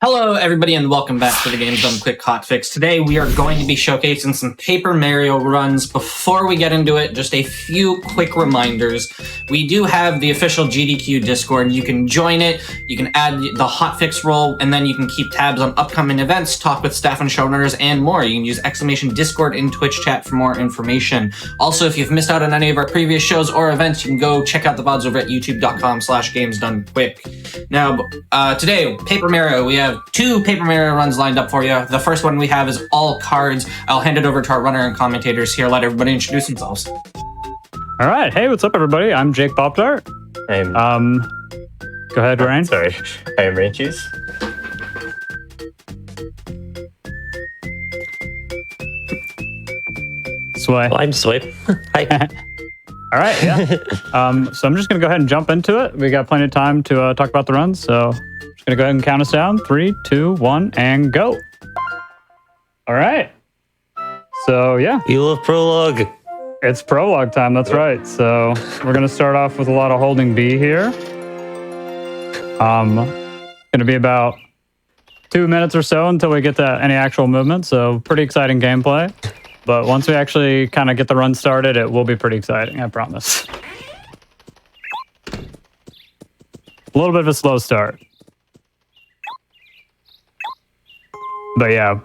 Hello, everybody, and welcome back to the Games Done Quick Hotfix. Today, we are going to be showcasing some Paper Mario runs. Before we get into it, just a few quick reminders. We do have the official GDQ Discord. You can join it, you can add the Hotfix role, and then you can keep tabs on upcoming events, talk with staff and showrunners, and more. You can use !Discord in Twitch chat for more information. Also, if you've missed out on any of our previous shows or events, you can go check out the VODs over at youtube.com/GamesDoneQuick. Now, today, Paper Mario, we have two Paper Mario runs lined up for you. The first one we have is all cards. I'll hand it over to our runner and commentators here. Let everybody introduce themselves. All right. Hey, what's up, everybody? I'm Jake Popdart. Go ahead, Ryan. Sorry. I am Rain Cheese. Sway. Well, I'm Swipe. Hi. All right, yeah. So I'm just going to go ahead and jump into it. We got plenty of time to talk about the runs, so I'm just going to go ahead and count us down. 3, 2, 1, and go. All right. So, yeah. You love prologue. It's prologue time, that's right. So we're going to start off with a lot of holding B here. Going to be about 2 minutes or so until we get to any actual movement, so pretty exciting gameplay. But once we actually kind of get the run started, it will be pretty exciting, I promise. A little bit of a slow start. But yeah.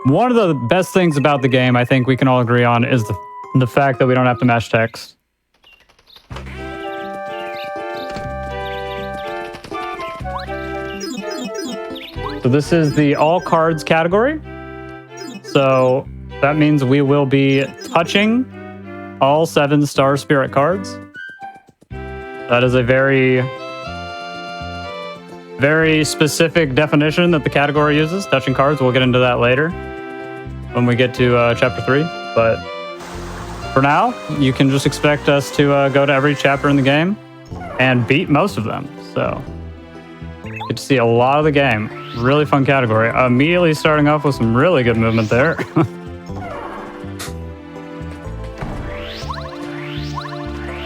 One of the best things about the game, I think we can all agree on, is the fact that we don't have to mash text. So this is the all cards category. So that means we will be touching all 7 Star Spirit cards. That is a very, very specific definition that the category uses, touching cards. We'll get into that later when we get to Chapter 3. But for now, you can just expect us to go to every chapter in the game and beat most of them. So get to see a lot of the game. Really fun category. Immediately starting off with some really good movement there.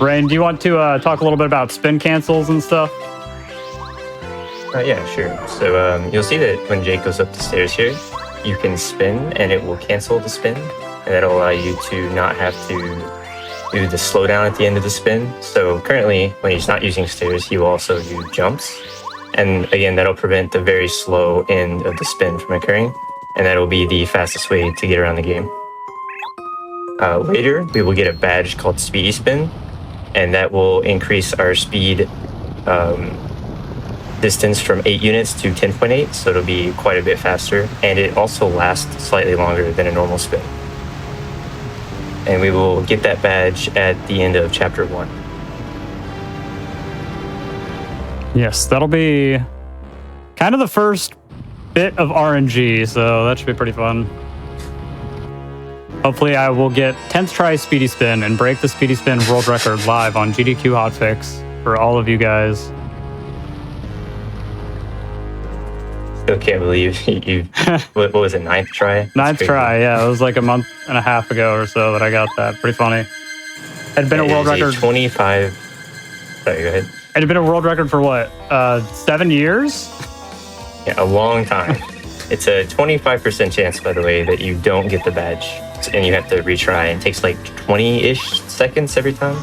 Rain, do you want to talk a little bit about spin cancels and stuff? Yeah, sure. So you'll see that when Jake goes up the stairs here, you can spin and it will cancel the spin. And that'll allow you to not have to do the slowdown at the end of the spin. So currently, when he's not using stairs, he will also use jumps. And again, that'll prevent the very slow end of the spin from occurring. And that'll be the fastest way to get around the game. Later, we will get a badge called Speedy Spin. And that will increase our speed distance from 8 units to 10.8. So it'll be quite a bit faster. And it also lasts slightly longer than a normal spin. And we will get that badge at the end of Chapter 1. Yes, that'll be kind of the first bit of RNG, so that should be pretty fun. Hopefully I will get 10th try Speedy Spin and break the Speedy Spin world record live on GDQ Hotfix for all of you guys. Still can't believe you what was it, 9th try? Ninth try, yeah. It was like a month and a half ago or so that I got that. Pretty funny. Had been a world record. 25. Sorry, go ahead. It had been a world record for what? 7 years? Yeah, a long time. It's a 25% chance, by the way, that you don't get the badge. And you have to retry. And it takes like 20-ish seconds every time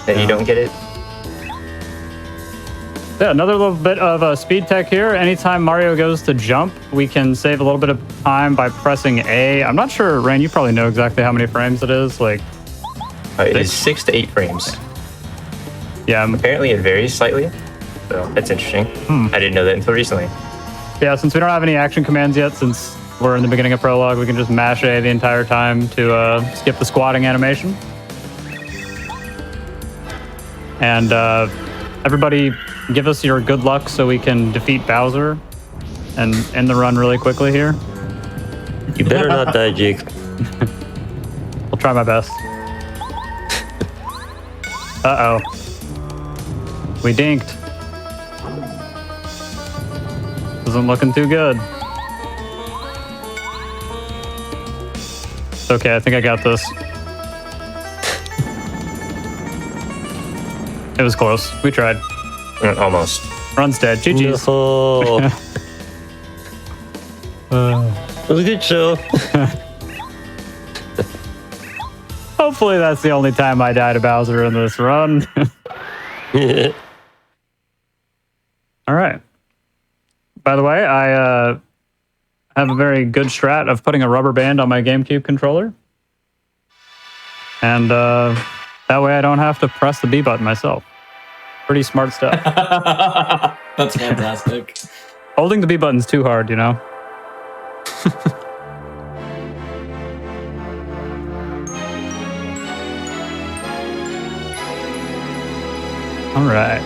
that you don't get it. Yeah, another little bit of speed tech here. Anytime Mario goes to jump, we can save a little bit of time by pressing A. I'm not sure, Rain, you probably know exactly how many frames it is. Like, it is 6 to 8 frames. Yeah. Apparently it varies slightly, so that's interesting. I didn't know that until recently. Yeah, since we don't have any action commands yet, since we're in the beginning of prologue, we can just mash A the entire time to skip the squatting animation. And everybody give us your good luck so we can defeat Bowser and end the run really quickly here. You better not die, Jake. I'll try my best. Uh-oh. We dinked. Isn't looking too good. Okay, I think I got this. It was close. We tried. Almost. Run's dead. GG's. No. It was a good show. Hopefully that's the only time I die to Bowser in this run. All right. By the way, I have a very good strat of putting a rubber band on my GameCube controller. And that way I don't have to press the B button myself. Pretty smart stuff. That's fantastic. Holding the B button's too hard, you know? All right.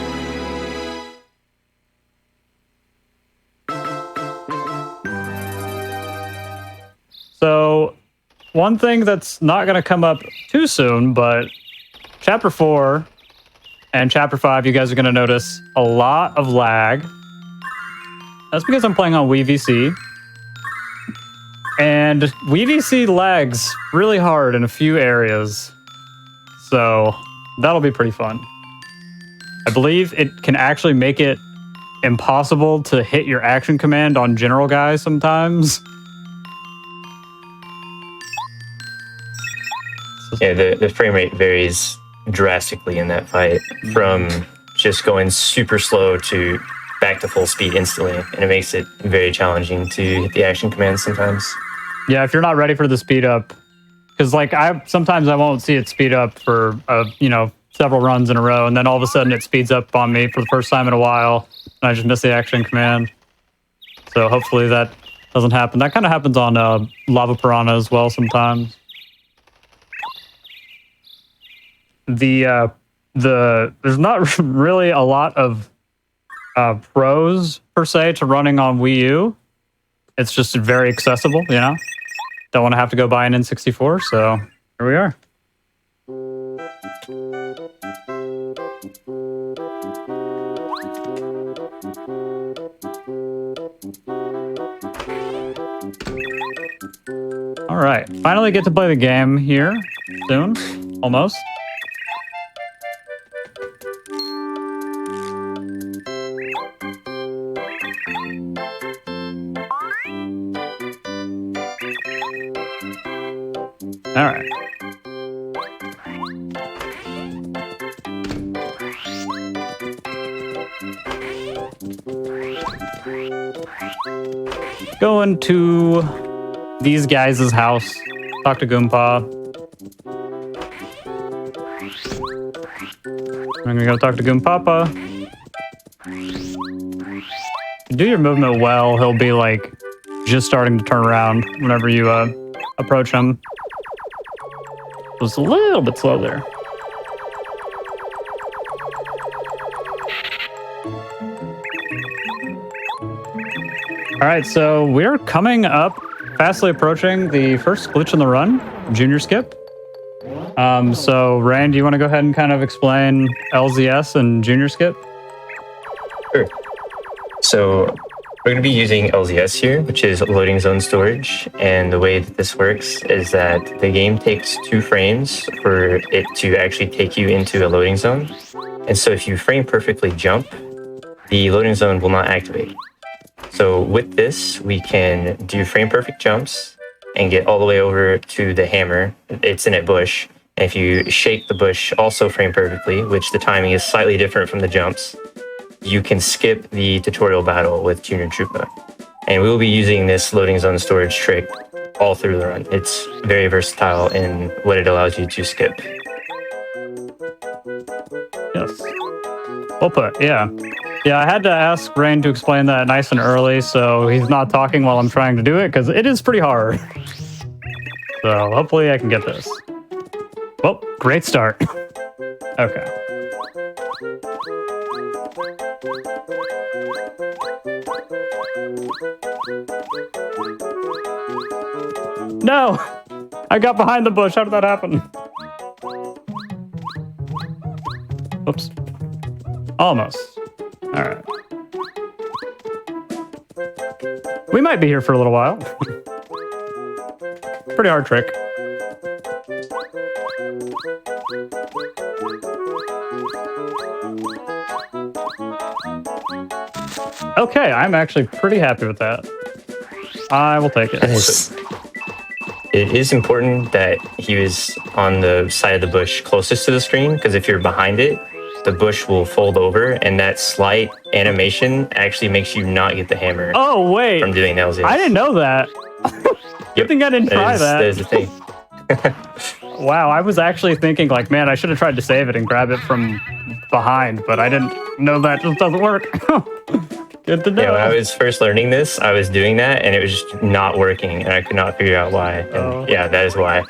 So, one thing that's not going to come up too soon, but Chapter 4 and Chapter 5, you guys are going to notice a lot of lag. That's because I'm playing on Wii VC. And Wii VC lags really hard in a few areas. So, that'll be pretty fun. I believe it can actually make it impossible to hit your action command on general guys sometimes. Yeah, the frame rate varies drastically in that fight from just going super slow to back to full speed instantly, and it makes it very challenging to hit the action commands sometimes. Yeah, if you're not ready for the speed up, because like sometimes I won't see it speed up for several runs in a row, and then all of a sudden it speeds up on me for the first time in a while, and I just miss the action command. So hopefully that doesn't happen. That kind of happens on Lava Piranha as well sometimes. There's not really a lot of pros per se to running on Wii U. It's just very accessible, you know? Don't want to have to go buy an N64, so here we are. All right, finally get to play the game here soon, almost. All right. Going to these guys' house. Talk to Goompa. I'm gonna go talk to Goompapa. If you do your movement well, he'll be like just starting to turn around whenever you approach him. It was a little bit slow there. All right, so we're coming up, fastly approaching the first glitch in the run, Junior Skip. So Rand, do you want to go ahead and kind of explain LZS and Junior Skip? Sure. So we're going to be using LZS here, which is loading zone storage. And the way that this works is that the game takes 2 frames for it to actually take you into a loading zone. And so if you frame perfectly jump, the loading zone will not activate. So with this, we can do frame perfect jumps and get all the way over to the hammer. It's in a bush. And if you shake the bush also frame perfectly, which the timing is slightly different from the jumps, you can skip the tutorial battle with Junior Troopa. And we will be using this loading zone storage trick all through the run. It's very versatile in what it allows you to skip. Yes. Well put, yeah. Yeah, I had to ask Rain to explain that nice and early so he's not talking while I'm trying to do it, because it is pretty hard. So hopefully I can get this. Well, great start. Okay. No! I got behind the bush. How did that happen? Oops. Almost. All right. We might be here for a little while. Pretty hard trick. Okay, I'm actually pretty happy with that. I will take it. It is important that he was on the side of the bush closest to the screen, because if you're behind it, the bush will fold over, and that slight animation actually makes you not get the hammer. Oh, wait. From doing LZs. I didn't know that. Good thing I didn't try that. That is the thing. Wow, I was actually thinking, like, man, I should have tried to save it and grab it from behind, but I didn't know that just doesn't work. Good to know. Yeah, when I was first learning this, I was doing that, and it was just not working, and I could not figure out why. And yeah, that is why.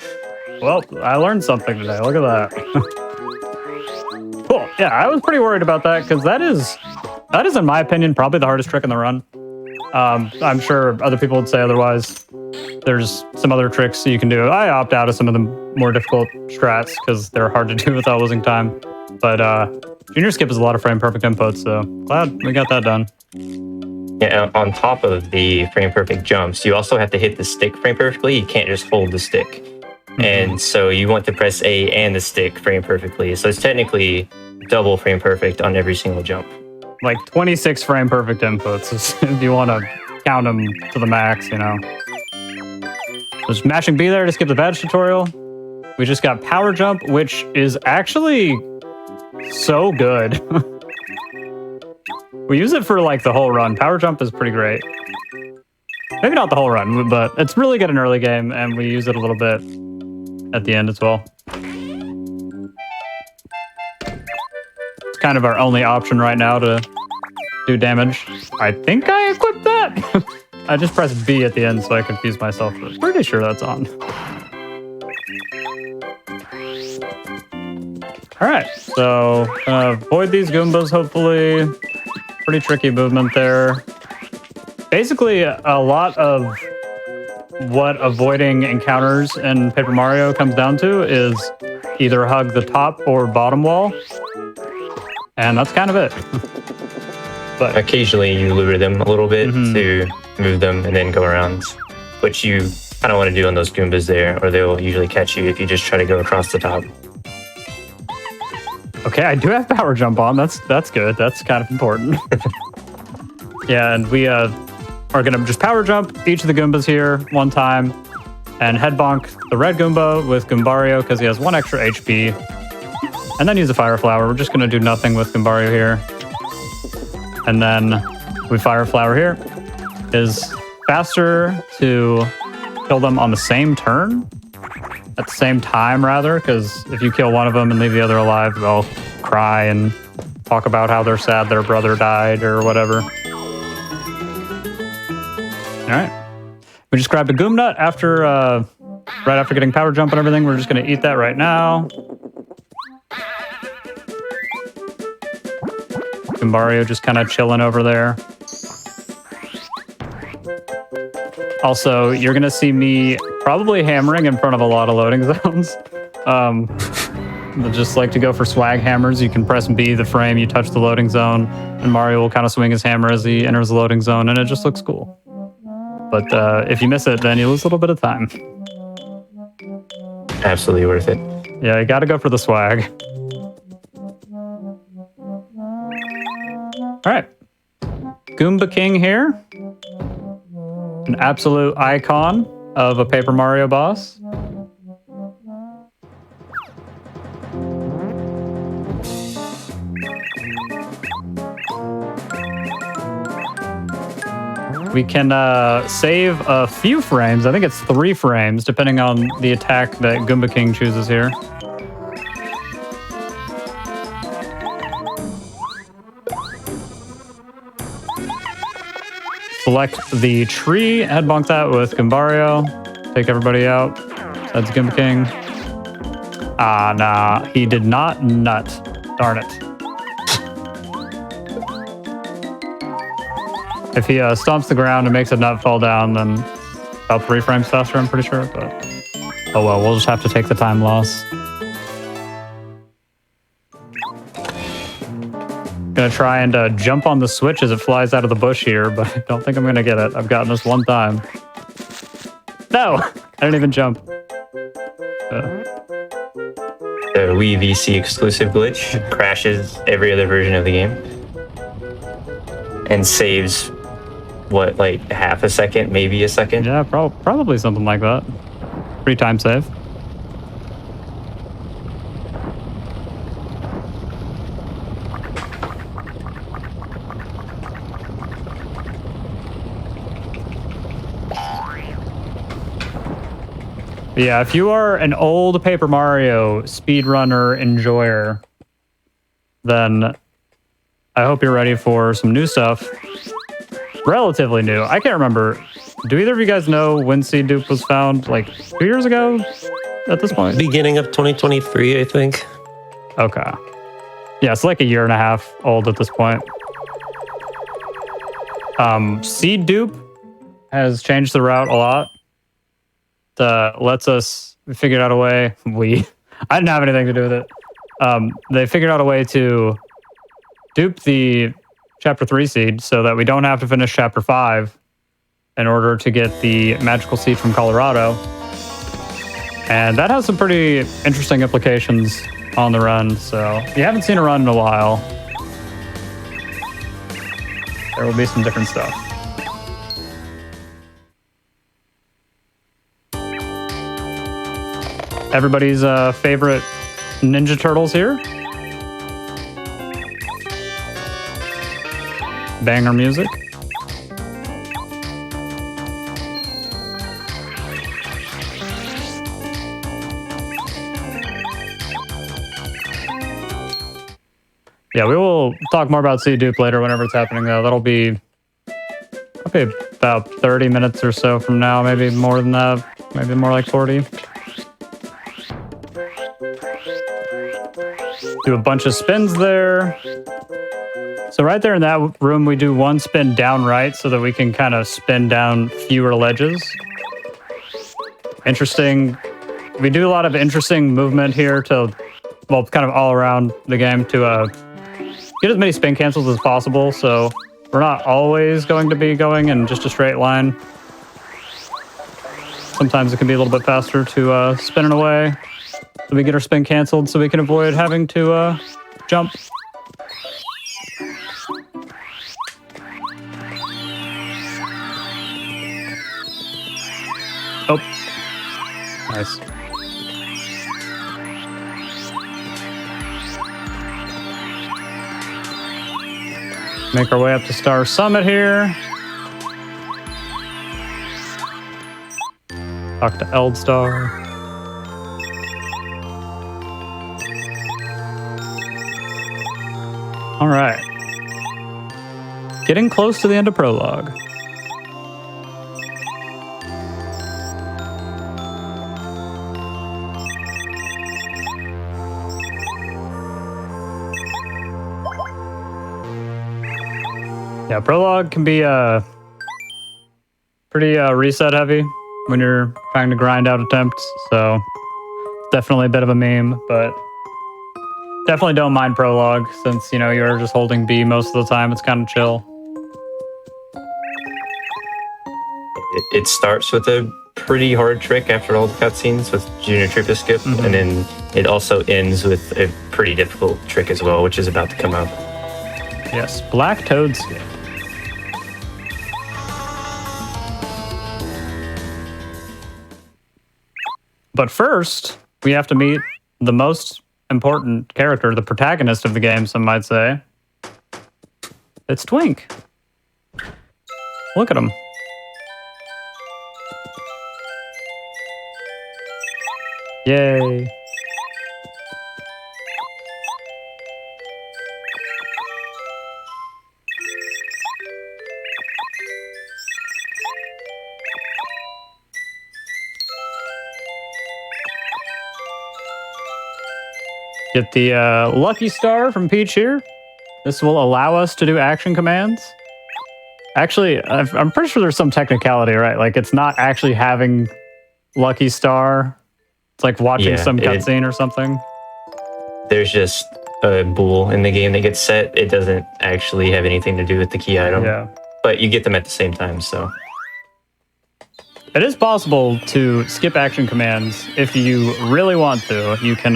Well, I learned something today. Look at that. Cool. Yeah, I was pretty worried about that, because that is, in my opinion, probably the hardest trick in the run. I'm sure other people would say otherwise. There's some other tricks you can do. I opt out of some of the more difficult strats because they're hard to do without losing time. But Junior Skip is a lot of frame perfect inputs, so glad we got that done. Yeah, on top of the frame perfect jumps, you also have to hit the stick frame perfectly. You can't just hold the stick. And so you want to press A and the stick frame perfectly. So it's technically double frame perfect on every single jump. Like 26 frame perfect inputs if you want to count them to the max, you know. There's mashing B there to skip the badge tutorial. We just got power jump, which is actually so good. We use it for like the whole run. Power jump is pretty great. Maybe not the whole run, but it's really good in early game, and we use it a little bit at the end as well. It's kind of our only option right now to do damage. I think I equipped that. I just pressed B at the end, so I confused myself. I'm pretty sure that's on. All right, so avoid these Goombas, hopefully. Pretty tricky movement there. Basically, a lot of what avoiding encounters in Paper Mario comes down to is either hug the top or bottom wall. And that's kind of it. But occasionally you lure them a little bit to move them and then go around, which you kind of want to do on those Goombas there, or they'll usually catch you if you just try to go across the top. Okay, I do have power jump on. That's good. That's kind of important. Yeah, and we are gonna just power jump each of the Goombas here one time, and head bonk the red Goomba with Goombario because he has 1 extra HP, and then use a Fire Flower. We're just gonna do nothing with Goombario here, and then we Fire Flower here. Is faster to kill them on the same turn. At the same time, rather, because if you kill one of them and leave the other alive, they'll cry and talk about how they're sad their brother died or whatever. All right. We just grabbed a Goom Nut after, right after getting power jump and everything. We're just going to eat that right now. Goombario just kind of chilling over there. Also, you're going to see me probably hammering in front of a lot of loading zones. I just like to go for swag hammers. You can press B the frame, you touch the loading zone, and Mario will kind of swing his hammer as he enters the loading zone, and it just looks cool. But if you miss it, then you lose a little bit of time. Absolutely worth it. Yeah, you got to go for the swag. All right. Goomba King here. An absolute icon of a Paper Mario boss. We can save a few frames. I think it's 3 frames, depending on the attack that Goomba King chooses here. Select the tree, head bonk that with Goombario. Take everybody out. That's Goomba King. Ah, nah, he did not nut. Darn it. If he stomps the ground and makes a nut fall down, then about 3 frames faster, I'm pretty sure. But oh well, we'll just have to take the time loss. Gonna try and jump on the switch as it flies out of the bush here, but I don't think I'm gonna get it. I've gotten this one time. No! I didn't even jump. The Wii VC exclusive glitch crashes every other version of the game and saves what, like half a second, maybe a second? Yeah, probably something like that. Free time save. Yeah, if you are an old Paper Mario speedrunner enjoyer, then I hope you're ready for some new stuff. Relatively new. I can't remember. Do either of you guys know when Seed Dupe was found? Like 2 years ago at this point? Beginning of 2023, I think. Okay. Yeah, it's like a year and a half old at this point. Seed Dupe has changed the route a lot. Lets us, we figured out a way, I didn't have anything to do with it. They figured out a way to dupe the Chapter 3 seed so that we don't have to finish Chapter 5 in order to get the magical seed from Colorado. And that has some pretty interesting implications on the run, so if you haven't seen a run in a while, there will be some different stuff. Everybody's favorite Ninja Turtles here. Banger music. Yeah, we will talk more about Seed Dupe later whenever it's happening, though. That'll be about 30 minutes or so from now, maybe more than that, maybe more like 40. Do a bunch of spins there. So right there in that room, we do one spin down right so that we can kind of spin down fewer ledges. Interesting. We do a lot of interesting movement here to, well, kind of all around the game to get as many spin cancels as possible. So we're not always going to be going in just a straight line. Sometimes it can be a little bit faster to spin it away. So we get our spin canceled so we can avoid having to jump. Oh. Nice. Make our way up to Star Summit here. Talk to Eldstar. All right. Getting close to the end of Prologue. Yeah, Prologue can be pretty reset heavy when you're trying to grind out attempts, so definitely a bit of a meme, but definitely don't mind Prologue since, you know, you're just holding B most of the time. It's kind of chill. It starts with a pretty hard trick after all the cutscenes with Junior Tripper Skip, and then it also ends with a pretty difficult trick as well, which is about to come up. Yes, Black Toad Skip. But first, we have to meet the most important character, the protagonist of the game, some might say. It's Twink. Look at him. Yay. Get the Lucky Star from Peach here. This will allow us to do action commands. Actually, I'm pretty sure there's some technicality, right? Like, it's not actually having Lucky Star. It's like watching some cutscene or something. There's just a bool in the game that gets set. It doesn't actually have anything to do with the key item. Yeah. But you get them at the same time, so. It is possible to skip action commands if you really want to. You can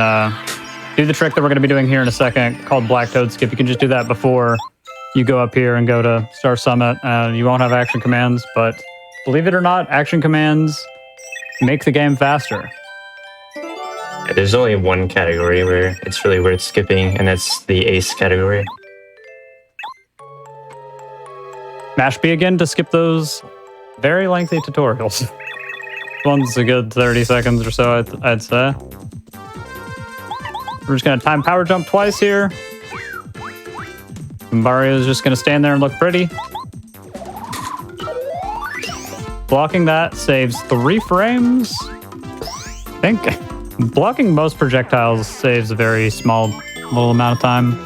do the trick that we're going to be doing here in a second called Black Toad Skip. You can just do that before you go up here and go to Star Summit, and you won't have action commands, but believe it or not, action commands make the game faster. Yeah, there's only one category where it's really worth skipping, and that's the ace category. Mash B again to skip those very lengthy tutorials. One's a good 30 seconds or so, I'd say. We're just gonna time power jump twice here. Mario's just gonna stand there and look pretty. Blocking that saves 3 frames. I think blocking most projectiles saves a very small little amount of time.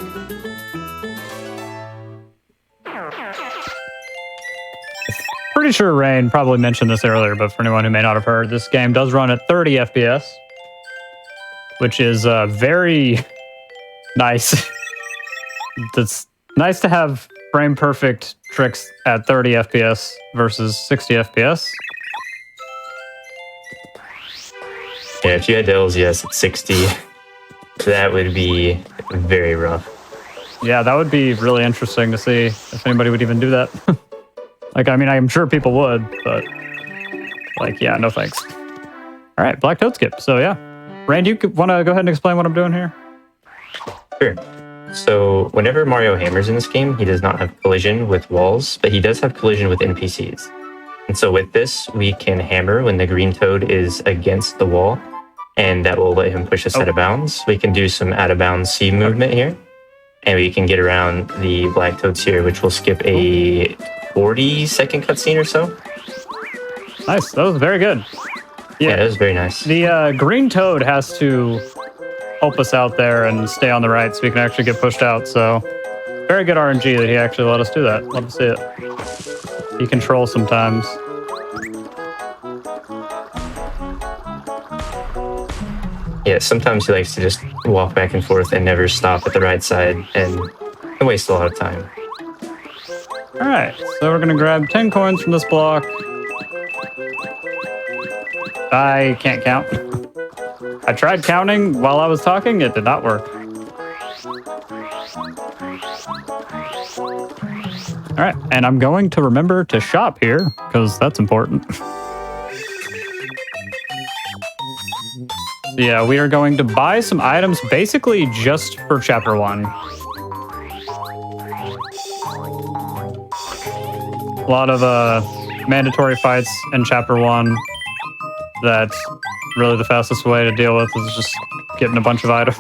Pretty sure Rain probably mentioned this earlier, but for anyone who may not have heard, this game does run at 30 FPS, which is very nice. It's nice to have frame perfect tricks at 30 FPS versus 60 FPS. Yeah, if you had the LZS at 60, that would be very rough. Yeah, that would be really interesting to see if anybody would even do that. Like, I mean, I'm sure people would, but like, yeah, no thanks. All right, Black Toad Skip. So yeah, Rand, you want to go ahead and explain what I'm doing here? Sure. So whenever Mario hammers in this game, he does not have collision with walls, but he does have collision with NPCs. And so with this, we can hammer when the green toad is against the wall, and that will let him push us out of bounds. We can do some out of bounds C movement here, and we can get around the black toads here, which will skip a 40-second cutscene or so. Nice, that was very good. Yeah, that was very nice. The green toad has to help us out there and stay on the right so we can actually get pushed out. So very good RNG that he actually let us do that. Love to see it. He controls sometimes. Yeah, sometimes he likes to just walk back and forth and never stop at the right side and waste a lot of time. All right, so we're gonna grab 10 coins from this block. I can't count. I tried counting while I was talking, it did not work. All right, and I'm going to remember to shop here, because that's important. So yeah, we are going to buy some items basically just for Chapter 1. A lot of mandatory fights in Chapter 1 that really the fastest way to deal with is just getting a bunch of items.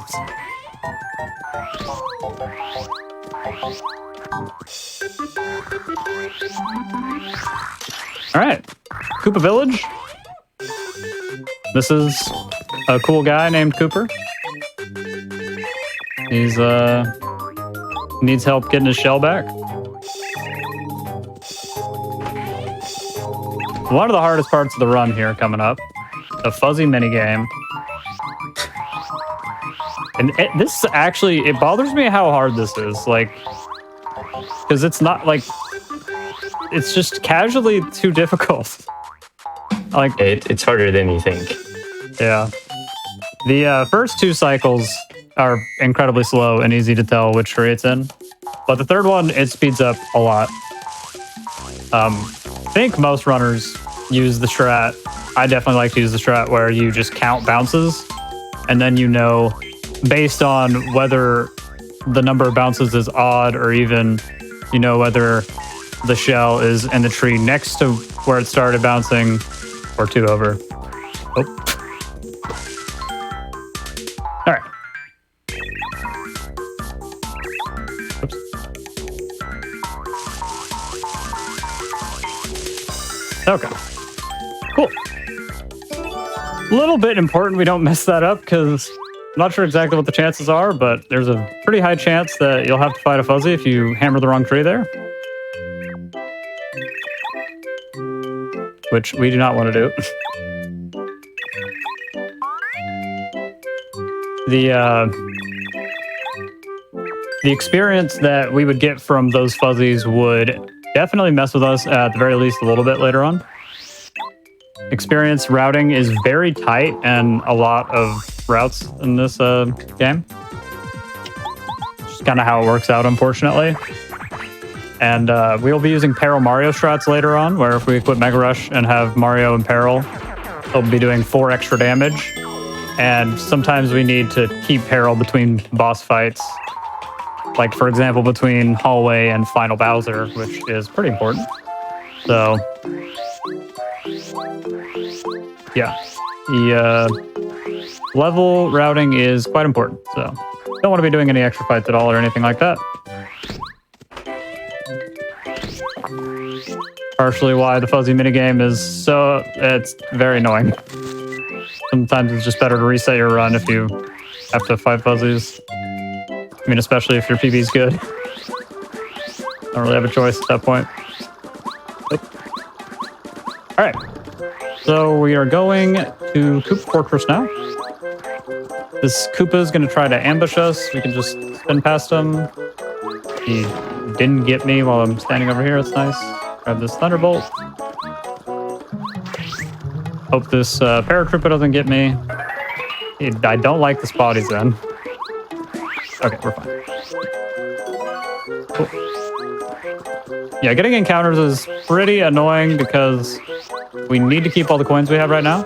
All right, Koopa Village. This is a cool guy named Cooper. He's needs help getting his shell back. One of the hardest parts of the run here coming up, the fuzzy minigame. And this actually, it bothers me how hard this is, like, because it's not like, it's just casually too difficult. Like it's harder than you think. Yeah. The first 2 cycles are incredibly slow and easy to tell which tree it's in. But the third one, it speeds up a lot. I think most runners use the strat. I definitely like to use the strat where you just count bounces, and then you know, based on whether the number of bounces is odd or even, you know, whether the shell is in the tree next to where it started bouncing or 2 over. Oh. All right. Oops. Okay. Cool. A little bit important we don't mess that up because I'm not sure exactly what the chances are, but there's a pretty high chance that you'll have to fight a fuzzy if you hammer the wrong tree there. Which we do not want to do. The experience that we would get from those fuzzies would definitely mess with us at the very least a little bit later on. Experience routing is very tight and a lot of routes in this game. Just kind of how it works out, unfortunately. And we'll be using Peril Mario strats later on, where if we equip Mega Rush and have Mario and Peril, they'll be doing 4 extra damage. And sometimes we need to keep Peril between boss fights. Like, for example, between Hallway and Final Bowser, which is pretty important. So, yeah. The level routing is quite important. So, don't want to be doing any extra fights at all or anything like that. Partially why the fuzzy minigame is so... it's very annoying. Sometimes it's just better to reset your run if you have to fight fuzzies. I mean, especially if your PB's good. Don't really have a choice at that point. Alright. So we are going to Koopa Fortress now. This Koopa is going to try to ambush us. We can just spin past him. He didn't get me while I'm standing over here. That's nice. Grab this Thunderbolt. Hope this Paratrooper doesn't get me. I don't like the spot he's in. Okay, we're fine. Cool. Yeah, getting encounters is pretty annoying because we need to keep all the coins we have right now.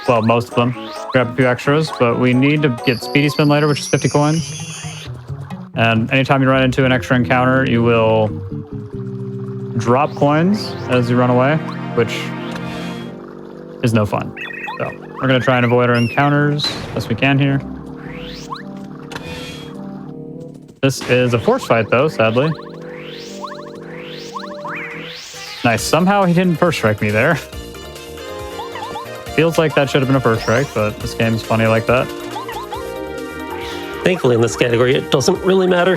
Well, most of them. Grab a few extras, but we need to get Speedy Spin later, which is 50 coins. And anytime you run into an extra encounter, you will drop coins as you run away, which is no fun. So we're going to try and avoid our encounters as best we can here. This is a force fight, though, sadly. Nice. Somehow he didn't first strike me there. Feels like that should have been a first strike, but this game's funny like that. Thankfully, in this category, it doesn't really matter.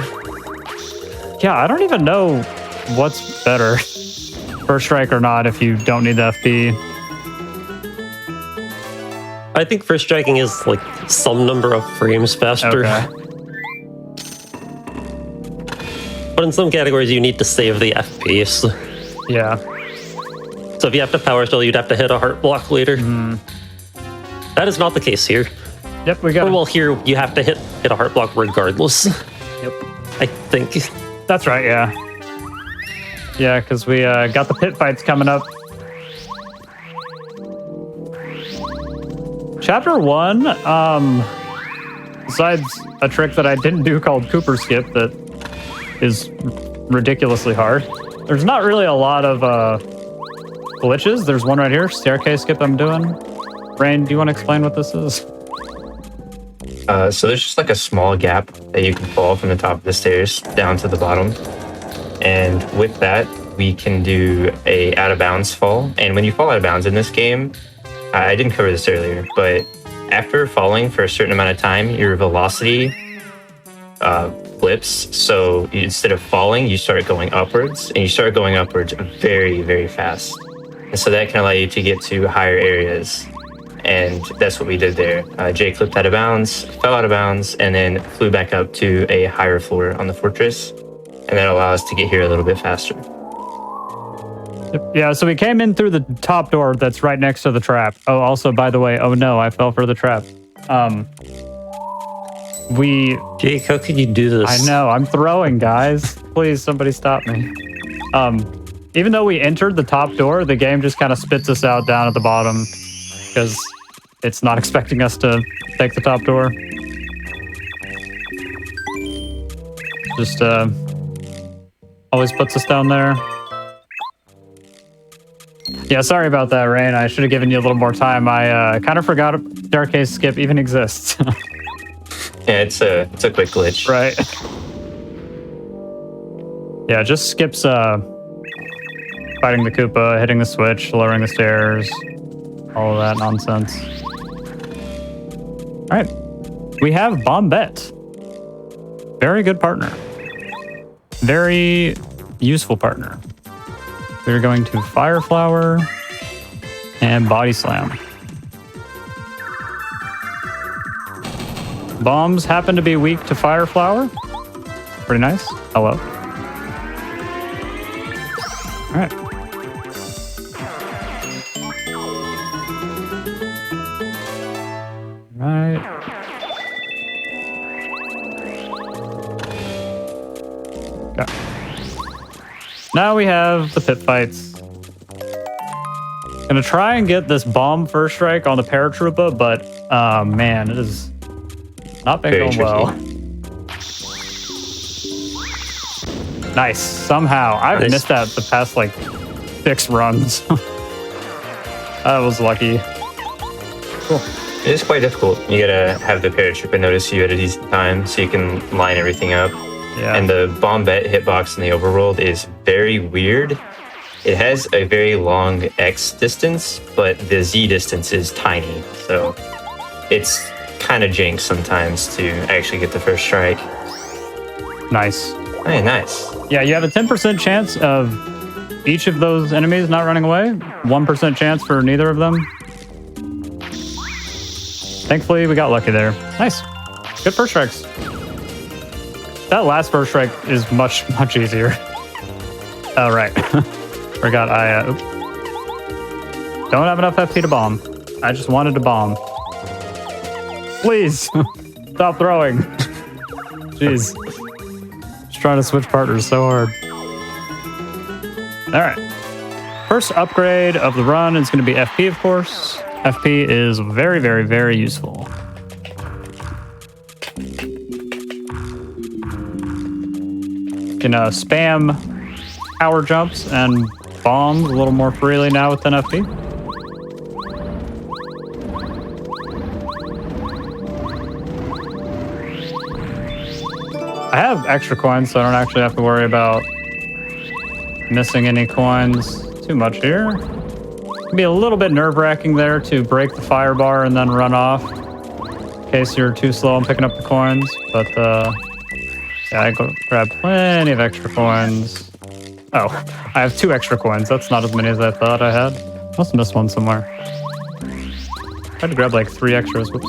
Yeah, I don't even know what's better. First strike or not if you don't need the FP. I think first striking is like some number of frames faster. Okay. But in some categories, you need to save the FPS. Yeah. So if you have to power spell, you'd have to hit a heart block later. That is not the case here. Yep, we got Or it. well, here you have to hit a heart block regardless. Yep. I think. That's right, yeah. Yeah, because we got the pit fights coming up. Chapter 1, besides a trick that I didn't do called Cooper Skip that is ridiculously hard, there's not really a lot of glitches. There's one right here, staircase skip I'm doing. Rain, do you want to explain what this is? So there's just like a small gap that you can fall from the top of the stairs down to the bottom. And with that, we can do a out of bounds fall. And when you fall out of bounds in this game, I didn't cover this earlier, but after falling for a certain amount of time, your velocity flips. So instead of falling, you start going upwards, and you start going upwards very, very fast. And so that can allow you to get to higher areas. And that's what we did there. Jay clipped out of bounds, fell out of bounds, and then flew back up to a higher floor on the fortress. And that allows us to get here a little bit faster. Yeah, so we came in through the top door that's right next to the trap. Oh, also, by the way, oh no, I fell for the trap. Jake, how could you do this? I know, I'm throwing, guys. Please, somebody stop me. Even though we entered the top door, the game just kind of spits us out down at the bottom because it's not expecting us to take the top door. Just always puts us down there. Yeah, sorry about that, Rain. I should have given you a little more time. I kind of forgot staircase skip even exists. Yeah, it's a quick glitch. Right. Yeah, it just skips fighting the Koopa, hitting the switch, lowering the stairs, all of that nonsense. All right. We have Bombette. Very good partner. Very useful partner. We're going to Fire Flower and Body Slam. Bombs happen to be weak to Fire Flower. Pretty nice. Hello. All right. Right. Okay. Now we have the pit fights. Gonna try and get this bomb first strike on the paratrooper, but man, it is not been going well. Nice. Somehow. I've missed that the past like 6 runs. I was lucky. Cool. It is quite difficult. You gotta have the paratrooper notice you at a decent time so you can line everything up. Yeah. And the bombette hitbox in the overworld is very weird. It has a very long X distance, but the Z distance is tiny. So it's kind of jank sometimes to actually get the first strike. Nice. Hey, nice. Yeah, you have a 10% chance of each of those enemies not running away. 1% chance for neither of them. Thankfully, we got lucky there. Nice. Good first strikes. That last first strike is much easier. Oh, right. Forgot I... oops. Don't have enough FP to bomb. I just wanted to bomb. Please! Stop throwing. Jeez. Just trying to switch partners so hard. Alright. First upgrade of the run is going to be FP, of course. FP is very, very, very useful. You can spam power jumps and bombs a little more freely now with 10 FP. I have extra coins, so I don't actually have to worry about missing any coins too much here. It can be a little bit nerve-wracking there to break the fire bar and then run off in case you're too slow on picking up the coins, but yeah, I grabbed plenty of extra coins. Oh, I have 2 extra coins. That's not as many as I thought I had. Must have missed one somewhere. I had to grab like 3 extras. Whoops.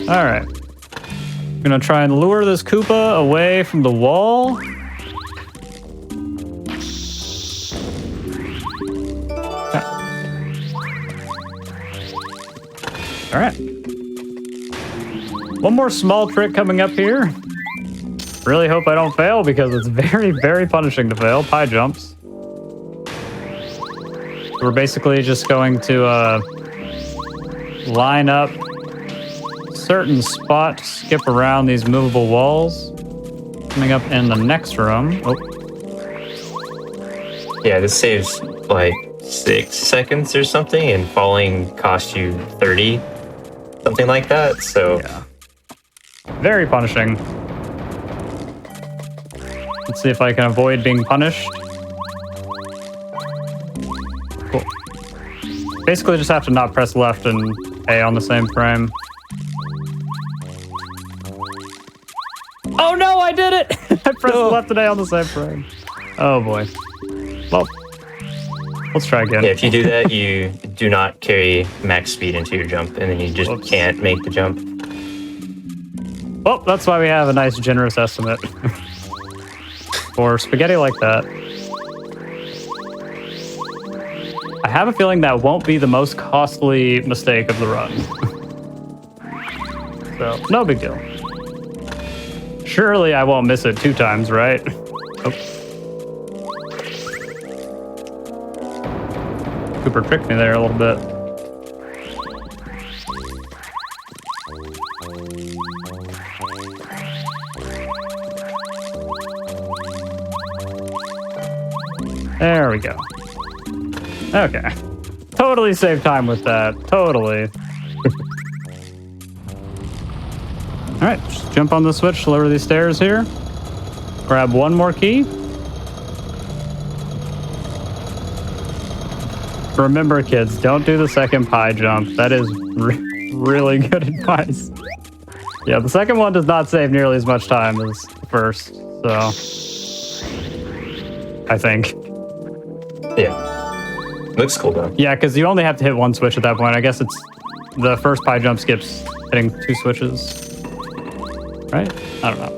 All right. I'm gonna try and lure this Koopa away from the wall. Yeah. All right. One more small trick coming up here. Really hope I don't fail because it's very, very punishing to fail. Pie jumps. We're basically just going to line up certain spots, skip around these movable walls. Coming up in the next room. Oh. Yeah, this saves like 6 seconds or something, and falling cost you 30, something like that. So yeah. Very punishing. Let's see if I can avoid being punished. Cool. Basically just have to not press left and A on the same frame. Oh no, I did it! I pressed left and A on the same frame. Oh boy. Well, let's try again. yeah, if you do that, you do not carry max speed into your jump, and then you just can't make the jump. Well, that's why we have a nice generous estimate. For spaghetti like that. I have a feeling that won't be the most costly mistake of the run. So, no big deal. Surely I won't miss it 2 times, right? Oh. Cooper tricked me there a little bit. There we go. Okay. Totally save time with that. Totally. All right, just jump on the switch, lower these stairs here. Grab 1 more key. Remember, kids, don't do the second pie jump. That is really good advice. Yeah, the second one does not save nearly as much time as the first, so... I think. Yeah. Looks cool, though. Yeah, because you only have to hit 1 switch at that point. I guess it's... The first pie jump skips hitting 2 switches. Right? I don't know.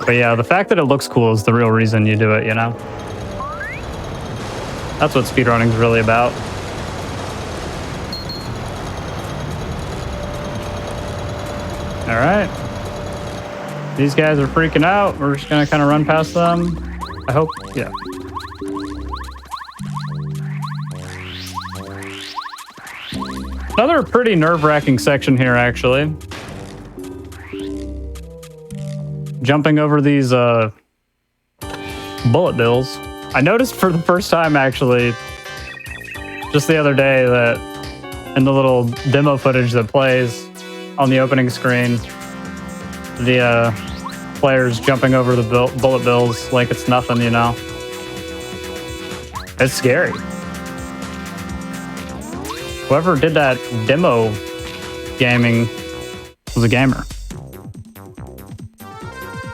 But yeah, the fact that it looks cool is the real reason you do it, you know? That's what speedrunning is really about. All right. These guys are freaking out. We're just gonna kind of run past them. I hope, yeah. Another pretty nerve-wracking section here, actually. Jumping over these bullet bills. I noticed for the first time, actually, just the other day, that in the little demo footage that plays on the opening screen, the players jumping over the bullet bills like it's nothing, you know? It's scary. Whoever did that demo gaming was a gamer.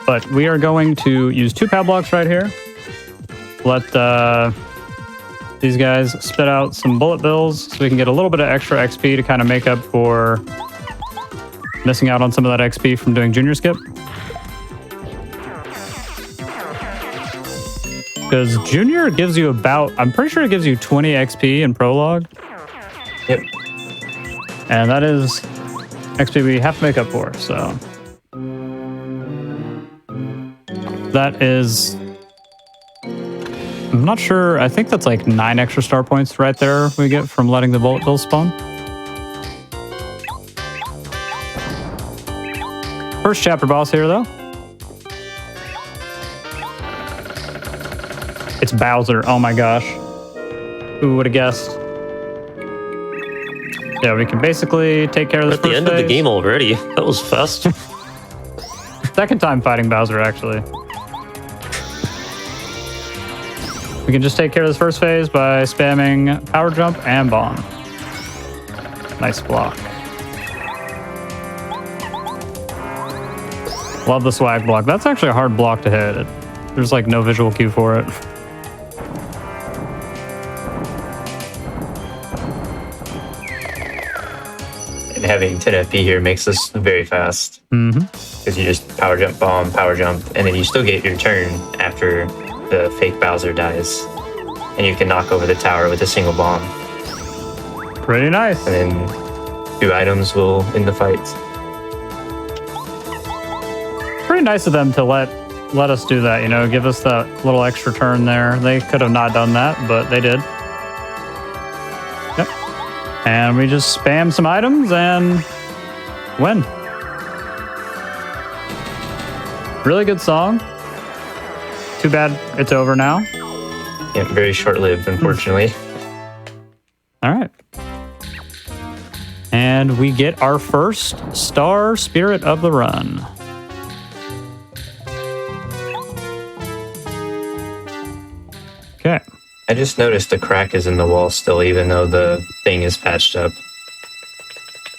But we are going to use 2 power blocks right here. Let these guys spit out some bullet bills so we can get a little bit of extra XP to kind of make up for missing out on some of that XP from doing Junior Skip. Because Junior gives you about, I'm pretty sure it gives you 20 XP in Prologue. Yep. And that is XP we have to make up for, so. That is, I'm not sure, I think that's like 9 extra star points right there we get from letting the bullet bill spawn. First chapter boss here, though. It's Bowser, oh my gosh. Who would have guessed? Yeah, we can basically take care of this At the end of the game already. That was fast. Second time fighting Bowser, actually. We can just take care of this first phase by spamming power jump and bomb. Nice block. Love the swag block. That's actually a hard block to hit. There's like no visual cue for it. And having 10 FP here makes this very fast. Because you just power jump, bomb, power jump, and then you still get your turn after the fake Bowser dies. And you can knock over the tower with a single bomb. Pretty nice. And then 2 items will end the fight. Pretty nice of them to let us do that, you know, give us that little extra turn there. They could have not done that, but they did. Yep. And we just spam some items and win. Really good song. Too bad it's over now. Yeah, very short-lived, unfortunately. All right. And we get our first star spirit of the run. Okay. I just noticed the crack is in the wall still, even though the thing is patched up.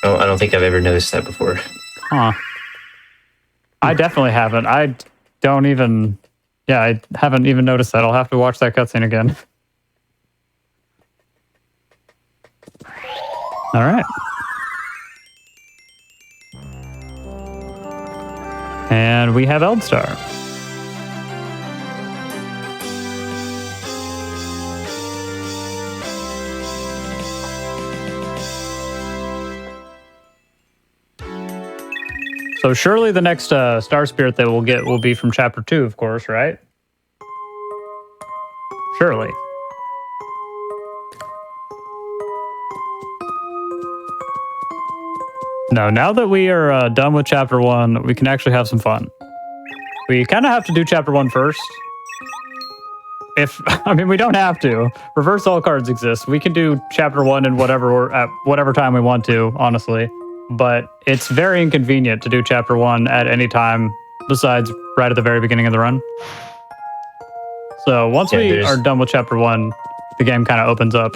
Oh, I don't think I've ever noticed that before. Huh. I definitely haven't. I don't even... Yeah, I haven't even noticed that. I'll have to watch that cutscene again. All right. And we have Eldstar. So surely the next Star Spirit that we'll get will be from Chapter 2, of course, right? Surely. No, now that we are done with Chapter 1, we can actually have some fun. We kind of have to do Chapter 1 first. I mean, we don't have to. Reverse all cards exist. We can do Chapter 1 in at whatever time we want to, honestly. But it's very inconvenient to do Chapter 1 at any time besides right at the very beginning of the run. So once we are done with Chapter 1, the game kind of opens up.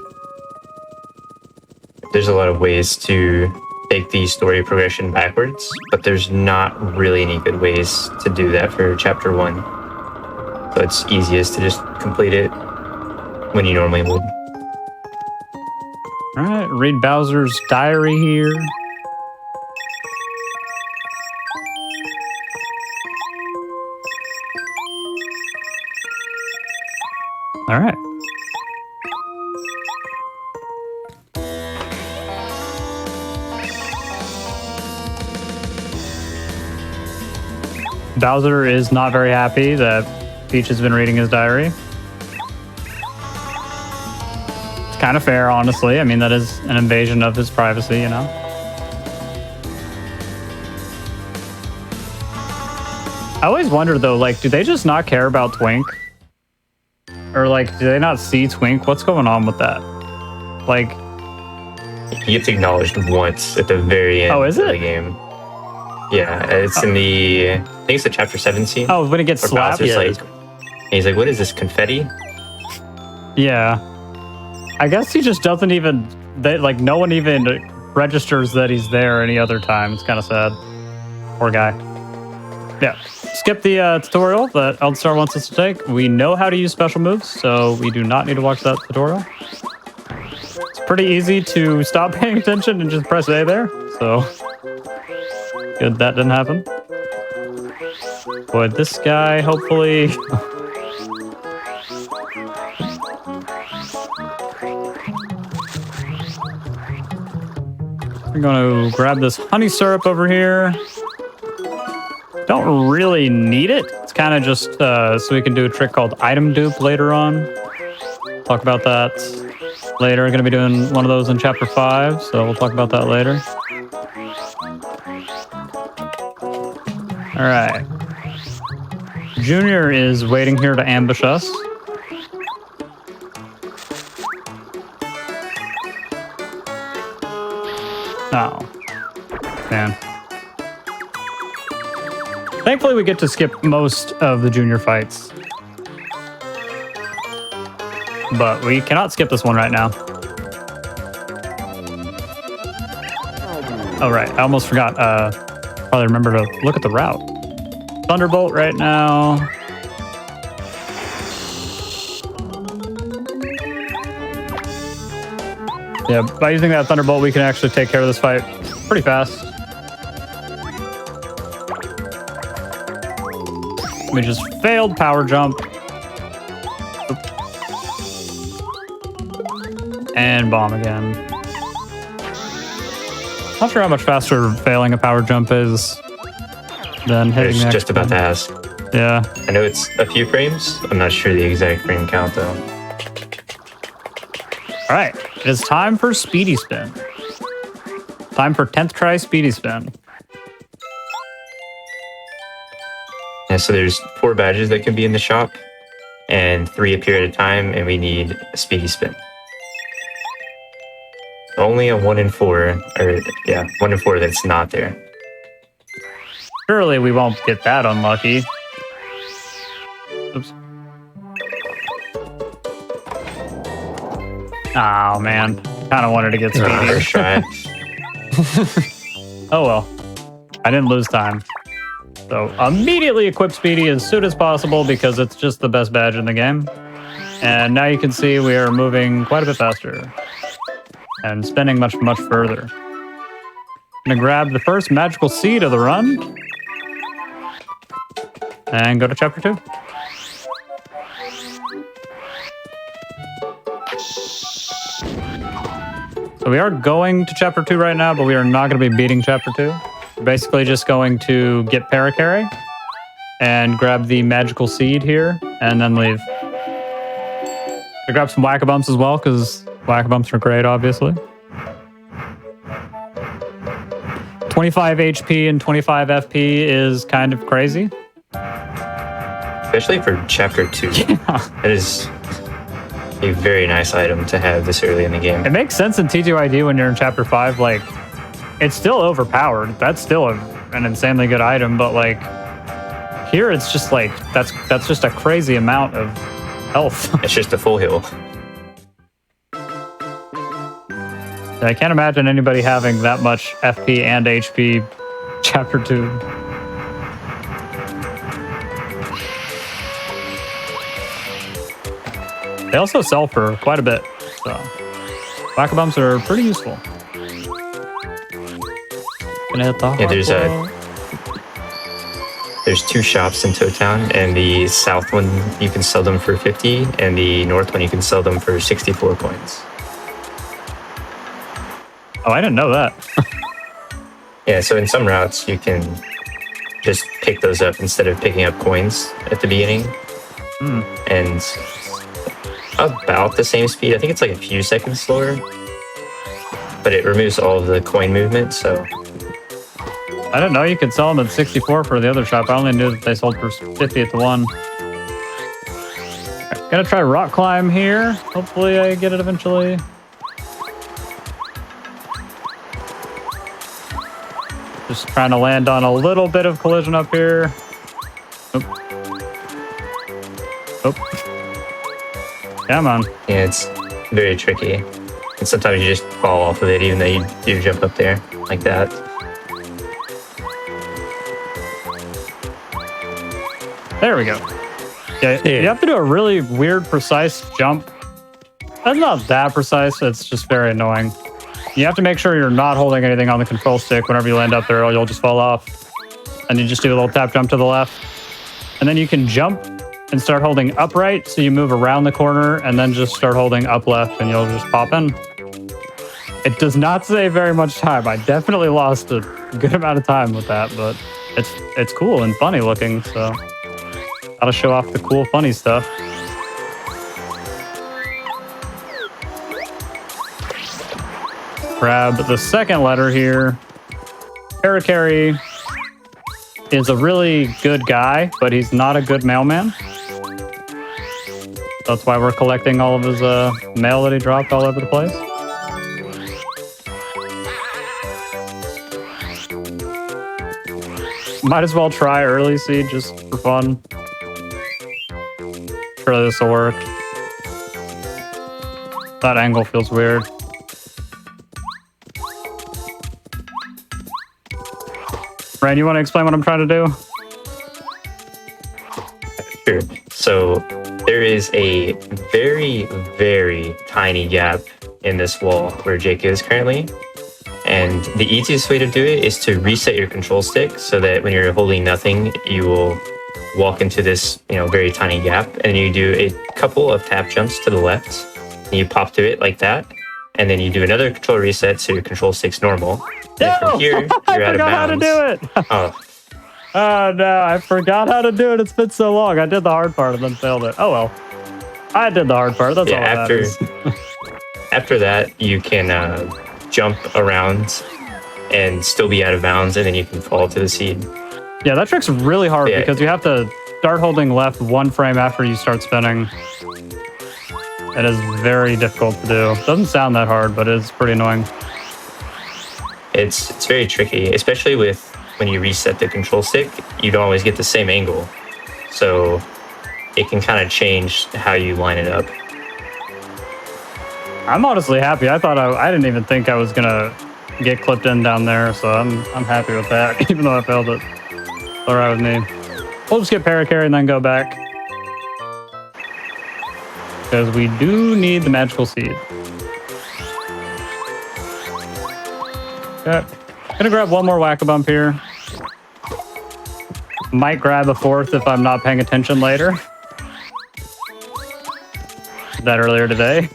There's a lot of ways to take the story progression backwards, but there's not really any good ways to do that for Chapter 1. So it's easiest to just complete it when you normally would. All right, read Bowser's diary here. All right. Bowser is not very happy that Peach has been reading his diary. It's kind of fair, honestly. I mean, that is an invasion of his privacy, you know? I always wonder, though, like, do they just not care about Twink? Or, like, do they not see Twink? What's going on with that? Like... He gets acknowledged once at the very end of the game. Yeah, it's in the... I think it's the chapter 7 scene. Oh, when he gets slapped? Yeah. Like, he's like, what is this, confetti? Yeah. I guess he just doesn't even... like, no one even registers that he's there any other time. It's kind of sad. Poor guy. Yeah. Skip the tutorial that Eldstar wants us to take. We know how to use special moves, so we do not need to watch that tutorial. It's pretty easy to stop paying attention and just press A there, so good that didn't happen. Boy, this guy, hopefully... We're going to grab this honey syrup over here. Don't really need it. It's kind of just so we can do a trick called item dupe later on. Talk about that later. I'm going to be doing one of those in chapter 5, so we'll talk about that later. All right. Junior is waiting here to ambush us. Oh, man. Thankfully, we get to skip most of the Junior fights. But we cannot skip this one right now. Oh, right. I almost forgot. Probably remember to look at the route. Thunderbolt right now. Yeah, by using that Thunderbolt, we can actually take care of this fight pretty fast. We just failed power jump. And bomb again. Not sure how much faster failing a power jump is than hitting the next just about to ask. Yeah. I know it's a few frames. I'm not sure the exact frame count, though. All right. It is time for Speedy Spin. Time for 10th try Speedy Spin. Yeah, so there's 4 badges that can be in the shop, and 3 appear at a time, and we need a Speedy Spin. Only a 1 in 4, or yeah, 1 in 4 that's not there. Surely we won't get that unlucky. Oops. Oh man, kind of wanted to get Speedy. First try. Oh well, I didn't lose time. So immediately equip Speedy as soon as possible because it's just the best badge in the game. And now you can see we are moving quite a bit faster and spinning much, much further. I'm gonna grab the first magical seed of the run and go to chapter 2. So we are going to chapter 2 right now, but we are not going to be beating chapter 2. We're basically just going to get Paracarry and grab the magical seed here and then leave. I grab some Whack-A-Bumps as well because Whack-A-Bumps are great, obviously. 25 HP and 25 FP is kind of crazy. Especially for chapter 2. Yeah. It is a very nice item to have this early in the game. It makes sense in T2ID when you're in chapter 5. Like, it's still overpowered. That's still an insanely good item, but like here it's just like that's just a crazy amount of health. It's just a full heal. I can't imagine anybody having that much FP and HP chapter 2. They also sell for quite a bit, so Whack-A-Bumps are pretty useful. Gonna hit the there's 2 shops in Town, and the south one you can sell them for 50, and the north one you can sell them for 64 coins. Oh, I didn't know that. Yeah, so in some routes you can just pick those up instead of picking up coins at the beginning. And about the same speed. I think it's like a few seconds slower, but it removes all of the coin movement. So I didn't know you could sell them at 64 for the other shop. I only knew that they sold for 50 at the one. Right, gonna try rock climb here. Hopefully I get it eventually. Just trying to land on a little bit of collision up here. Oop. Oop. Come on. yeah, it's very tricky. And sometimes you just fall off of it, even though you do jump up there like that. There we go. Yeah, you have to do a really weird, precise jump. That's not that precise. It's just very annoying. You have to make sure you're not holding anything on the control stick whenever you land up there, or you'll just fall off. And you just do a little tap jump to the left. And then you can jump and start holding upright, so you move around the corner, and then just start holding up left, and you'll just pop in. It does not save very much time. I definitely lost a good amount of time with that, but it's cool and funny looking, so gotta show off the cool, funny stuff. Grab the second letter here. Paracarry is a really good guy, but he's not a good mailman. That's why we're collecting all of his mail that he dropped all over the place. Might as well try early seed just for fun. Sure, this will work. That angle feels weird. Ryan, you want to explain what I'm trying to do? Sure. So there is a very, very tiny gap in this wall where Jake is currently. And the easiest way to do it is to reset your control stick so that when you're holding nothing, you will walk into this, very tiny gap. And you do a couple of tap jumps to the left. And you pop to it like that. And then you do another control reset so your control stick's normal. And from here, you're out of bounds. I forgot how to do it. Oh. Oh no, I forgot how to do it. It's been so long. I did the hard part and then failed it. Oh well. I did the hard part. That's all that matters. After that, you can jump around and still be out of bounds, and then you can fall to the seed. Yeah, that trick's really hard because you have to start holding left one frame after you start spinning. It is very difficult to do. Doesn't sound that hard, but it's pretty annoying. It's very tricky, especially with when you reset the control stick, you don't always get the same angle. So it can kind of change how you line it up. I'm honestly happy. I thought I didn't even think I was gonna get clipped in down there, so I'm happy with that, even though I failed it. All right with me. We'll just get paracarry and then go back. Because we do need the magical seed. Okay. Gonna grab one more whack-a-bump here. Might grab a fourth if I'm not paying attention later. Did that earlier today.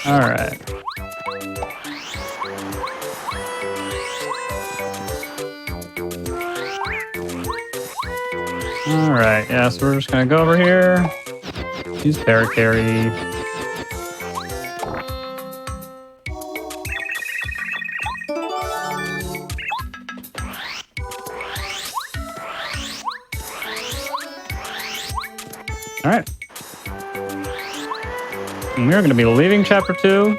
All right. All right, yeah, so we're just gonna go over here. Use paracarry. All right. And we're going to be leaving chapter 2.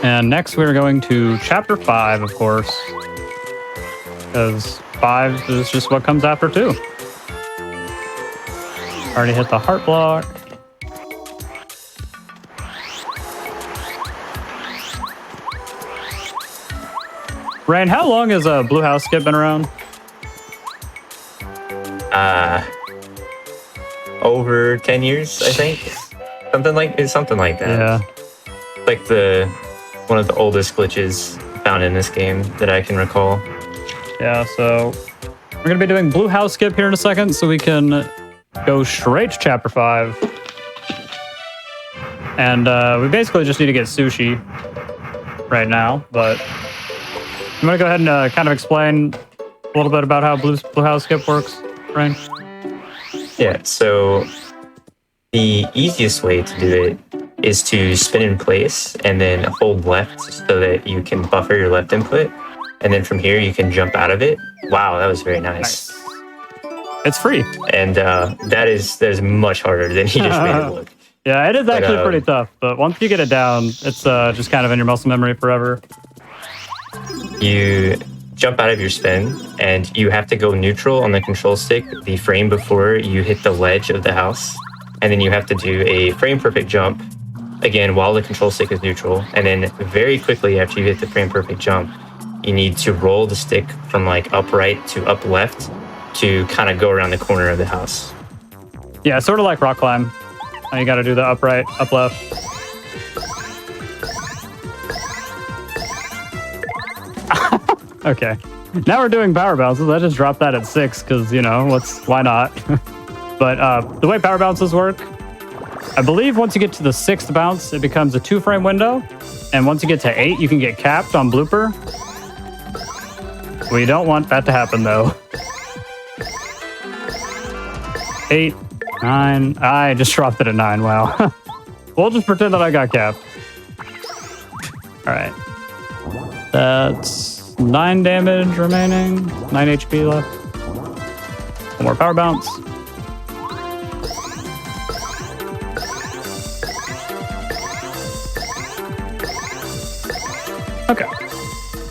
And next we're going to chapter 5, of course. Because 5 is just what comes after 2. Already hit the heart block. Ryan, how long has a Blue House Skip been around? Over 10 years, I think. Something like that. Yeah. Like one of the oldest glitches found in this game that I can recall. Yeah, so we're going to be doing Blue House Skip here in a second so we can go straight to chapter 5. And we basically just need to get sushi right now, but I'm going to go ahead and kind of explain a little bit about how Blue House Skip works, Ryan. Yeah, so the easiest way to do it is to spin in place and then hold left so that you can buffer your left input. And then from here, you can jump out of it. Wow, that was very nice. It's free. And that is much harder than he just made it look. Yeah, it is actually pretty tough, but once you get it down, it's just kind of in your muscle memory forever. You jump out of your spin, and you have to go neutral on the control stick the frame before you hit the ledge of the house. And then you have to do a frame-perfect jump, again, while the control stick is neutral. And then very quickly after you hit the frame-perfect jump, you need to roll the stick from like upright to up left to kind of go around the corner of the house. Yeah, sort of like rock climb. You got to do the upright, up left. Okay. Now we're doing power bounces. I just dropped that at 6 because, you know, why not? But the way power bounces work, I believe once you get to the 6th bounce, it becomes a 2-frame window. And once you get to 8, you can get capped on blooper. We don't want that to happen, though. 8, 9. I just dropped it at 9. Wow. We'll just pretend that I got capped. All right. That's 9 damage remaining. 9 HP left. One more power bounce. Okay.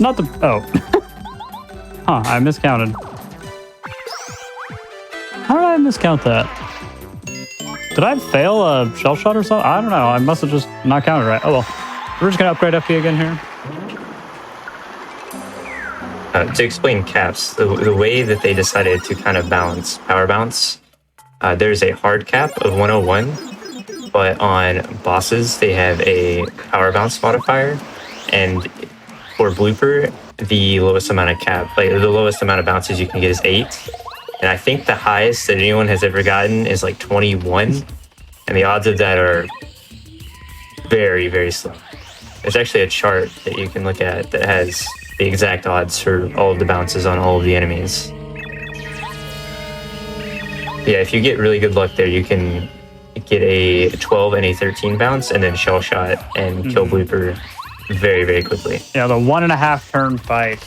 Not the... Oh. Huh, I miscounted. How did I miscount that? Did I fail a shell shot or something? I don't know. I must have just not counted right. Oh well. We're just going to upgrade FP again here. To explain caps, the way that they decided to kind of balance power bounce, there's a hard cap of 101, but on bosses, they have a power bounce modifier. And for blooper, the lowest amount of cap, like the lowest amount of bounces you can get is 8. And I think the highest that anyone has ever gotten is like 21. And the odds of that are very, very slim. There's actually a chart that you can look at that has the exact odds for all of the bounces on all of the enemies. Yeah, if you get really good luck there, you can get a 12 and a 13 bounce and then shell shot and kill blooper very, very quickly. Yeah, the 1.5 turn fight.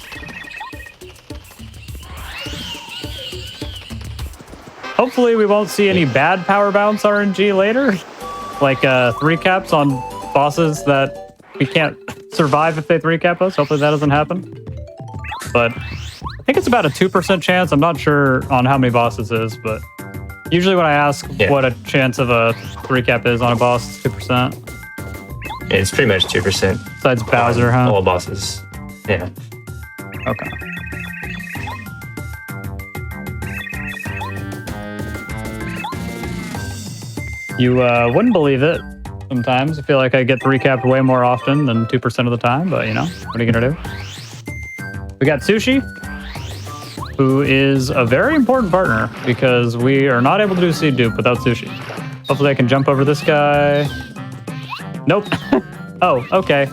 Hopefully we won't see any bad power bounce RNG later. Like 3 caps on bosses that we can't survive if they 3 cap us. Hopefully that doesn't happen. But I think it's about a 2% chance. I'm not sure on how many bosses is, but usually when I ask what a chance of a 3 cap is on a boss, it's 2%. It's pretty much 2%. Besides Bowser, huh? All bosses. Yeah. Okay. You wouldn't believe it. Sometimes I feel like I get 3 capped way more often than 2% of the time, but you know, what are you gonna do? We got Sushi, who is a very important partner because we are not able to do seed dupe without Sushi. Hopefully I can jump over this guy. Nope. Oh, okay.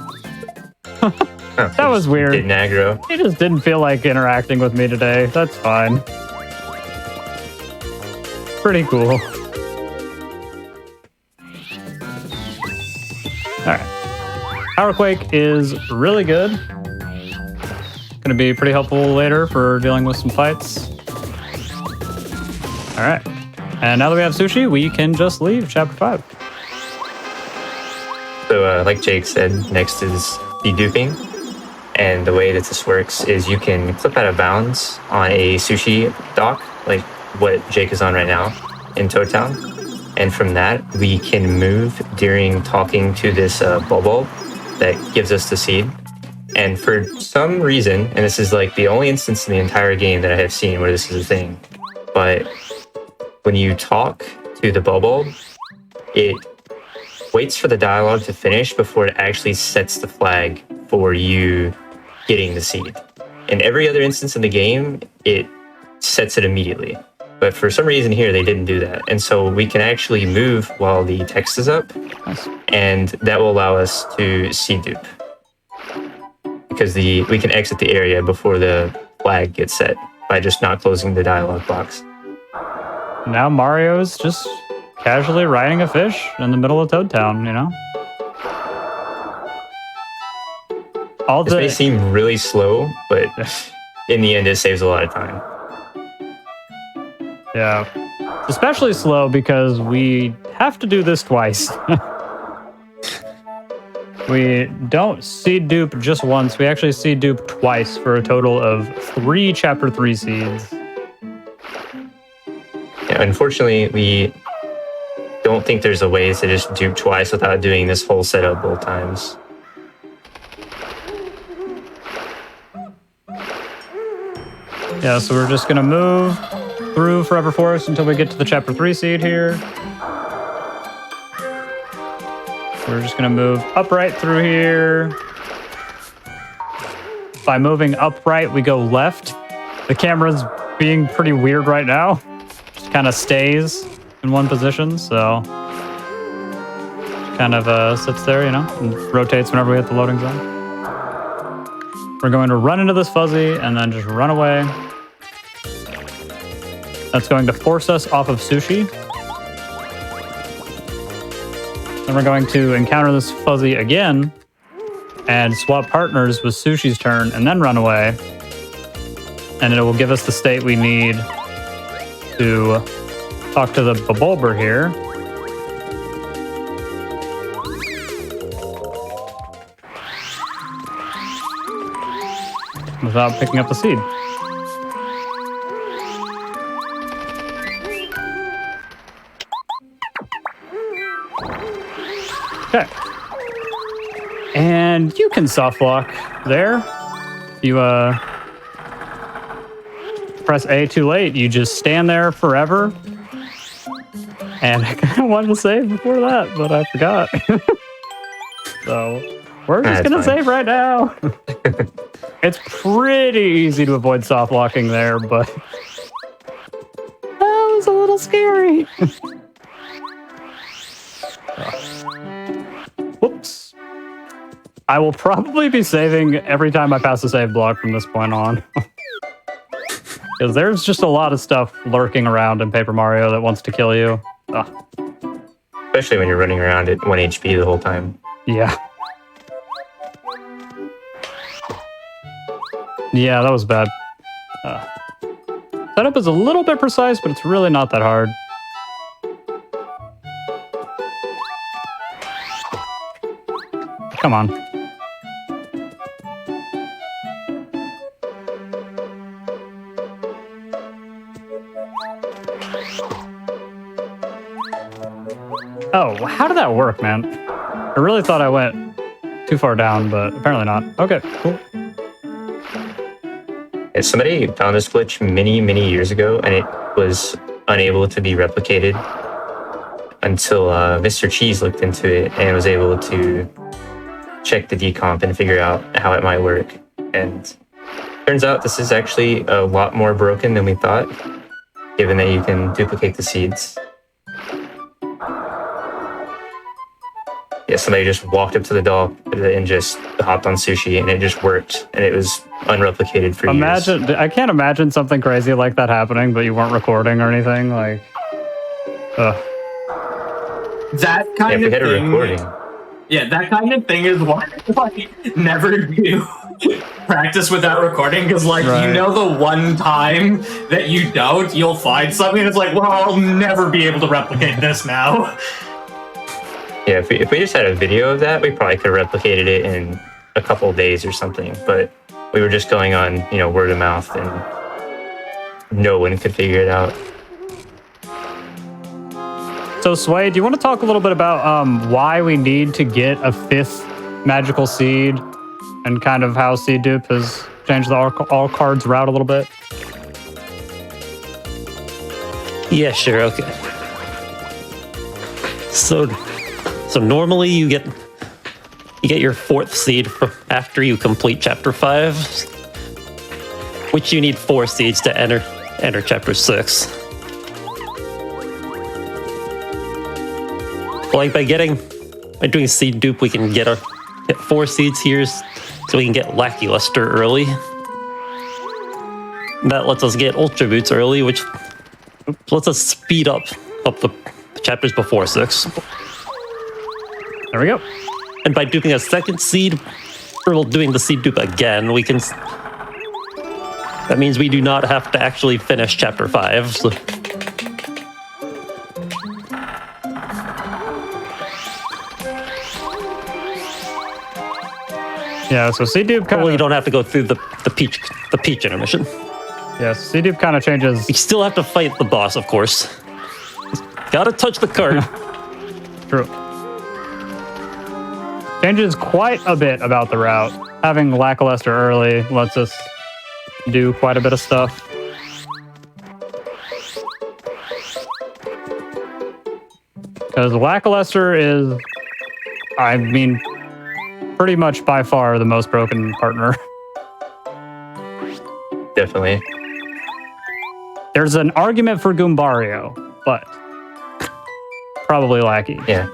That was weird. Didn't aggro. He just didn't feel like interacting with me today. That's fine. Pretty cool. Alright. Power Quake is really good. Gonna be pretty helpful later for dealing with some fights. Alright. And now that we have Sushi, we can just leave Chapter 5. So, like Jake said, next is deduping. And the way that this works is you can clip out of bounds on a sushi dock, like what Jake is on right now in Toad Town. And from that, we can move during talking to this bulb that gives us the seed. And for some reason, and this is like the only instance in the entire game that I have seen where this is a thing, but when you talk to the bulb, it waits for the dialogue to finish before it actually sets the flag for you getting the seed. In every other instance in the game, it sets it immediately. But for some reason here, they didn't do that. And so we can actually move while the text is up. Nice. and that will allow us to seed dupe. Because we can exit the area before the flag gets set by just not closing the dialog box. Now Mario's just casually riding a fish in the middle of Toad Town, you know? This may seem really slow, but in the end, it saves a lot of time. Yeah. It's especially slow because we have to do this twice. We don't seed dupe just once. We actually seed dupe twice for a total of 3 Chapter 3 seeds. Yeah, unfortunately, we don't think there's a way to just dupe twice without doing this whole setup both times. Yeah, so we're just going to move through Forever Forest until we get to the Chapter 3 seed here. We're just going to move upright through here. By moving upright, we go left. The camera's being pretty weird right now. Just kind of stays in one position, so kind of sits there, you know, and rotates whenever we hit the loading zone. We're going to run into this fuzzy and then just run away. That's going to force us off of Sushi. Then we're going to encounter this fuzzy again and swap partners with Sushi's turn and then run away. And it will give us the state we need to talk to the Bulber here. Without picking up the seed. Okay. And you can soft lock there. You press A too late, you just stand there forever. And I kind of wanted to save before that, but I forgot. So we're just gonna save right now. It's pretty easy to avoid soft locking there, but that was a little scary. Whoops. I will probably be saving every time I pass the save block from this point on. Because there's just a lot of stuff lurking around in Paper Mario that wants to kill you. Ugh. Especially when you're running around at 1 HP the whole time. Yeah. Yeah, that was bad. Setup is a little bit precise, but it's really not that hard. Come on. Oh, how did that work, man? I really thought I went too far down, but apparently not. Okay, cool. Yeah, somebody found this glitch many years ago, and it was unable to be replicated until Mr. Cheese looked into it and was able to check the decomp and figure out how it might work. And turns out this is actually a lot more broken than we thought, given that you can duplicate the seeds. Yeah, somebody just walked up to the doll and just hopped on Sushi, and it just worked, and it was unreplicated for years. I can't imagine something crazy like that happening, but you weren't recording or anything. Like, that kind of thing. Recording. Yeah, that kind of thing is why I never do practice without recording, because you know the one time that you don't, you'll find something and it's like, well, I'll never be able to replicate this now. Yeah, if we just had a video of that, we probably could have replicated it in a couple of days or something. But we were just going on, word of mouth, and no one could figure it out. So, Sway, do you want to talk a little bit about why we need to get a 5th magical seed and kind of how seed dupe has changed the all cards route a little bit? Yeah, sure, okay. So normally you get your 4th seed after you complete Chapter 5, which you need 4 seeds to enter Chapter 6. Like by getting By doing seed dupe, we can get 4 seeds here, so we can get Lackluster early. That lets us get Ultra Boots early, which lets us speed up the chapters before 6. There we go. And by duping a second seed, or doing the seed dupe again, we can... That means we do not have to actually finish chapter 5. So. Yeah, so C-Dupe kind Well, you of... don't have to go through the peach intermission. Yeah, C-Dupe kind of changes... You still have to fight the boss, of course. Gotta touch the card. True. Changes quite a bit about the route. Having Lackluster early lets us do quite a bit of stuff. Because Lackluster is, I mean, pretty much by far the most broken partner. Definitely. There's an argument for Goombario, but probably Lackey. Yeah.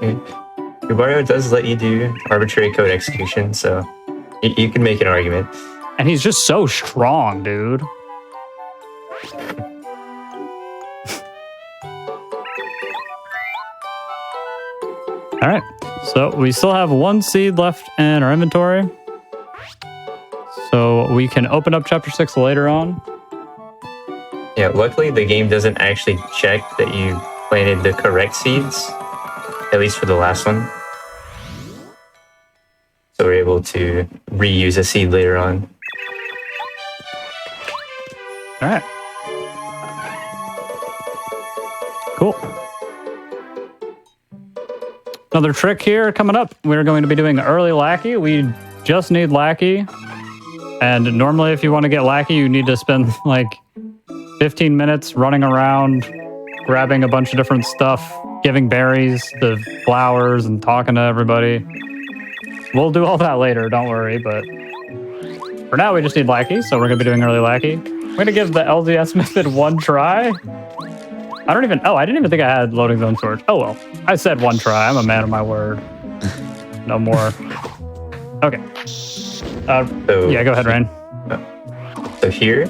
Gubario does let you do arbitrary code execution, so you can make an argument. And he's just so strong, dude. All right, so we still have 1 seed left in our inventory. So we can open up chapter 6 later on. Yeah, luckily the game doesn't actually check that you planted the correct seeds, at least for the last one. So we're able to reuse a seed later on. All right. Cool. Another trick here coming up. We're going to be doing early Lackey. We just need Lackey. And normally if you want to get Lackey, you need to spend like 15 minutes running around, grabbing a bunch of different stuff, giving berries to flowers and talking to everybody. We'll do all that later, don't worry, but for now we just need Lackey, so we're going to be doing early Lackey. I'm going to give the LZS method 1 try. I didn't even think I had loading zone storage. Oh well, I said 1 try. I'm a man of my word. No more. Okay. Yeah, go ahead, Rain. So here,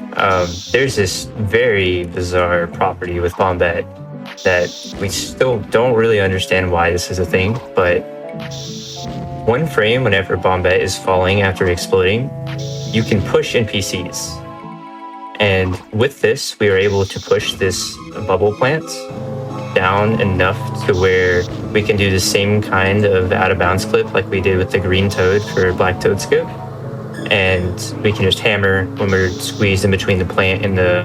there's this very bizarre property with Bombette that we still don't really understand why this is a thing, but 1 frame whenever Bombette is falling after exploding, you can push NPCs. And with this, we are able to push this bubble plant down enough to where we can do the same kind of out-of-bounds clip like we did with the green toad for Black Toad Skip. And we can just hammer when we're squeezed in between the plant and the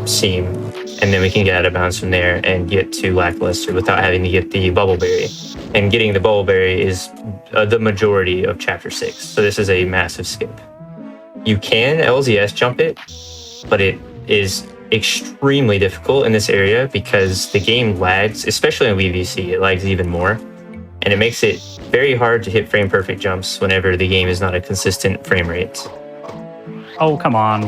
seam, and then we can get out of bounds from there and get to Lackluster without having to get the bubble berry. And getting the bubble berry is the majority of chapter 6, so this is a massive skip. You can LZS jump it, but it is extremely difficult in this area because the game lags, especially on VVC, it lags even more. And it makes it very hard to hit frame perfect jumps whenever the game is not a consistent frame rate. Oh, come on.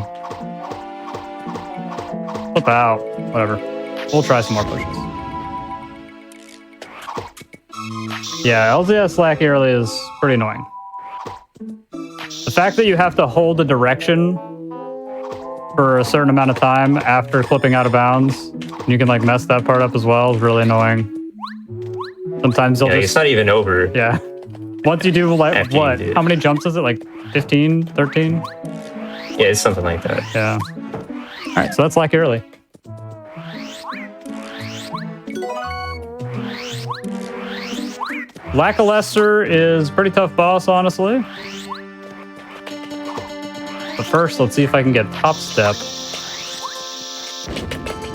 Flip out. Whatever. We'll try some more pushes. Yeah, LZS Lackey early is pretty annoying. The fact that you have to hold a direction for a certain amount of time after clipping out of bounds, and you can like mess that part up as well, is really annoying. Sometimes they'll It's not even over. Yeah. Once you do like After what? you do. How many jumps is it? Like 15, 13? Yeah, it's something like that. Yeah. All right, so that's like early. Lackluster is pretty tough boss, honestly. But first, let's see if I can get top step.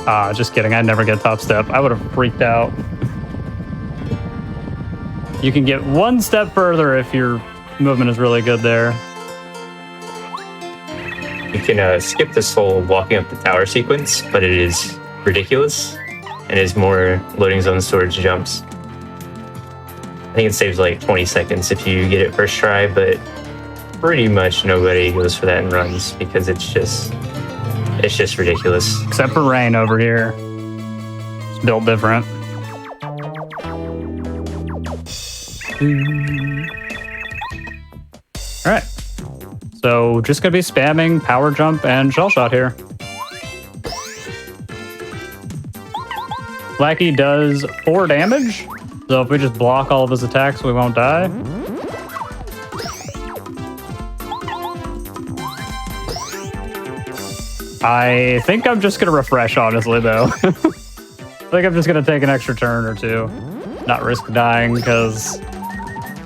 Ah, just kidding. I'd never get top step. I would have freaked out. You can get 1 step further if your movement is really good there. You can skip this whole walking up the tower sequence, but it is ridiculous and is more loading zone storage jumps. I think it saves like 20 seconds if you get it first try, but pretty much nobody goes for that in runs because it's just ridiculous. Except for Rain over here. It's built different. All right. So just gonna be spamming power jump and shell shot here. Lackey does 4 damage, so if we just block all of his attacks, we won't die. I think I'm just gonna refresh, honestly, though. I think I'm just gonna take an extra turn or two, not risk dying, because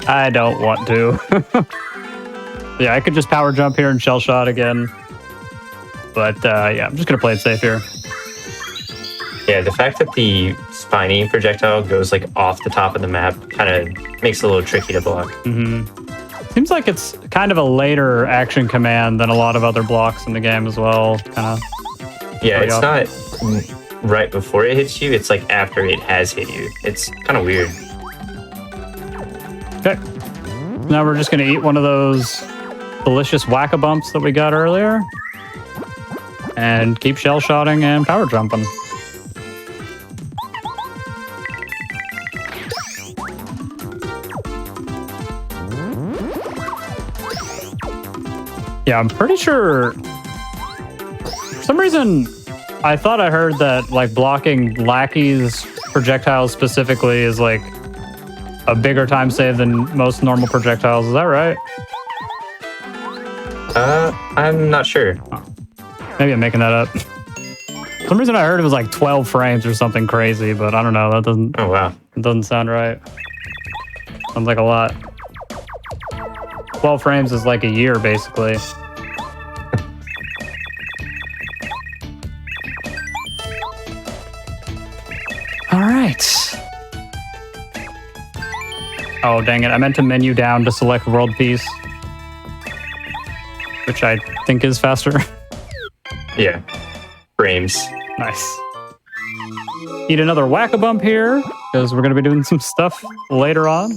I don't want to. Yeah, I could just power jump here and shell shot again. But yeah, I'm just gonna play it safe here. Yeah, the fact that the spiny projectile goes like off the top of the map kind of makes it a little tricky to block. Seems like it's kind of a later action command than a lot of other blocks in the game as well. Yeah, it's not right before it hits you. It's like after it has hit you. It's kind of weird. Okay. Now we're just going to eat one of those delicious whack-a-bumps that we got earlier. And keep shell shotting and power jumping. Yeah, I'm pretty sure. For some reason, I thought I heard that like blocking Lackey's projectiles specifically is like a bigger time save than most normal projectiles. Is that right? I'm not sure. Oh. Maybe I'm making that up. For some reason I heard it was like 12 frames or something crazy, but I don't know. That doesn't. Oh wow. It doesn't sound right. Sounds like a lot. 12 frames is like a year, basically. All right. Oh, dang it. I meant to menu down to select world peace, which I think is faster. Yeah. Frames. Nice. Need another whack-a-bump here, because we're going to be doing some stuff later on.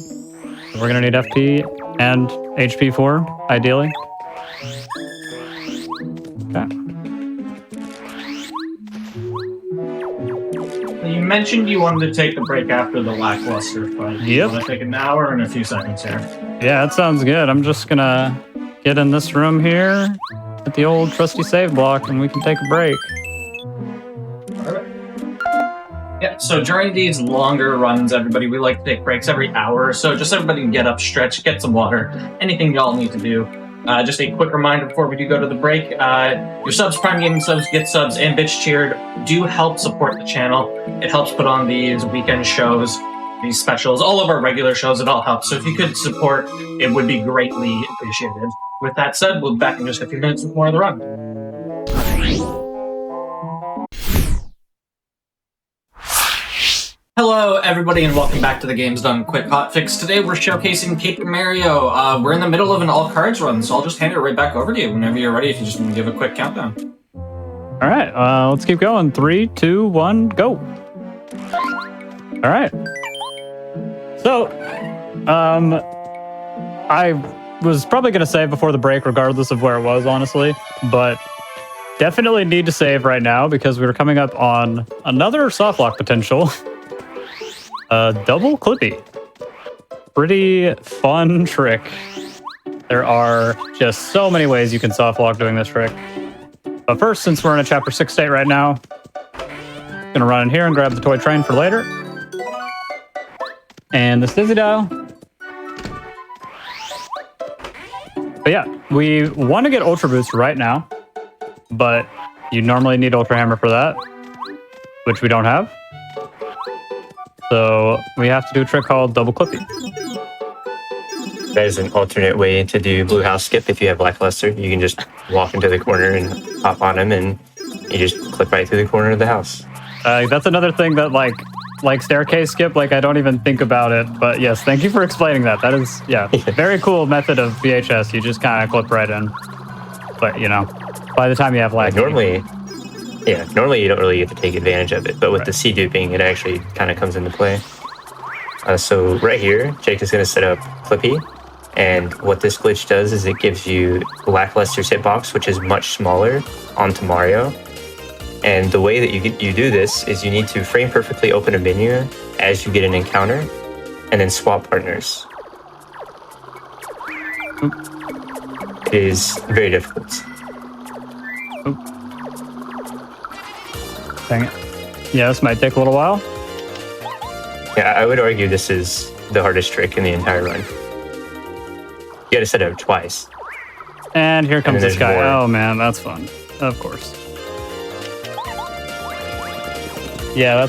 We're going to need FP and HP for, ideally. Okay. You mentioned you wanted to take the break after the lackluster fight. Yep. You want to take an hour and a few seconds here. Yeah, that sounds good. I'm just going to get in this room here at the old trusty save block, and we can take a break. Yeah, so during these longer runs, everybody, we like to take breaks every hour or so. Just so everybody can get up, stretch, get some water, anything y'all need to do. Just a quick reminder before we do go to the break, your subs, Prime Gaming subs, Get subs, and Bitch Cheered do help support the channel. It helps put on these weekend shows, these specials, all of our regular shows. It all helps. So if you could support, it would be greatly appreciated. With that said, we'll be back in just a few minutes with more of the run. Hello, everybody, and welcome back to the Games Done Quick Hotfix. Today, we're showcasing Paper Mario. We're in the middle of an all-cards run, so I'll just hand it right back over to you whenever you're ready, if you just want to give a quick countdown. All right, let's keep going. 3, 2, 1, go. All right. So, I was probably going to save before the break, regardless of where it was, honestly, but definitely need to save right now because we were coming up on another softlock potential. Double Clippy. Pretty fun trick. There are just so many ways you can softlock doing this trick. But first, since we're in a Chapter 6 state right now, I'm gonna run in here and grab the toy train for later. And the Stizzy Dial. But yeah, we want to get Ultra Boost right now, but you normally need Ultra Hammer for that, which we don't have. So we have to do a trick called Double Clippy. That is an alternate way to do Blue House Skip if you have Lackluster. You can just walk into the corner and hop on him, and you just clip right through the corner of the house. That's another thing that, like Staircase Skip, like, I don't even think about it. But yes, thank you for explaining that. That is, yeah, very cool method of VHS. You just kind of clip right in. But, you know, by the time you have lag. Normally you don't really get to take advantage of it, but with the C-duping, it actually kind of comes into play. So right here, Jake is going to set up Clippy, and what this glitch does is it gives you Lackluster's hitbox, which is much smaller, onto Mario. And the way that you do this is you need to frame perfectly open a menu as you get an encounter, and then swap partners. It is very difficult. Oop. Dang it. Yeah, this might take a little while. Yeah, I would argue this is the hardest trick in the entire run. You gotta set it up twice. And here comes then this guy. there's more. Oh man, that's fun. Of course. Yeah,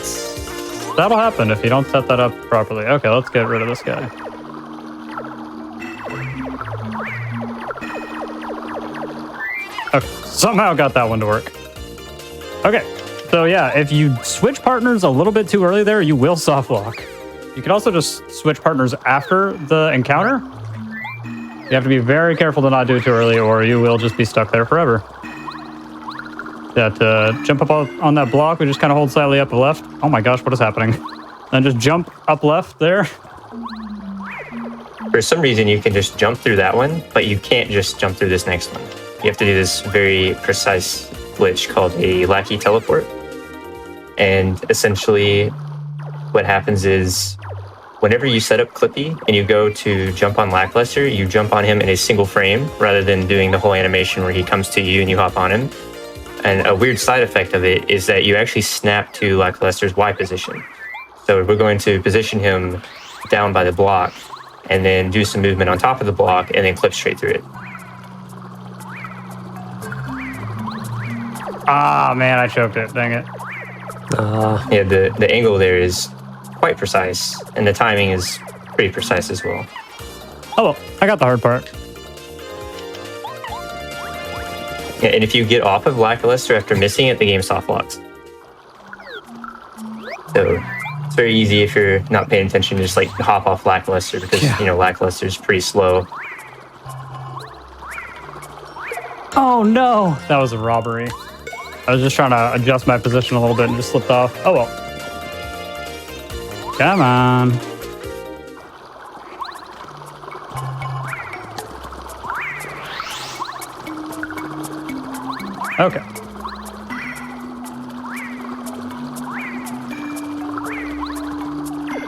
that'll happen if you don't set that up properly. Okay, let's get rid of this guy. Okay, somehow got that one to work. Okay, so yeah, if you switch partners a little bit too early there, you will soft lock. You can also just switch partners after the encounter. You have to be very careful to not do it too early or you will just be stuck there forever. Yeah, to jump up on that block, we just kind of hold slightly up left. Oh my gosh, what is happening? Then just jump up left there. For some reason, you can just jump through that one, but you can't just jump through this next one. You have to do this very precise glitch called a lackey teleport. And essentially, what happens is whenever you set up Clippy and you go to jump on Lackluster, you jump on him in a single frame rather than doing the whole animation where he comes to you and you hop on him. And a weird side effect of it is that you actually snap to Lackluster's Y position. So we're going to position him down by the block and then do some movement on top of the block and then clip straight through it. Ah, man, I choked it. Dang it. Yeah, the angle there is quite precise, and the timing is pretty precise as well. Oh, well, I got the hard part. Yeah, and if you get off of Lackluster after missing it, the game soft locks. So it's very easy if you're not paying attention to just like hop off Lackluster because you know Lackluster is pretty slow. Oh no, that was a robbery. I was just trying to adjust my position a little bit and just slipped off. Oh well. Come on. Okay.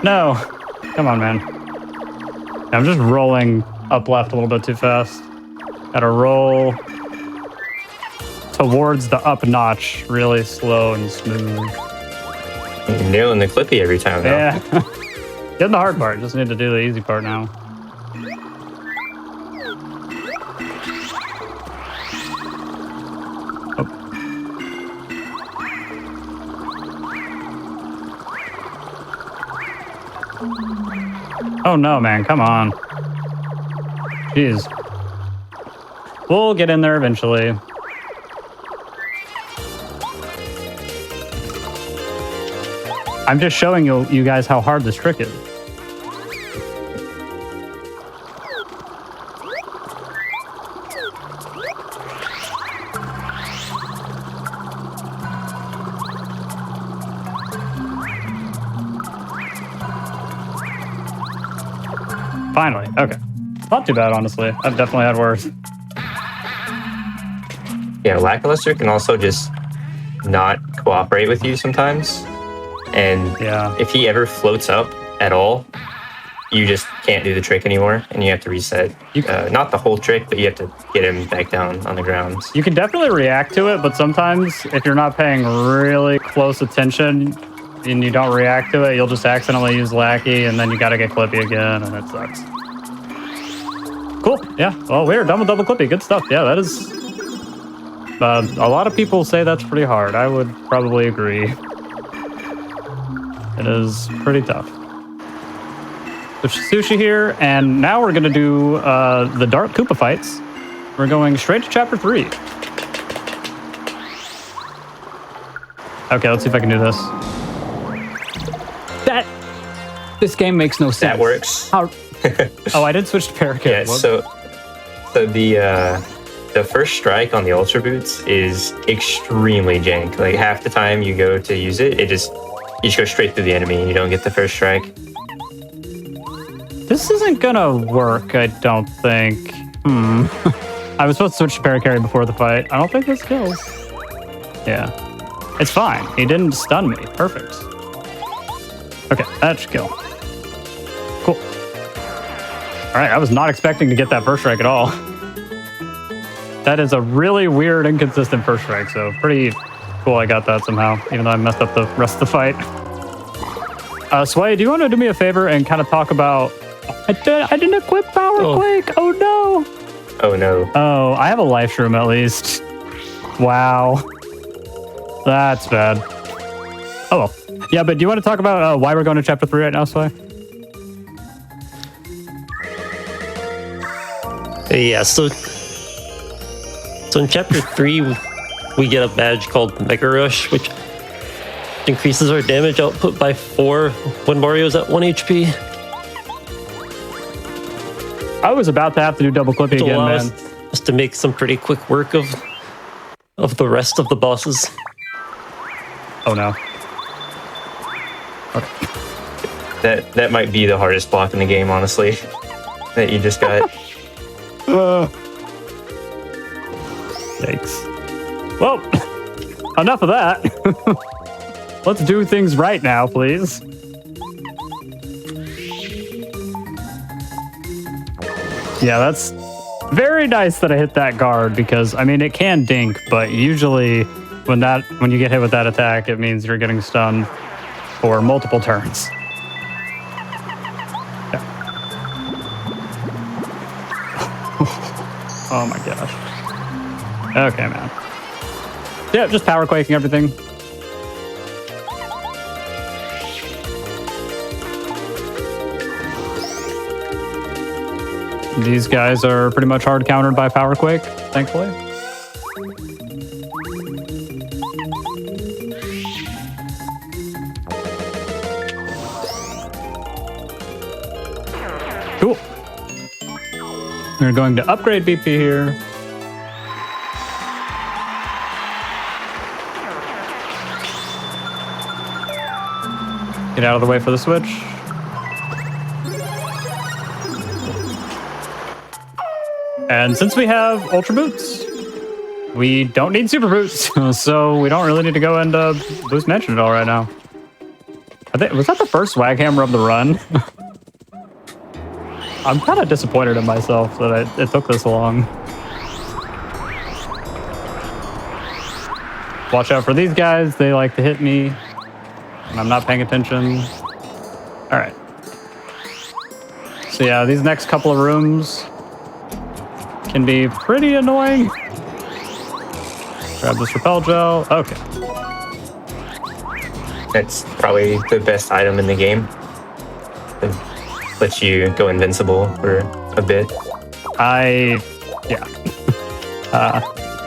No. Come on, man. I'm just rolling up left a little bit too fast. Gotta roll towards the up notch really slow and smooth. You're nailing the Clippy every time though. Yeah. Getting the hard part. Just need to do the easy part now. Oh no, man, come on. Jeez. We'll get in there eventually. I'm just showing you guys how hard this trick is. Finally, okay. Not too bad, honestly. I've definitely had worse. Yeah, Lackluster can also just not cooperate with you sometimes. And if he ever floats up at all, you just can't do the trick anymore and you have to reset. Not the whole trick, but you have to get him back down on the ground. You can definitely react to it, but sometimes if you're not paying really close attention and you don't react to it, you'll just accidentally use Lackey and then you gotta get Clippy again and it sucks. Cool, yeah. Well, we're done with double Clippy. Good stuff. Yeah, that is... a lot of people say that's pretty hard. I would probably agree. It is pretty tough. Switch to Sushi here, and now we're gonna do the Dark Koopa fights. We're going straight to chapter 3. Okay, let's see if I can do this. This game makes no sense. That works. How? Oh, I did switch to Parakeet. Yeah, so the first strike on the Ultra Boots is extremely jank. Like half the time you go to use it, you just go straight through the enemy and you don't get the first strike. This isn't gonna work, I don't think. I was supposed to switch to Paracarry before the fight. I don't think this kills. Yeah. It's fine. He didn't stun me. Perfect. Okay, that should kill. Cool. right, I was not expecting to get that first strike at all. That is a really weird, inconsistent first strike, so pretty cool I got that somehow, even though I messed up the rest of the fight. Sway, do you want to do me a favor and kind of talk about... I didn't equip Power Quake! Oh no! Oh no. Oh, I have a life shroom at least. Wow. That's bad. Oh well. Yeah, but do you want to talk about why we're going to Chapter 3 right now, Sway? Yeah, so in Chapter 3, we get a badge called Mega Rush, which increases our damage output by 4 when Mario's at 1 HP. I was about to have to do double clipping again, man. Just to make some pretty quick work of the rest of the bosses. Oh no. That might be the hardest block in the game, honestly. That you just got. Yikes. Well, enough of that. Let's do things right now, please. Yeah, that's very nice that I hit that guard because, I mean, it can dink, but usually when you get hit with that attack, it means you're getting stunned for multiple turns. Yeah. Oh my gosh. Okay, man. Yeah, just power quaking everything. These guys are pretty much hard countered by Power Quake, thankfully. Cool. We're going to upgrade BP here. Get out of the way for the switch. And since we have Ultra Boots, we don't need Super Boots, so we don't really need to go into Boost Mansion at all right now. Was that the first swag hammer of the run? I'm kind of disappointed in myself that it took this long. Watch out for these guys. They like to hit me, and I'm not paying attention. All right. So yeah, these next couple of rooms can be pretty annoying. Grab this repel gel. Okay. That's probably the best item in the game. It lets you go invincible for a bit.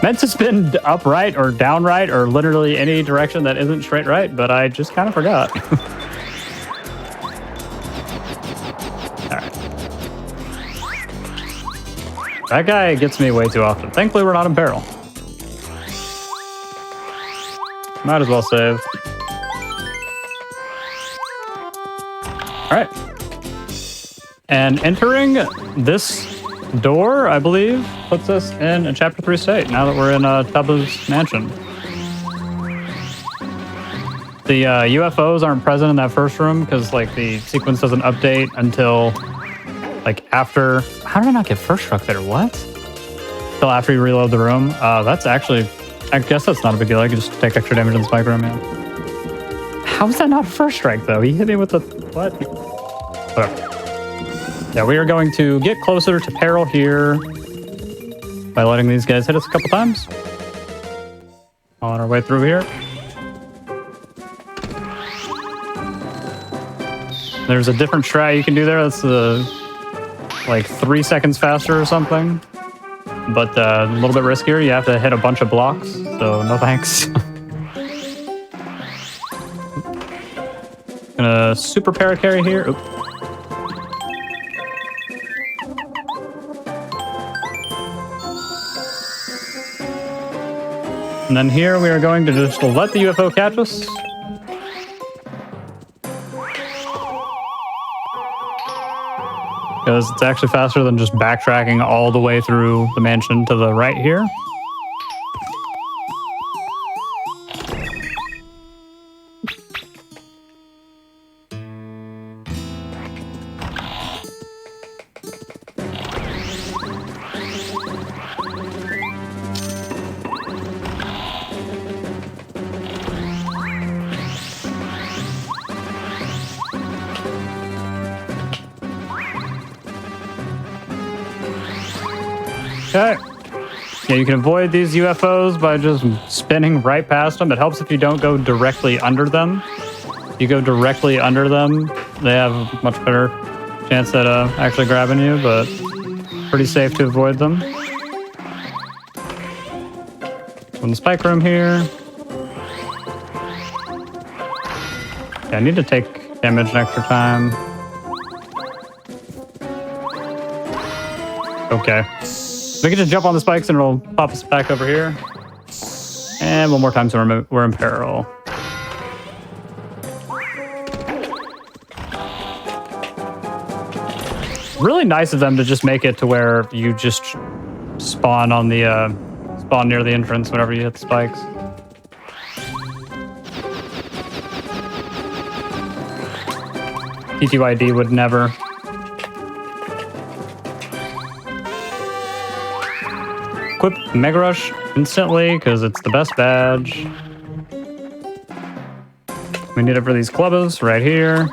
Meant to spin upright or downright or literally any direction that isn't straight right, but I just kind of forgot. That guy gets me way too often. Thankfully, we're not in peril. Might as well save. All right. And entering this door, I believe, puts us in a Chapter 3 state, now that we're in Tabu's mansion. The UFOs aren't present in that first room because, like, the sequence doesn't update until... like after, how did I not get first struck there? What? Till after you reload the room. That's actually, I guess that's not a big deal. I can just take extra damage in the spike room, yeah. How is that not a first strike though? He hit me with the, what? Whatever. Yeah, we are going to get closer to peril here by letting these guys hit us a couple times. On our way through here. There's a different strat you can do there. That's like 3 seconds faster or something, but a little bit riskier. You have to hit a bunch of blocks, so no thanks. Gonna super paracarry here. Oop. And then here we are going to just let the UFO catch us. Because it's actually faster than just backtracking all the way through the mansion to the right here. Okay. Yeah, you can avoid these UFOs by just spinning right past them. It helps if you don't go directly under them. If you go directly under them, they have a much better chance at actually grabbing you, but pretty safe to avoid them. In the spike room here. Yeah, I need to take damage an extra time. Okay. We can just jump on the spikes and it'll pop us back over here. And one more time so we're in peril. Really nice of them to just make it to where you just spawn on the spawn near the entrance whenever you hit the spikes. TTYD would never. Equip Mega Rush instantly because it's the best badge. We need it for these clubbers right here.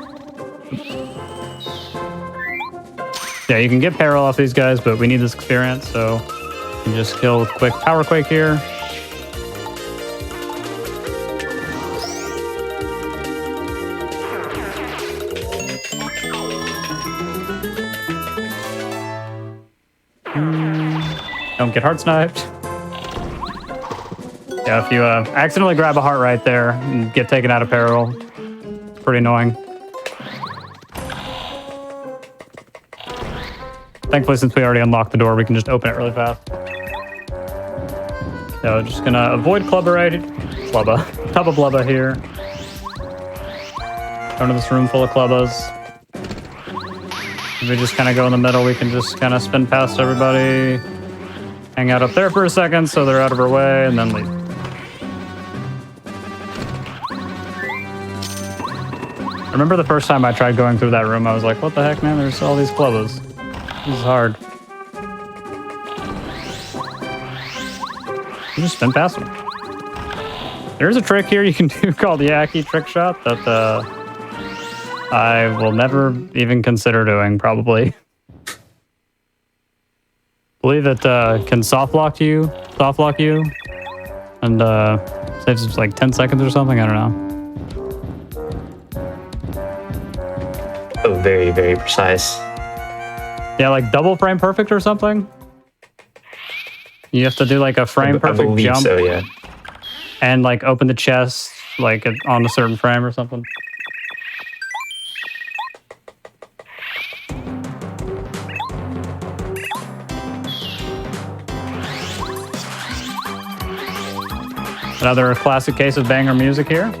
Yeah, you can get peril off these guys, but we need this experience, so you can just kill with quick Power Quake here. Don't get heart sniped. Yeah, if you accidentally grab a heart right there and get taken out of peril, it's pretty annoying. Thankfully, since we already unlocked the door, we can just open it really fast. So just gonna avoid Tub of Blubba here. Go into this room full of Clubbas. If we just kind of go in the middle, we can just kind of spin past everybody. Hang out up there for a second so they're out of our way, and then leave. I remember the first time I tried going through that room, I was like, what the heck, man? There's all these Clubbas. This is hard. You just spin past them. There's a trick here you can do called the Yaki trick shot that I will never even consider doing, probably. Believe it can soft lock you, and saves just like 10 seconds or something. I don't know. Oh, very, very precise. Yeah, like double frame perfect or something. You have to do like a frame perfect jump. So, yeah. And like open the chest like on a certain frame or something. Another classic case of banger music here.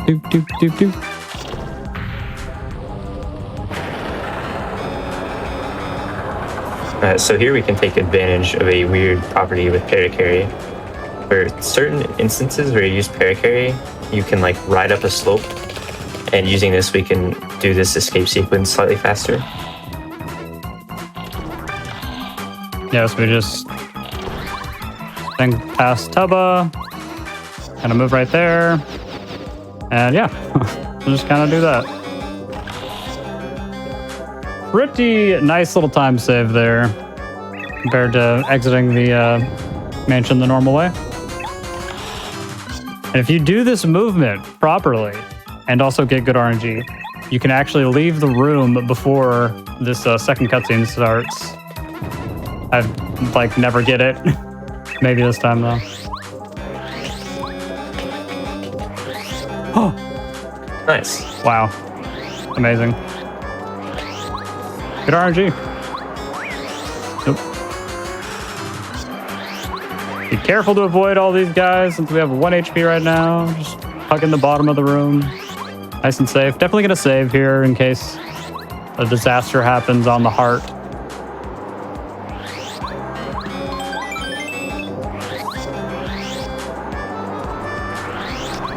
Doop, doop, doop, doop. So here we can take advantage of a weird property with paracarry. For certain instances where you use paracarry, you can like ride up a slope, and using this we can do this escape sequence slightly faster. Yes, we just spin past Tubba, kind of move right there, and yeah, we'll just kind of do that. Pretty nice little time save there compared to exiting the mansion the normal way. And if you do this movement properly and also get good RNG, you can actually leave the room before this second cutscene starts. I like never get it. Maybe this time though. Oh, Nice. wow, amazing. Good RNG. Nope. Be careful to avoid all these guys since we have 1 HP right now. Just hugging the bottom of the room. Nice and safe. Definitely gonna save here in case a disaster happens on the heart.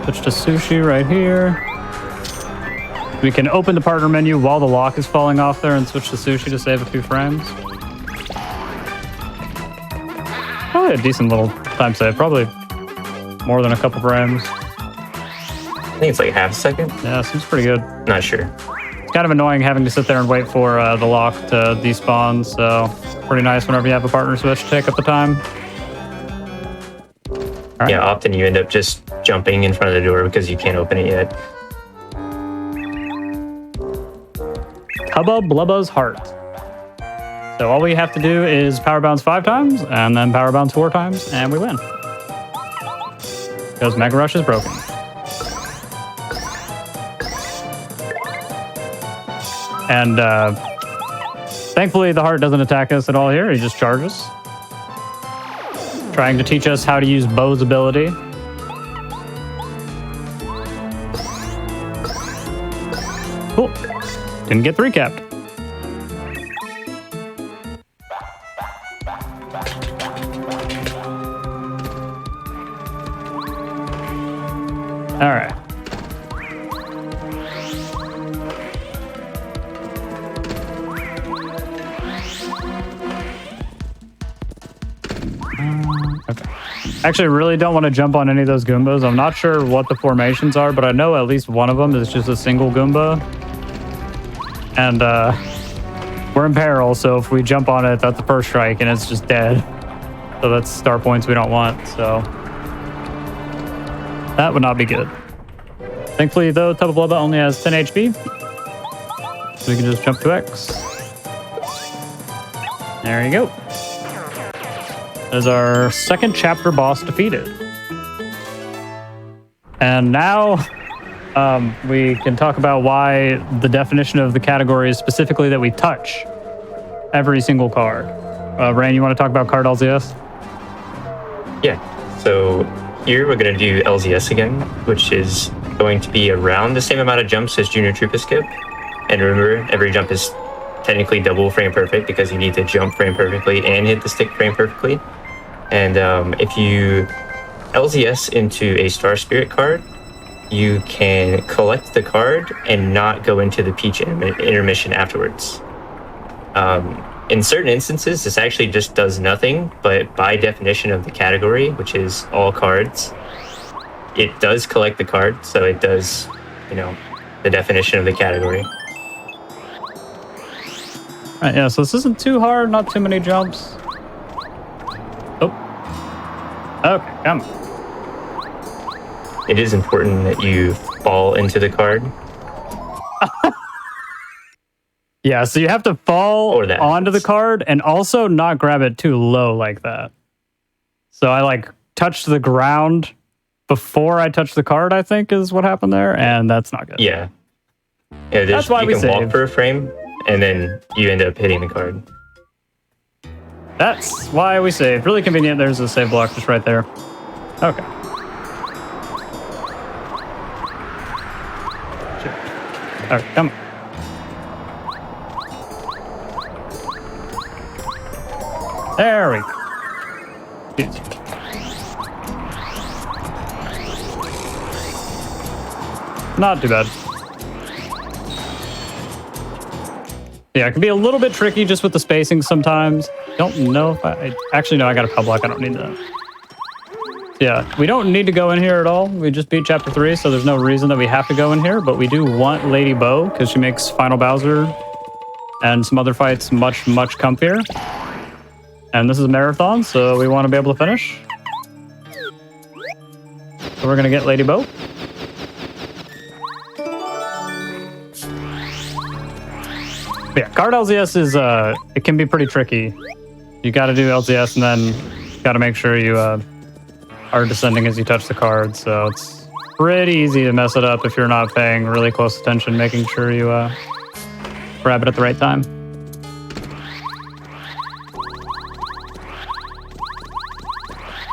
Switch to sushi right here. We can open the partner menu while the lock is falling off there and switch to sushi to save a few frames. Probably a decent little time save. Probably more than a couple frames. I think it's like half a second. Yeah, seems pretty good. Not sure. kind of annoying having to sit there and wait for the lock to despawn, so pretty nice whenever you have a partner switch to take up the time. Right. Yeah, often you end up just jumping in front of the door because you can't open it yet. Hubba Blubba's Heart. So all we have to do is power bounce 5 times and then power bounce 4 times and we win. Because Mega Rush is broken. And thankfully the heart doesn't attack us at all here, he just charges. Trying to teach us how to use Bo's ability. Cool. Didn't get 3 capped. All right. Okay. Actually, I really don't want to jump on any of those Goombas. I'm not sure what the formations are, but I know at least one of them is just a single Goomba. And we're in peril, so if we jump on it, that's the first strike, and it's just dead. So that's star points we don't want, so that would not be good. Thankfully, though, Tub of Blubba only has 10 HP. So we can just jump to X. There you go. There's our second chapter boss defeated. And now we can talk about why the definition of the category is specifically that we touch every single card. Rain, you want to talk about card LZS? Yeah, so here we're going to do LZS again, which is going to be around the same amount of jumps as Junior Troopa Skip. And remember, every jump is technically double frame perfect because you need to jump frame perfectly and hit the stick frame perfectly. And if you LZS into a Star Spirit card, you can collect the card and not go into the Peach intermission afterwards. In certain instances, this actually just does nothing, but by definition of the category, which is all cards, it does collect the card, so it does, the definition of the category. Right, yeah, so this isn't too hard, not too many jumps. Oh. Okay, come on. It is important that you fall into the card. Yeah, so you have to fall onto the happens. card and also not grab it too low like that. So I touched the ground before I touched the card, I think is what happened there, and that's not good. Yeah. That's why we you can walk saved. for a frame, and then you end up hitting the card. That's why we saved. Really convenient. There's a save block just right there. Okay. All right, come on. There we go. Good. Not too bad. Yeah, it can be a little bit tricky just with the spacing sometimes. Don't know if I actually no, I got a pub block. I don't need that. Yeah, we don't need to go in here at all. We just beat Chapter 3, so there's no reason that we have to go in here, but we do want Lady Bo because she makes Final Bowser and some other fights much, much comfier. And this is a marathon, so we want to be able to finish. So we're going to get Lady Bo. But yeah, card LZS is, it can be pretty tricky. You got to do LZS and then got to make sure you are descending as you touch the card. So it's pretty easy to mess it up if you're not paying really close attention, making sure you grab it at the right time.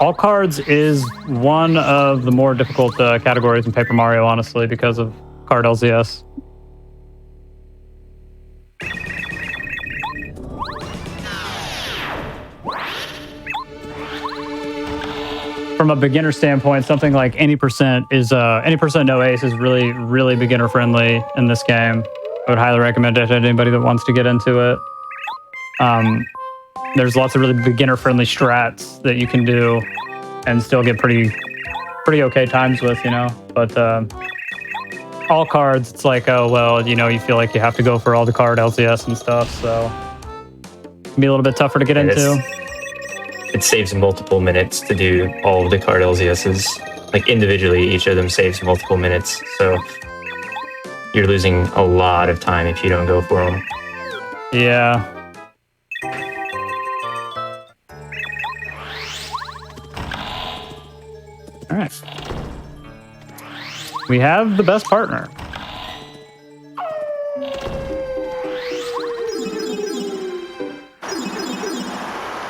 All cards is one of the more difficult categories in Paper Mario, honestly, because of card LZS. From a beginner standpoint, something like any percent no ace is really, really beginner friendly in this game. I would highly recommend it to anybody that wants to get into it. There's lots of really beginner friendly strats that you can do and still get pretty okay times with, But all cards, it's like, oh, well, you know, you feel like you have to go for all the card LCS and stuff, so it can be a little bit tougher to get into. It saves multiple minutes to do all of the card LCSs. Like individually, each of them saves multiple minutes, so you're losing a lot of time if you don't go for them. Yeah. All right. We have the best partner.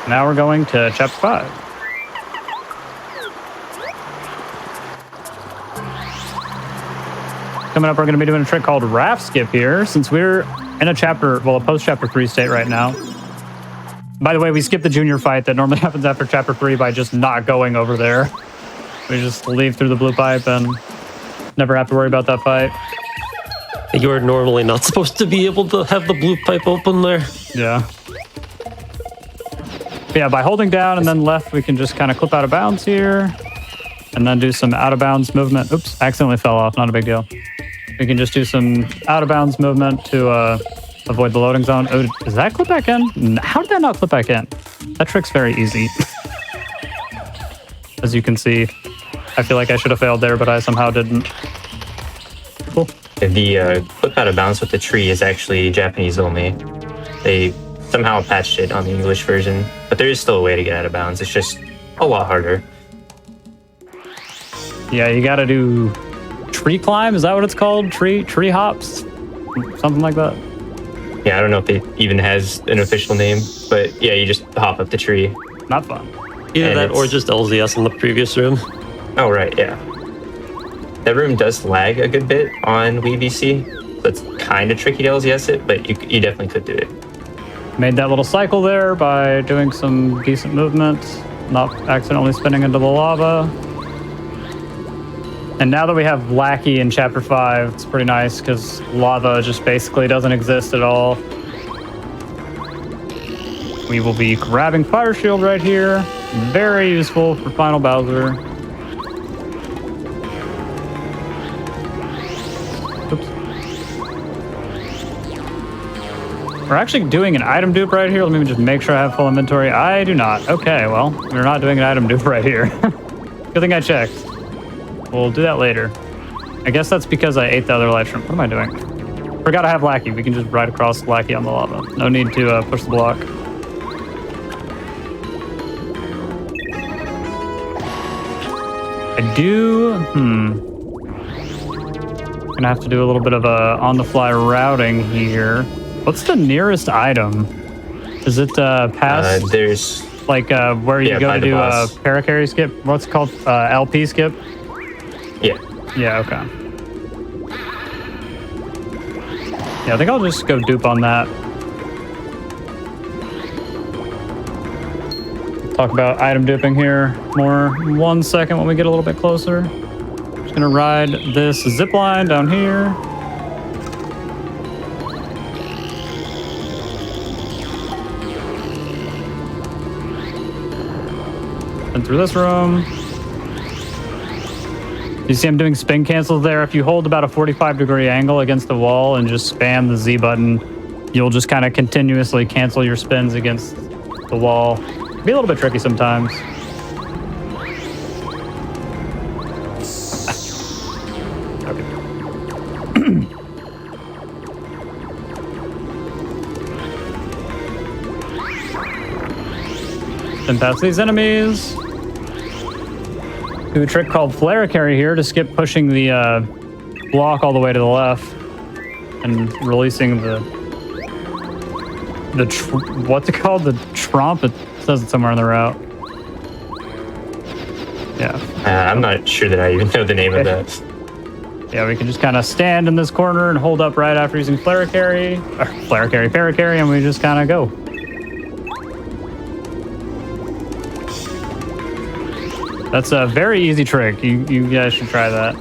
Now we're going to chapter 5. Coming up, we're going to be doing a trick called Raft Skip here, since we're in a chapter, well, a post-chapter 3 state right now. By the way, we skipped the junior fight that normally happens after chapter 3 by just not going over there. We just leave through the blue pipe and never have to worry about that fight. You're normally not supposed to be able to have the blue pipe open there. Yeah. But yeah, by holding down and then left, we can just kind of clip out of bounds here. And then do some out of bounds movement. Oops, accidentally fell off, not a big deal. We can just do some out of bounds movement to avoid the loading zone. Oh, does that clip back in? How did that not clip back in? That trick's very easy. As you can see, I feel like I should have failed there, but I somehow didn't. Cool. The clip out of bounds with the tree is actually Japanese only. They somehow patched it on the English version, but there is still a way to get out of bounds. It's just a lot harder. Yeah, you gotta do tree climb. Is that what it's called? Tree hops? Something like that. Yeah, I don't know if it even has an official name, but yeah, you just hop up the tree. Not fun. Either And that or just LZS in the previous room. Oh, right, yeah. That room does lag a good bit on Wii VC, so it's kind of tricky to LZS it, but you definitely could do it. Made that little cycle there by doing some decent movement, not accidentally spinning into the lava. And now that we have Lackey in Chapter 5, it's pretty nice because lava just basically doesn't exist at all. We will be grabbing Fire Shield right here. Very useful for Final Bowser. Oops. We're actually doing an item dupe right here. Let me just make sure I have full inventory. I do not. Okay, well, we're not doing an item dupe right here. Good thing I checked. We'll do that later. I guess that's because I ate the other life shrimp. What am I doing? Forgot I have Lackey. We can just ride across Lackey on the lava. No need to push the block. I do... Gonna have to do a little bit of a on-the-fly routing here. What's the nearest item? Is it past... There's... like where you go to do a paracarry skip? What's it called? LP skip? Yeah. Yeah, okay. Yeah, I think I'll just go dupe on that. Talk about item duping here more in 1 second when we get a little bit closer. Just gonna ride this zip line down here. And through this room. You see I'm doing spin cancels there. If you hold about a 45-degree angle against the wall and just spam the Z button, you'll just kind of continuously cancel your spins against the wall. Be a little bit tricky sometimes. Okay. Then past these enemies. Do a trick called Flare Carry here to skip pushing the block all the way to the left and releasing what's it called? The tromp? It says it somewhere in the route. Yeah. I'm not sure that I even know the name of that. Yeah, we can just kind of stand in this corner and hold up right after using Flare Carry, or Flare Carry, Paracarry, and we just kind of go. That's a very easy trick. You guys should try that.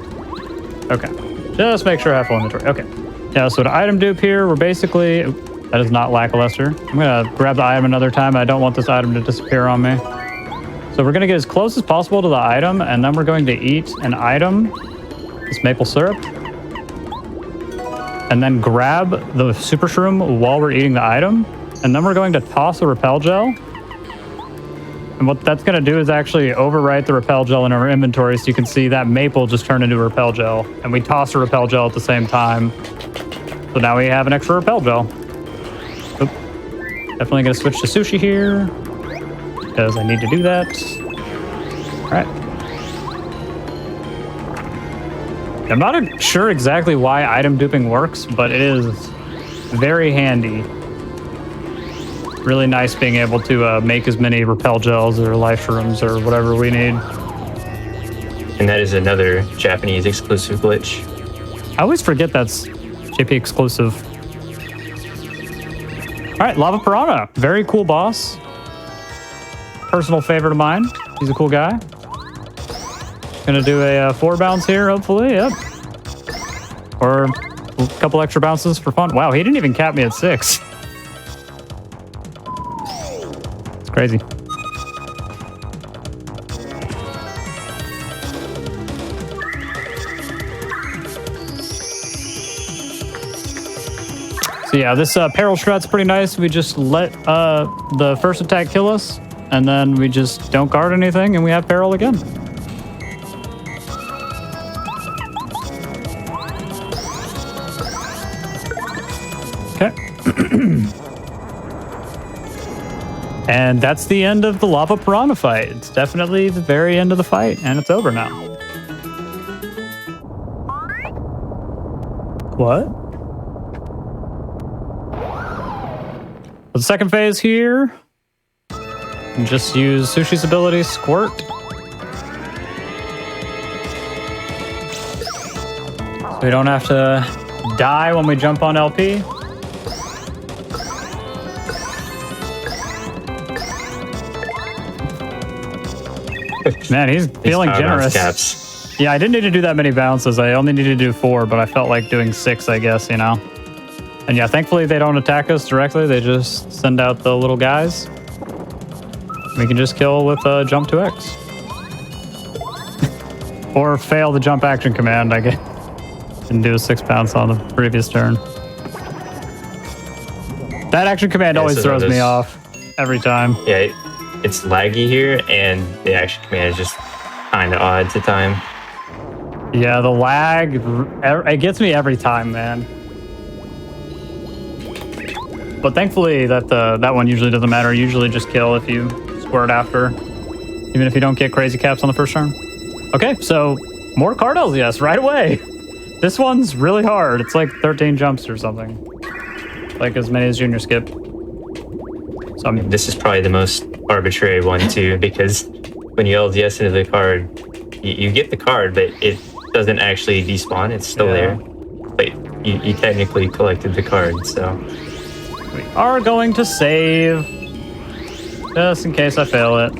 Okay. Just make sure I have full inventory. Okay. Yeah, so to item dupe here, we're basically... that is not lackluster. I'm going to grab the item another time. I don't want this item to disappear on me. So we're going to get as close as possible to the item, and then we're going to eat an item. This maple syrup. and then grab the super shroom while we're eating the item, and then we're going to toss a repel gel. And what that's going to do is actually overwrite the repel gel in our inventory, so you can see that maple just turned into a repel gel. And we toss a repel gel at the same time. So now we have an extra repel gel. Oop. Definitely going to switch to sushi here, because I need to do that. All right. I'm not sure exactly why item duping works, but it is very handy. Really nice being able to make as many repel gels or life shrooms or whatever we need. And that is another Japanese exclusive glitch. I always forget that's JP exclusive. All right, Lava Piranha. Very cool boss. Personal favorite of mine. He's a cool guy. Gonna do a 4 bounce here, hopefully. Yep. Or a couple extra bounces for fun. Wow, he didn't even cap me at 6. It's crazy. So yeah, this peril strat's pretty nice. We just let the first attack kill us, and then we just don't guard anything, and we have peril again. Okay. And that's the end of the Lava Piranha fight. It's definitely the very end of the fight, and it's over now. What? For the second phase here, just use Sushi's ability, Squirt. So we don't have to die when we jump on LP. Man, he's feeling generous. Caps. Yeah, I didn't need to do that many bounces. I only needed to do 4, but I felt like doing 6, I guess, you know? And yeah, thankfully they don't attack us directly. They just send out the little guys. We can just kill with jump 2x. Or fail the jump action command, I guess. And do a 6 bounce on the previous turn. That action command always throws me off. Every time. Yeah, it's laggy here, and the action command is just kind of odd to time. Yeah, the lag, it gets me every time, man. But thankfully, that one usually doesn't matter. Usually just kill if you squirt after, even if you don't get crazy caps on the first turn. Okay, so more card LZS right away. This one's really hard. It's like 13 jumps or something. Like as many as Junior Skip. So this is probably the most arbitrary one too, because when you LDS into the card, you get the card, but it doesn't actually despawn. It's still there, but you technically collected the card. So we are going to save, just in case I fail it.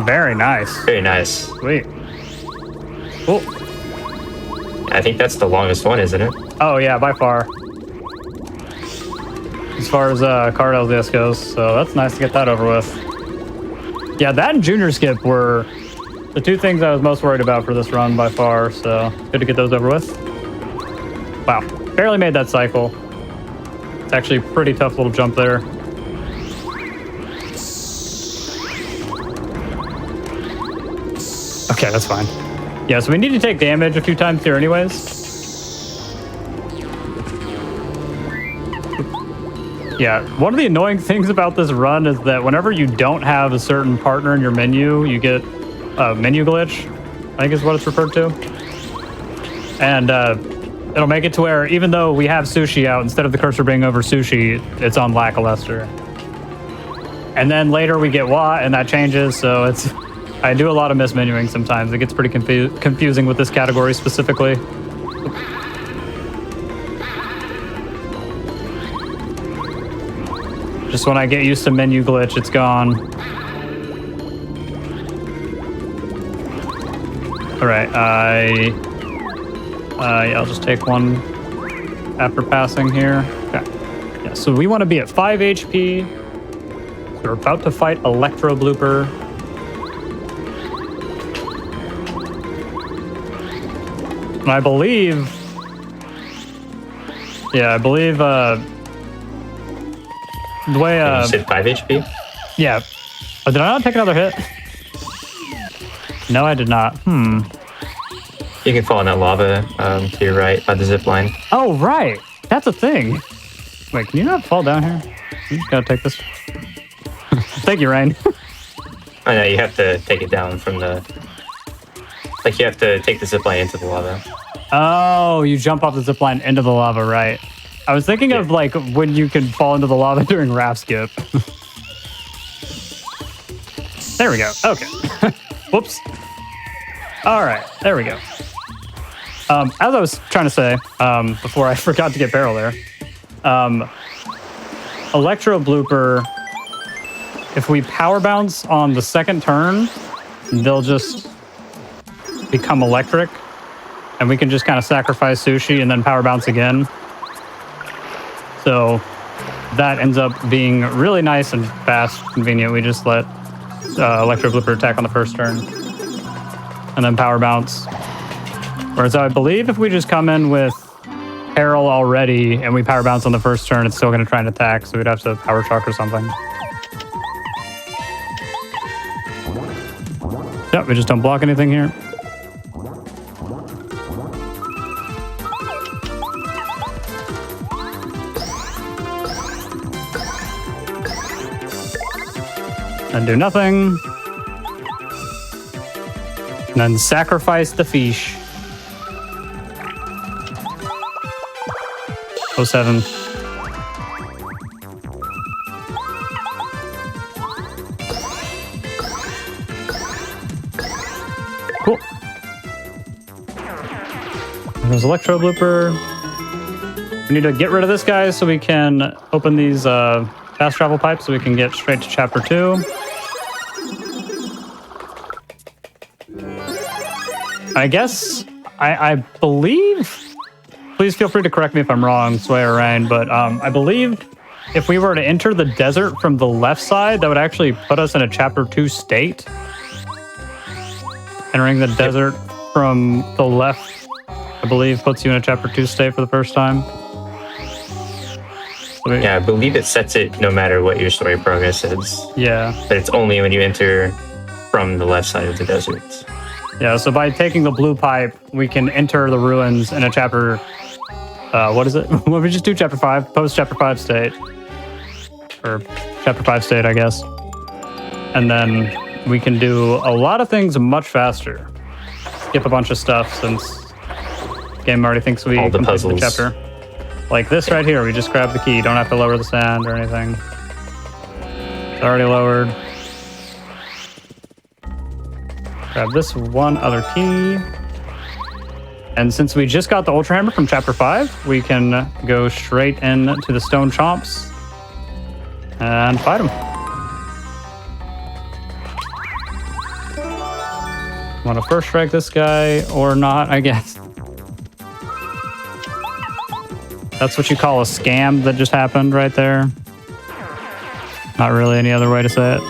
Very nice. Very nice. Sweet. Cool. I think that's the longest one, isn't it? Oh yeah, by far. As far as card LDS goes, so that's nice to get that over with. Yeah, that and Junior Skip were the 2 things I was most worried about for this run by far, so good to get those over with. Wow, barely made that cycle. It's actually a pretty tough little jump there. Okay, that's fine. Yeah, so we need to take damage a few times here anyways. Yeah, one of the annoying things about this run is that whenever you don't have a certain partner in your menu, you get a menu glitch, I think is what it's referred to. And it'll make it to where even though we have sushi out, instead of the cursor being over sushi, it's on lackluster. And then later we get wa, and that changes, so it's... I do a lot of mismenuing sometimes. It gets pretty confusing with this category specifically. Just when I get used to menu glitch, it's gone. All right, yeah, I'll just take one after passing here. Okay. Yeah, so we want to be at 5 HP. So We're about to fight Electro Blooper. And I believe... Yeah, I believe, the way, You said 5 HP? Yeah. Oh, did I not take another hit? No, I did not. You can fall in that lava to your right by the zip line. Oh, right. That's a thing. Wait, can you not fall down here? You just gotta take this. Thank you, Rain. I know, you have to take it down from the... Like, you have to take the zip line into the lava. Oh, you jump off the zip line into the lava, right. I was thinking of, like, when you can fall into the lava during raft skip. There we go. Okay. Whoops. All right. There we go. As I was trying to say, before I forgot to get barrel there, Electro Blooper, if we power bounce on the second turn, they'll just become electric, and we can just kind of sacrifice Sushi and then power bounce again. So that ends up being really nice and fast, convenient. We just let Electro Blooper attack on the first turn and then power bounce. Whereas I believe if we just come in with Peril already and we power bounce on the first turn, it's still going to try and attack, so we'd have to power shock or something. Yep, we just don't block anything here. And do nothing. And then sacrifice the fish. 07. Cool. There's Electro Blooper. We need to get rid of this guy so we can open these fast travel pipes so we can get straight to chapter 2. I guess, I believe, please feel free to correct me if I'm wrong, Sway or Ryan, but I believe if we were to enter the desert from the left side, that would actually put us in a chapter 2 state. Entering the desert from the left, I believe, puts you in a chapter 2 state for the first time. Yeah, I believe it sets it no matter what your story progress is. Yeah. But it's only when you enter from the left side of the desert. Yeah, so by taking the blue pipe, we can enter the ruins in a chapter... what is it? What we just do? Chapter 5? Post-chapter 5 state. Or chapter 5 state, I guess. And then we can do a lot of things much faster. Skip a bunch of stuff since the game already thinks we all the completed puzzles. the chapter. Like this right here, we just grab the key. Don't have to lower the sand or anything. It's already lowered. Grab this one other key. And since we just got the Ultra Hammer from Chapter 5, we can go straight into the Stone Chomps and fight them. Want to first strike this guy or not, I guess. That's what you call a scam that just happened right there. Not really any other way to say it.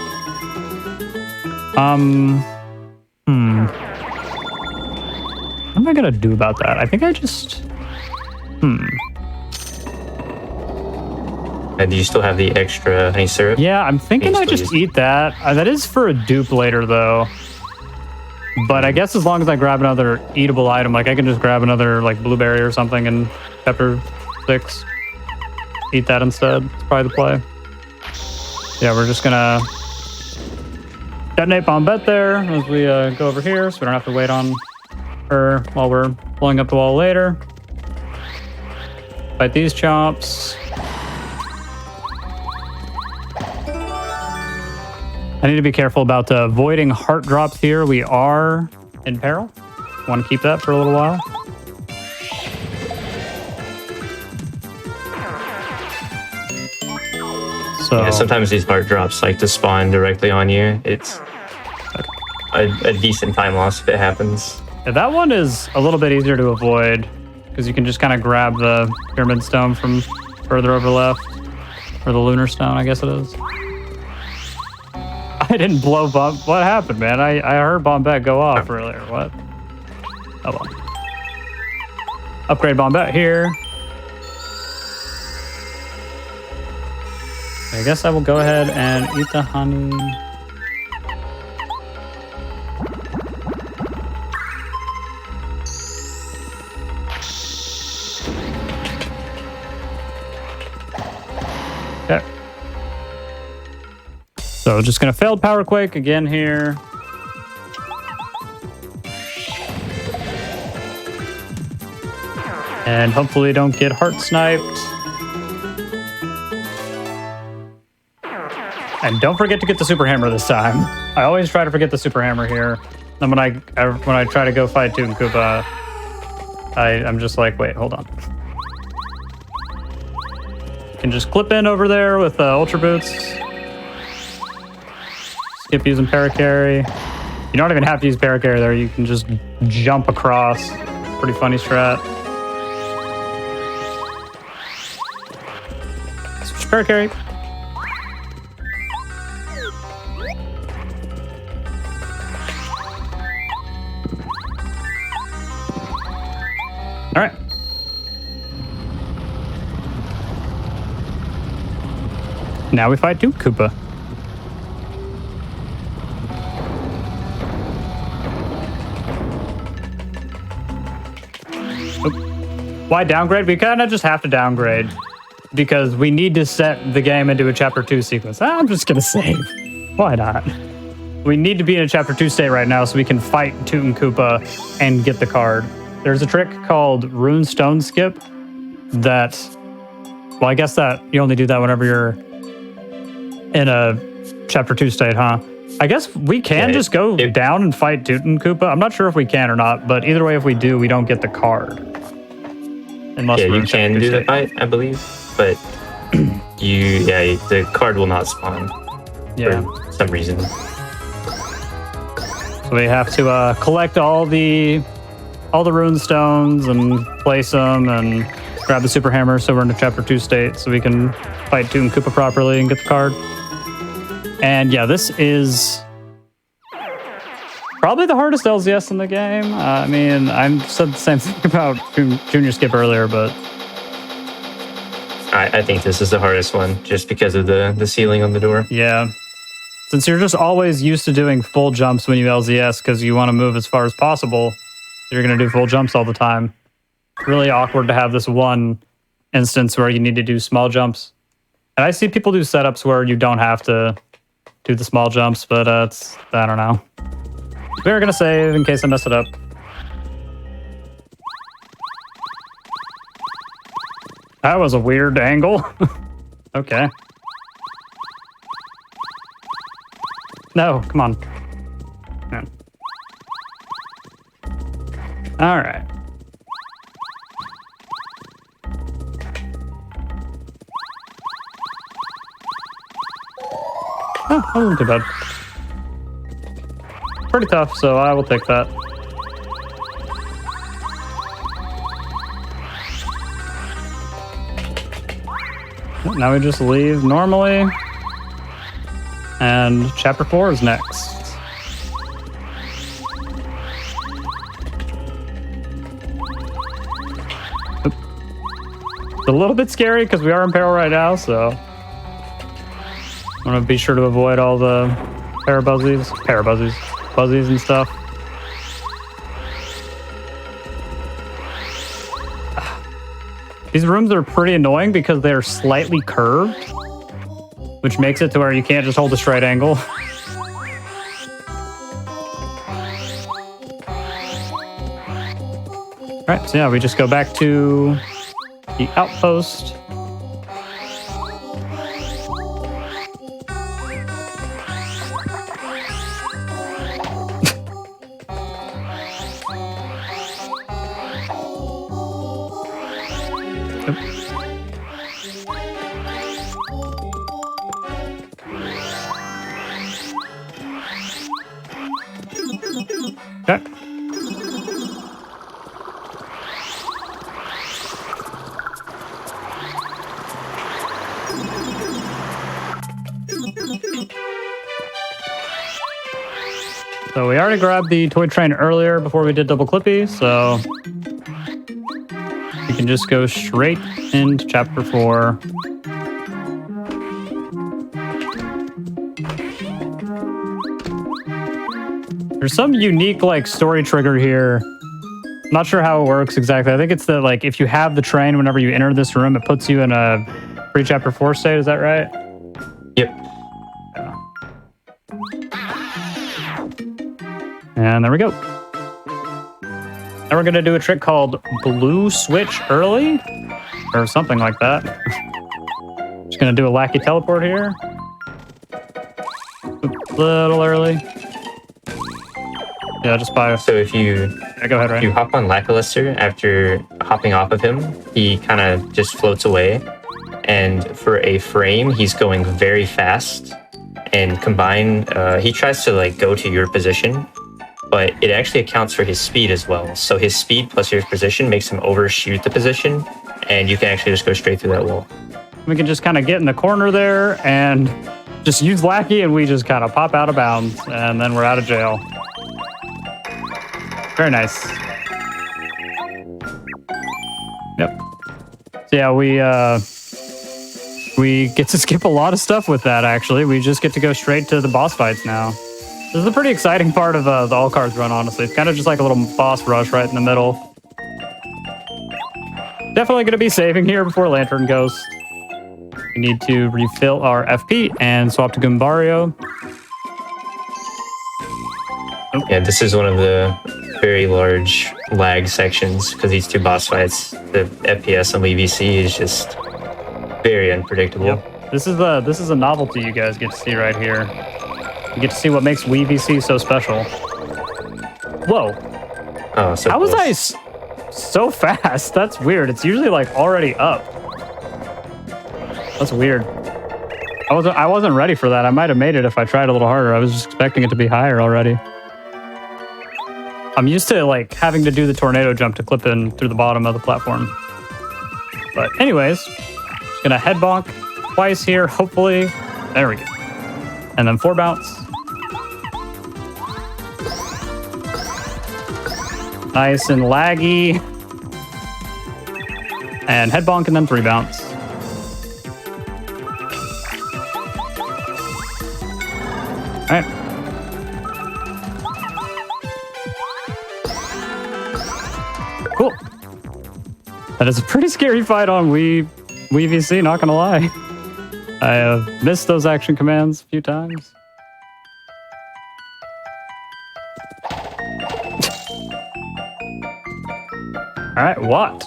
What am I gonna do about that? I think I just... Do you still have the extra honey syrup? Yeah, I'm thinking I just eat that. That is for a dupe later, though. But I guess as long as I grab another eatable item, like I can just grab another like blueberry or something in chapter 6. Eat that instead. It's probably the play. Yeah, we're just gonna detonate bomb bet there as we go over here, so we don't have to wait on her while we're blowing up the wall later. Fight these chomps. I need to be careful about avoiding heart drops here. We are in peril. Want to keep that for a little while. So Yeah, sometimes these heart drops like to spawn directly on you. It's a decent time loss if it happens. yeah, that one is a little bit easier to avoid because you can just kind of grab the pyramid stone from further over left, or the lunar stone, I guess it is. I didn't blow Bomb. What happened, man? I heard Bombette go off earlier. What? Oh well. Upgrade Bombette here. I guess I will go ahead and eat the honey. Okay. So just gonna failed Power Quake again here. And hopefully don't get heart sniped. And don't forget to get the super hammer this time. I always try to forget the super hammer here. And when I try to go fight Toot and Koopa, I'm just like, wait, hold on. Can just clip in over there with Ultra Boots. Skip using Paracarry. You don't even have to use Paracarry there. You can just jump across. Pretty funny strat. Switch Paracarry. All right. Now we fight Toot Koopa. Why downgrade? We kind of just have to downgrade because we need to set the game into a Chapter 2 sequence. I'm just going to save. Why not? We need to be in a Chapter 2 state right now so we can fight Toot and Koopa and get the card. There's a trick called Rune Stone Skip that, well, I guess that you only do that whenever you're in a Chapter 2 state, huh? I guess we can just go down and fight Toot and Koopa. I'm not sure if we can or not, but either way, if we do, we don't get the card. Unless you can do the fight, I believe, but the card will not spawn for some reason. So we have to collect all the rune stones and place them and grab the super hammer so we're in a Chapter 2 state so we can fight Toot and Koopa properly and get the card. And yeah, this is probably the hardest LZS in the game. I mean, I said the same thing about Junior Skip earlier, but I think this is the hardest one just because of the ceiling on the door. Yeah. Since you're just always used to doing full jumps when you LZS because you want to move as far as possible, you're going to do full jumps all the time. Really awkward to have this one instance where you need to do small jumps. And I see people do setups where you don't have to do the small jumps, but I don't know. We're going to save in case I mess it up. That was a weird angle. Okay. No, come on. No. All right. Oh, that wasn't too bad. Pretty tough, so I will take that. Now we just leave normally. And Chapter 4 is next. It's a little bit scary because we are in peril right now, so I want to be sure to avoid all the buzzies and stuff. These rooms are pretty annoying because they're slightly curved, which makes it to where you can't just hold a straight angle. Alright, so yeah, we just go back to the outpost. Okay. So we already grabbed the toy train earlier before we did double clippy, so we can just go straight into chapter 4. There's some unique like story trigger here. I'm not sure how it works exactly. I think it's that like if you have the train whenever you enter this room, it puts you in a pre-chapter 4 state. Is that right? Yep. Yeah. And there we go. Now we're gonna do a trick called blue switch early, or something like that. Just gonna do a lackey teleport here. A little early. Yeah, just by. So if you Go ahead, if you Ryan. hop on Lackluster after hopping off of him, he kind of just floats away. And for a frame, he's going very fast. And combine, he tries to like go to your position, but it actually accounts for his speed as well. So his speed plus your position makes him overshoot the position, and you can actually just go straight through that wall. We can just kind of get in the corner there and just use lackey, and we just kind of pop out of bounds, and then we're out of jail. Very nice. Yep. So yeah, we get to skip a lot of stuff with that, actually. We just get to go straight to the boss fights now. This is a pretty exciting part of the all cards run, honestly. It's kind of just like a little boss rush right in the middle. Definitely going to be saving here before Lantern goes. We need to refill our FP and swap to Goombario. Yeah, this is one of the very large lag sections because these two boss fights, the FPS on VVC is just very unpredictable. Yep. This is a novelty you guys get to see right here. You get to see what makes VVC so special. Whoa. Oh, so How was close. I so fast? That's weird. It's usually like already up. That's weird. I wasn't ready for that. I might have made it if I tried a little harder. I was just expecting it to be higher already. I'm used to like having to do the tornado jump to clip in through the bottom of the platform. But anyways, just gonna head bonk twice here, hopefully. There we go. And then 4 bounce. Nice and laggy. And head bonk and then 3 bounce. All right. Cool. That is a pretty scary fight on Wii VC, not gonna lie. I have missed those action commands a few times. All right, Watt.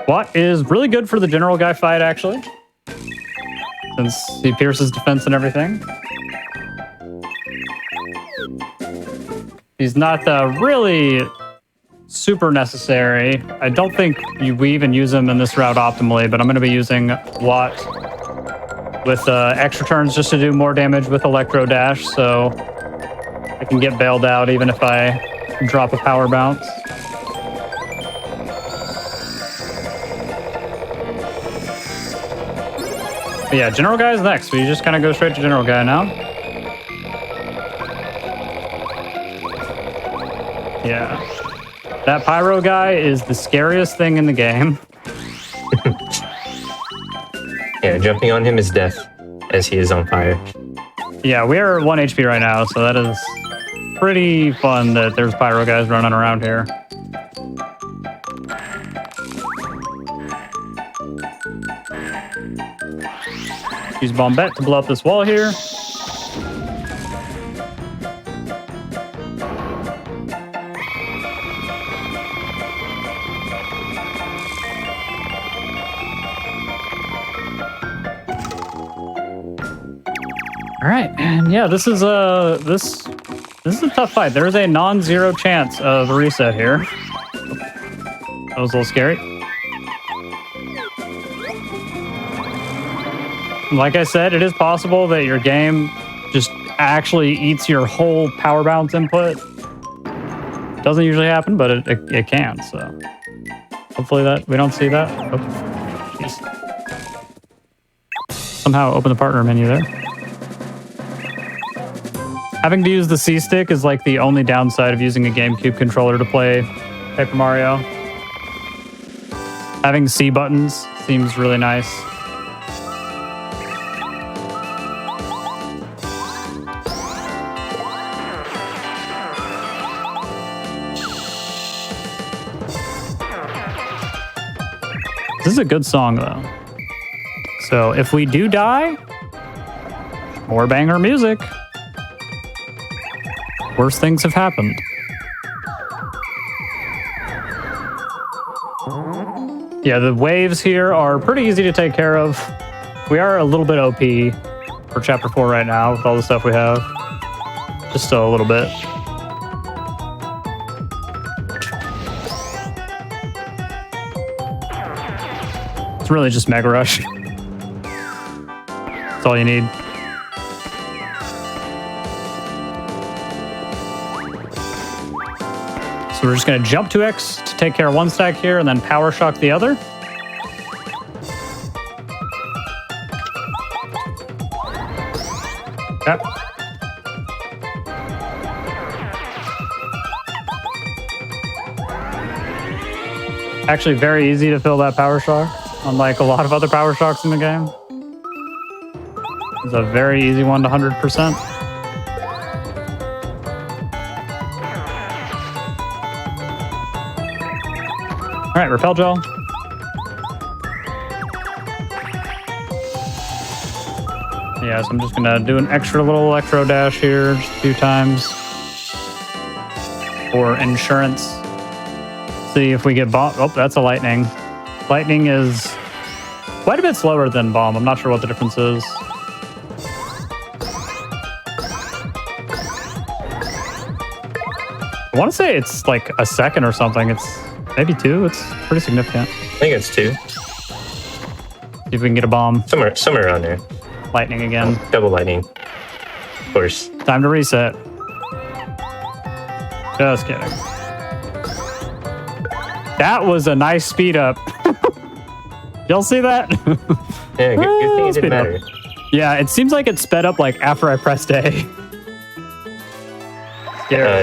Watt is really good for the general guy fight, actually, since he pierces defense and everything. He's not really super necessary. I don't think we even use him in this route optimally, but I'm going to be using Watt with extra turns just to do more damage with Electro Dash, so I can get bailed out even if I drop a power bounce. But yeah, General Guy is next. We just kind of go straight to General Guy now. Yeah. That Pyro guy is the scariest thing in the game. Yeah, jumping on him is death, as he is on fire. Yeah, we are 1 HP right now, so that is pretty fun that there's Pyro guys running around here. Use Bombette to blow up this wall here. All right, and yeah, this is a tough fight. There is a non-zero chance of a reset here. That was a little scary. Like I said, it is possible that your game just actually eats your whole power bounce input. Doesn't usually happen, but it can. So hopefully that we don't see that. Oh, jeez. Somehow open the partner menu there. Having to use the C stick is like the only downside of using a GameCube controller to play Paper Mario. Having C buttons seems really nice. This is a good song, though. So if we do die, more banger music. Worse things have happened. Yeah, the waves here are pretty easy to take care of. We are a little bit OP for Chapter 4 right now with all the stuff we have. Just a little bit. It's really just Mega Rush. That's all you need. So we're just going to jump 2x to take care of one stack here and then Power Shock the other. Yep. Actually very easy to fill that Power Shock, unlike a lot of other Power Shocks in the game. It's a very easy one to 100%. All right, Repel Gel. Yeah, so I'm just gonna do an extra little Electro Dash here just a few times for insurance. See if we get Bomb. Oh, that's a Lightning. Lightning is quite a bit slower than Bomb. I'm not sure what the difference is. I want to say it's like a second or something. It's maybe 2. It's pretty significant. I think it's 2. See if we can get a Bomb. Somewhere around there. Lightning again. Double lightning. Of course. Time to reset. Just kidding. That was a nice speed up. Y'all see that? Yeah, good thing it didn't matter. Yeah, it seems like it sped up like after I pressed A.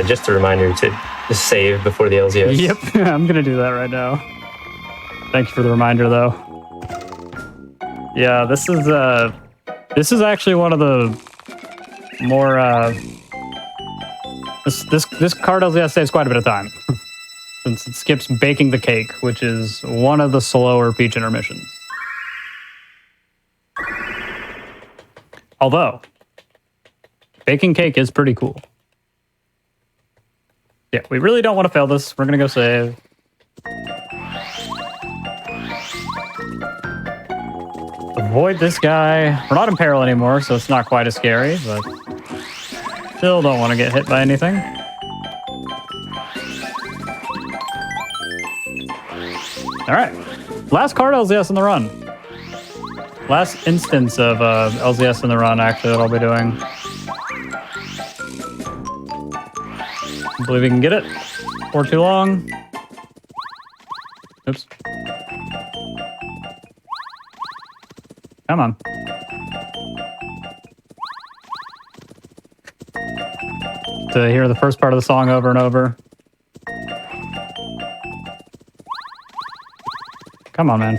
Just a reminder to save before the LZS. Yep, I'm gonna do that right now. Thank you for the reminder, though. Yeah, this is actually one of the more this card LZS saves quite a bit of time. Since it skips baking the cake, which is one of the slower Peach intermissions. Although, baking cake is pretty cool. Yeah, we really don't want to fail this. We're going to go save. Avoid this guy. We're not in peril anymore, so it's not quite as scary, but still don't want to get hit by anything. All right, last card LZS in the run. Last instance of LZS in the run, actually, that I'll be doing. I believe we can get it for too long. Oops. Come on. To hear the first part of the song over and over. Come on, man.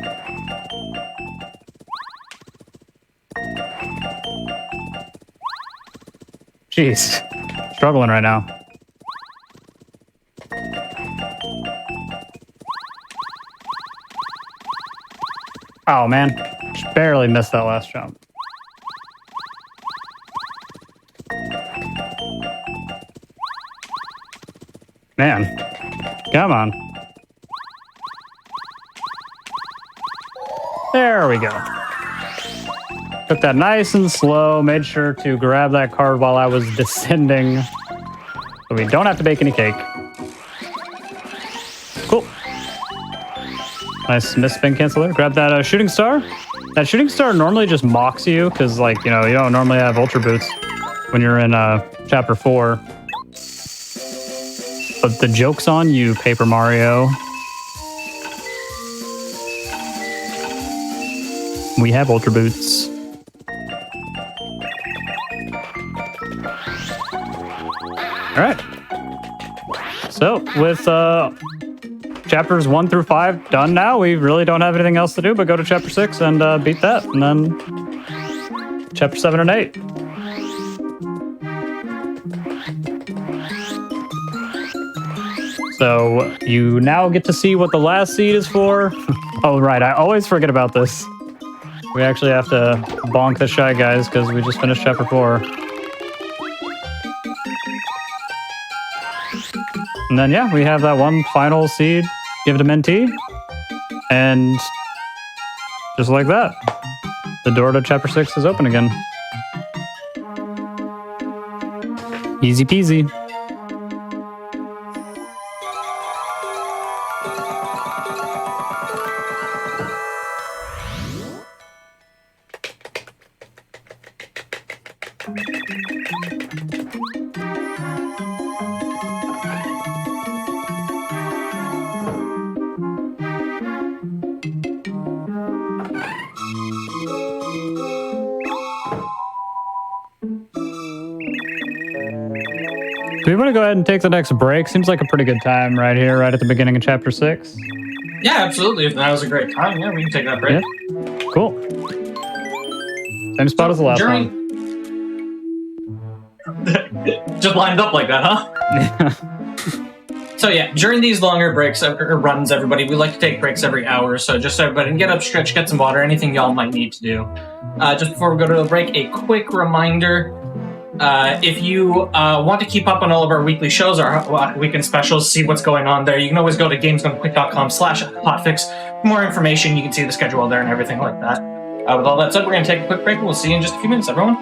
Jeez. Struggling right now. Oh, man. Just barely missed that last jump. Man. Come on. There we go. Took that nice and slow. Made sure to grab that card while I was descending. So we don't have to bake any cake. Cool. Nice miss spin cancel there. Grab that shooting star. That shooting star normally just mocks you because, like, you know, you don't normally have Ultra Boots when you're in Chapter 4. But the joke's on you, Paper Mario. We have Ultra Boots. All right. So with chapters 1 through 5 done now, we really don't have anything else to do but go to chapter 6 and beat that, and then chapter 7 and 8. So you now get to see what the last seed is for. Oh, right. I always forget about this. We actually have to bonk the Shy Guys because we just finished chapter 4. And then, yeah, we have that one final seed. Give it a mentee. And just like that, the door to chapter 6 is open again. Easy peasy. Do we want to go ahead and take the next break? Seems like a pretty good time right here, right at the beginning of chapter 6. Yeah, absolutely. If that was a great time, yeah, we can take that break. Yeah. Cool. Same spot as the last one. Just lined up like that, huh? So yeah, during these longer breaks or runs, everybody, we like to take breaks every hour. So just so everybody can get up, stretch, get some water, anything y'all might need to do. Just before we go to the break, a quick reminder. If you want to keep up on all of our weekly shows, our weekend specials, see what's going on there, you can always go to gamesdonequick.com/hotfix for more information. You can see the schedule there and everything like that. With all that said, we're going to take a quick break. We'll see you in just a few minutes, everyone.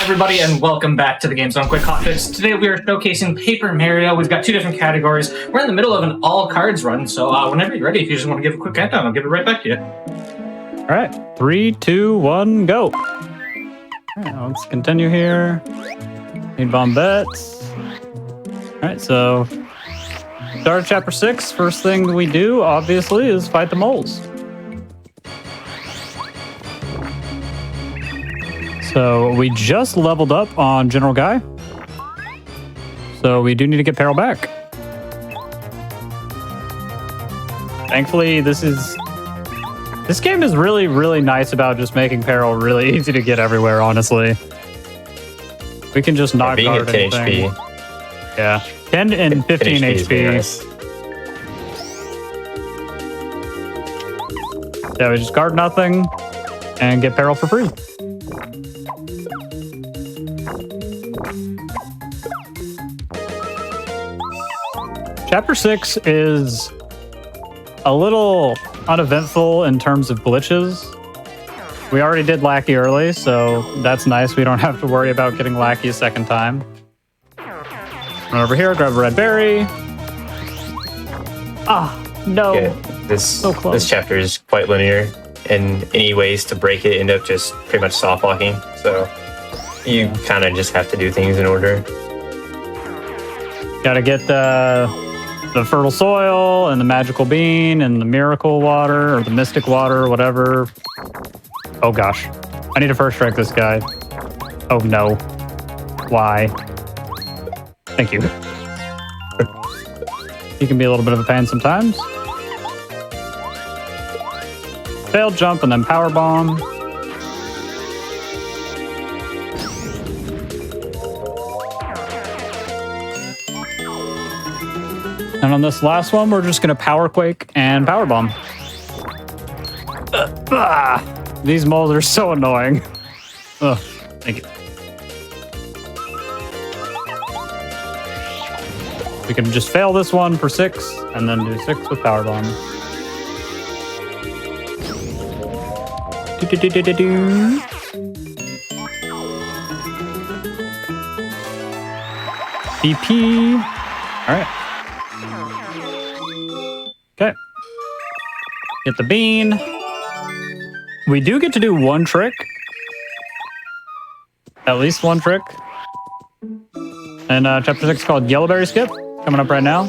Everybody, and welcome back to the Games Done Quick Hotfix. Today we are showcasing Paper Mario. We've got two different categories. We're in the middle of an all cards run, so whenever you're ready, if you just want to give a quick countdown, I'll give it right back to you. All right, 3, 2, 1, go. All right, let's continue here. Need bomb bets. All right, so start chapter 6. First thing we do, obviously, is fight the moles. So we just leveled up on General Guy. So we do need to get Peril back. Thankfully, this game is really, really nice about just making Peril really easy to get everywhere, honestly. We can just not guard being at 10 anything. HP. Yeah, 10 and 15 HP. Nice. Yeah, we just guard nothing and get Peril for free. Chapter 6 is a little uneventful in terms of glitches. We already did Lackey early, so that's nice. We don't have to worry about getting Lackey a second time. Run over here, grab a red berry. Ah, no. Yeah, So close. this chapter is quite linear, and any ways to break it end up just pretty much soft locking. So you kind of just have to do things in order. Gotta get the fertile soil and the magical bean and the miracle water or the mystic water or whatever. Oh gosh. I need to first strike this guy. Oh no. Why? Thank you. He can be a little bit of a pain sometimes. Failed jump and then power bomb. And on this last one, we're just gonna power quake and power bomb. These moles are so annoying. Ugh, thank you. We can just fail this one for 6 and then do 6 with power bomb. BP. All right. Okay. Get the bean. We do get to do one trick. At least one trick. And chapter 6 is called Yellowberry Skip. Coming up right now.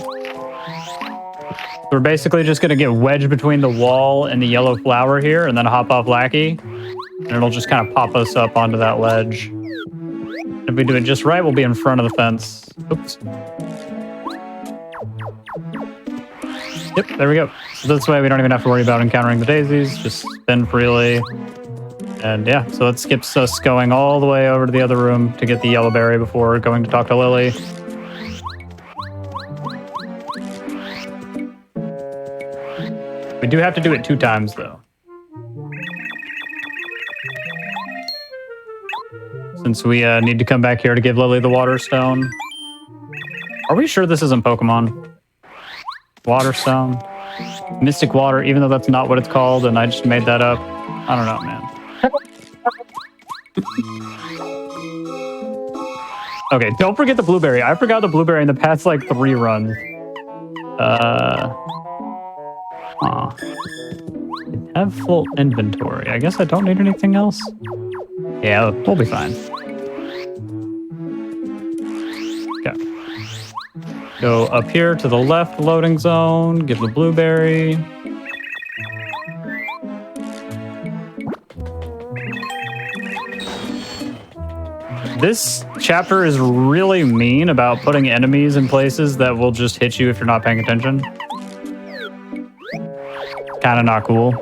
We're basically just gonna get wedged between the wall and the yellow flower here, and then hop off Lackey, and it'll just kind of pop us up onto that ledge. If we do it just right, we'll be in front of the fence. Oops. Yep, there we go. So this way we don't even have to worry about encountering the daisies, just spin freely. And yeah, so it skips us going all the way over to the other room to get the yellow berry before going to talk to Lily. We do have to do it 2 times though. Since we need to come back here to give Lily the water stone. Are we sure this isn't Pokemon? Water stone. Mystic water, even though that's not what it's called and I just made that up. I don't know, man. Okay, don't forget the blueberry. I forgot the blueberry in the past like 3 runs. Have full inventory. I guess I don't need anything else. Yeah, we'll be fine. Okay. Go up here to the left loading zone, get the blueberry. This chapter is really mean about putting enemies in places that will just hit you if you're not paying attention. Kind of not cool.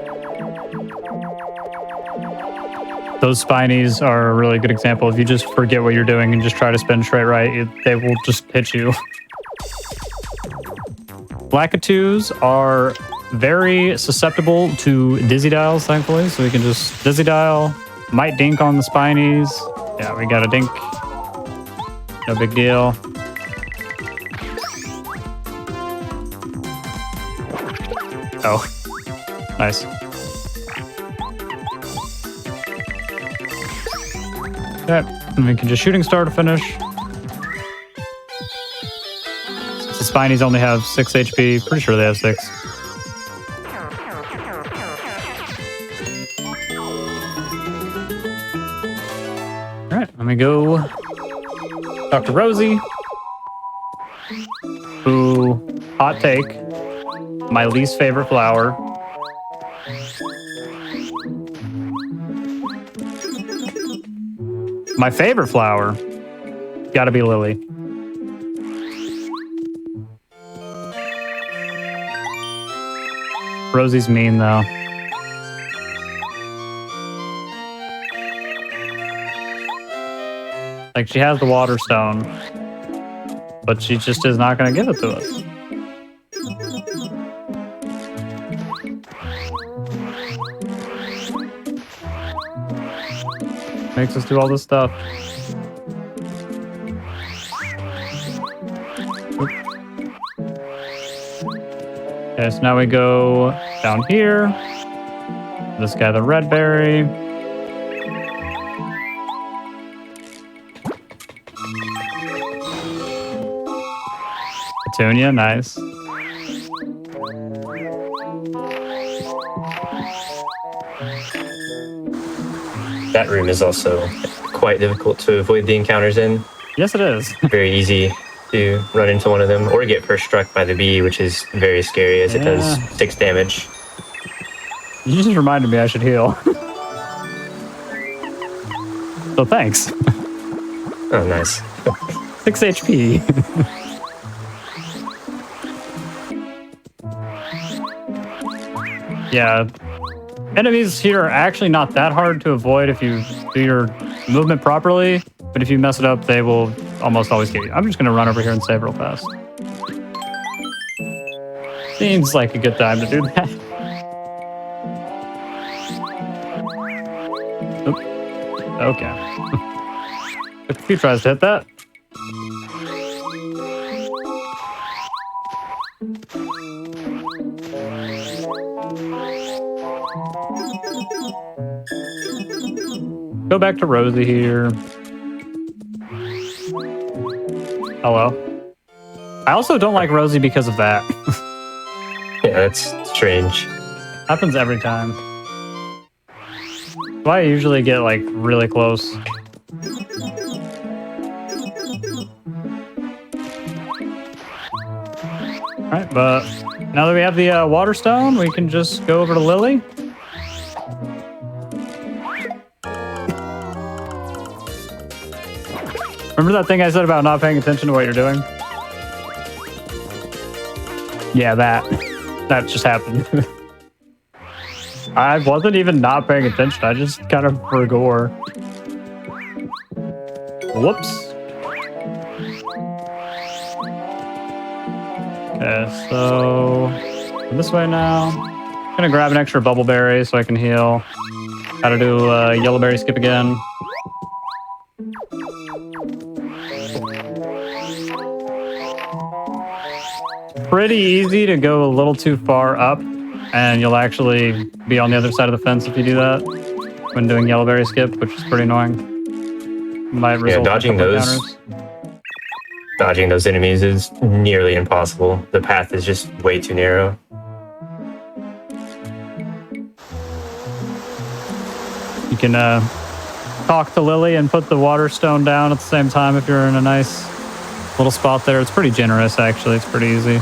Those spinies are a really good example. If you just forget what you're doing and just try to spin straight right, they will just hit you. Lakitus are very susceptible to dizzy dials, thankfully, so we can just dizzy dial, might dink on the spinies. Yeah, we got a dink. No big deal. Oh, nice. Okay, and we can just shooting star to finish. Since the spinies only have 6 HP, pretty sure they have 6. Alright, let me go talk to Rosie, who, hot take, my least favorite flower. My favorite flower, gotta be Lily. Rosie's mean though. Like, she has the water stone, but she just is not going to give it to us. Makes us do all this stuff. Oop. Okay, so now we go down here. This guy, the red berry. Petunia, nice. That room is also quite difficult to avoid the encounters in. Yes, it is. Very easy to run into one of them or get first struck by the bee, which is very scary as it does 6 damage. You just reminded me I should heal. So thanks. Oh, nice. 6 HP. Yeah. Enemies here are actually not that hard to avoid if you do your movement properly, but if you mess it up, they will almost always get you. I'm just going to run over here and save real fast. Seems like a good time to do that. Oop. Okay. Took a few tries to hit that. Go back to Rosie here. Hello. I also don't like Rosie because of that. Yeah, that's strange. Happens every time. Why I usually get like really close. Alright, but Now that we have the water stone, we can just go over to Lily. Remember that thing I said about not paying attention to what you're doing? Yeah, that just happened. I wasn't even not paying attention. I just kind of forgot. Whoops. Okay, so this way now. I'm gonna grab an extra bubble berry so I can heal. Gotta do yellow berry skip again. Pretty easy to go a little too far up, and you'll actually be on the other side of the fence if you do that when doing yellow berry skip, which is pretty annoying. Might result dodging in those. Dodging those enemies is nearly impossible. The path is just way too narrow. You can talk to Lily and put the water stone down at the same time if you're in a nice little spot there. It's pretty generous, actually. It's pretty easy.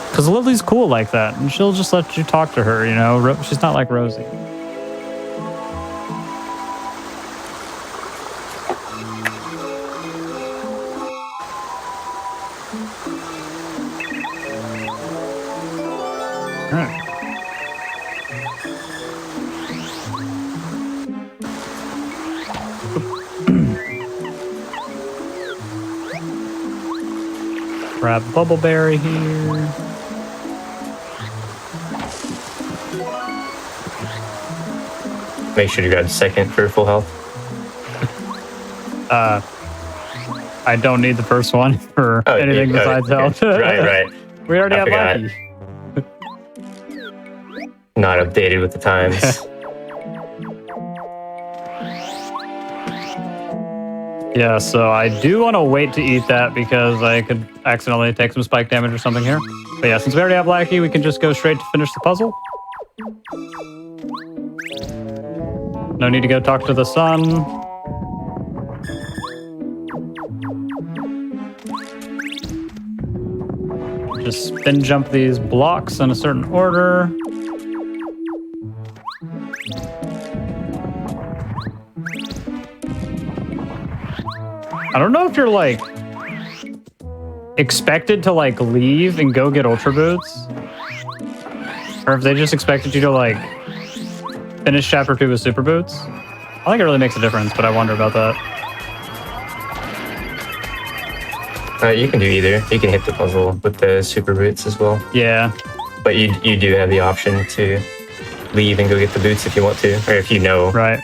Because Lily's cool like that, and she'll just let you talk to her, you know? She's not like Rosie. All right. Grab bubbleberry here. Make sure you grab second for full health. I don't need the first one for anything besides health. Right. We already have forgot. Lucky. Not updated with the times. Yeah, so I do want to wait to eat that because I could accidentally take some spike damage or something here. But yeah, since we already have Lackey, we can just go straight to finish the puzzle. No need to go talk to the sun. Just spin jump these blocks in a certain order. I don't know if you're like expected to like leave and go get Ultra Boots, or if they just expected you to like finish Chapter 2 with Super Boots. I think it really makes a difference, but I wonder about that. You can do either. You can hit the puzzle with the Super Boots as well. Yeah. But you do have the option to leave and go get the boots if you want to, or if you know. Right.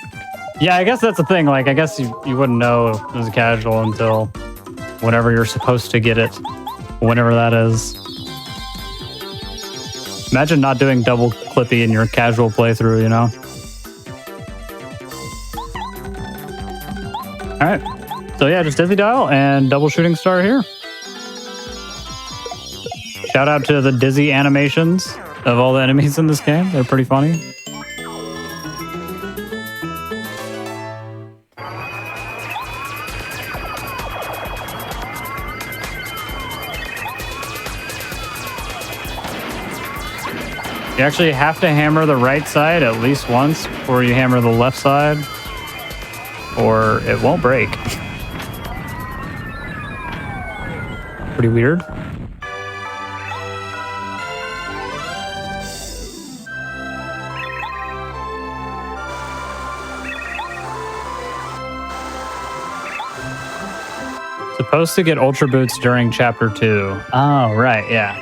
Yeah, I guess that's the thing. Like, I guess you wouldn't know as a casual until whenever you're supposed to get it, whenever that is. Imagine not doing double clippy in your casual playthrough, you know? All right. So yeah, just Dizzy Dial and double shooting star here. Shout out to the Dizzy animations of all the enemies in this game. They're pretty funny. You actually have to hammer the right side at least once before you hammer the left side, or it won't break. Pretty weird. Supposed to get Ultra Boots during Chapter 2. Oh, right, yeah.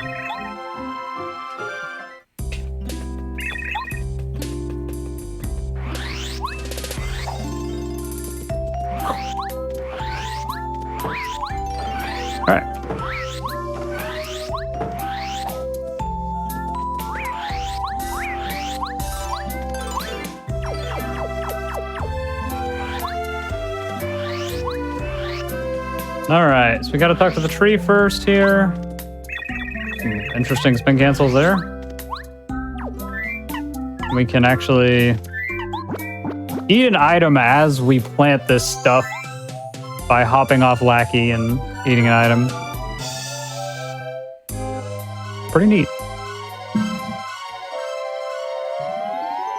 All right. All right, so we got to talk to the tree first here. Some interesting spin cancels there. We can actually eat an item as we plant this stuff by hopping off Lackey and eating an item. pretty neat.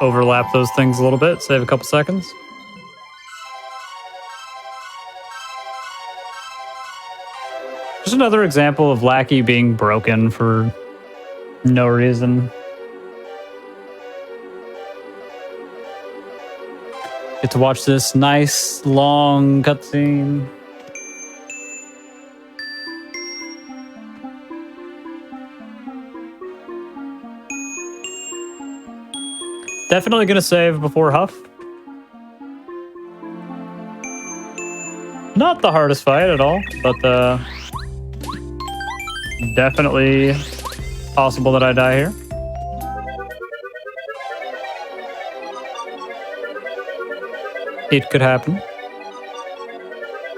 Overlap those things a little bit, save a couple seconds. Just another example of Lackey being broken for no reason. Get to watch this nice, long cutscene. Definitely gonna save before Huff. Not the hardest fight at all, but definitely possible that I die here. It could happen.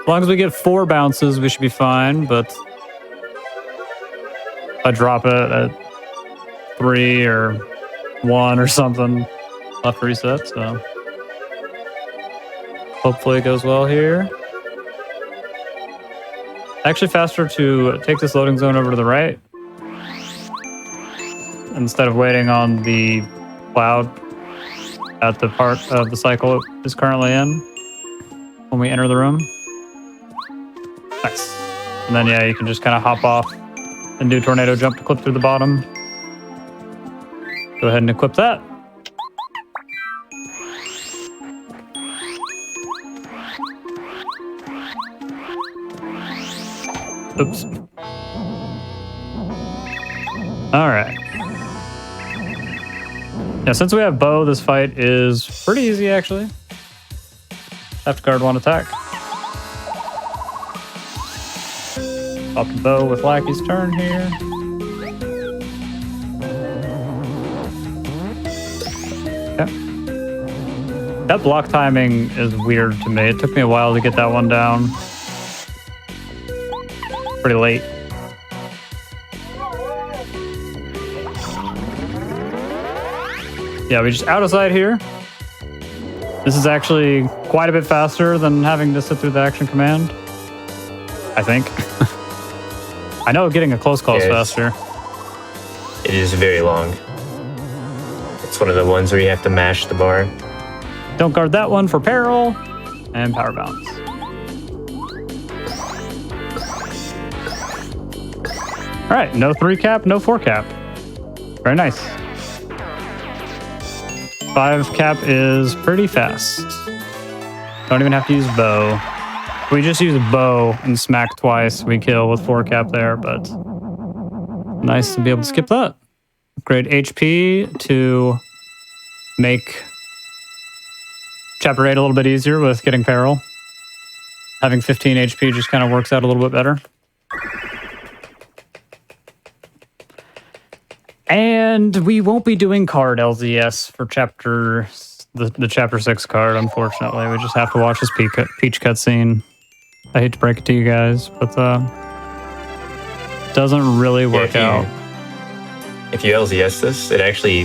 As long as we get 4 bounces, we should be fine, but if I drop it at 3 or 1 or something, I'll have to reset, so hopefully it goes well here. Actually faster to take this loading zone over to the right instead of waiting on the cloud at the part of the cycle it is currently in when we enter the room. Nice. And then yeah, you can just kind of hop off and do tornado jump to clip through the bottom. Go ahead and equip that. Oops. All right. Yeah, since we have bow, this fight is pretty easy, actually. Have to guard 1 attack. Pop the bow with Lackey's turn here. Okay. That block timing is weird to me. It took me a while to get that one down. Pretty late. Yeah, we just out of sight here. This is actually quite a bit faster than having to sit through the action command, I think. I know getting a close call is faster. It is very long. It's one of the ones where you have to mash the bar. Don't guard that one for peril and power bounce. All right, no 3 cap, no 4 cap. Very nice. 5 cap is pretty fast. Don't even have to use bow. We just use bow and smack twice. We kill with 4 cap there, but nice to be able to skip that. Upgrade HP to make Chapter 8 a little bit easier with getting peril. Having 15 HP just kind of works out a little bit better. And we won't be doing card LZS for the Chapter 6 card, unfortunately. We just have to watch this Peach cutscene. I hate to break it to you guys, but doesn't really work out. If you LZS this, it actually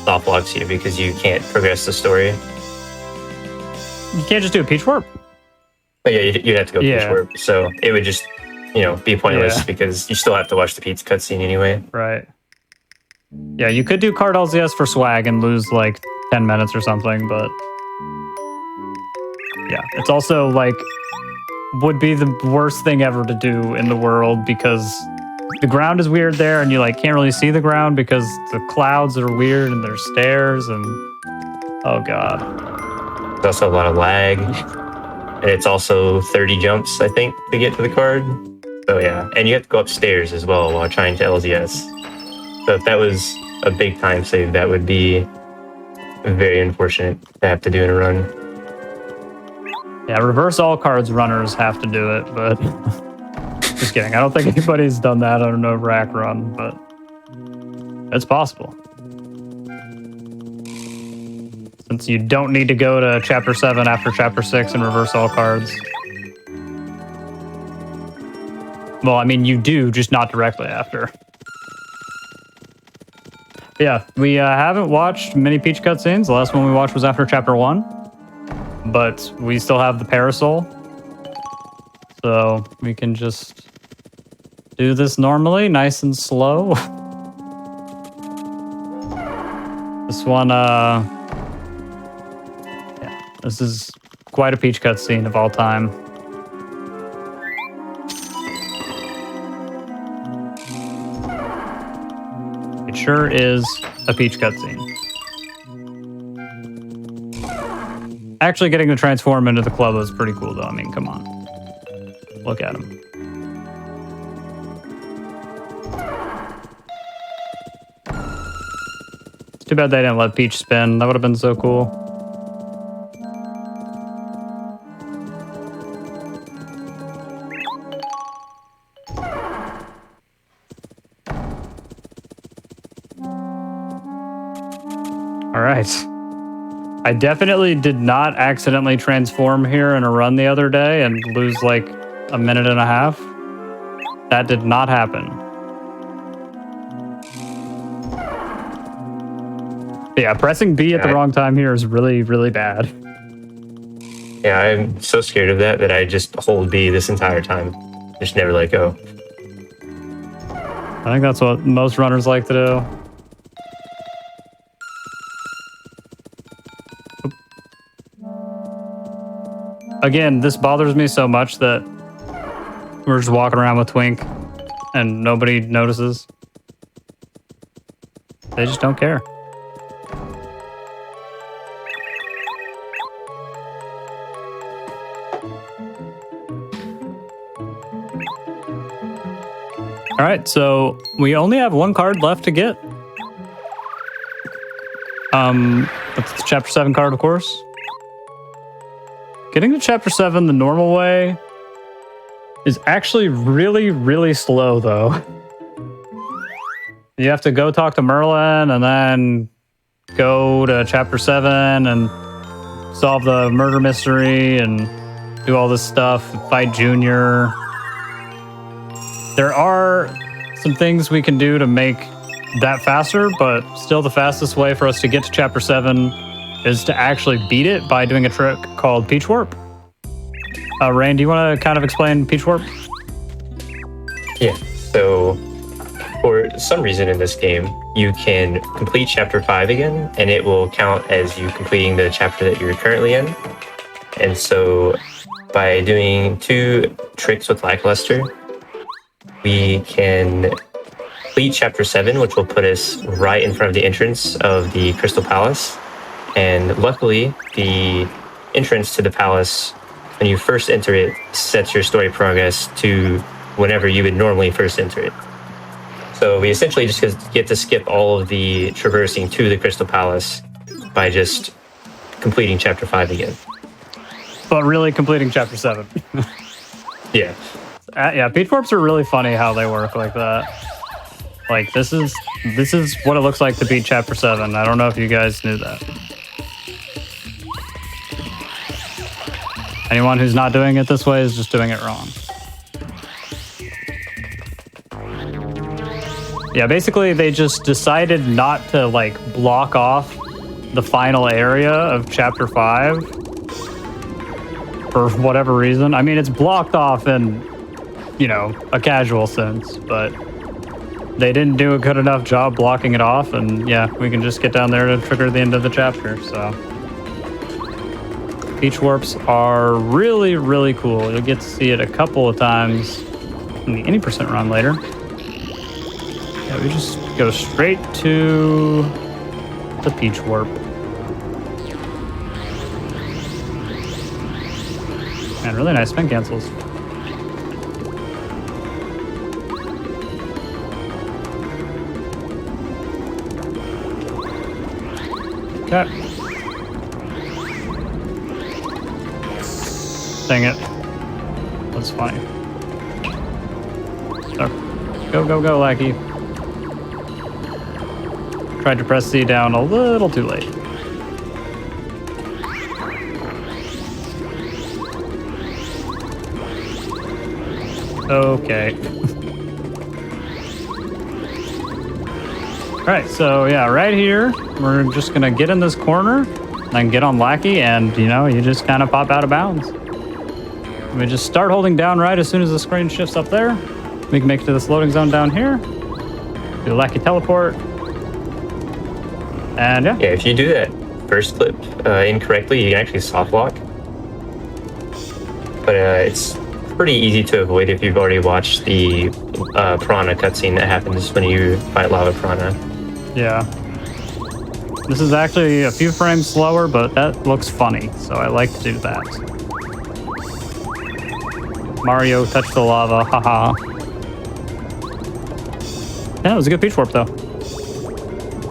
soft blocks you because you can't progress the story. You can't just do a Peach warp. But yeah, you'd have to go Peach warp. So it would just, be pointless because you still have to watch the Peach cutscene anyway. Right. Yeah, you could do card LZS for swag and lose like 10 minutes or something, but yeah, it's also like would be the worst thing ever to do in the world because the ground is weird there and you like can't really see the ground because the clouds are weird and there's stairs and oh god. There's also a lot of lag. And it's also 30 jumps, I think, to get to the card. So yeah, and you have to go upstairs as well while trying to LZS. So if that was a big time save, that would be very unfortunate to have to do in a run. Yeah, reverse all cards runners have to do it, but just kidding. I don't think anybody's done that on a rack run, but it's possible. Since you don't need to go to Chapter 7 after Chapter 6 and reverse all cards. Well, I mean, you do, just not directly after. Yeah, we haven't watched many Peach cutscenes. The last one we watched was after Chapter 1. But we still have the Parasol. So we can just do this normally, nice and slow. This one, yeah, this is quite a Peach cutscene of all time. It sure is a Peach cutscene. Actually getting to transform into the club was pretty cool, though. I mean, come on. Look at him. It's too bad they didn't let Peach spin. That would have been so cool. All right. I definitely did not accidentally transform here in a run the other day and lose like a minute and a half. That did not happen. Yeah, pressing B at the wrong time here is really, really bad. Yeah, I'm so scared of that I just hold B this entire time. Just never let go. I think that's what most runners like to do. Again, this bothers me so much that we're just walking around with Twink and nobody notices. They just don't care. All right, so we only have one card left to get. That's the Chapter 7 card, of course. Getting to Chapter 7 the normal way is actually really, really slow, though. You have to go talk to Merlin and then go to Chapter 7 and solve the murder mystery and do all this stuff, fight Junior. There are some things we can do to make that faster, but still the fastest way for us to get to Chapter 7 is to actually beat it by doing a trick called Peach Warp. Rain, do you want to kind of explain Peach Warp? Yeah, so for some reason in this game, you can complete Chapter 5 again, and it will count as you completing the chapter that you're currently in. And so by doing 2 tricks with Lackluster, we can complete Chapter 7, which will put us right in front of the entrance of the Crystal Palace. And luckily, the entrance to the palace, when you first enter it, sets your story progress to whenever you would normally first enter it. So we essentially just get to skip all of the traversing to the Crystal Palace by just completing Chapter 5 again. But really completing Chapter 7. Yeah. Yeah, Peach Warps are really funny how they work like that. Like, this is what it looks like to beat Chapter 7. I don't know if you guys knew that. Anyone who's not doing it this way is just doing it wrong. Yeah, basically they just decided not to like block off the final area of Chapter 5 for whatever reason. I mean, it's blocked off in, you know, a casual sense, but they didn't do a good enough job blocking it off, and yeah, we can just get down there to trigger the end of the chapter, so. Peach Warps are really, really cool. You'll get to see it a couple of times in the 80% run later. Yeah, we just go straight to the Peach Warp. And really nice spin cancels. Okay. Dang it. That's funny. Oh, go, Lackey. Tried to press C down a little too late. Okay. Alright, so yeah, right here, we're just gonna get in this corner, then get on Lackey, and you know, you just kind of pop out of bounds. We just start holding down right as soon as the screen shifts up there. We can make it to this loading zone down here. Do the Lackey teleport. And yeah. Yeah, if you do that first flip incorrectly, you can actually soft lock. But it's pretty easy to avoid if you've already watched the Piranha cutscene that happens when you fight Lava Piranha. Yeah. This is actually a few frames slower, but that looks funny, so I like to do that. Mario touched the lava, haha. Yeah, it was a good Peach Warp, though.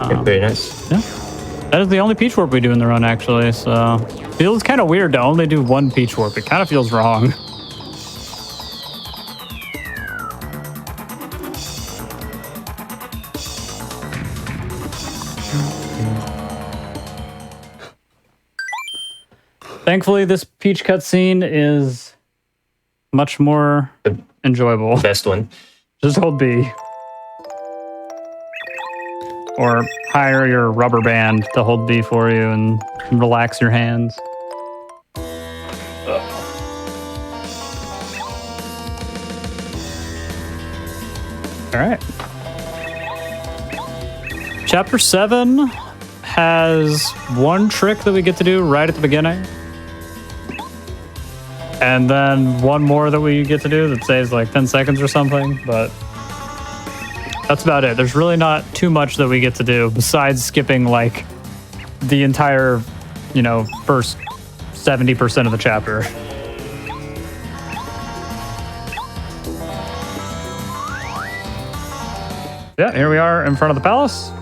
Yeah, very nice. Yeah. That is the only Peach Warp we do in the run, actually, so... Feels kind of weird to only do one Peach Warp. It kind of feels wrong. Thankfully, this Peach cutscene is much more enjoyable. Best one. Just hold B. Or hire your rubber band to hold B for you and relax your hands. All right. Chapter 7 has one trick that we get to do right at the beginning. And then one more that we get to do that saves like 10 seconds or something, but that's about it. There's really not too much that we get to do besides skipping like the entire, first 70% of the chapter. Yeah, here we are in front of the palace.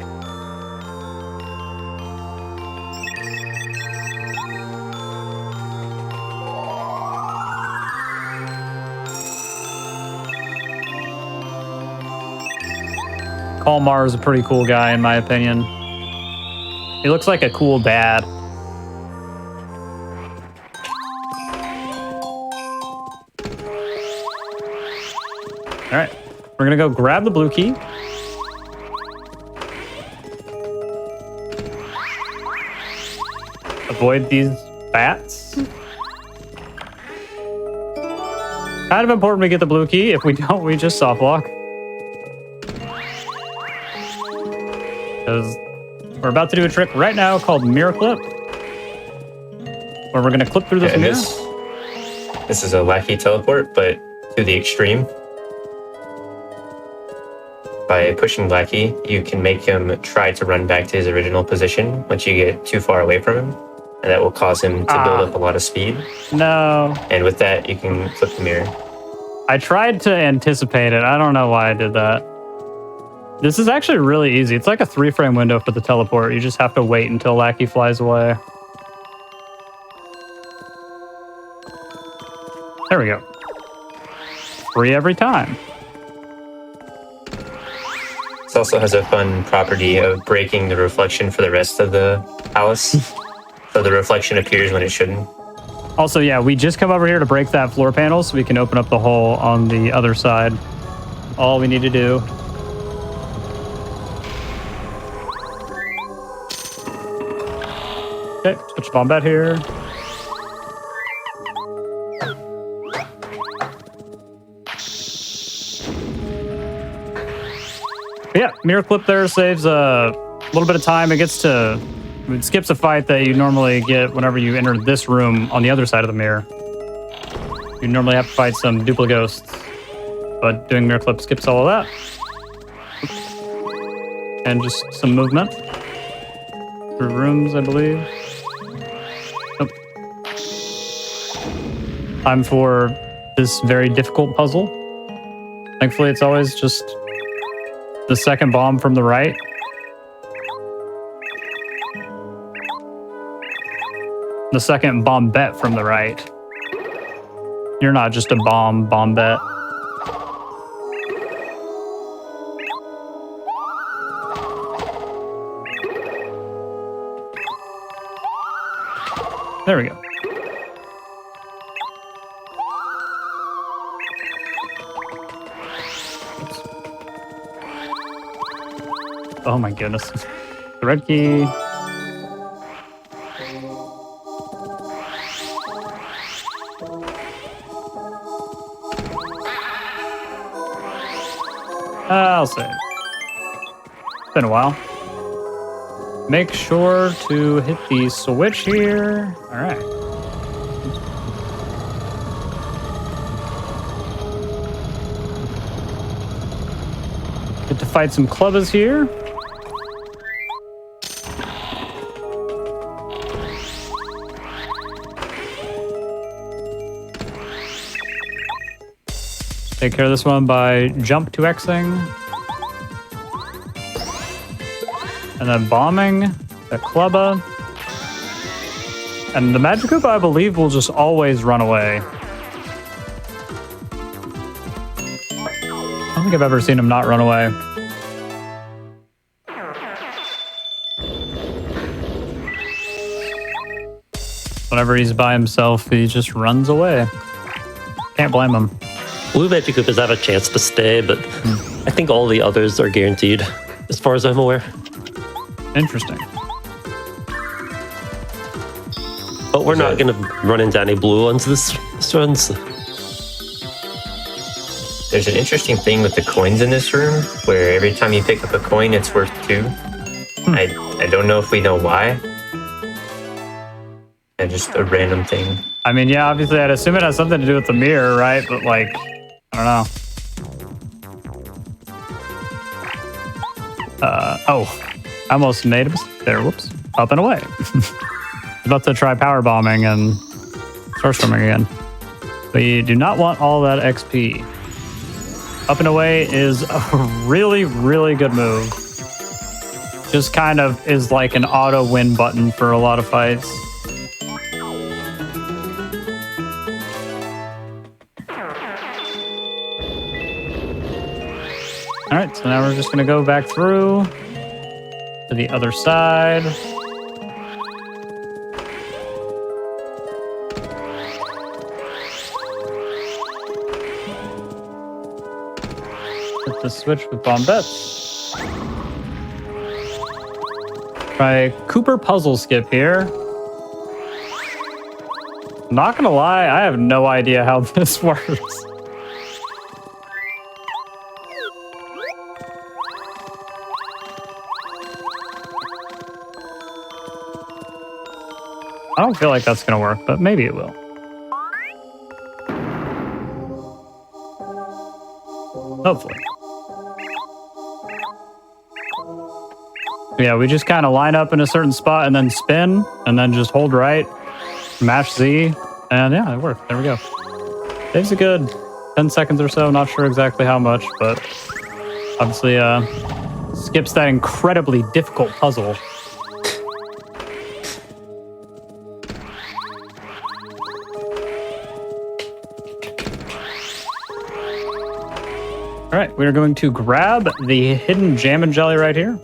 Kalmar is a pretty cool guy, in my opinion. He looks like a cool dad. All right, we're gonna go grab the blue key. Avoid these bats. Kind of important we get the blue key. If we don't, we just soft lock. Because we're about to do a trick right now called Mirror Clip, where we're going to clip through this mirror. This is a wacky teleport, but to the extreme. By pushing Blackie, you can make him try to run back to his original position once you get too far away from him, and that will cause him to build up a lot of speed. No. And with that, you can flip the mirror. I tried to anticipate it. I don't know why I did that. This is actually really easy. It's like a 3-frame window for the teleport. You just have to wait until Lackey flies away. There we go. Free every time. This also has a fun property of breaking the reflection for the rest of the palace. So the reflection appears when it shouldn't. Also, yeah, we just come over here to break that floor panel so we can open up the hole on the other side. All we need to do. Okay, switch bomb bat here. But yeah, mirror clip there saves a little bit of time. It skips a fight that you normally get whenever you enter this room on the other side of the mirror. You normally have to fight some duplicate ghosts, but doing mirror clip skips all of that. And just some movement through rooms, I believe. Oh. Time for this very difficult puzzle. Thankfully, it's always just the second bomb from the right. The second bomb bet from the right. You're not just a bomb bet. There we go. Oops. Oh my goodness. The red key. I'll say. It's been a while. Make sure to hit the switch here. All right. Get to fight some clubbers here. Take care of this one by jump to Xing. And then bombing the clubber. And the Magikarp, I believe, will just always run away. I don't think I've ever seen him not run away. Whenever he's by himself, he just runs away. Can't blame him. Blue Magikarp does have a chance to stay, but I think all the others are guaranteed, as far as I'm aware. Interesting. But we're not going to run into any blue ones this run. So. There's an interesting thing with the coins in this room, where every time you pick up a coin, it's worth 2. I don't know if we know why. And just a random thing. I mean, yeah, obviously I'd assume it has something to do with the mirror, right? But like, I don't know. Oh, I almost made a mistake there. Whoops. Up and away. About to try power bombing and start swimming again. But you do not want all that XP. Up and away is a really, really good move. Just kind of is like an auto win button for a lot of fights. All right, so now we're just gonna go back through to the other side. Hit the switch with Bombettes. Try Cooper puzzle skip here. Not gonna lie, I have no idea how this works. I don't feel like that's gonna work, but maybe it will. Hopefully. Yeah, we just kind of line up in a certain spot and then spin, and then just hold right, mash Z, and yeah, it worked. There we go. Saves a good 10 seconds or so. Not sure exactly how much, but obviously skips that incredibly difficult puzzle. All right, we are going to grab the hidden jam and jelly right here.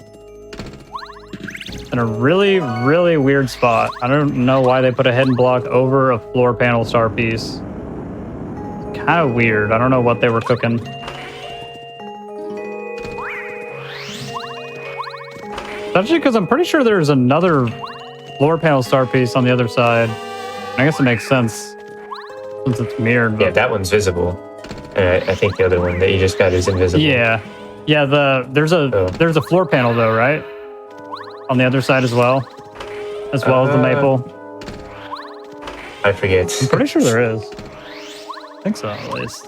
In a really, really weird spot. I don't know why they put a hidden block over a floor panel star piece. Kind of weird. I don't know what they were cooking. Especially because I'm pretty sure there's another floor panel star piece on the other side. I guess it makes sense since it's mirrored. But... yeah, that one's visible. I think the other one that you just got is invisible. Yeah. There's a floor panel though, right? On the other side as well as the maple. I forget. I'm pretty sure there is. I think so, at least.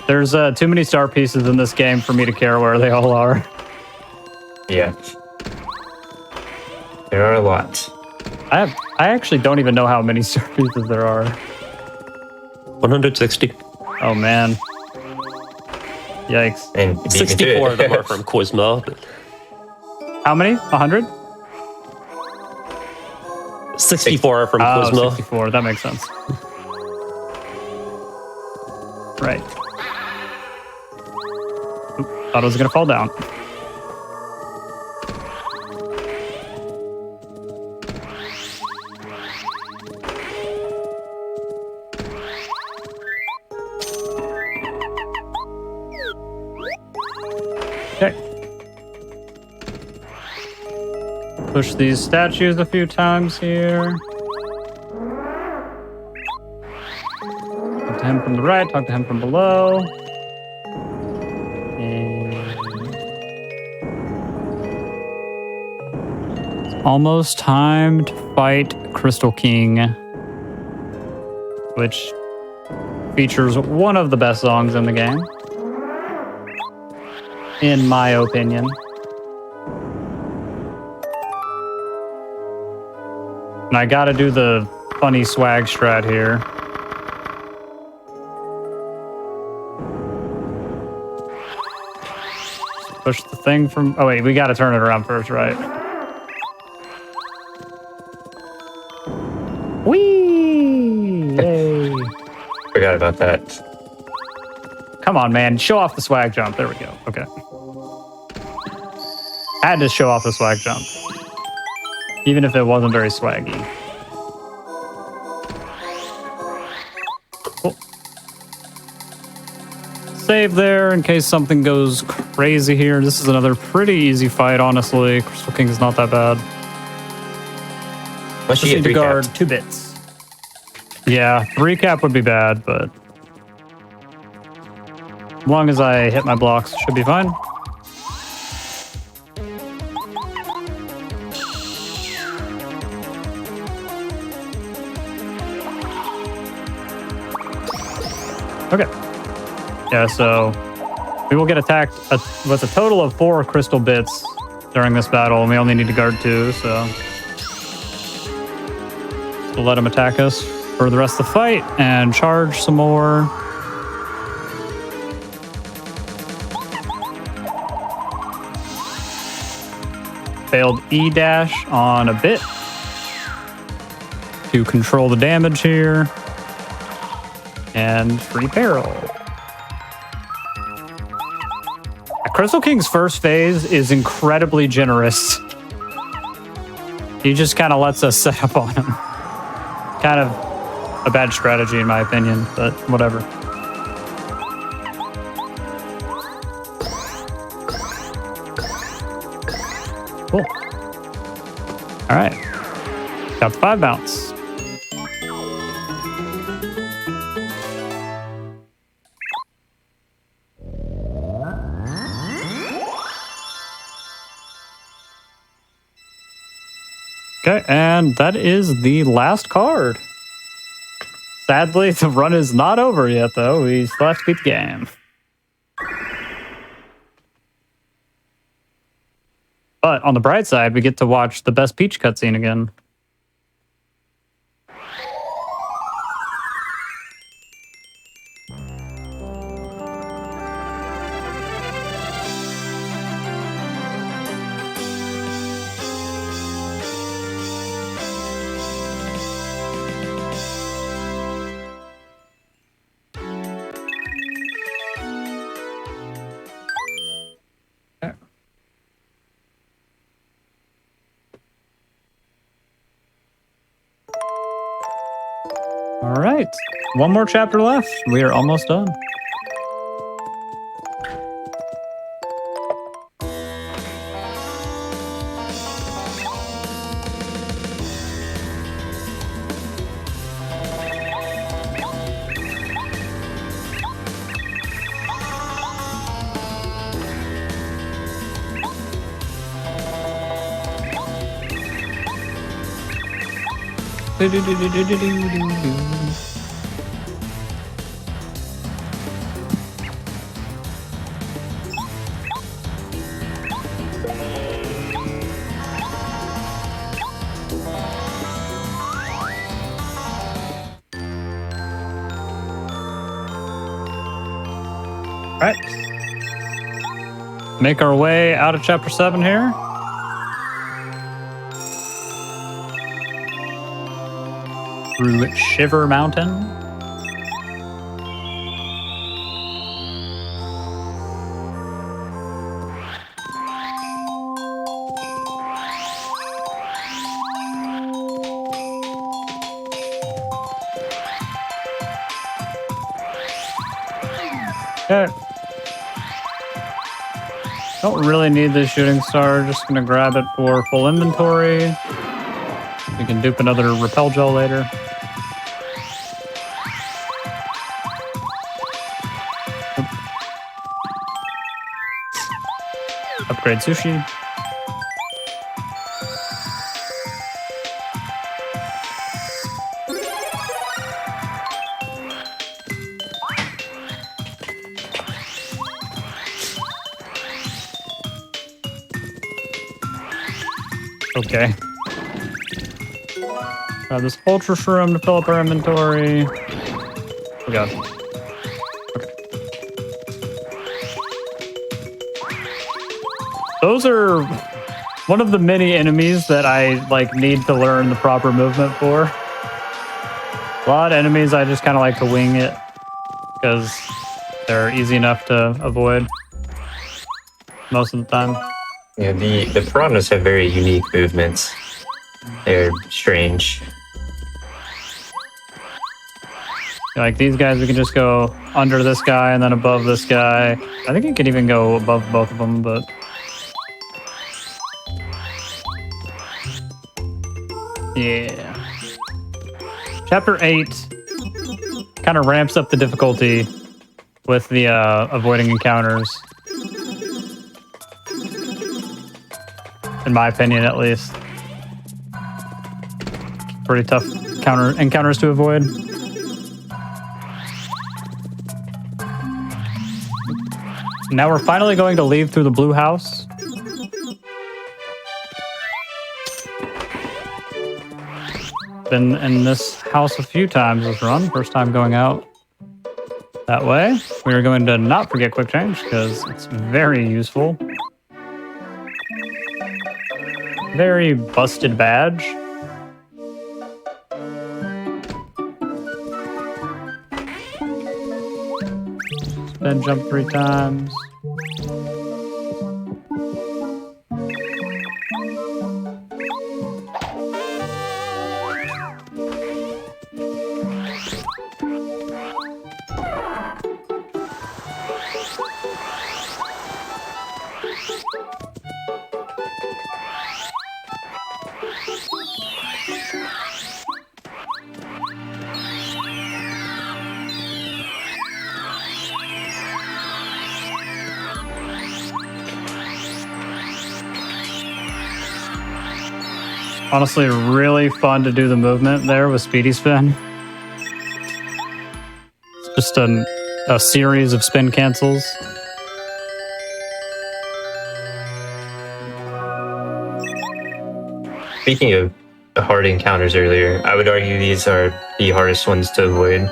There's too many star pieces in this game for me to care where they all are. Yeah. There are a lot. I actually don't even know how many star pieces there are. 160. Oh man. Yikes. And 64 of them are from Quizmo. How many? 100? 64 are from Oh, Quizmo. 64. That makes sense. Right. Oop, thought it was gonna fall down. Okay. Push these statues a few times here. Talk to him from the right, talk to him from below. And almost time to fight Crystal King, which features one of the best songs in the game, in my opinion. And I gotta do the funny swag strat here. Push the thing from... Oh, wait, we gotta turn it around first, right? Whee! Yay! Forgot about that. Come on, man. Show off the swag jump. There we go. Okay. Had to show off the swag jump. Even if it wasn't very swaggy. Cool. Save there in case something goes crazy here. This is another pretty easy fight, honestly. Crystal King is not that bad. Once Just you need get to guard recapped. 2 bits. Yeah, recap would be bad, but as long as I hit my blocks, should be fine. Okay. Yeah, so we will get attacked with a total of 4 crystal bits during this battle, and we only need to guard 2, so we'll let him attack us for the rest of the fight and charge some more. Failed E-dash on a bit to control the damage here. And free barrel. Crystal King's first phase is incredibly generous. He just kind of lets us set up on him. Kind of a bad strategy in my opinion, but whatever. Cool. All right. Got the 5 bounce. Okay, and that is the last card. Sadly, the run is not over yet, though. We still have to beat the game. But on the bright side, we get to watch the best Peach cutscene again. All right, one more chapter left. We are almost done. All right. Make our way out of chapter 7 here. Through Shiver Mountain. Okay. Don't really need this shooting star. Just gonna grab it for full inventory. We can dupe another repel gel later. Upgrade sushi. Okay. Grab this Ultra Shroom to fill up our inventory. Oh god. Okay. Those are one of the many enemies that I like need to learn the proper movement for. A lot of enemies I just kind of like to wing it because they're easy enough to avoid most of the time. Yeah, the piranhas have very unique movements. They're strange. Like these guys, we can just go under this guy and then above this guy. I think you could even go above both of them, but... yeah. Chapter 8 kind of ramps up the difficulty with the avoiding encounters. In my opinion, at least. Pretty tough encounters to avoid. Now we're finally going to leave through the blue house. Been in this house a few times this run. First time going out that way. We are going to not forget quick change because it's very useful. Very busted badge. Then jump 3 times. Honestly, really fun to do the movement there with Speedy Spin. It's just a series of spin cancels. Speaking of hard encounters earlier, I would argue these are the hardest ones to avoid.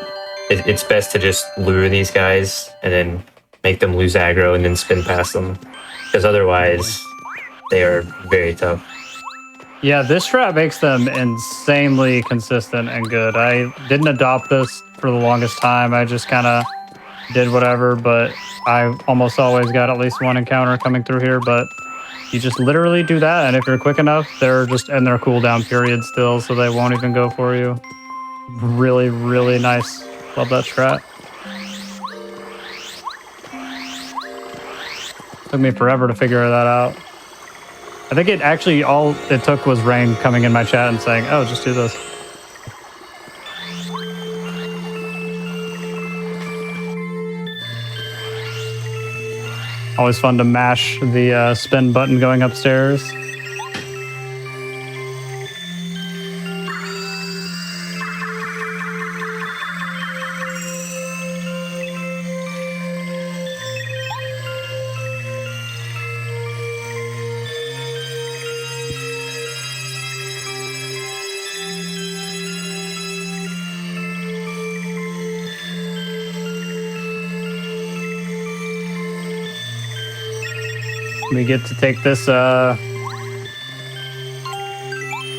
It's best to just lure these guys and then make them lose aggro and then spin past them. Because otherwise, they are very tough. Yeah, this strat makes them insanely consistent and good. I didn't adopt this for the longest time. I just kind of did whatever, but I almost always got at least one encounter coming through here, but you just literally do that, and if you're quick enough, they're just in their cooldown period still, so they won't even go for you. Really, really nice. Love that strat. Took me forever to figure that out. I think it actually, all it took was Rain coming in my chat and saying, oh, just do this. Always fun to mash the spin button going upstairs. We get to take this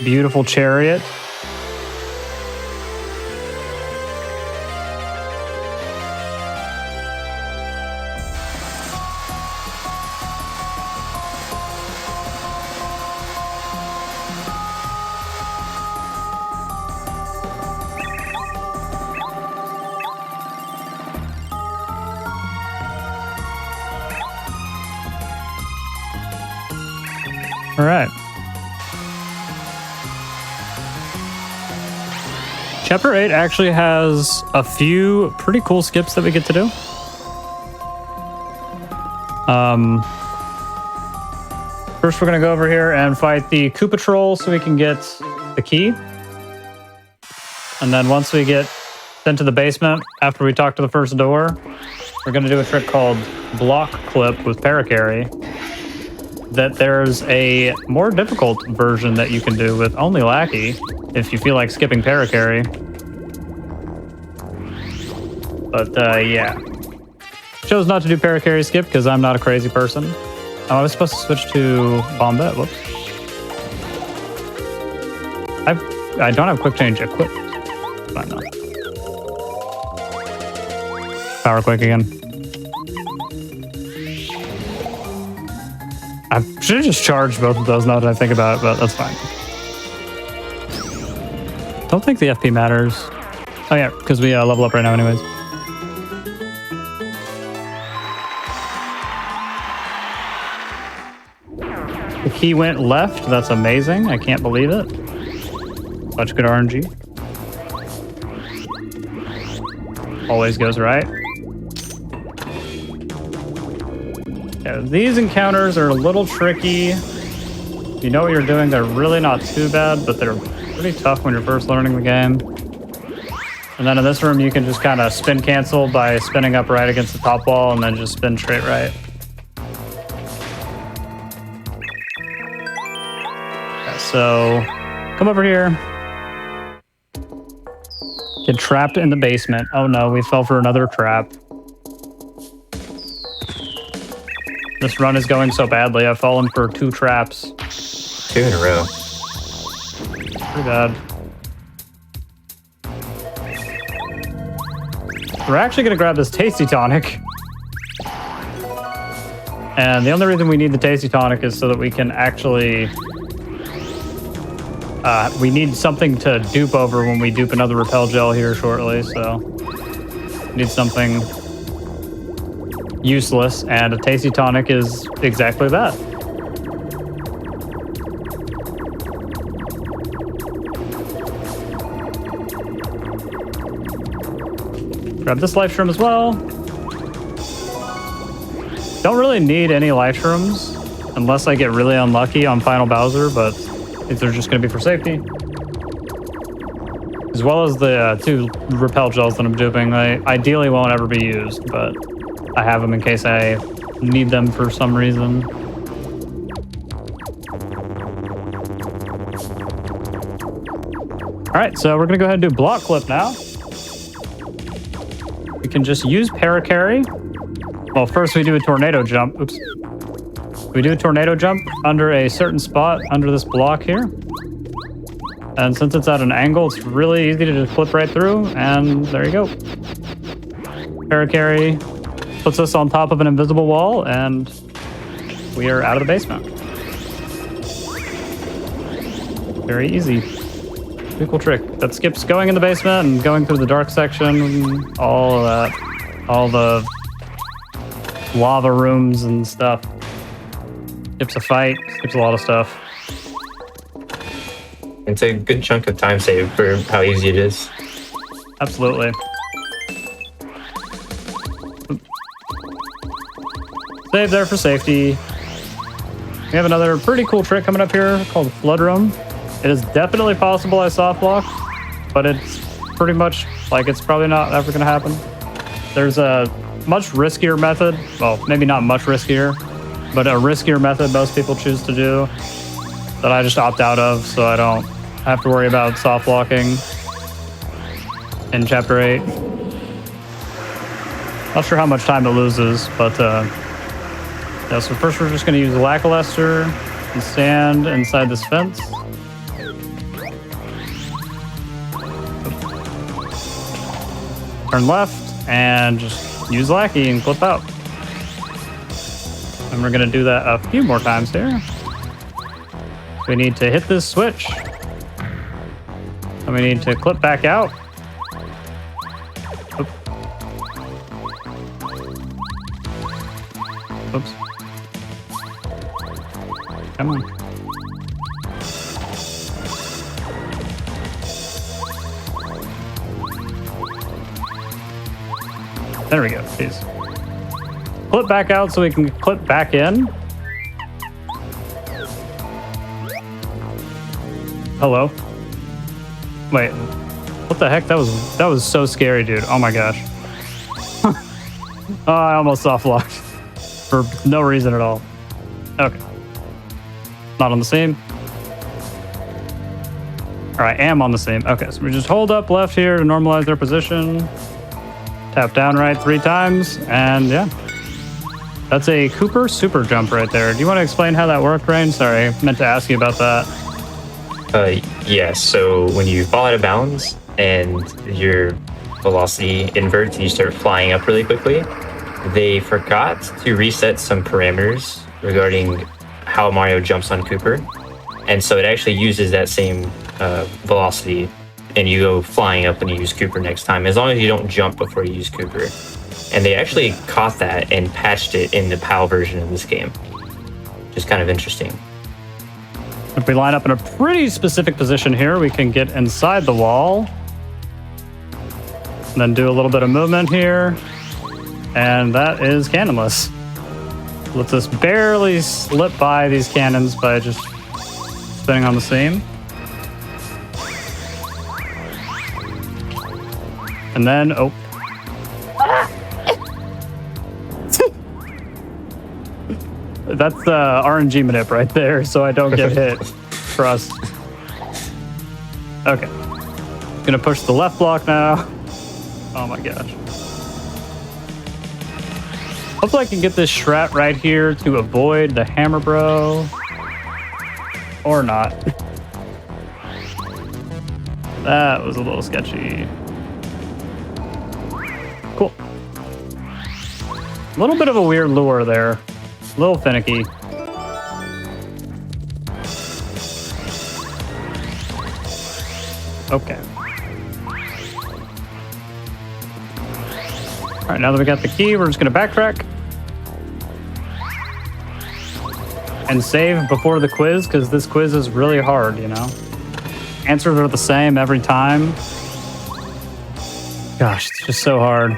beautiful chariot. All right. Chapter 8 actually has a few pretty cool skips that we get to do. First, we're going to go over here and fight the Koopa Troll so we can get the key. And then once we get sent to the basement, after we talk to the first door, we're going to do a trick called Block Clip with Paracarry. that there's a more difficult version that you can do with only Lackey if you feel like skipping Paracarry. But yeah. Chose not to do Paracarry skip because I'm not a crazy person. Oh, I was supposed to switch to Bombette. Whoops. I don't have quick change equipped. Fine now. Power quick again. I should have just charged both of those now that I think about it, but that's fine. Don't think the FP matters. Oh yeah, because we level up right now anyways. The key went left. That's amazing. I can't believe it. Such good RNG. Always goes right. Yeah, these encounters are a little tricky. If you know what you're doing, they're really not too bad, but they're pretty tough when you're first learning the game. And then in this room, you can just kind of spin cancel by spinning up right against the top wall and then just spin straight right. Okay, so come over here. Get trapped in the basement. Oh no, we fell for another trap. This run is going so badly. I've fallen for 2 traps. 2 in a row. Pretty bad. We're actually going to grab this Tasty Tonic. And the only reason we need the Tasty Tonic is so that we can actually... we need something to dupe over when we dupe another Repel Gel here shortly, so... we need something useless, and a Tasty Tonic is exactly that. Grab this life shroom as well. Don't really need any life shrooms unless I get really unlucky on Final Bowser, but if they're just going to be for safety. As well as the 2 Repel Gels that I'm duping. They ideally won't ever be used, but I have them in case I need them for some reason. All right, so we're going to go ahead and do Block Clip now. We can just use Paracarry. Well, first we do a Tornado Jump. Oops. We do a Tornado Jump under a certain spot under this block here. And since it's at an angle, it's really easy to just flip right through, and there you go. Paracarry puts us on top of an invisible wall, and we are out of the basement. Very easy. Pretty cool trick. That skips going in the basement and going through the dark section, all of that. All the lava rooms and stuff. Skips a fight, skips a lot of stuff. It's a good chunk of time save for how easy it is. Absolutely. Save there for safety. We have another pretty cool trick coming up here called Flood Room. It is definitely possible I soft block, but it's pretty much like it's probably not ever going to happen. There's a much riskier method. Well, maybe not much riskier, but a riskier method most people choose to do that I just opt out of, so I don't have to worry about soft blocking in Chapter 8. Not sure how much time it loses, but yeah, so first we're just going to use Lackluster and stand inside this fence. Turn left and just use Lackey and clip out. And we're going to do that a few more times here. We need to hit this switch. And we need to clip back out. Oop. Oops. Come on. There we go, please. Clip back out so we can clip back in. Hello? Wait, what the heck? That was so scary, dude. Oh my gosh. Oh, I almost soft locked for no reason at all. Okay. Not on the seam. Or I am on the seam. Okay, so we just hold up left here to normalize their position. Tap down right 3 times, and yeah. That's a Cooper super jump right there. Do you want to explain how that worked, Rain? Sorry, I meant to ask you about that. Yes, so when you fall out of bounds and your velocity inverts and you start flying up really quickly, they forgot to reset some parameters regarding how Mario jumps on Cooper. And so it actually uses that same velocity, and you go flying up when you use Cooper next time, as long as you don't jump before you use Cooper. And they actually caught that and patched it in the PAL version of this game, which is kind of interesting. If we line up in a pretty specific position here, we can get inside the wall. And then do a little bit of movement here. And that is cannonless. Lets us barely slip by these cannons by just spinning on the seam. And then, oh. That's the RNG manip right there, so I don't get hit. Trust. Okay. Gonna push the left block now. Oh my gosh. Hopefully I can get this Strat right here to avoid the Hammer Bro. Or not. That was a little sketchy. Cool. A little bit of a weird lure there. A little finicky. Okay. All right, now that we got the key, we're just gonna backtrack. And save before the quiz, because this quiz is really hard, you know? Answers are the same every time. Gosh, it's just so hard.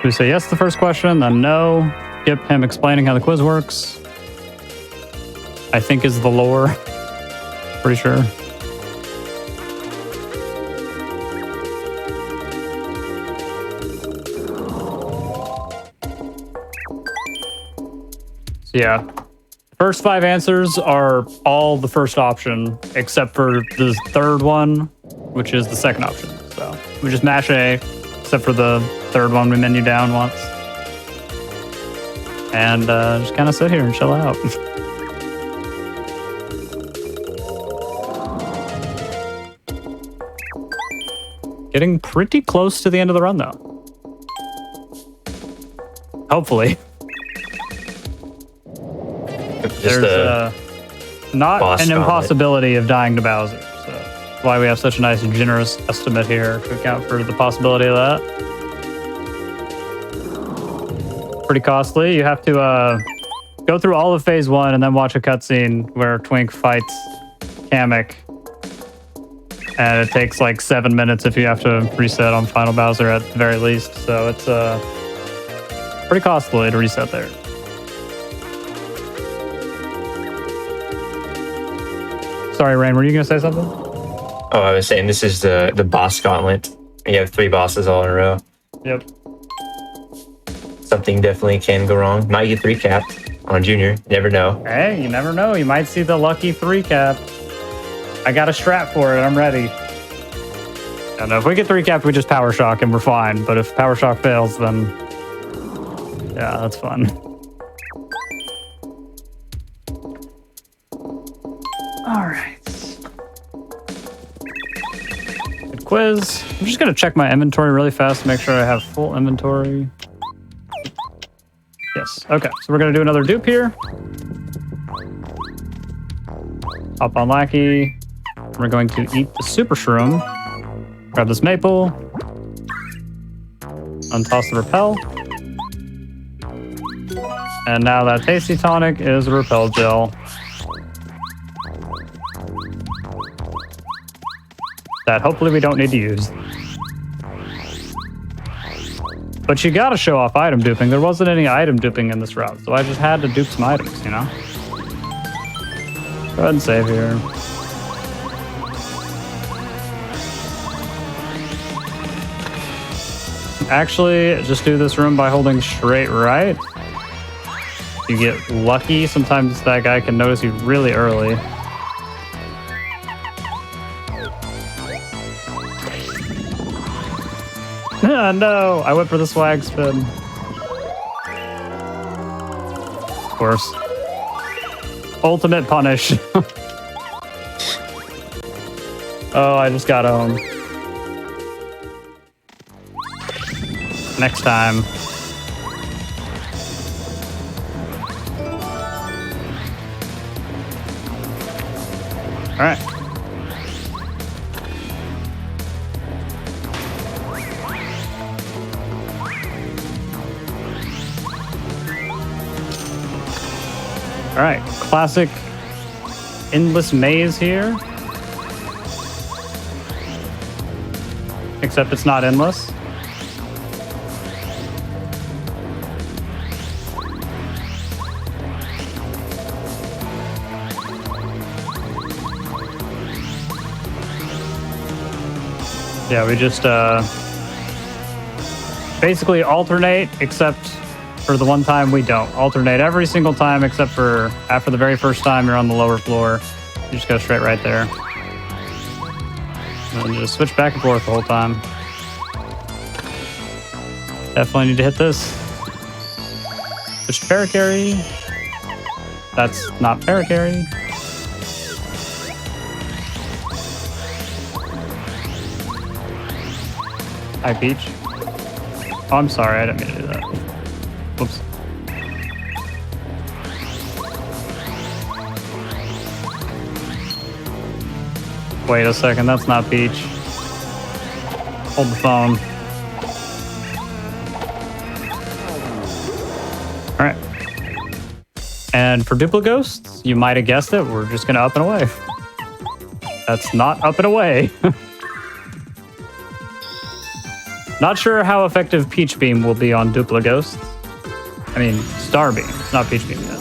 We say yes to the first question, then no. Skip him explaining how the quiz works. I think is the lore. Pretty sure. So yeah. First 5 answers are all the first option, except for the third one, which is the second option. So we just mash A, except for the third one we menu down once. And just kind of sit here and chill out. Getting pretty close to the end of the run, though. Hopefully. There's not an impossibility of dying to Bowser. So that's why we have such a nice and generous estimate here to account for the possibility of that. Pretty costly. You have to go through all of phase 1 and then watch a cutscene where Twink fights Kamek. And it takes like 7 minutes if you have to reset on Final Bowser at the very least. So it's pretty costly to reset there. Sorry, Rain, were you going to say something? Oh, I was saying this is the boss gauntlet. You have 3 bosses all in a row. Yep. Something definitely can go wrong. Might get 3 capped on Junior. You never know. Hey, you never know. You might see the lucky 3 cap. I got a Strat for it. I'm ready. And if we get 3 capped, we just Power Shock and we're fine. But if Power Shock fails, then yeah, that's fun. All right. Good quiz. I'm just going to check my inventory really fast to make sure I have full inventory. Yes. Okay. So we're going to do another dupe here. Hop on Lackey. We're going to eat the Super Shroom. Grab this maple. Untoss the repel. And now that Tasty Tonic is a repel gel. That hopefully we don't need to use. But you gotta show off item duping. There wasn't any item duping in this route, so I just had to dupe some items, you know? Go ahead and save here. Actually, just do this room by holding straight right. You get lucky. Sometimes that guy can notice you really early. No, I went for the swag spin. Of course. Ultimate punish. Oh, I just got owned. Next time. All right. All right, classic endless maze here. Except it's not endless. Yeah, we just basically alternate, except for the one time we don't. Alternate every single time except for after the very first time you're on the lower floor. You just go straight right there. And just switch back and forth the whole time. Definitely need to hit this. Switch to paracarry. That's not paracarry. Hi, Peach. Oh, I'm sorry. I didn't mean to do that. Whoops. Wait a second. That's not Peach. Hold the phone. All right. And for Duplo Ghosts, you might have guessed it. We're just going to up and away. That's not up and away. Not sure how effective Peach Beam will be on Duplo Ghosts. I mean, Star Beam, not Peach Beam yet.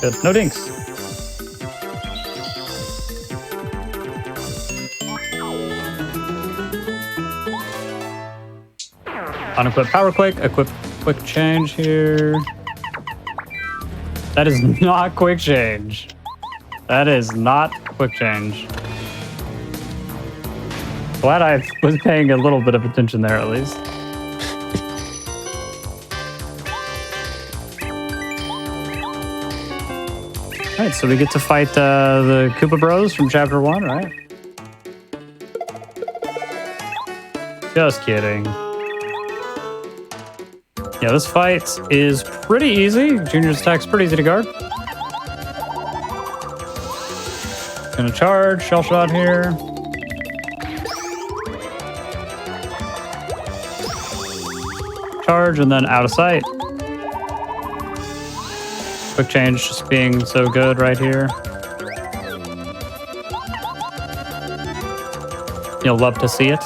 Good. No dinks. Unequip Power Quake, equip Quick Change here. That is not Quick Change. That is not Quick Change. Glad I was paying a little bit of attention there at least. Alright, so we get to fight the Koopa Bros from Chapter 1, right? Just kidding. Yeah, this fight is pretty easy. Junior's attack's pretty easy to guard. Gonna charge, shell shot here. Charge and then out of sight. Quick change just being so good right here. You'll love to see it.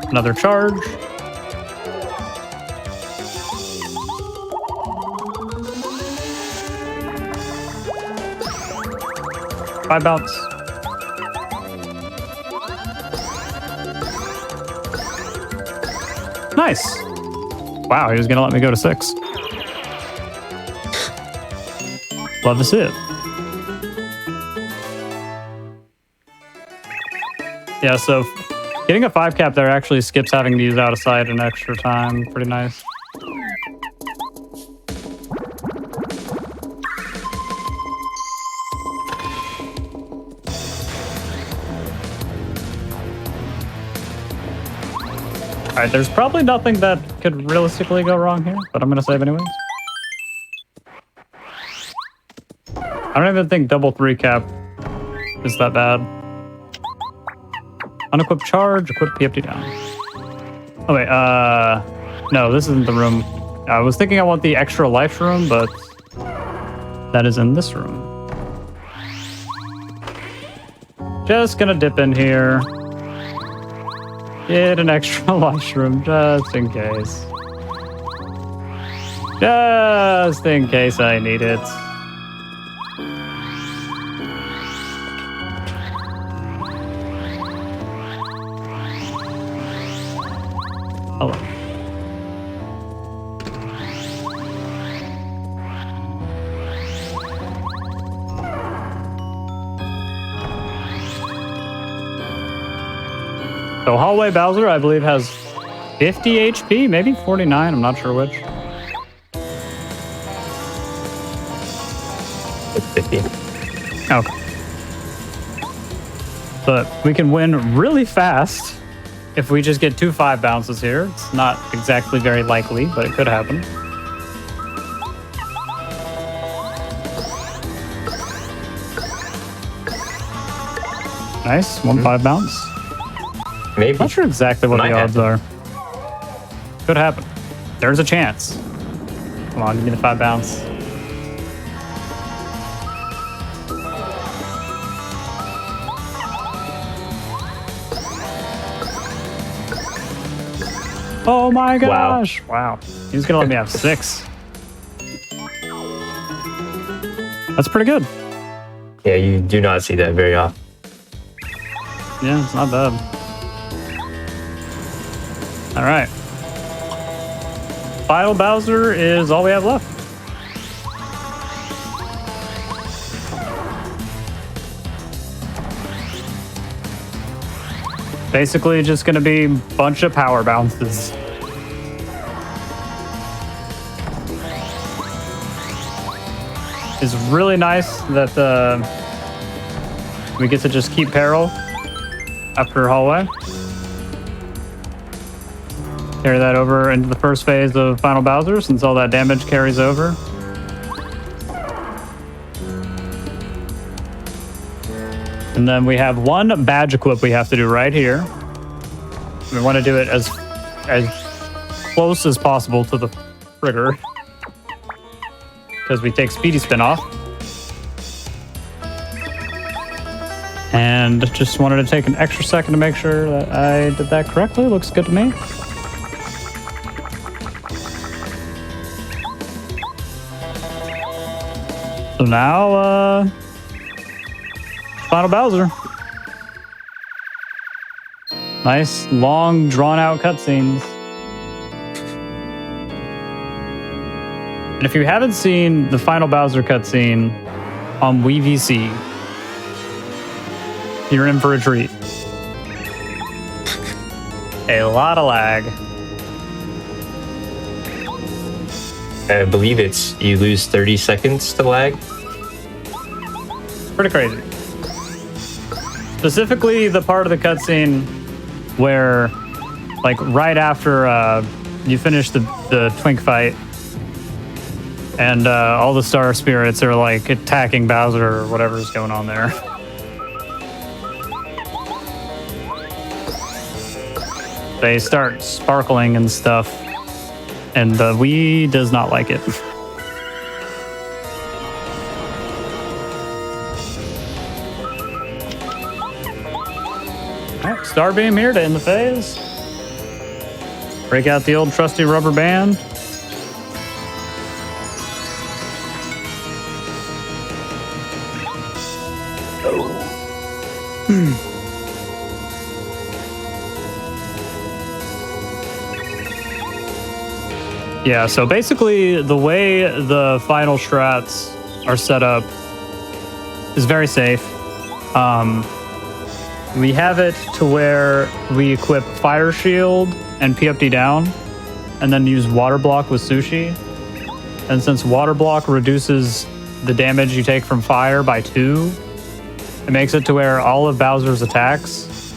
Another charge. Five bounce. Nice. Wow, he was gonna let me go to 6. Love to see it. Yeah, so getting a 5 cap there actually skips having to use out of sight an extra time. Pretty nice. Alright, there's probably nothing that could realistically go wrong here, but I'm gonna save anyways. I don't even think double 3 cap is that bad. Unequip charge, equip PFT down. Oh wait, no, this isn't the room. I was thinking I want the extra life room, but that is in this room. Just gonna dip in here. Get an extra life room just in case. Just in case I need it. Hello. So Hallway Bowser, I believe, has 50 HP, maybe 49. I'm not sure which. It's 50. Okay. But we can win really fast if we just get 2 5 bounces here. It's not exactly very likely, but it could happen. Nice, 1 5 bounce. Maybe. Not sure exactly what Might the odds are. Could happen. There's a chance. Come on, give me the 5 bounce. Oh my gosh! Wow. He's gonna let me have 6. That's pretty good. Yeah, you do not see that very often. Yeah, it's not bad. All right. Final Bowser is all we have left. Basically, just going to be a bunch of power bounces. It's really nice that we get to just keep Peril after Hallway. Carry that over into the first phase of Final Bowser since all that damage carries over. And then we have one badge equip we have to do right here. We want to do it as close as possible to the trigger because we take Speedy Spin off. And just wanted to take an extra second to make sure that I did that correctly. Looks good to me. So now, Final Bowser. Nice, long, drawn-out cutscenes. And if you haven't seen the Final Bowser cutscene on WeVC, you're in for a treat. A lot of lag. I believe it's you lose 30 seconds to lag. Pretty crazy. Specifically, the part of the cutscene where, like, right after you finish the Twink fight, and all the Star Spirits are, like, attacking Bowser or whatever's going on there. They start sparkling and stuff, and the Wii does not like it. Alright, Starbeam here to end the phase. Break out the old trusty rubber band. Yeah, so basically the way the final strats are set up is very safe. We have it to where we equip Fire Shield and PFD down, and then use Water Block with Sushi. And since Water Block reduces the damage you take from fire by 2, it makes it to where all of Bowser's attacks,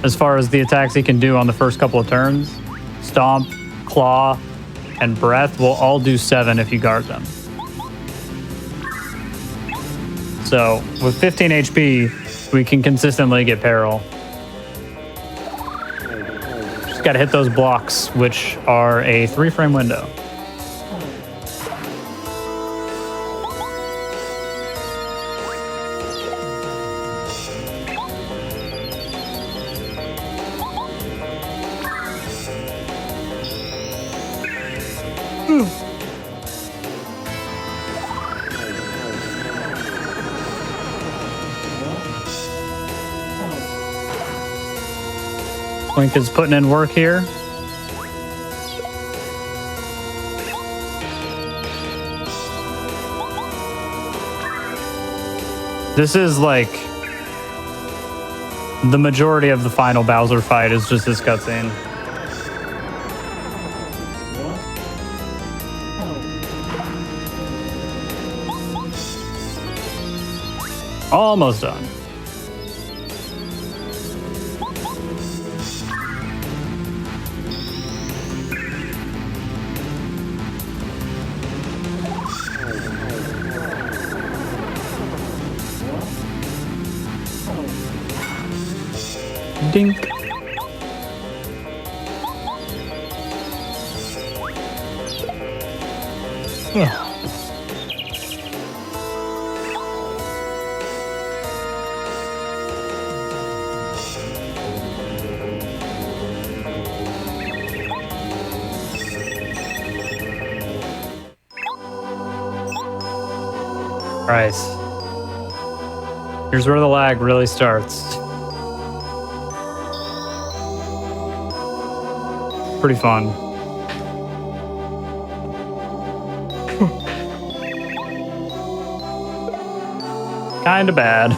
as far as the attacks he can do on the first couple of turns, Stomp, Claw, and Breath will all do 7 if you guard them. So with 15 HP, we can consistently get Peril. Just gotta hit those blocks, which are a 3-frame window. Link is putting in work here. This is like the majority of the final Bowser fight is just this cutscene. Almost done. Dink. Yeah. Right. Here's where the lag really starts. Pretty fun. Kinda bad.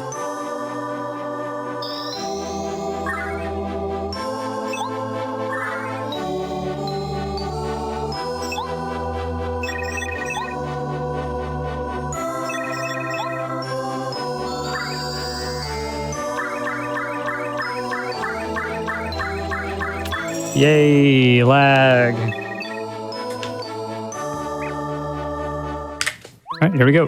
Yay, lag. All right, here we go.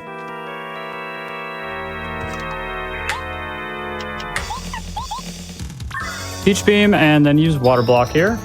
Peach Beam, and then use Water Block here.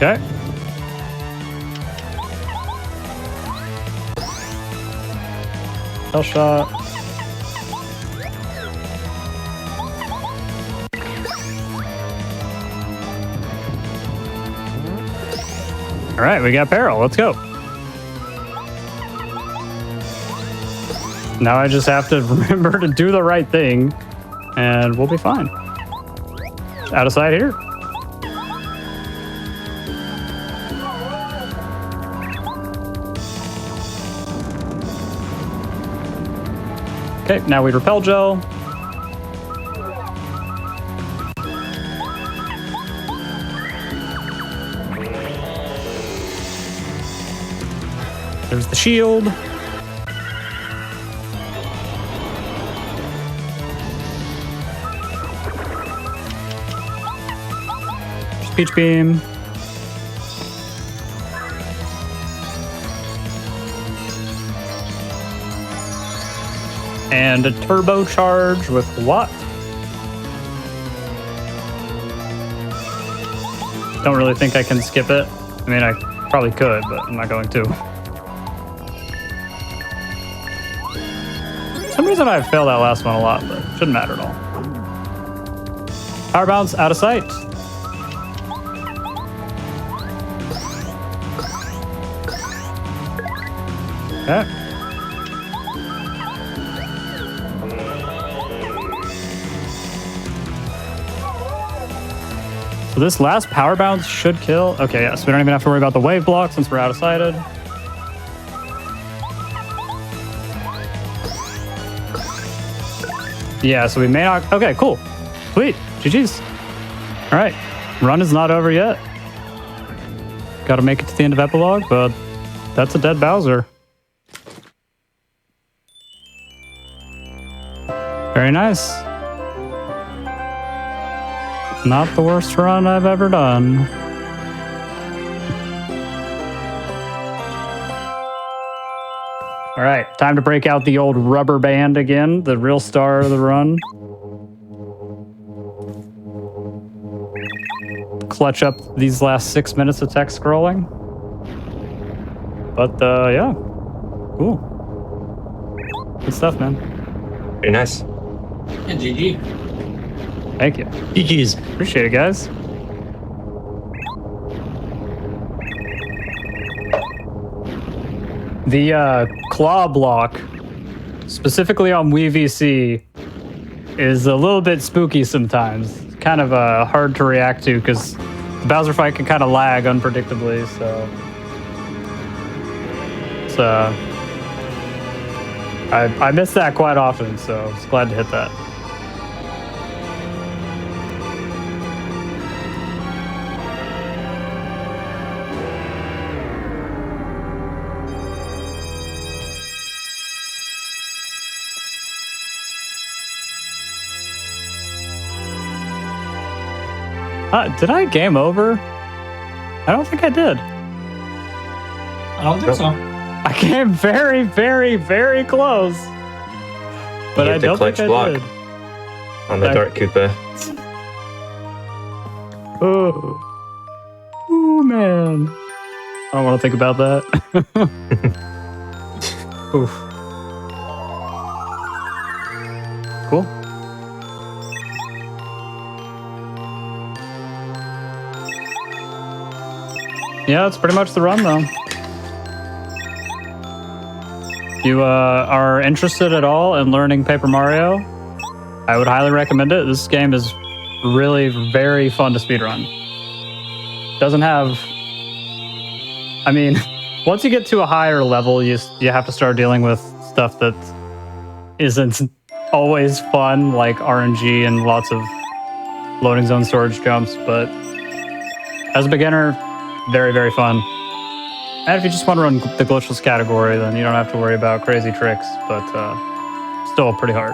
Okay. Hell shot. All right, we got Peril. Let's go. Now I just have to remember to do the right thing, and we'll be fine. Out of sight here. Okay, now we repel gel. There's the shield. There's Peach Beam. And a turbocharge with what? Don't really think I can skip it. I mean, I probably could, but I'm not going to. For some reason I failed that last one a lot, but it shouldn't matter at all. Power bounce, out of sight. Okay. So this last power bounce should kill. Okay, yeah, so we don't even have to worry about the wave block since we're out of sighted. Yeah, so we may not. Okay, cool. Sweet. GG's. All right. Run is not over yet. Got to make it to the end of epilogue, but that's a dead Bowser. Very nice. Not the worst run I've ever done. All right, time to break out the old rubber band again, the real star of the run. Clutch up these last 6 minutes of text scrolling. But yeah, cool. Good stuff, man. Very nice. Yeah, GG. Thank you. GG's. Appreciate it, guys. The claw block, specifically on Wii VC, is a little bit spooky sometimes. It's kind of hard to react to because the Bowser fight can kind of lag unpredictably, so it's I miss that quite often, so I was glad to hit that. Did I game over? I don't think I did. I don't think so. I came very, very, very close. But You I hit the don't think clutch I block. did. On the Dark Koopa. Oh. Oh, man. I don't want to think about that. Oof. Cool. Yeah, that's pretty much the run, though. You are interested at all in learning Paper Mario? I would highly recommend it. This game is really very fun to speedrun. Doesn't have... I mean, once you get to a higher level, you have to start dealing with stuff that isn't always fun, like RNG and lots of loading zone storage jumps, but as a beginner, very, very fun. And if you just want to run the glitchless category, then you don't have to worry about crazy tricks, but still pretty hard.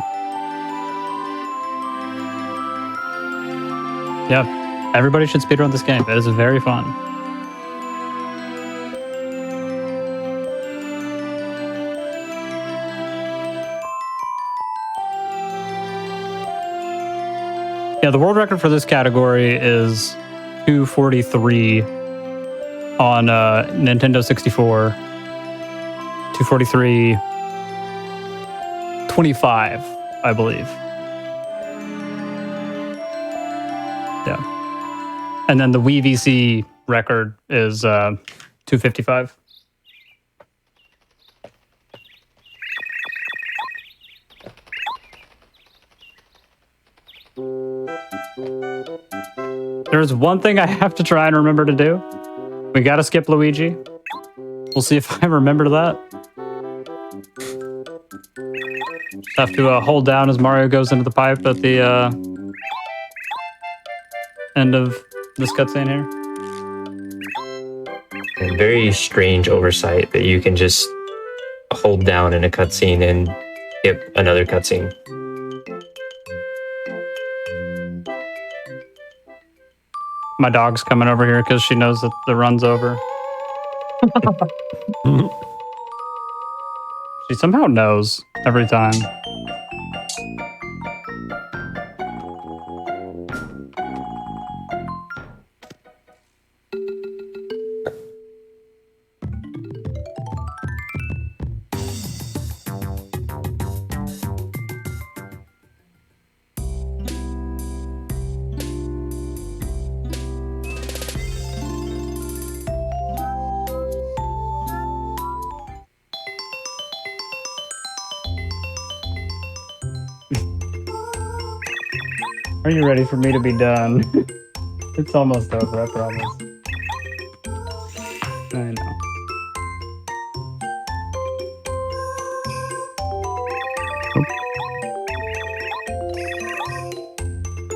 Yeah, everybody should speedrun this game. It is very fun. Yeah, the world record for this category is 243 on Nintendo 64. 243.25, I believe. Yeah. And then the Wii VC record is 255. There's one thing I have to try and remember to do. We gotta skip Luigi. We'll see if I remember that. Just have to hold down as Mario goes into the pipe at the end of this cutscene here. A very strange oversight that you can just hold down in a cutscene and skip another cutscene. My dog's coming over here because she knows that the run's over. She somehow knows every time. Are you ready for me to be done? It's almost over, I promise. I know.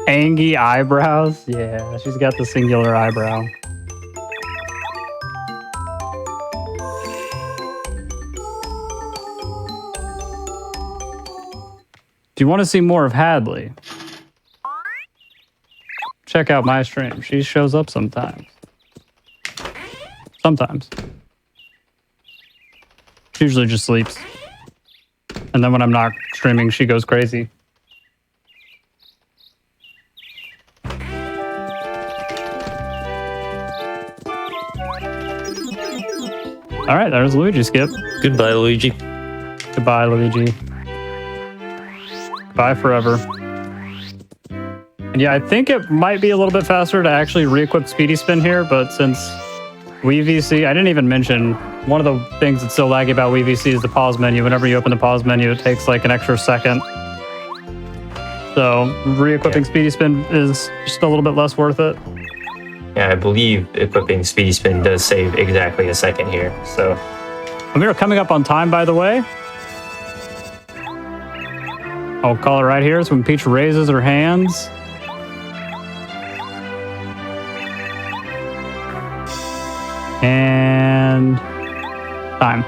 Angie eyebrows? Yeah, she's got the singular eyebrow. Do you want to see more of Hadley? Check out my stream. She shows up sometimes. Sometimes. She usually just sleeps. And then when I'm not streaming, she goes crazy. All right, there's Luigi skip. Goodbye, Luigi. Goodbye, Luigi. Bye forever. And yeah, I think it might be a little bit faster to actually re-equip Speedy Spin here, but since Wii VC, I didn't even mention, one of the things that's so laggy about Wii VC is the pause menu. Whenever you open the pause menu, it takes like an extra second. So re-equipping Speedy Spin is just a little bit less worth it. Yeah, I believe equipping Speedy Spin does save exactly a second here. So And we are coming up on time, by the way. I'll call it right here. It's when Peach raises her hands. And time.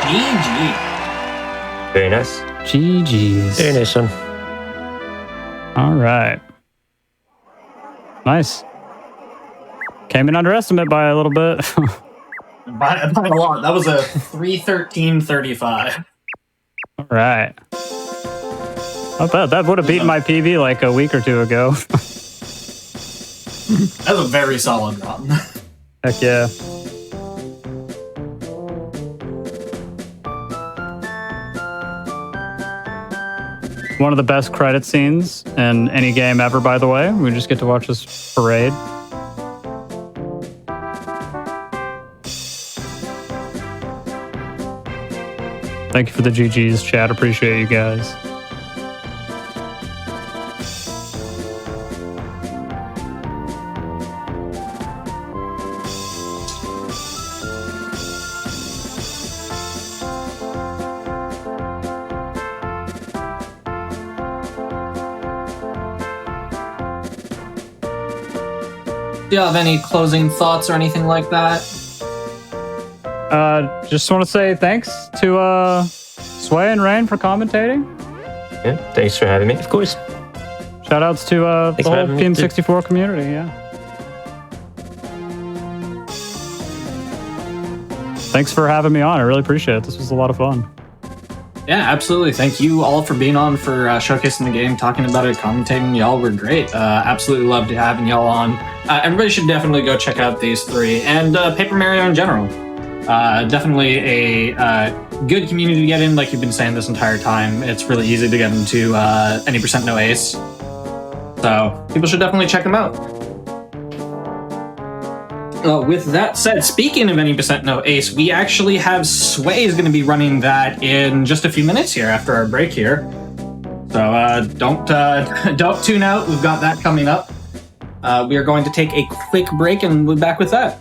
GG. very nice. GG's. Very nice one. All right. Nice. Came in underestimate by a little bit. By a lot. That was a 3:13:35. All right. I bet that would have beaten my PB like a week or two ago. That's a very solid run. Heck yeah. One of the best credit scenes in any game ever, by the way. We just get to watch this parade. Thank you for the GGs, chat. Appreciate you guys. Do you have any closing thoughts or anything like that? Just want to say thanks to Sway and Rain for commentating. Yeah, thanks for having me. Of course. Shout outs to the for whole having me, Team too. 64 community, yeah. Thanks for having me on. I really appreciate it. This was a lot of fun. Yeah, absolutely. Thank you all for being on, for showcasing the game, talking about it, commentating. Y'all were great. Absolutely loved having y'all on. Everybody should definitely go check out these three, and Paper Mario in general. Definitely a good community to get in, like you've been saying this entire time. It's really easy to get into any % no ace. So people should definitely check them out. With that said, speaking of any % no ace, we actually have Sway is going to be running that in just a few minutes here after our break here. So don't tune out. We've got that coming up. We are going to take a quick break and we'll be back with that.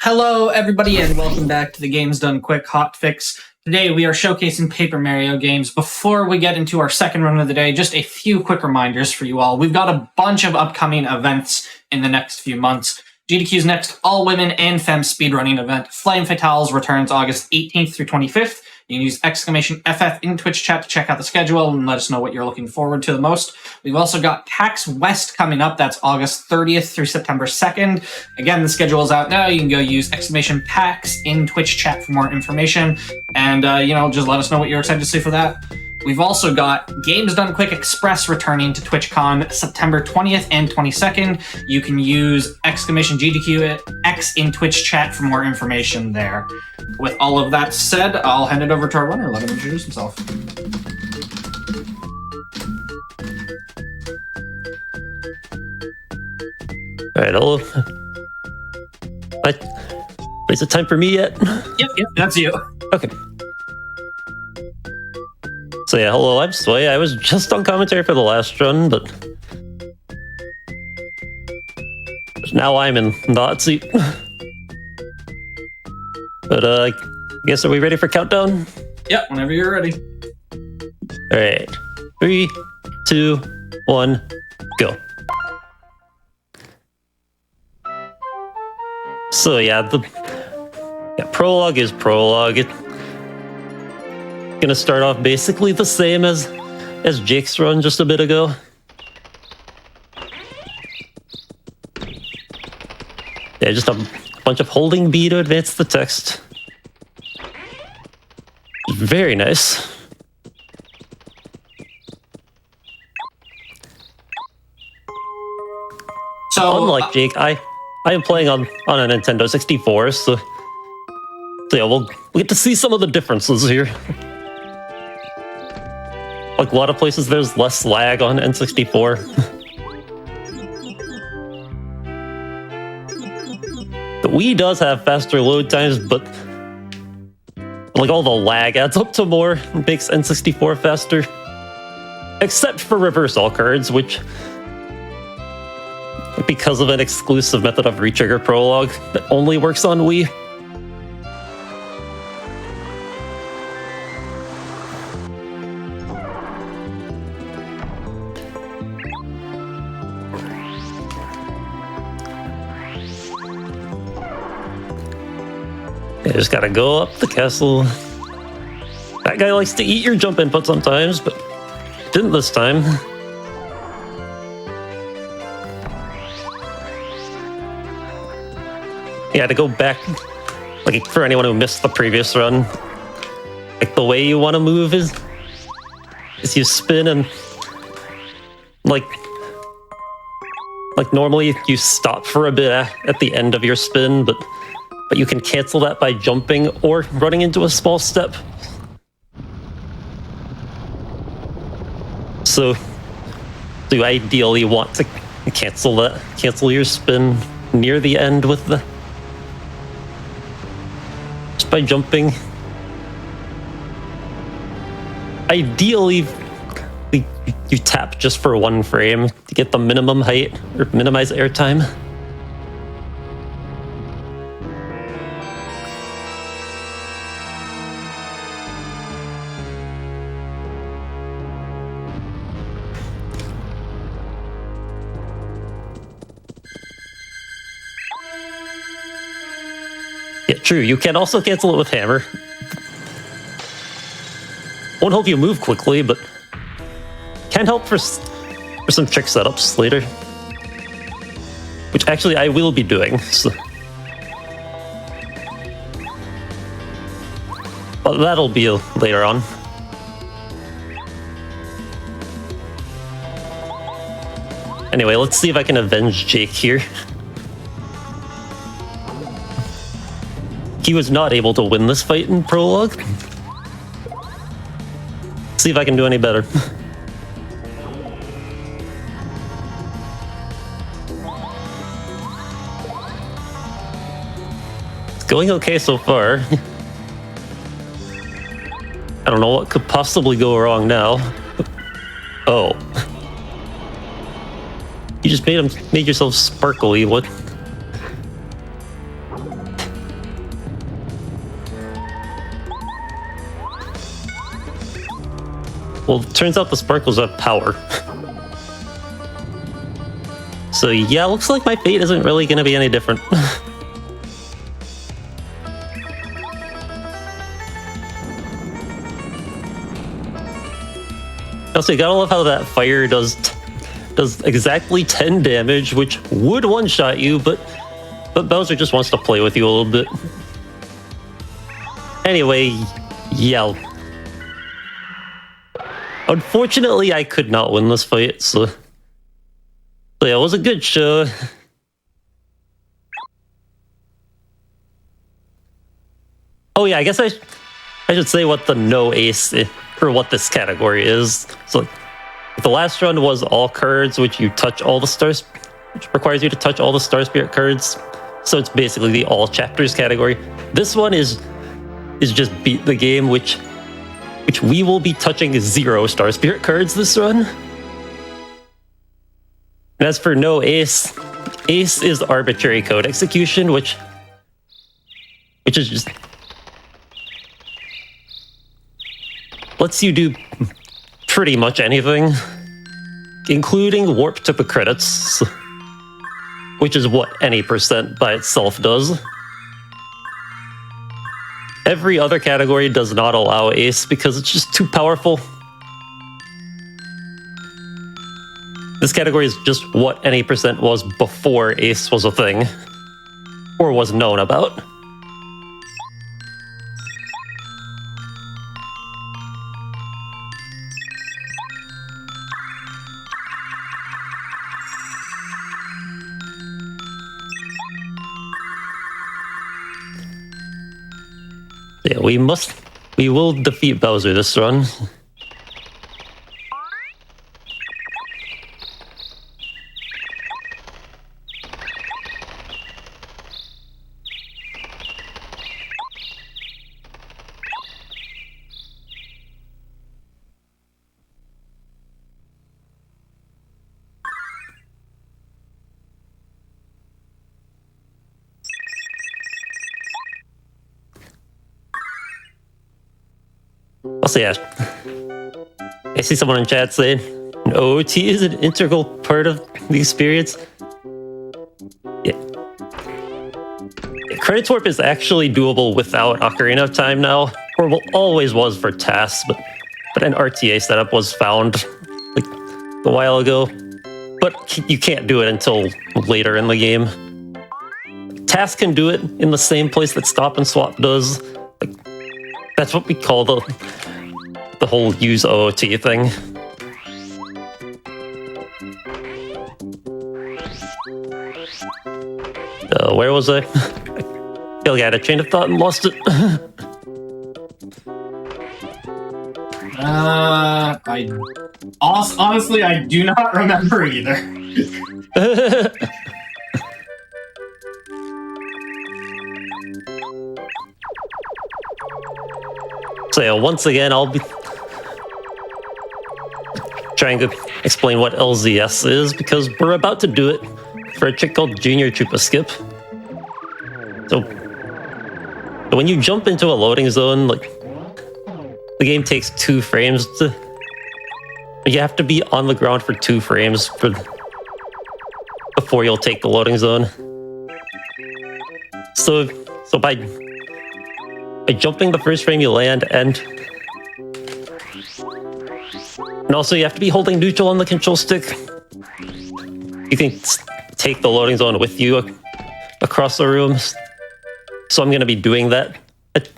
Hello, everybody, and welcome back to the Games Done Quick Hotfix. Today, we are showcasing Paper Mario games. Before we get into our second run of the day, just a few quick reminders for you all. We've got a bunch of upcoming events in the next few months. GDQ's next all-women and femme speedrunning event, Flame Fatales, returns August 18th through 25th. You can use !FF in Twitch chat to check out the schedule and let us know what you're looking forward to the most. We've also got PAX West coming up. That's August 30th through September 2nd. Again, the schedule is out now. You can go use !PAX in Twitch chat for more information. And, just let us know what you're excited to see for that. We've also got Games Done Quick Express returning to TwitchCon September 20th and 22nd. You can use !GDQ X in Twitch chat for more information there. With all of that said, I'll hand it over to our runner. Let him introduce himself. All right, hello. Is it time for me yet? Yep, that's you. Okay. So yeah, hello, I'm Sway. I was just on commentary for the last run, but now I'm in the hot seat. But I guess, are we ready for countdown? Yep, whenever you're ready. All right, 3, 2, 1, go. So yeah, the prologue is prologue. It's gonna start off basically the same as Jake's run just a bit ago. Yeah, just a bunch of holding B to advance the text. Very nice. So, Unlike Jake, I am playing on a Nintendo 64, so yeah, we'll get to see some of the differences here. Like a lot of places, there's less lag on N64. The Wii does have faster load times, but like all the lag adds up to more, makes N64 faster. Except for reversal cards, which, because of an exclusive method of retrigger prologue that only works on Wii. You just gotta go up the castle. That guy likes to eat your jump input sometimes, but didn't this time. Yeah, to go back, like for anyone who missed the previous run, like the way you want to move is you spin and like normally you stop for a bit at the end of your spin, but you can cancel that by jumping or running into a small step. So you ideally want to cancel your spin near the end with just by jumping. Ideally, you tap just for 1 frame to get the minimum height or minimize airtime. Yeah, true. You can also cancel it with hammer. Won't help you move quickly, but can help for some trick setups later. Which actually I will be doing. So. But that'll be later on. Anyway, let's see if I can avenge Jake here. He was not able to win this fight in prologue. See if I can do any better. It's going okay so far. I don't know what could possibly go wrong now. Oh. You just made yourself sparkly, what? Well, it turns out the sparkles have power. So yeah, looks like my fate isn't really gonna be any different. Also, you gotta love how that fire does exactly 10 damage, which would one-shot you, but Bowser just wants to play with you a little bit. Anyway, yeah. Unfortunately, I could not win this fight, so yeah, it was a good show. Oh yeah, I guess I should say what the no ace, or what this category is. So the last run was all cards, which requires you to touch all the Star Spirit cards. So it's basically the all chapters category. This one is just beat the game, which we will be touching 0 Star Spirit cards this run. And as for no ace, ace is arbitrary code execution, which is just lets you do pretty much anything, including warp to credits, which is what any percent by itself does. Every other category does not allow ace because it's just too powerful. This category is just what any percent was before ace was a thing, or was known about. Yeah, we will defeat Bowser this run. Also, yeah. I see someone in chat saying an OOT is an integral part of the experience. Yeah. Credit warp is actually doable without Ocarina of Time now, or well, always was for tasks, but an RTA setup was found like a while ago. But you can't do it until later in the game. Task can do it in the same place that Stop and Swap does. Like, that's what we call the whole use OOT thing. Where was I? I feel like I had a chain of thought and lost it. Honestly, I do not remember either. So yeah, once again, I'll be trying to explain what LZS is, because we're about to do it for a trick called Junior Chupa Skip. So when you jump into a loading zone, like, the game takes 2 frames to... You have to be on the ground for 2 frames before you'll take the loading zone. So by jumping the first frame you land, and also you have to be holding neutral on the control stick. You can take the loading zone with you across the room. So I'm going to be doing that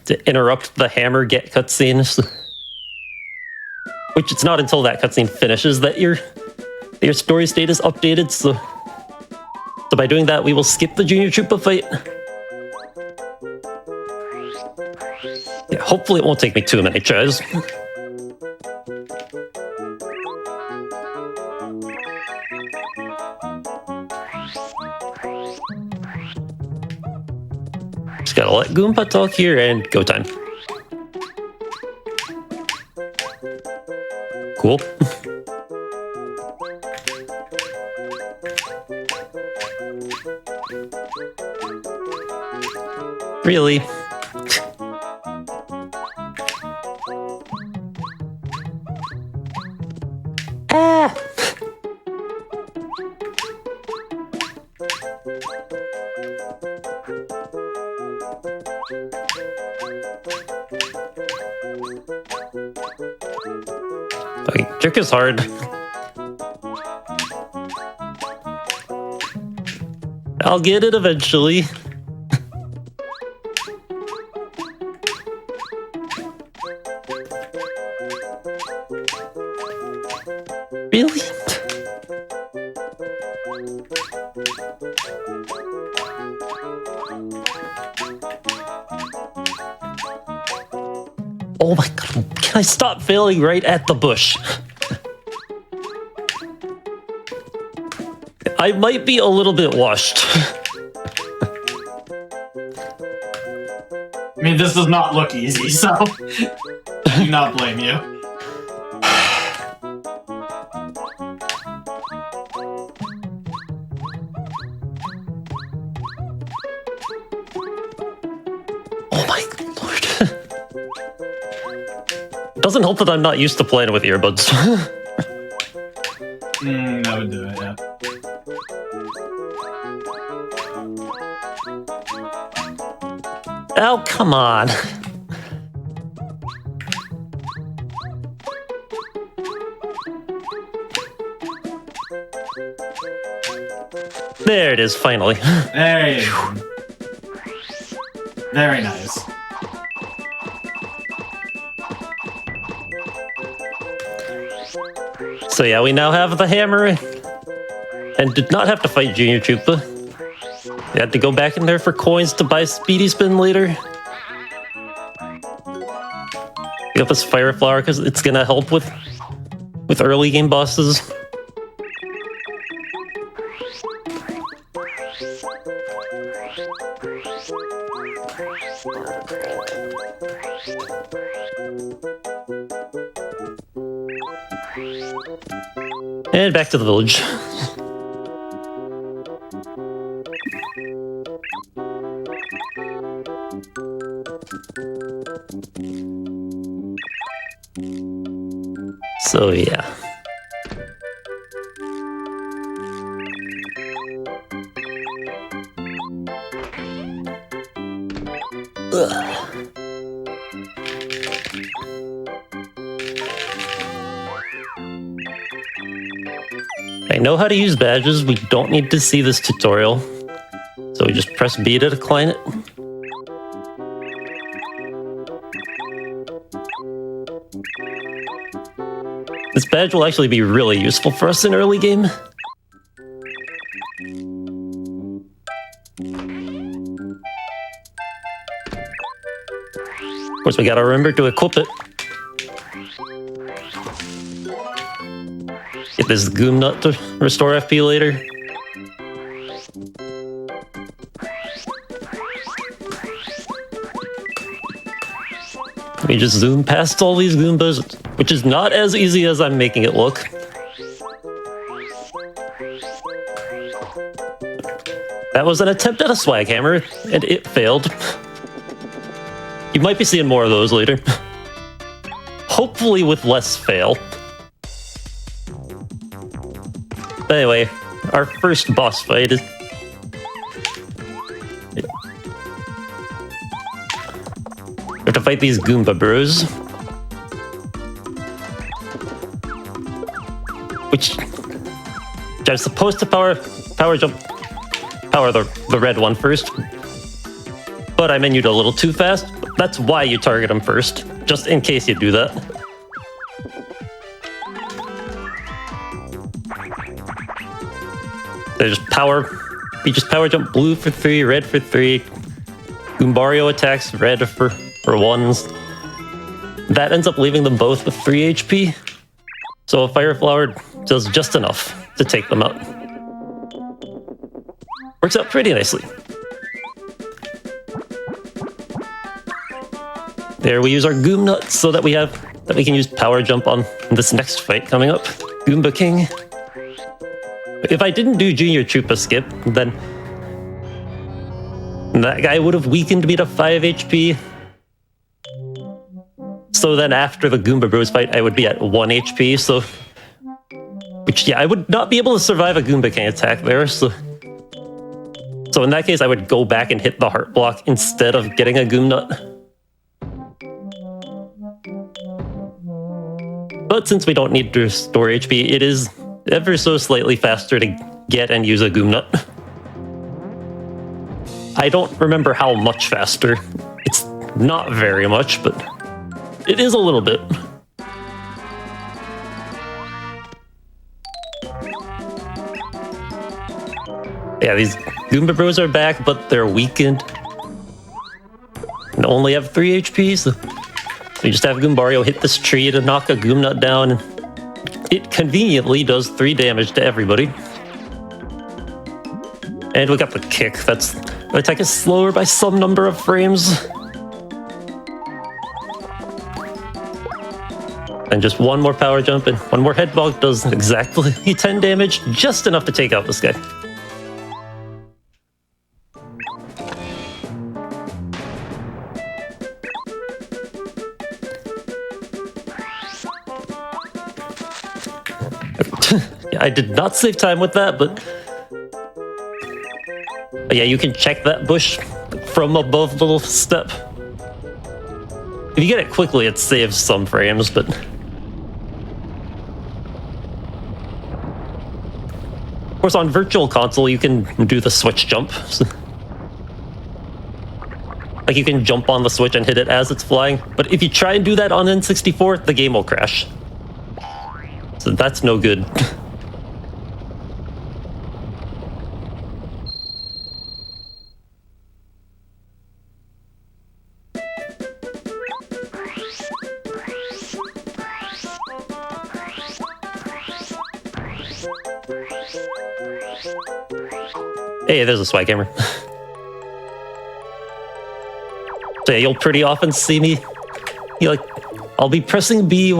to interrupt the hammer get cutscene. Which it's not until that cutscene finishes that your story state is updated. So by doing that, we will skip the Junior Troopa fight. Yeah, hopefully it won't take me too many tries. Just gotta let Goomba talk here and go time. Cool. Really? Ah! Okay, jerk is hard. I'll get it eventually. Really? Oh my god, can I stop failing right at the bush? I might be a little bit washed. I mean, this does not look easy, so I do not blame you. Oh my lord. Doesn't help that I'm not used to playing with earbuds. That would do it, yeah. Oh, come on. There it is, finally. There you go. Very nice. So yeah, we now have the hammer and did not have to fight Junior Chupa. We had to go back in there for coins to buy Speedy Spin later. We got this Fire Flower because it's gonna help with early game bosses. And back to the village. So yeah. Ugh. I know how to use badges. We don't need to see this tutorial. So we just press B to decline it. This badge will actually be really useful for us in early game. Of course, we gotta remember to equip it. Get this Goom Nut to restore FP later. We just zoom past all these Goombas, which is not as easy as I'm making it look. That was an attempt at a swag hammer, and it failed. You might be seeing more of those later. Hopefully with less fail. But anyway, our first boss fight is... We have to fight these Goomba Bros. Which I'm supposed to power the red one first. But I menued a little too fast. That's why you target them first, just in case you do that. They just power jump blue for 3, red for 3. Goombario attacks red for 1s. That ends up leaving them both with 3 HP. So a Fire Flower does just enough to take them out. Works out pretty nicely. There, we use our Goom Nut so that we can use Power Jump on this next fight coming up. Goomba King. If I didn't do Junior Troopa skip, then that guy would have weakened me to 5 HP. So then after the Goomba Bros fight, I would be at 1 HP, so... Which, yeah, I would not be able to survive a Goomba King attack there, so... So in that case, I would go back and hit the Heart Block instead of getting a Goom Nut. But since we don't need to restore HP, it is ever so slightly faster to get and use a Goom Nut. I don't remember how much faster. It's not very much, but it is a little bit. Yeah, these Goomba Bros are back, but they're weakened. And only have 3 HP, so we just have Goombario hit this tree to knock a Goom Nut down. It conveniently does 3 damage to everybody. And we got the kick. The attack is slower by some number of frames. And just one more power jump and one more head bog does exactly 10 damage, just enough to take out this guy. I did not save time with that, but yeah, you can check that bush from above the little step. If you get it quickly, it saves some frames, but... Of course, on Virtual Console, you can do the switch jump. So... Like, you can jump on the switch and hit it as it's flying, but if you try and do that on N64, the game will crash. So that's no good. Hey, there's a swag hammer. So yeah, you'll pretty often see me. I'll be pressing B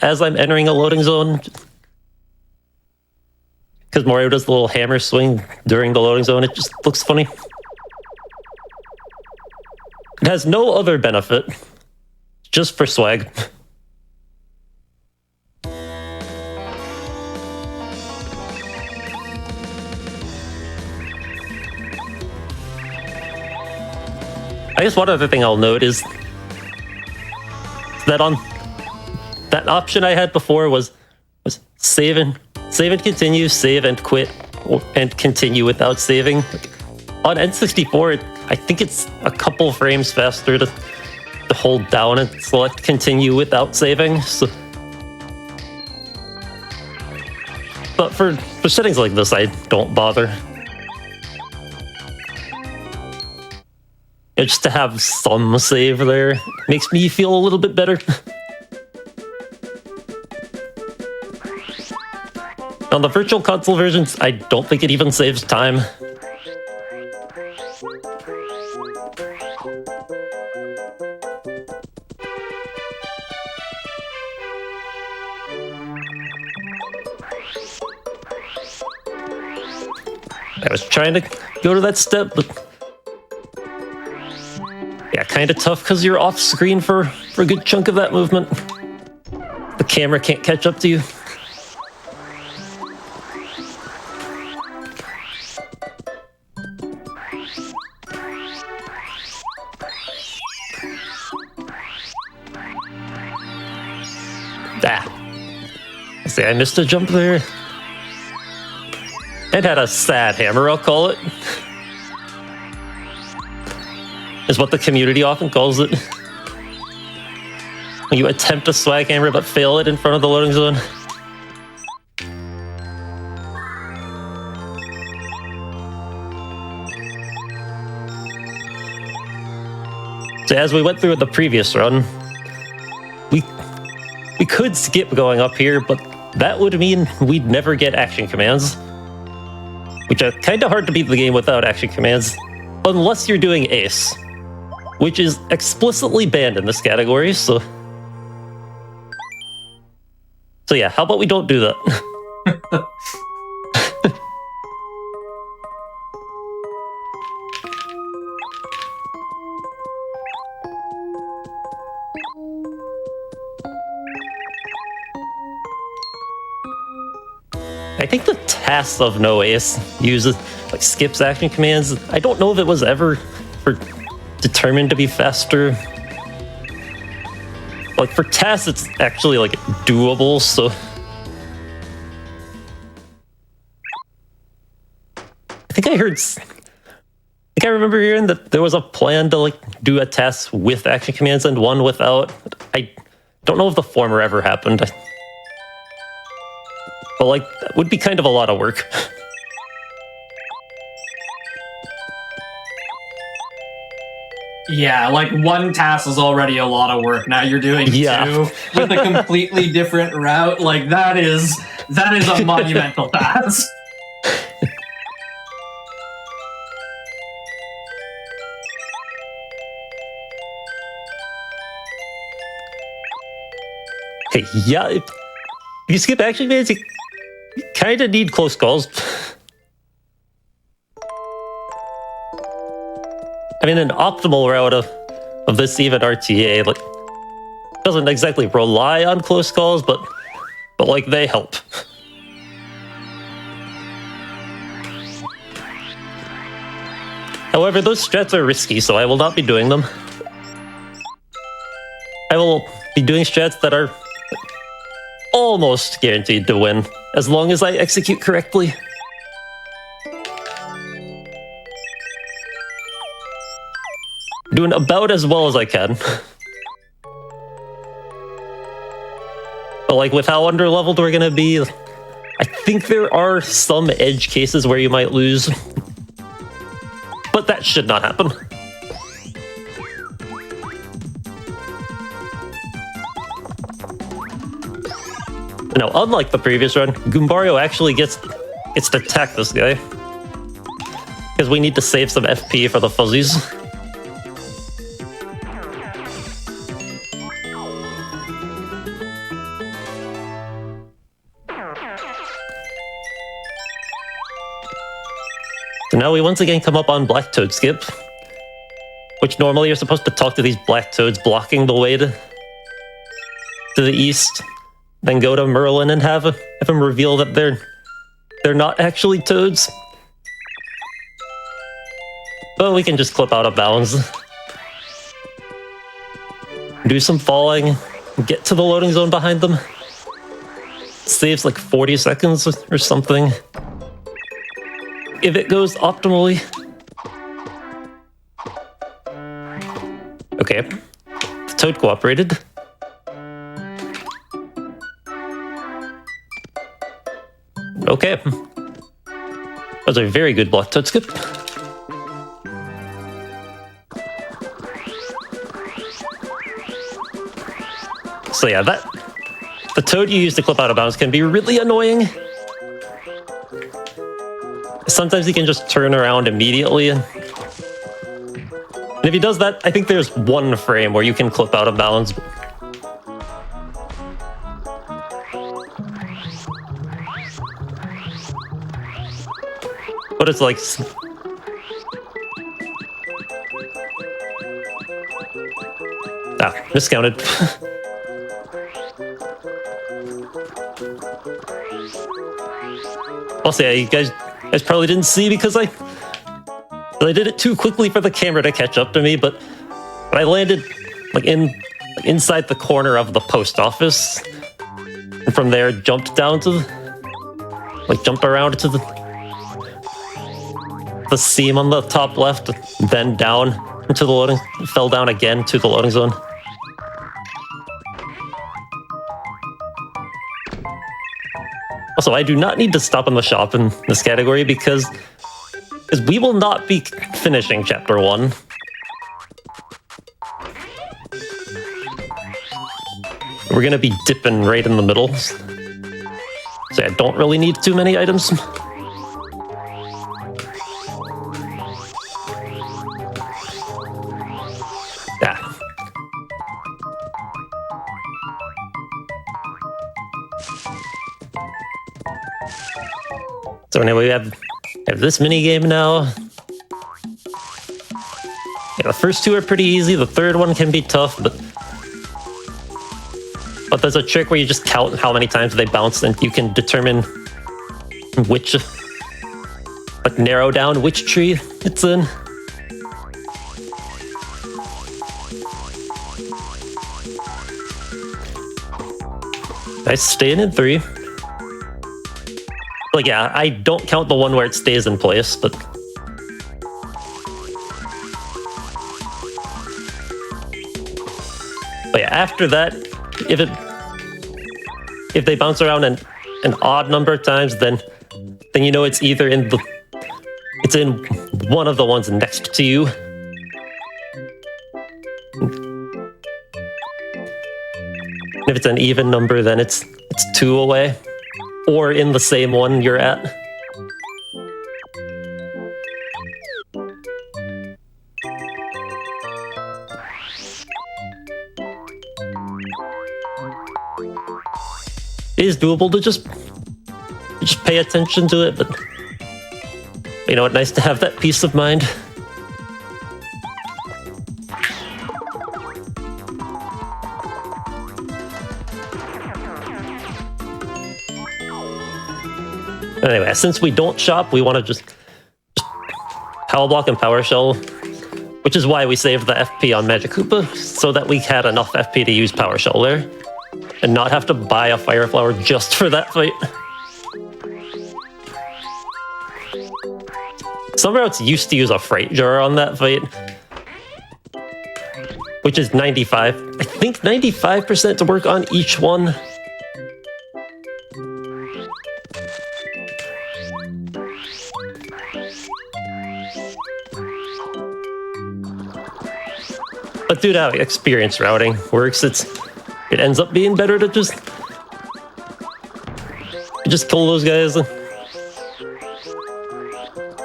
as I'm entering a loading zone. Because Mario does the little hammer swing during the loading zone. It just looks funny. It has no other benefit. Just for swag. I guess one other thing I'll note is that on that option I had before was save and continue, save and quit, and continue without saving. On N64, I think it's a couple frames faster to hold down and select continue without saving. So, but for settings like this, I don't bother. Just to have some save there makes me feel a little bit better. On the Virtual Console versions, I don't think it even saves time. I was trying to go to that step, but yeah, kind of tough because you're off screen for a good chunk of that movement. The camera can't catch up to you. I see I missed a jump there. It had a sad hammer, I'll call it. Is what the community often calls it. When you attempt a swag hammer but fail it in front of the loading zone. So as we went through the previous run, we could skip going up here, but that would mean we'd never get action commands. Which are kind of hard to beat the game without action commands, unless you're doing Ace, which is explicitly banned in this category, so yeah, how about we don't do that? I think the tasks of No Ace uses like skips action commands. I don't know if it was ever determined to be faster. Like for tasks, it's actually like doable. So I remember hearing that there was a plan to like do a task with action commands and one without. I don't know if the former ever happened. But like, that would be kind of a lot of work. Yeah, like one task is already a lot of work. Now you're doing two with a completely different route. Like that is a monumental task. Hey, yeah, if you skip action commands, you kind of need close calls. I mean, an optimal route of this even RTA like doesn't exactly rely on close calls, but like they help. However, those strats are risky, so I will not be doing them. I will be doing strats that are almost guaranteed to win, as long as I execute correctly. Doing about as well as I can. But like with how underleveled we're gonna be, I think there are some edge cases where you might lose. But that should not happen. Now, unlike the previous run, Goombario actually gets to attack this guy. Because we need to save some FP for the fuzzies. So now we once again come up on Black Toad Skip. Which normally you're supposed to talk to these black toads blocking the way to the east. Then go to Merlin and have him reveal that they're not actually toads. But we can just clip out of bounds. do some falling, get to the loading zone behind them. Saves like 40 seconds or something. If it goes optimally. Okay, the toad cooperated. Okay. That was a very good block toad skip. So yeah, the toad you use to clip out of bounds can be really annoying. Sometimes he can just turn around immediately. And if he does that, I think there's one frame where you can clip out of bounds. But it's like... miscounted. Also, yeah, you guys probably didn't see because I did it too quickly for the camera to catch up to me, but I landed like inside the corner of the post office, and from there jumped down to jumped around to the seam on the top left, then down into the loading, fell down again to the loading zone. Also, I do not need to stop in the shop in this category because we will not be finishing Chapter 1. We're going to be dipping right in the middle. So I don't really need too many items. Yeah. So anyway, we have this mini game now. Yeah, the first two are pretty easy. The third one can be tough, but there's a trick where you just count how many times they bounce, and you can determine which, narrow down which tree it's in. Nice, staying in 3. Like, yeah, I don't count the one where it stays in place, but... But yeah, after that, if they bounce around an odd number of times, then you know it's either in one of the ones next to you. If it's an even number, then it's 2 away. Or in the same one you're at. It is doable to just pay attention to it, but you know what, nice to have that peace of mind. Anyway, since we don't shop, we want to just power block and power shell, which is why we saved the FP on Magic Koopa, so that we had enough FP to use power shell there, and not have to buy a fire flower just for that fight. Some routes used to use a freight jar on that fight, which is 95. I think 95% to work on each one. But dude, how experience routing works, it ends up being better to just kill those guys.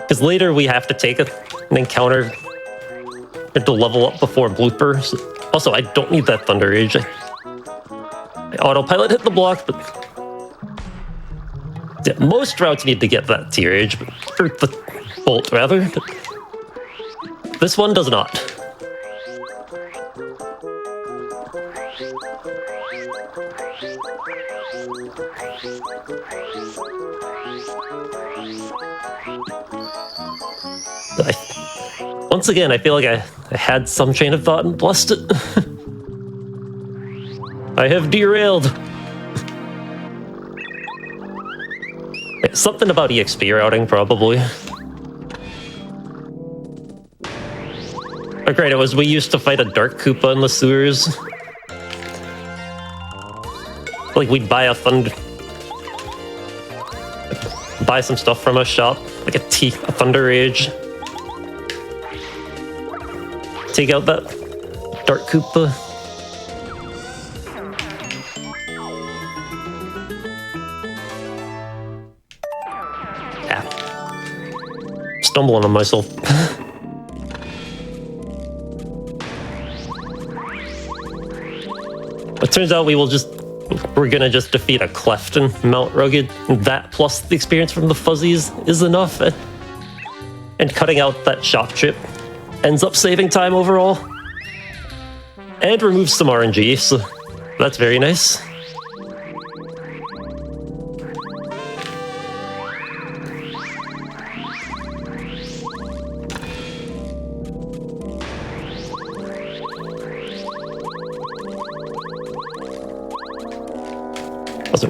Because later we have to take an encounter to level up before bloopers. Also, I don't need that Thunder Rage. I autopilot hit the block, but yeah, most routes need to get that T-Rage, or the Bolt rather. But this one does not. Once again, I feel like I had some train of thought and blessed it. I have derailed. Something about EXP routing, probably. Oh, great, it was we used to fight a Dark Koopa in the sewers. Like, we'd buy buy some stuff from a shop, like a Thunder Rage. Take out that Dark Koopa. Stumbling on myself. It turns out we're gonna just defeat a Cleft and Mount Rugged. That plus the experience from the fuzzies is enough. And cutting out that shop trip ends up saving time overall. And removes some RNG, so that's very nice.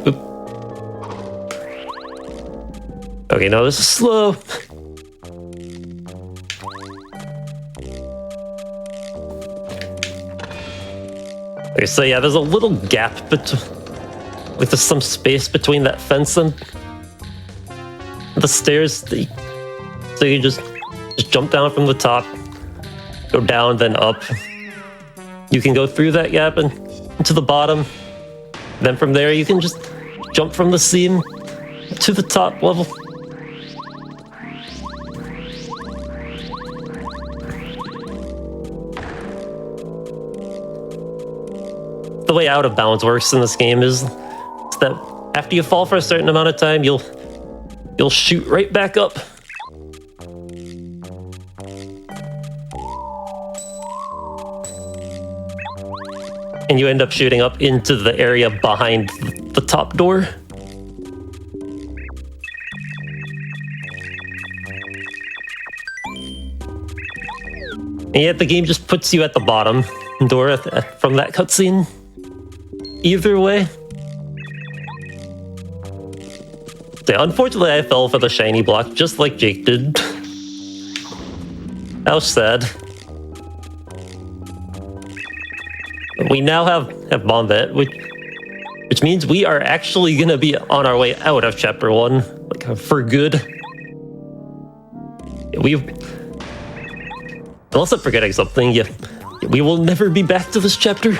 Oop. Okay, now this is slow. Okay, so yeah, there's a little gap like there's some space between that fence and the stairs. So you just jump down from the top, go down, then up. You can go through that gap and to the bottom. Then from there, you can just jump from the seam to the top level. The way out of bounds works in this game is that after you fall for a certain amount of time, you'll shoot right back up. And you end up shooting up into the area behind the top door. And yet the game just puts you at the bottom door from that cutscene. Either way. So unfortunately, I fell for the shiny block just like Jake did. How sad. We now have Bombette, which means we are actually going to be on our way out of Chapter 1, like, for good. Unless I'm forgetting something, yeah, we will never be back to this chapter.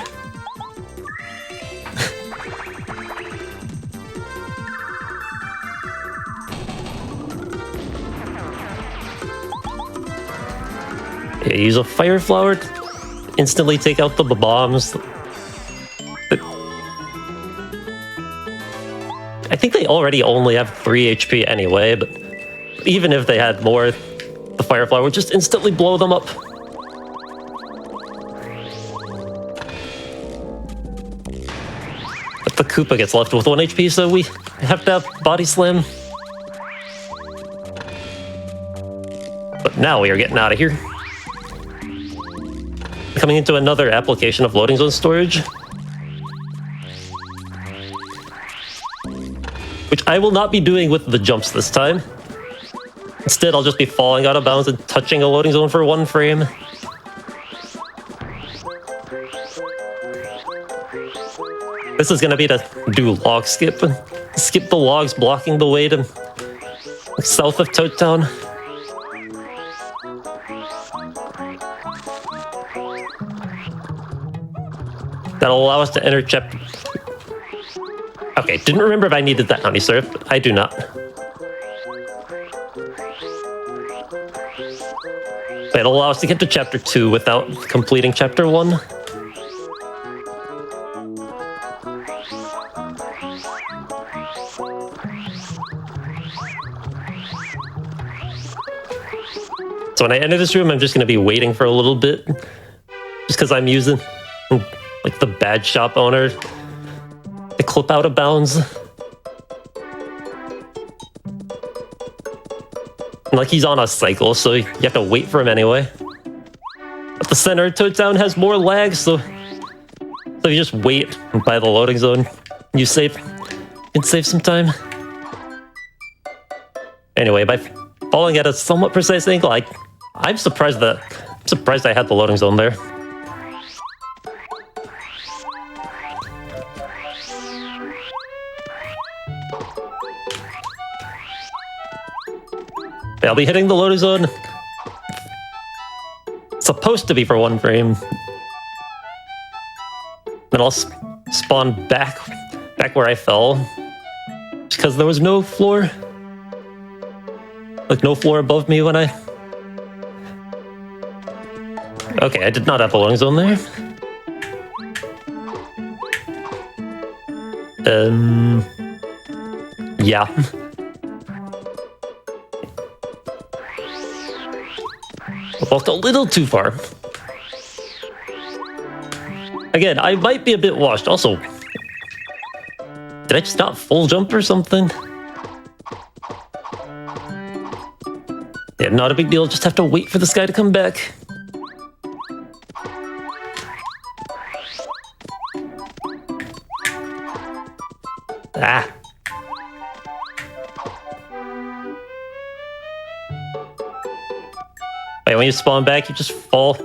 Yeah, use a fire flower. Instantly take out the bombs. I think they already only have 3 HP anyway, but even if they had more, the Firefly would just instantly blow them up. But the Koopa gets left with 1 HP, so we have to have Body Slam. But now we are getting out of here. Coming into another application of loading zone storage, which I will not be doing with the jumps this time. Instead, I'll just be falling out of bounds and touching a loading zone for 1 frame. This is going to be to do log skip and skip the logs blocking the way to south of Toad Town. That'll allow us to enter chapter... Okay, didn't remember if I needed that honey syrup. I do not. It'll allow us to get to chapter 2 without completing chapter 1. So when I enter this room, I'm just going to be waiting for a little bit. Just because I'm using... like the bad shop owner to clip out of bounds. And like he's on a cycle, so you have to wait for him anyway. But the center of Toad Town has more lag, so So you just wait by the loading zone. You can save some time. Anyway, by falling at a somewhat precise angle, I'm surprised I had the loading zone there. Yeah, I'll be hitting the loading zone. It's supposed to be for 1 frame. Then I'll spawn back where I fell. Because there was no floor. Like, no floor above me when I... Okay, I did not have a loading zone there. Yeah. I walked a little too far. Again, I might be a bit washed. Also, did I just not full jump or something? Yeah, not a big deal. Just have to wait for this guy to come back. Ah. Wait, when you spawn back, you just fall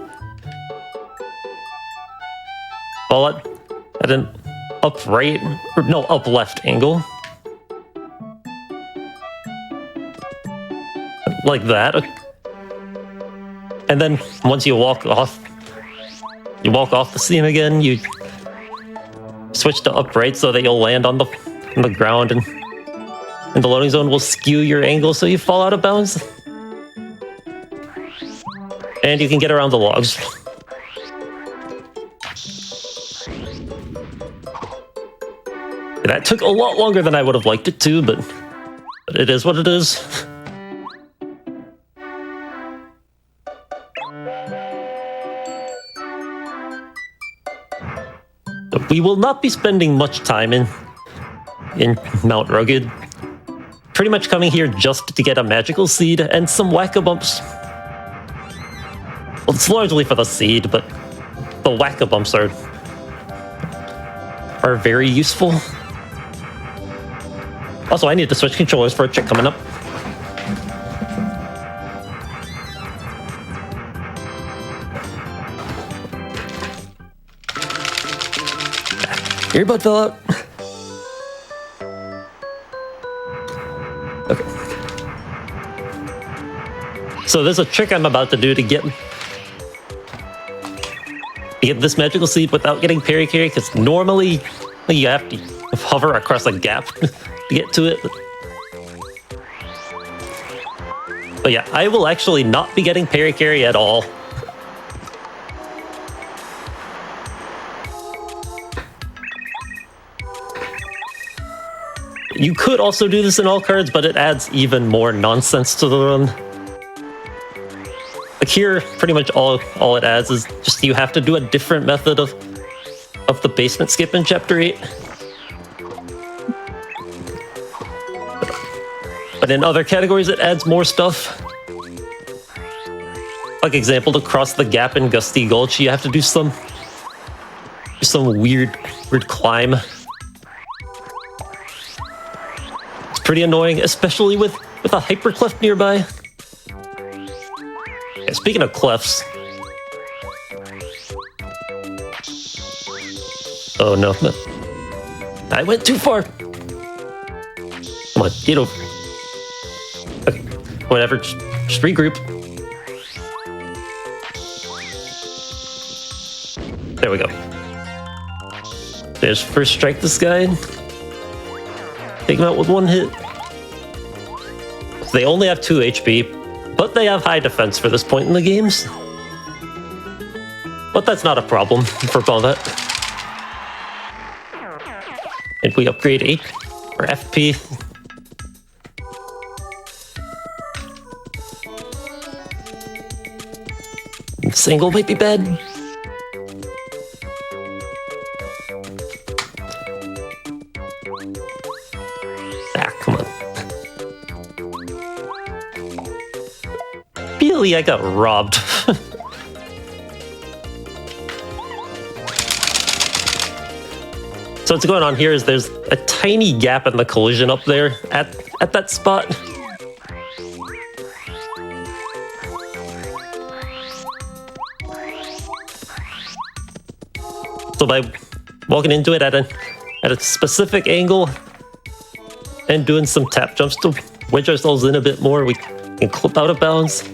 at an up right, or no, up left angle. Like that. And then once you walk off the scene again, you switch to upright so that you'll land on the ground, and the loading zone will skew your angle so you fall out of bounds. And you can get around the logs. That took a lot longer than I would have liked it to, but it is what it is. We will not be spending much time in Mount Rugged. Pretty much coming here just to get a magical seed and some whack-a-bumps. Well, it's largely for the seed, but the whack-a-bumps are very useful. Also, I need to switch controllers for a trick coming up. Earbud fell out. Okay. So there's a trick I'm about to do to get this magical seed without getting parry-carry, because normally you have to hover across a gap to get to it. But yeah, I will actually not be getting parry-carry at all. You could also do this in all cards, but it adds even more nonsense to the run. Like here, pretty much all it adds is just you have to do a different method of the basement skip in Chapter 8. But in other categories, it adds more stuff. Like example, to cross the gap in Gusty Gulch, you have to do some weird climb. It's pretty annoying, especially with a hyper cleft nearby. Yeah, speaking of clefts. Oh no. I went too far. Come on, get over. Okay, whatever, just regroup. There we go. There's first strike this guy. Take him out with one hit. They only have 2 HP, but they have high defense for this point in the games. But that's not a problem for combat. If we upgrade 8 or FP. Single might be bad. Ah, come on. Really, I got robbed. So what's going on here is there's a tiny gap in the collision up there at that spot. So by walking into it at a specific angle and doing some tap jumps to wedge ourselves in a bit more, we can clip out of bounds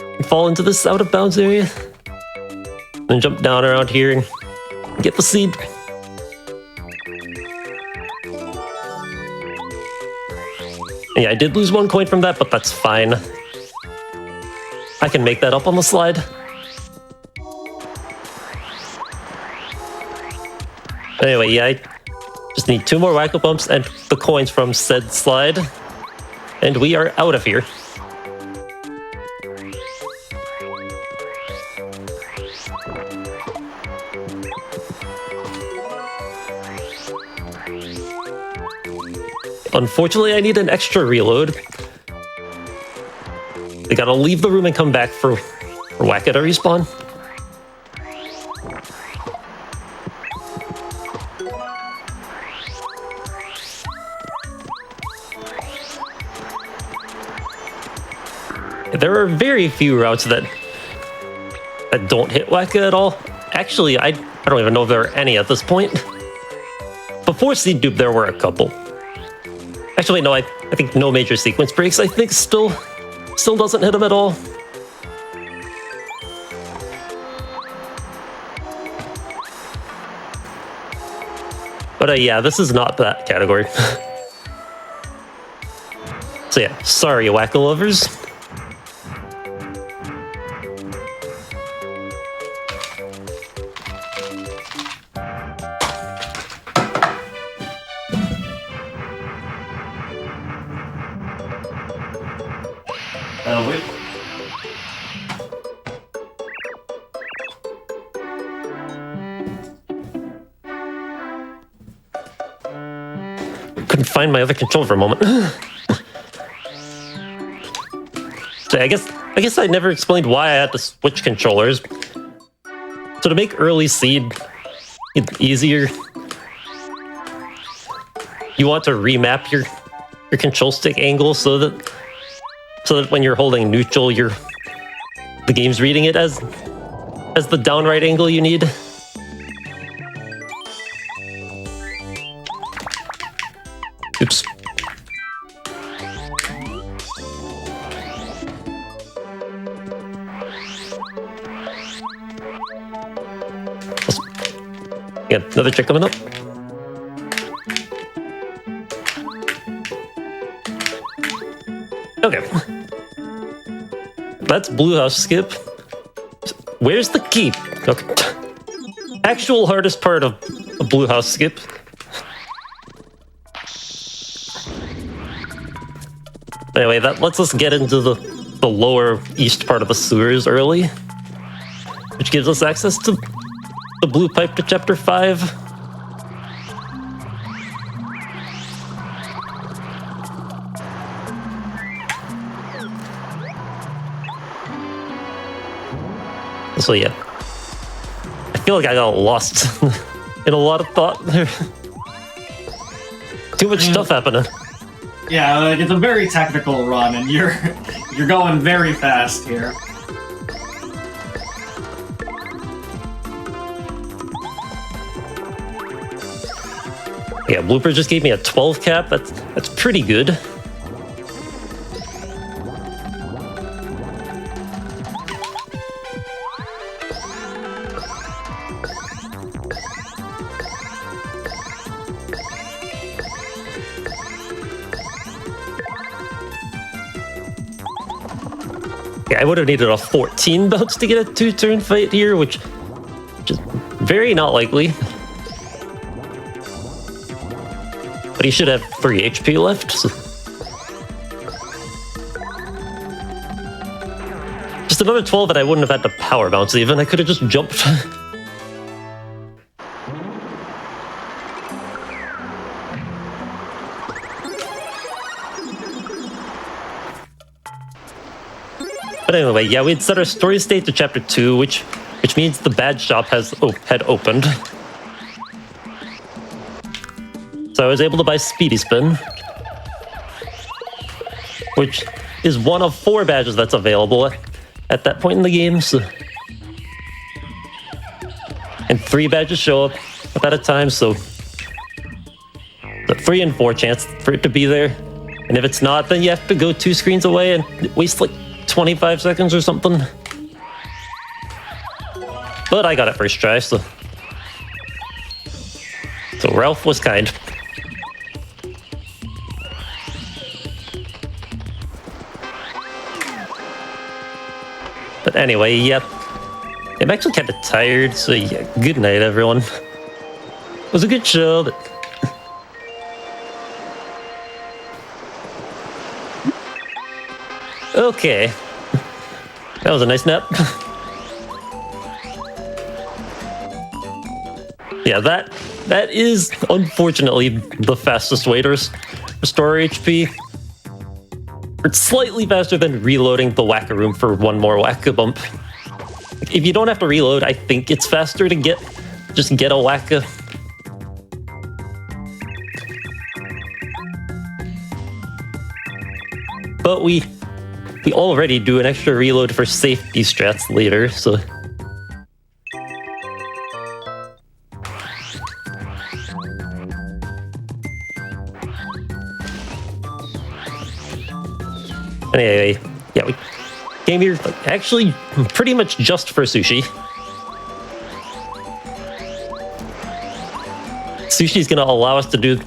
and fall into this out of bounds area. Then jump down around here and get the seed. Yeah, I did lose 1 coin from that, but that's fine. I can make that up on the slide. Anyway, yeah, I just need 2 more wacko bumps and the coins from said slide. And we are out of here. Unfortunately, I need an extra reload. I gotta leave the room and come back for Wacko to respawn. There are very few routes that don't hit Wacko at all. Actually, I don't even know if there are any at this point. Before Seed Dupe, there were a couple. Actually, no, I think no major sequence breaks, I think, still doesn't hit him at all. But yeah, this is not that category. So yeah, sorry, Wacko lovers. Wait. Couldn't find my other controller for a moment. So I guess I never explained why I had to switch controllers. So to make early seed easier, you want to remap your control stick angle so that when you're holding neutral, the game's reading it as the downright angle you need. Oops. Yeah, another trick coming up. Okay. That's Blue House skip. Where's the key? Okay. Actual hardest part of a Blue House skip. Anyway, that lets us get into the lower east part of the sewers early, which gives us access to the blue pipe to Chapter 5. So yeah, I feel like I got lost in a lot of thought there. Too much stuff happening. Yeah, like it's a very technical run, and you're going very fast here. Yeah, Blooper just gave me a 12 cap. That's pretty good. Yeah, I would have needed a 14 bounce to get a 2-turn fight here, which is very not likely. But he should have 3 HP left. So. Just another 12 and I wouldn't have had to power bounce even. I could have just jumped. But anyway, yeah, we'd set our story state to Chapter 2, which means the bad shop had opened. So I was able to buy Speedy Spin, which is one of 4 badges that's available at that point in the game. So, and 3 badges show up at a time, so the 3 and 4 chance for it to be there. And if it's not, then you have to go 2 screens away and waste like 25 seconds or something. But I got it first try, so Ralph was kind. But anyway, yeah, I'm actually kind of tired, so yeah, good night, everyone. It was a good show, but... Okay. That was a nice nap. Yeah, that is unfortunately the fastest way to restore HP. It's slightly faster than reloading the Wacka room for one more Wacka bump. If you don't have to reload, I think it's faster to just get a Wacka. But we already do an extra reload for safety strats later, so... Anyway, yeah, we came here actually pretty much just for sushi. Sushi's gonna allow us to do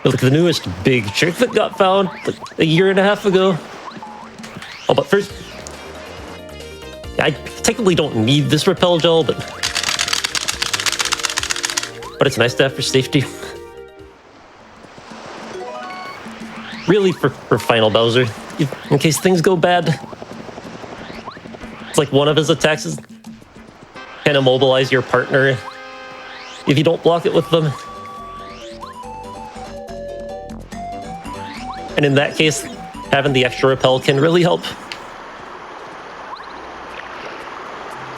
like the newest big trick that got found like a year and a half ago. Oh, but first, I technically don't need this repel gel, but it's nice to have for safety. Really for Final Bowser, in case things go bad. It's like one of his attacks is can immobilize your partner if you don't block it with them. And in that case, having the extra repel can really help.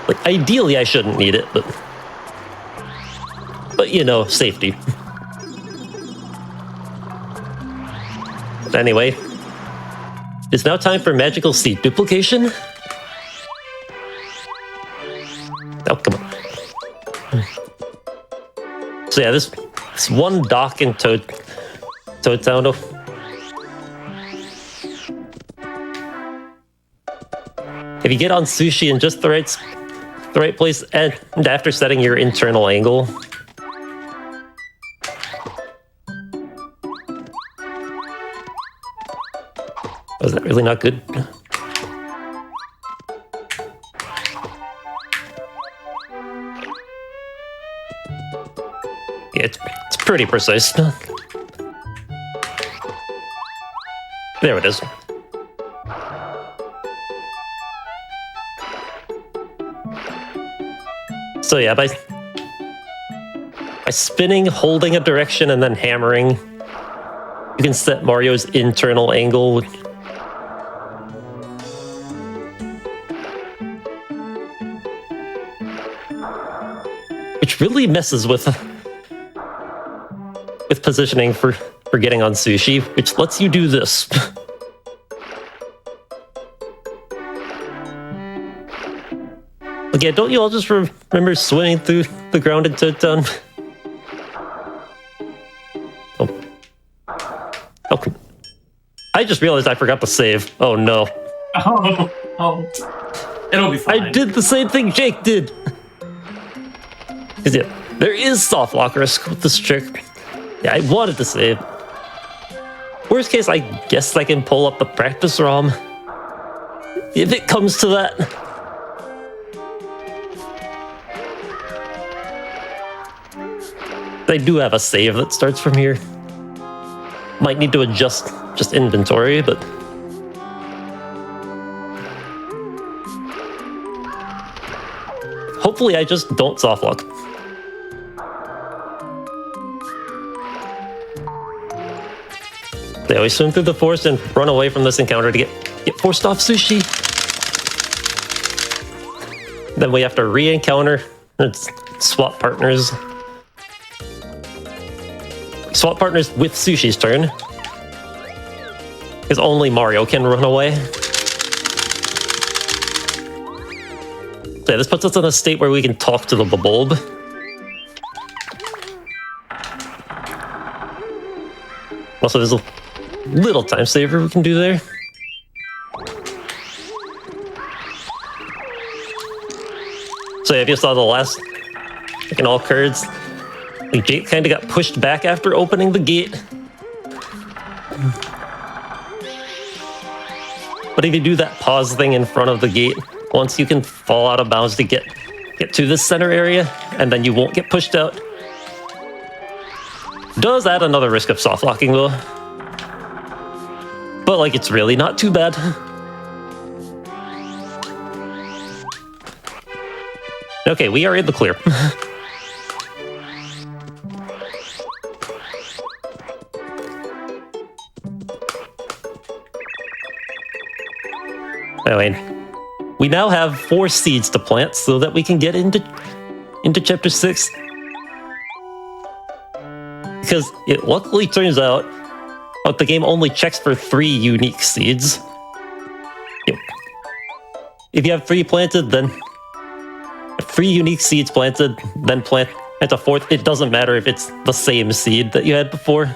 Like, ideally I shouldn't need it, but you know, safety. Anyway, it's now time for magical seed duplication. Oh, come on. So yeah, this one dock in Toad Town. If you get on sushi in just the right place and after setting your internal angle, was that really not good? Yeah, it's pretty precise. There it is. So yeah, by spinning, holding a direction, and then hammering, you can set Mario's internal angle. Which really messes with positioning for getting on sushi, which lets you do this. Like, yeah, don't you all just remember swimming through the ground in Toad Town? Oh, I just realized I forgot to save. Oh no. Oh, it'll be fine. I did the same thing Jake did. Yeah, there is soft lock risk with this trick. Yeah, I wanted to save. Worst case, I guess I can pull up the practice ROM. If it comes to that. I do have a save that starts from here. Might need to adjust just inventory, but... hopefully I just don't soft lock. They always swim through the forest and run away from this encounter to get forced off sushi. Then we have to re-encounter and swap partners. swap partners with Sushi's turn. Because only Mario can run away. So yeah, this puts us in a state where we can talk to the bulb. Also, there's a little time saver we can do there. So if you saw the last, like in all cards, like Jake kind of got pushed back after opening the gate. But if you do that pause thing in front of the gate, once you can fall out of bounds to get to this center area, and then you won't get pushed out. Does add another risk of soft locking though. But like, it's really not too bad. Okay, we are in the clear. Anyway, we now have 4 seeds to plant so that we can get into Chapter 6. Because it luckily turns out that the game only checks for 3 unique seeds. If you have 3 planted, then 3 unique seeds planted, then plant a 4th. It doesn't matter if it's the same seed that you had before.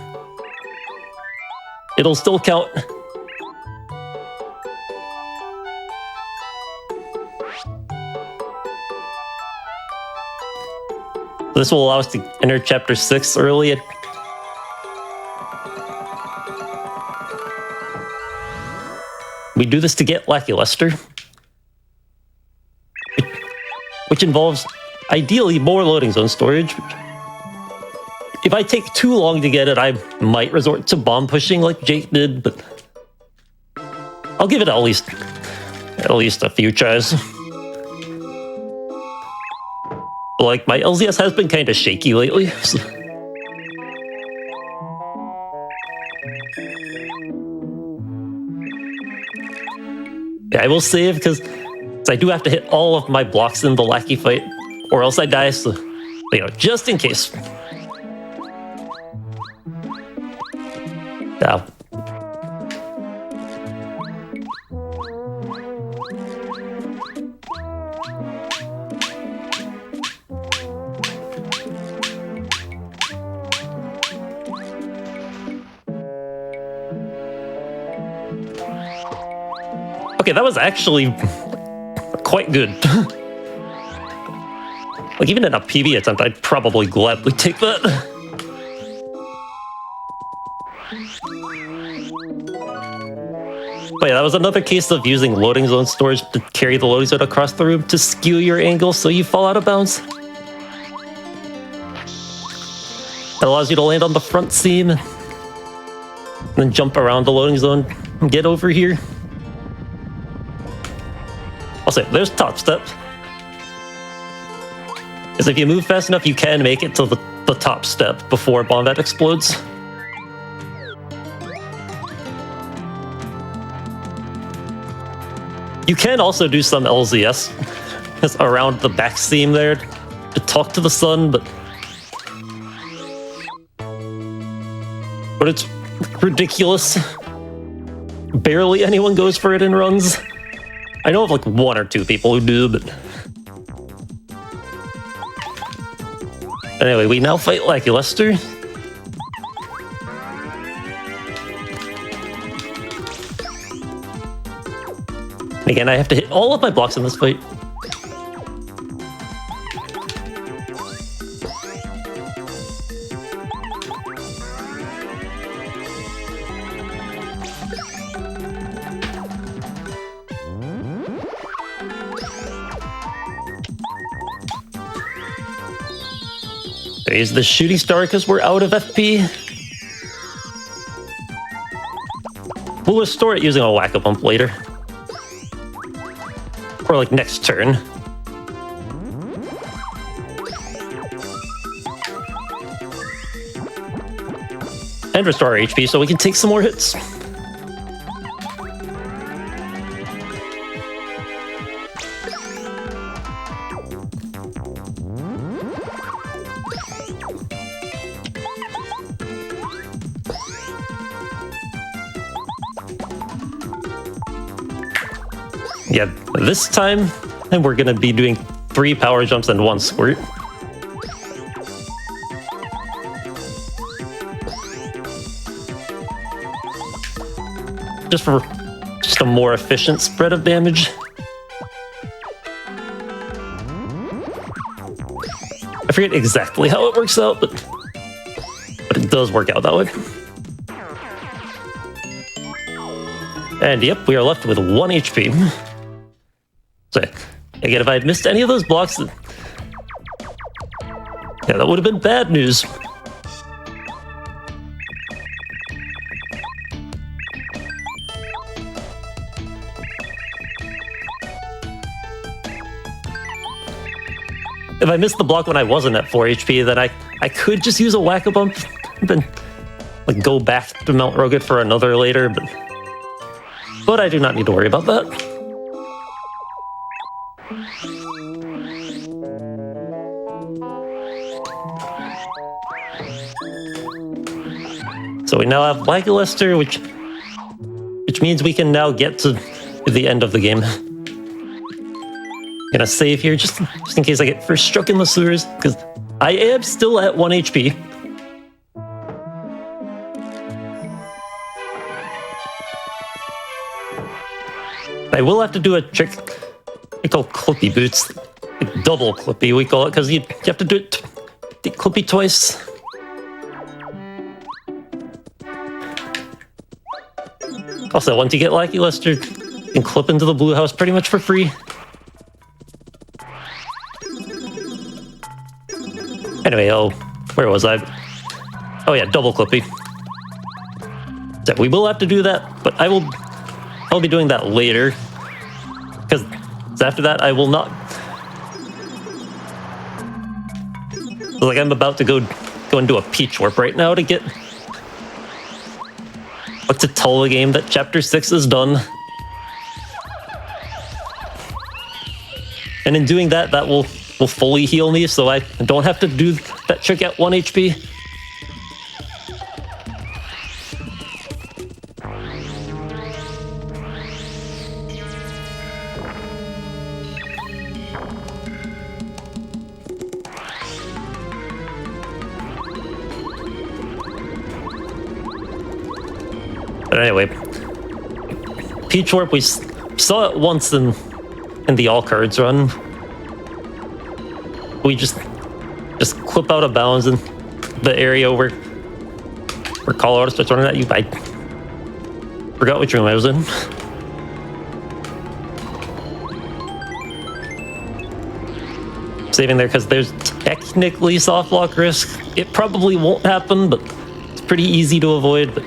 It'll still count. This will allow us to enter Chapter 6 early. We do this to get Lackluster, which involves ideally more loading zone storage. If I take too long to get it, I might resort to bomb pushing like Jake did, but I'll give it at least a few tries. Like, my LZS has been kind of shaky lately. So. Yeah, I will save because I do have to hit all of my blocks in the Lackey fight, or else I die, so, you know, just in case. Now. Okay, that was actually quite good. Like, even in a PB attempt, I'd probably gladly take that. But yeah, that was another case of using loading zone storage to carry the loading zone across the room to skew your angle so you fall out of bounds. That allows you to land on the front seam, and then jump around the loading zone and get over here. I'll say, there's top step. Because if you move fast enough, you can make it to the top step before Bombat explodes. You can also do some LZS around the back seam there to talk to the sun, but it's ridiculous. Barely anyone goes for it in runs. I know of like 1 or 2 people who do, but... Anyway, we now fight Lackluster. Again, I have to hit all of my blocks in this fight. Use the shooting star because we're out of FP. We'll restore it using a Whack-A-Pump later. Or like next turn. And restore our HP so we can take some more hits. Yeah, this time we're gonna be doing 3 power jumps and 1 squirt. Just a more efficient spread of damage. I forget exactly how it works out, but it does work out that way. And yep, we are left with 1 HP. So again, if I had missed any of those blocks, yeah, that would have been bad news. If I missed the block when I wasn't at 4 HP, then I could just use a whack-a-bump and then like go back to Mount Rugged for another later, but I do not need to worry about that. So we now have Lackluster, which means we can now get to the end of the game. Gonna save here just in case I get first struck in the sewers, because I am still at 1 HP. I will have to do a trick we call Clippy Boots. Like double Clippy, we call it, because you have to do it Clippy twice. Also, once you get Lackluster, you can clip into the blue house pretty much for free. Anyway, where was I? Oh yeah, double Clippy. So we will have to do that, but I'll be doing that later. Because after that, I will not. Like I'm about to go and do a Peach Warp right now to get. But to tell the game that Chapter 6 is done. And in doing that, that will fully heal me, so I don't have to do that trick at 1 HP. But anyway, Peach Warp, we saw it once in the All Cards run. We just clip out of bounds in the area where Colorado starts running at you. I forgot which room I was in. Saving there because there's technically soft lock risk. It probably won't happen, but it's pretty easy to avoid.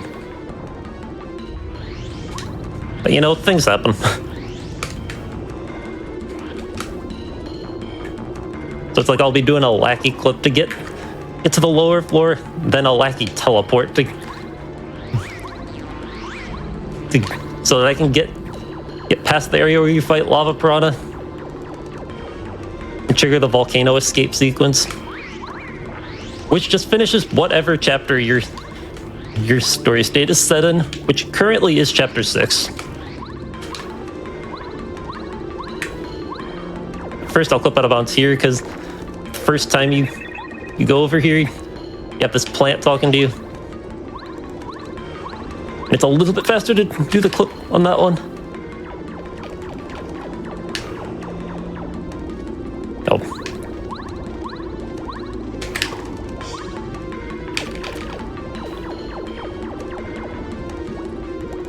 But you know, things happen. So it's like I'll be doing a Lackey clip to get to the lower floor, then a Lackey teleport so that I can get past the area where you fight Lava Piranha and trigger the volcano escape sequence, which just finishes whatever chapter your story state is set in, which currently is chapter 6. First, I'll clip out of bounds here because first time you go over here, you have this plant talking to you. And it's a little bit faster to do the clip on that one. Oh.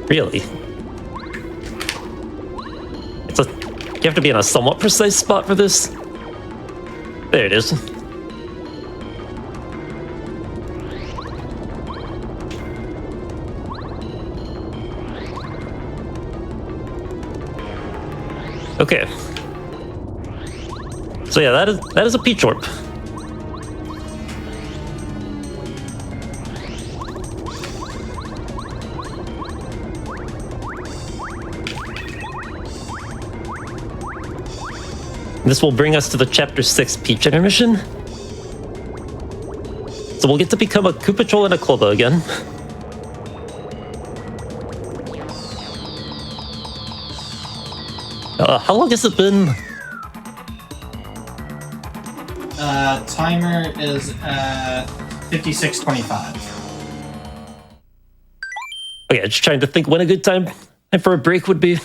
Really? You have to be in a somewhat precise spot for this. There it is. Okay. So yeah, that is a Peach Warp. This will bring us to the Chapter 6 Peach intermission. So we'll get to become a Koopa Troll and a Clubba again. How long has it been? Timer is at 56:25. Okay, just trying to think when a good time for a break would be.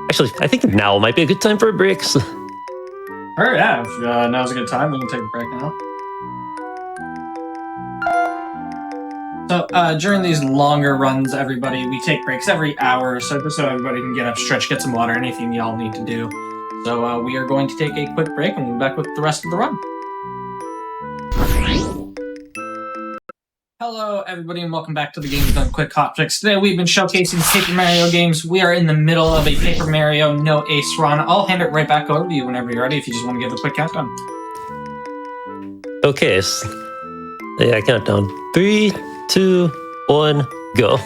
Actually, I think now might be a good time for a break. So. Alright, yeah, if, now's a good time. We can take a break now. So, during these longer runs, everybody, we take breaks every hour, so just so everybody can get up, stretch, get some water, anything y'all need to do. So, we are going to take a quick break and we'll be back with the rest of the run. Hello, everybody, and welcome back to the Games Done Quick Hotfix. Today, we've been showcasing Paper Mario games. We are in the middle of a Paper Mario No Ace run. I'll hand it right back over to you whenever you're ready, if you just want to give a quick countdown. Okay, yeah, countdown. 3, 2, 1, go.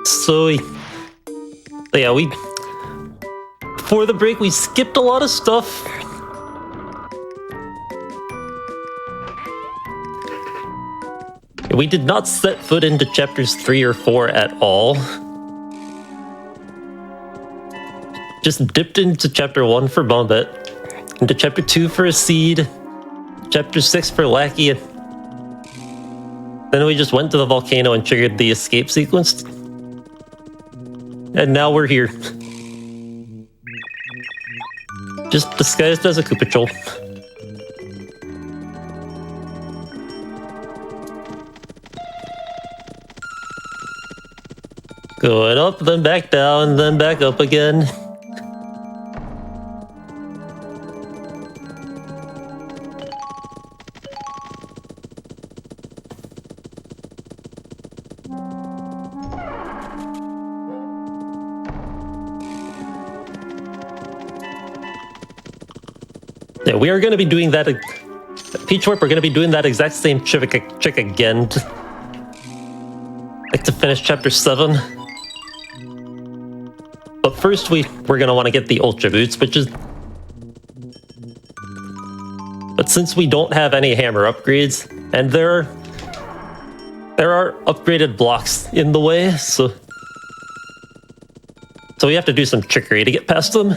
So, yeah, before the break, we skipped a lot of stuff. We did not set foot into chapters 3 or 4 at all. Just dipped into chapter 1 for Bombette, into chapter 2 for a seed, chapter 6 for Lackey. Then we just went to the volcano and triggered the escape sequence. And now we're here. Just disguised as a Koopa Patrol. Going up, then back down, then back up again. Yeah, we are going to be doing that. Peach Warp, we're going to be doing that exact same trick again. Like to finish chapter 7. But first, we're going to want to get the Ultra Boots, which is... But since we don't have any hammer upgrades, and there are upgraded blocks in the way, so we have to do some trickery to get past them.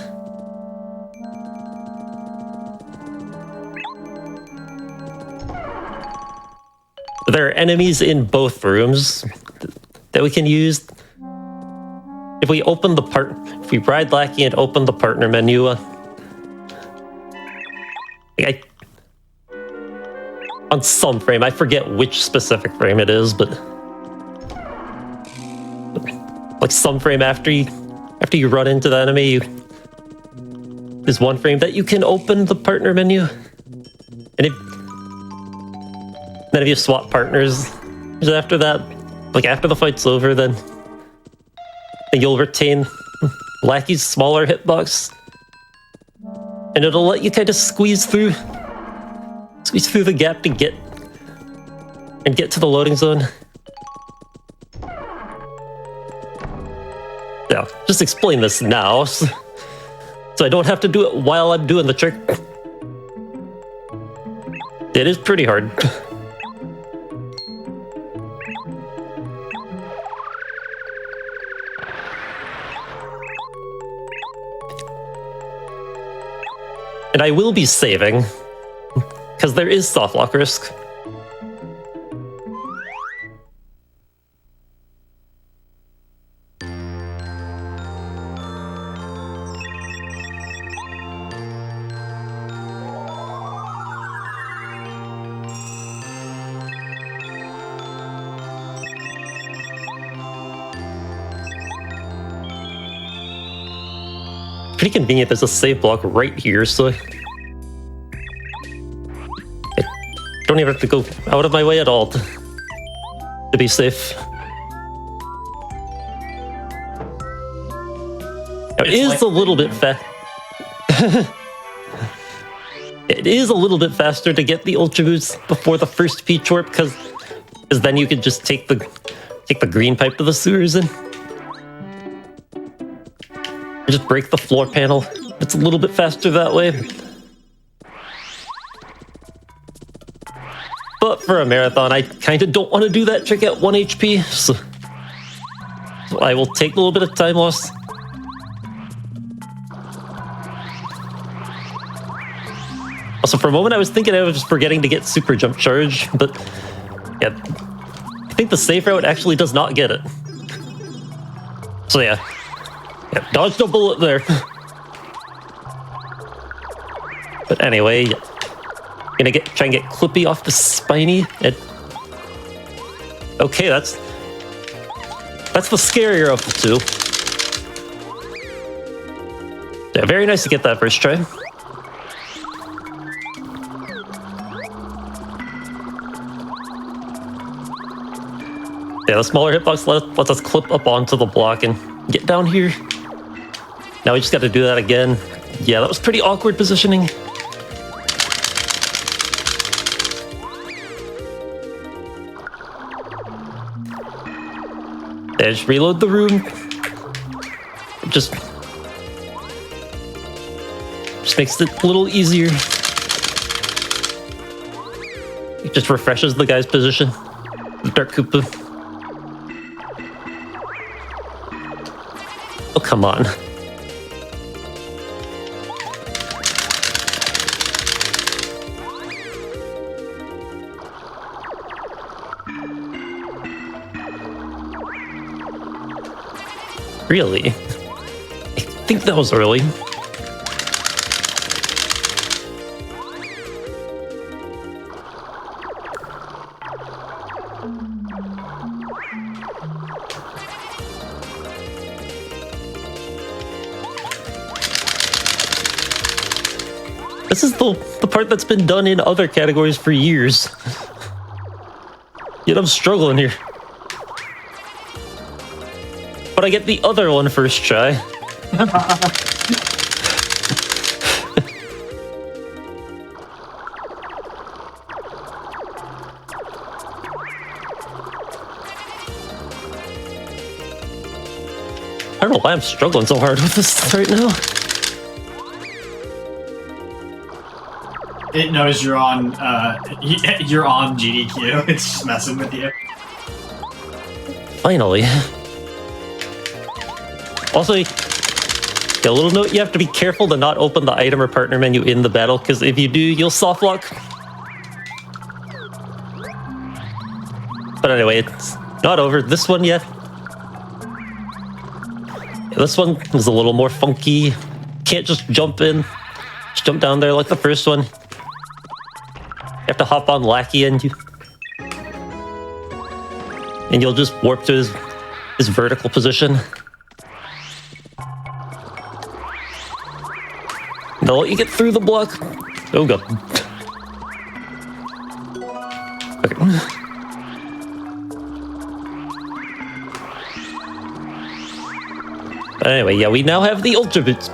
There are enemies in both rooms that we can use. If we ride Lackey and open the partner menu, on some frame, I forget which specific frame it is, but like some frame after you run into the enemy, there's one frame that you can open the partner menu, and then if you swap partners after that, like after the fight's over, then you'll retain Lackey's smaller hitbox, and it'll let you kind of squeeze through the gap to get to the loading zone. Yeah, just explain this now, so I don't have to do it while I'm doing the trick. It is pretty hard. And I will be saving, because there is soft lock risk. Pretty convenient, there's a save block right here, so I don't even have to go out of my way at all to be safe. Now, it is a little bit It is a little bit faster to get the Ultra Boots before the first Peach Warp, because then you can just take the green pipe to the sewers and just break the floor panel. It's a little bit faster that way. But for a marathon, I kind of don't want to do that trick at 1 HP, so I will take a little bit of time loss. Also, for a moment, I was thinking I was just forgetting to get super jump charge, but yeah, I think the safe route actually does not get it. So yeah, dodged a bullet there. But anyway, gonna try and get Clippy off the spiny. Okay, that's the scarier of the two. Yeah, very nice to get that first try. Yeah, the smaller hitbox lets us clip up onto the block and get down here. Now we just got to do that again. Yeah, that was pretty awkward positioning. Yeah, just reload the room. Just makes it a little easier. It just refreshes the guy's position. Dark Koopa. Oh, come on. Really? I think that was early. This is the part that's been done in other categories for years. Yet I'm struggling here. But I get the other one first try. I don't know why I'm struggling so hard with this right now. It knows you're on GDQ. It's just messing with you. Finally. Also, a little note, you have to be careful to not open the item or partner menu in the battle, because if you do, you'll soft lock. But anyway, it's not over this one yet. This one is a little more funky. Can't just jump in. Just jump down there like the first one. You have to hop on Lackey and you'll just warp to his vertical position. They'll let you get through the block. Oh god. Okay. But anyway, yeah, we now have the Ultra Boots.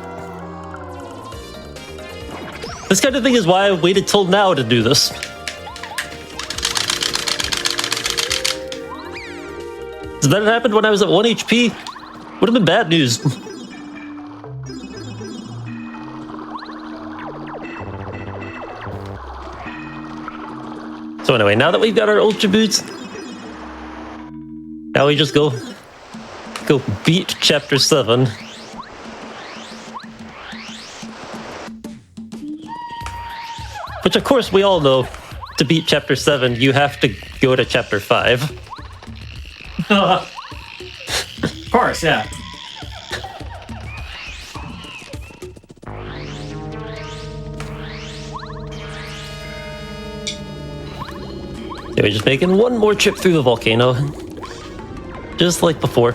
This kind of thing is why I waited till now to do this. So that happened when I was at 1 HP. Would have been bad news. So anyway, now that we've got our Ultra Boots, now we just go beat Chapter 7. Which, of course, we all know, to beat Chapter 7, you have to go to Chapter 5. Of course, yeah. So we're just making one more trip through the volcano. Just like before.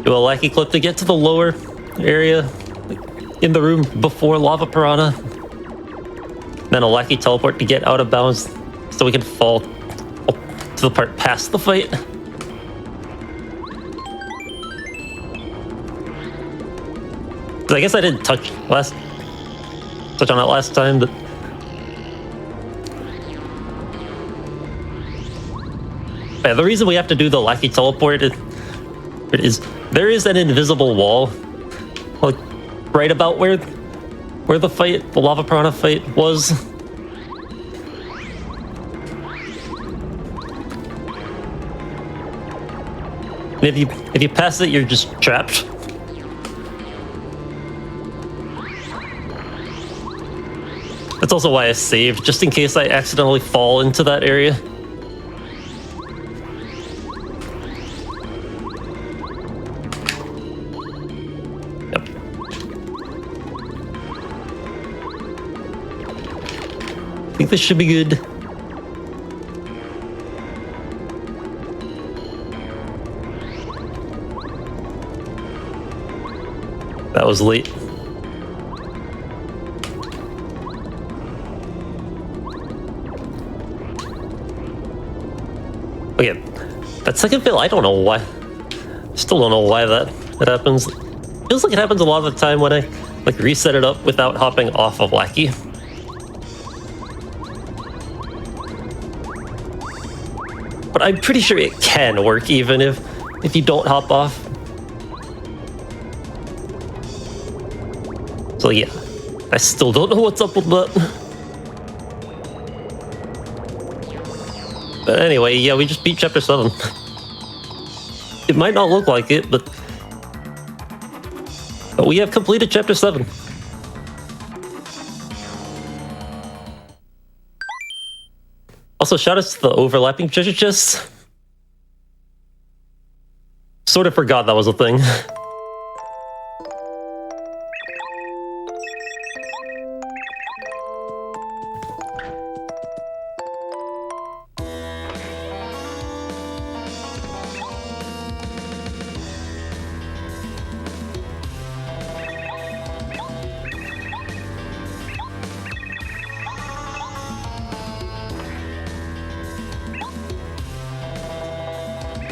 Do a Lackey clip to get to the lower area in the room before Lava Piranha. Then a Lackey teleport to get out of bounds so we can fall to the part past the fight. I guess I didn't touch on it last time, but yeah, the reason we have to do the Lackey teleport is there is an invisible wall, like right about where the Lava Piranha fight was. And if you pass it, you're just trapped. That's also why I saved, just in case I accidentally fall into that area. Yep. I think this should be good. That was late. Okay, that second fail, I don't know why. Still don't know why that happens. Feels like it happens a lot of the time when I like reset it up without hopping off of Wacky. But I'm pretty sure it can work even if you don't hop off. So yeah, I still don't know what's up with that. But anyway, yeah, we just beat Chapter 7. It might not look like it, but we have completed Chapter 7. Also, shout outs to the overlapping treasure chests. Sort of forgot that was a thing.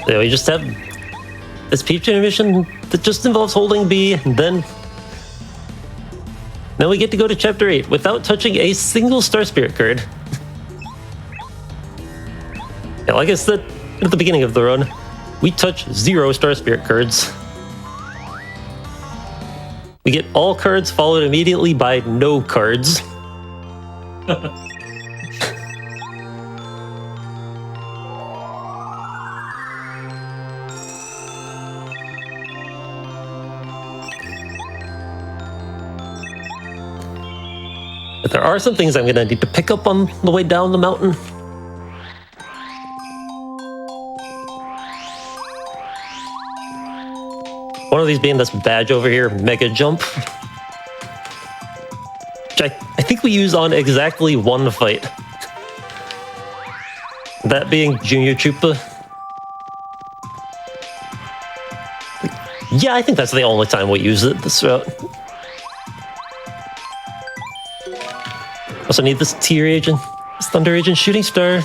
Yeah, we just have this peep chain mission that just involves holding B, and then we get to go to Chapter 8 without touching a single Star Spirit card. Yeah, like I said at the beginning of the run, we touch 0 Star Spirit cards. We get all cards followed immediately by no cards. But there are some things I'm going to need to pick up on the way down the mountain. One of these being this badge over here, Mega Jump. Which I think we use on exactly one fight. That being Junior Chupa. Yeah, I think that's the only time we use it this route. Also need this Tier Agent, this Thunder Agent Shooting Star.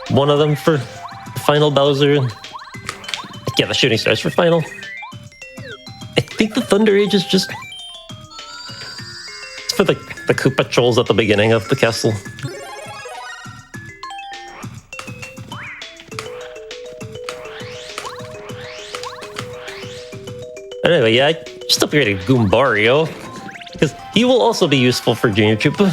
One of them for Final Bowser. Yeah, the Shooting Stars for Final. I think the Thunder Age is just for the Koopa trolls at the beginning of the castle. Anyway, yeah, I just upgraded Goombario, because he will also be useful for Junior Chupa.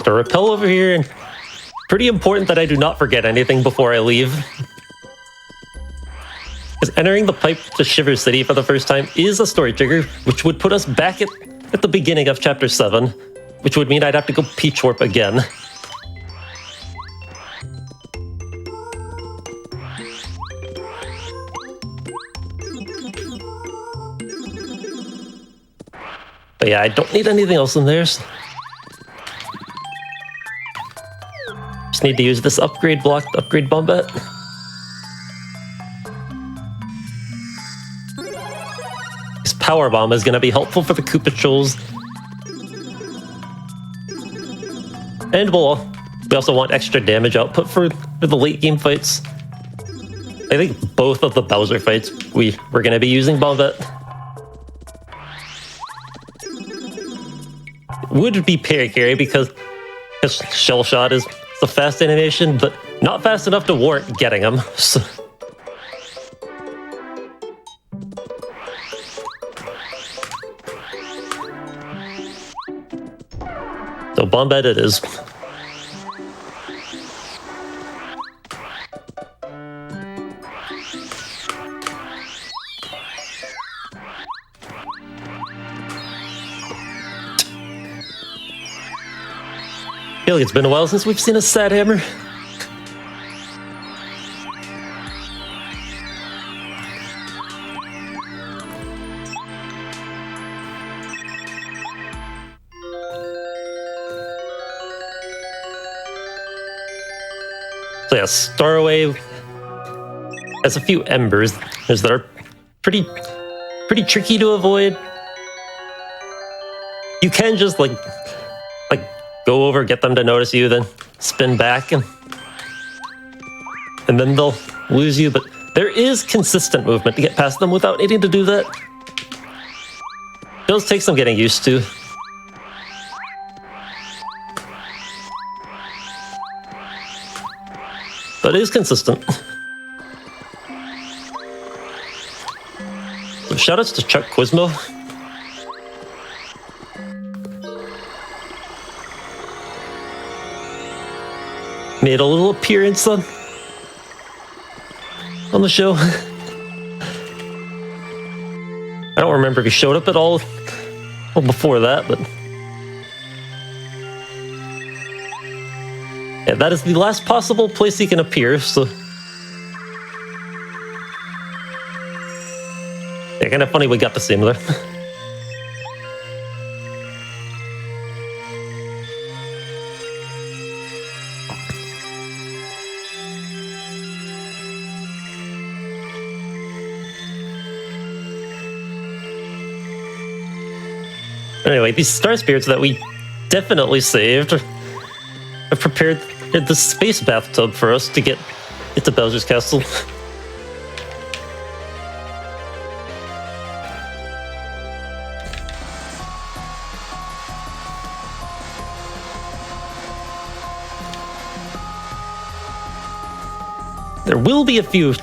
So repel over here, and pretty important that I do not forget anything before I leave. Because entering the pipe to Shiver City for the first time is a story trigger, which would put us back at the beginning of Chapter 7, which would mean I'd have to go Peach Warp again. But yeah, I don't need anything else in there. Just need to use this upgrade block to upgrade Bombette. This Power Bomb is going to be helpful for the Koopa Trolls. And we also want extra damage output for the late game fights. I think both of the Bowser fights we're going to be using Bombette. would be Parakarry because Shell Shot is a fast animation, but not fast enough to warrant getting him. So. So Bombette it is. I feel like it's been a while since we've seen a Sad Hammer. So yeah, Starway has a few embers that are pretty tricky to avoid. You can just like go over, get them to notice you, then spin back, and then they'll lose you. But there is consistent movement to get past them without needing to do that. It does take some getting used to. But it is consistent. So shoutouts to Chuck Quizmo. Made a little appearance on the show. I don't remember if he showed up at all before that, but yeah, that is the last possible place he can appear, so yeah, kind of funny we got to see him there. Anyway, these Star Spirits that we definitely saved have prepared the space bathtub for us to get into Bowser's Castle. There will be a few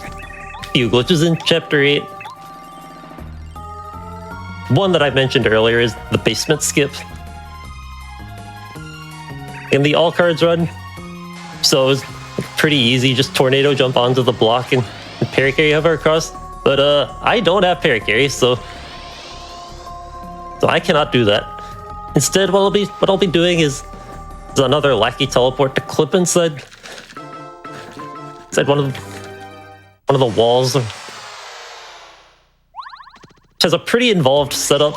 glitches in Chapter 8. One that I mentioned earlier is the basement skip. In the all cards run, so it was pretty easy, just tornado jump onto the block and Parakarry hover across. But I don't have Parakarry, so I cannot do that. Instead, what I'll be doing is another lackey teleport to clip inside one of the walls. Which has a pretty involved setup,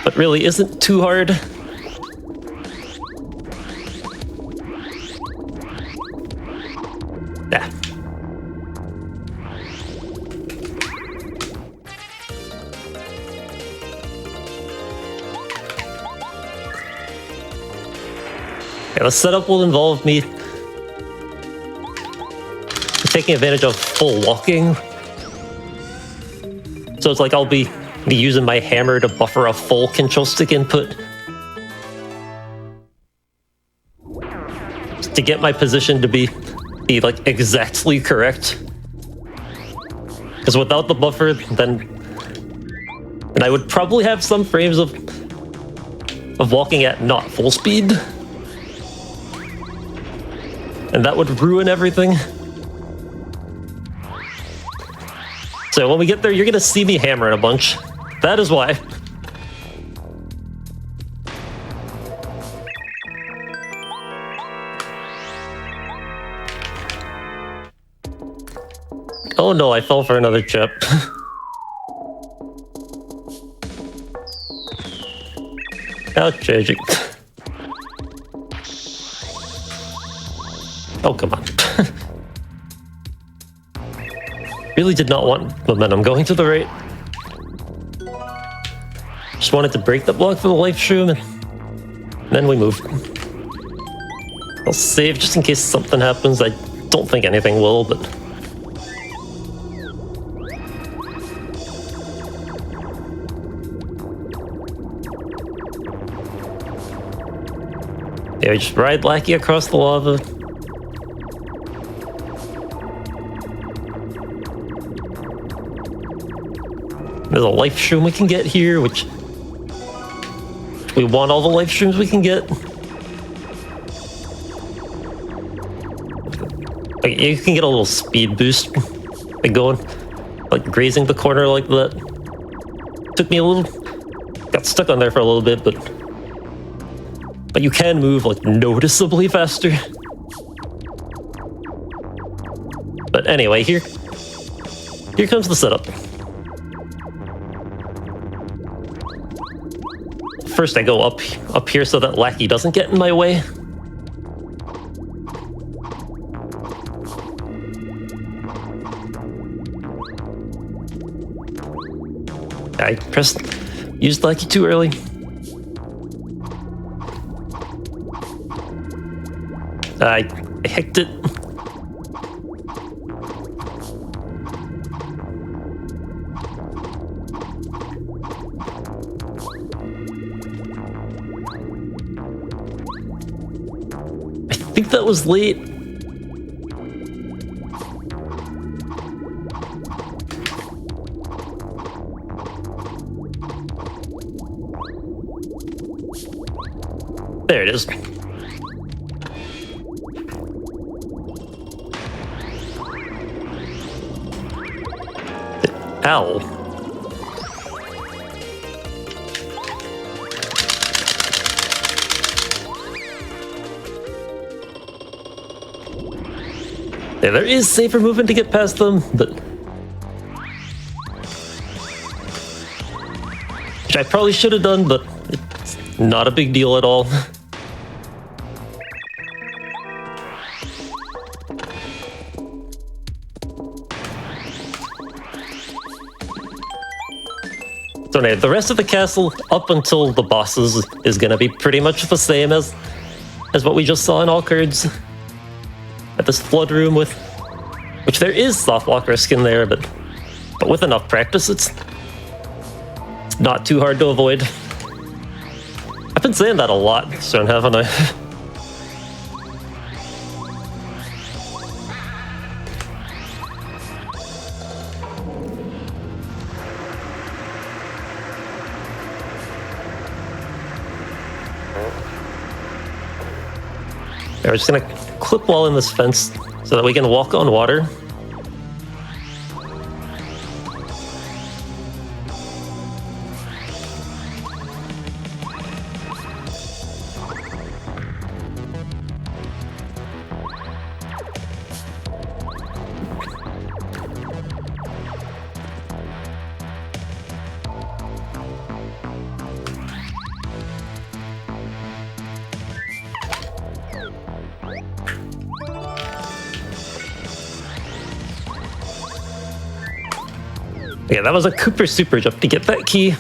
but really isn't too hard. Yeah. Yeah, the setup will involve me taking advantage of full walking. So it's like I'll be using my hammer to buffer a full control stick input to get my position to be like exactly correct. Because without the buffer, then I would probably have some frames of walking at not full speed, and that would ruin everything. So when we get there, you're gonna see me hammering a bunch. That is why. Oh no, I fell for another chip. Now changing. Oh, come on. Really did not want momentum going to the right. Just wanted to break the block for the life shroom, and then we move. I'll save just in case something happens. I don't think anything will, but... Yeah, we just ride Lackey across the lava. There's a life shroom we can get here, which we want all the life shrooms we can get. Like, you can get a little speed boost by going, like grazing the corner like that. Took me a little, got stuck on there for a little bit, but you can move like noticeably faster. But anyway, here comes the setup. First, I go up here so that Lackey doesn't get in my way. I used Lackey too early. I hicked it. I think that was late. There it is. Ow. Yeah, there is safer movement to get past them, but which I probably should have done, but it's not a big deal at all. So anyway, the rest of the castle up until the bosses is gonna be pretty much the same as what we just saw in all cards. At this flood room with, which there is soft lock risk in there, but with enough practice, it's not too hard to avoid. I've been saying that a lot soon, haven't I? We're just gonna clip wall in this fence so that we can walk on water. Yeah, that was a Cooper super jump to get that key.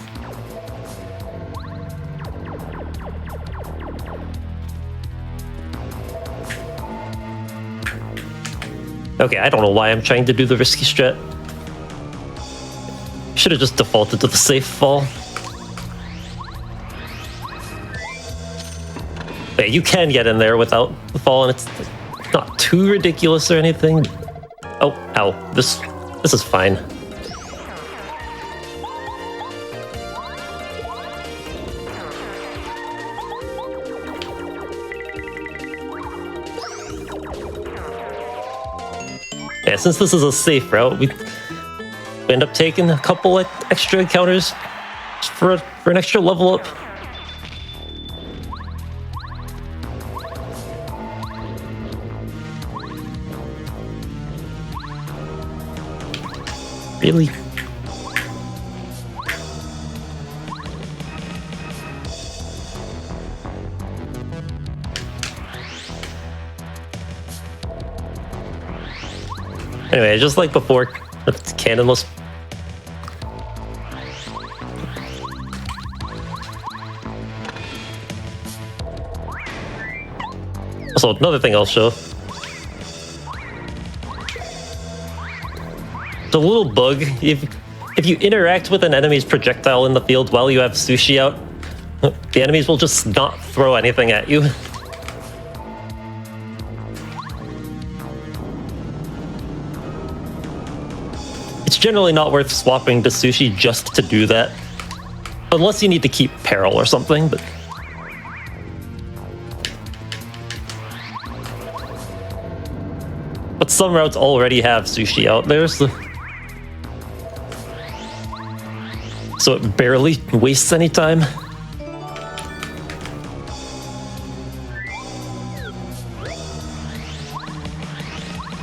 Okay, I don't know why I'm trying to do the risky strat. Should have just defaulted to the safe fall. Yeah, you can get in there without the fall, and it's not too ridiculous or anything. Oh, ow. This is fine. Yeah, since this is a safe route, we end up taking a couple extra encounters for an extra level up. Really? Anyway, just like before, it's cannonless. Also, another thing I'll show. It's a little bug. If you interact with an enemy's projectile in the field while you have sushi out, the enemies will just not throw anything at you. It's generally not worth swapping to sushi just to do that. Unless you need to keep peril or something, but... But some routes already have sushi out there, so it barely wastes any time.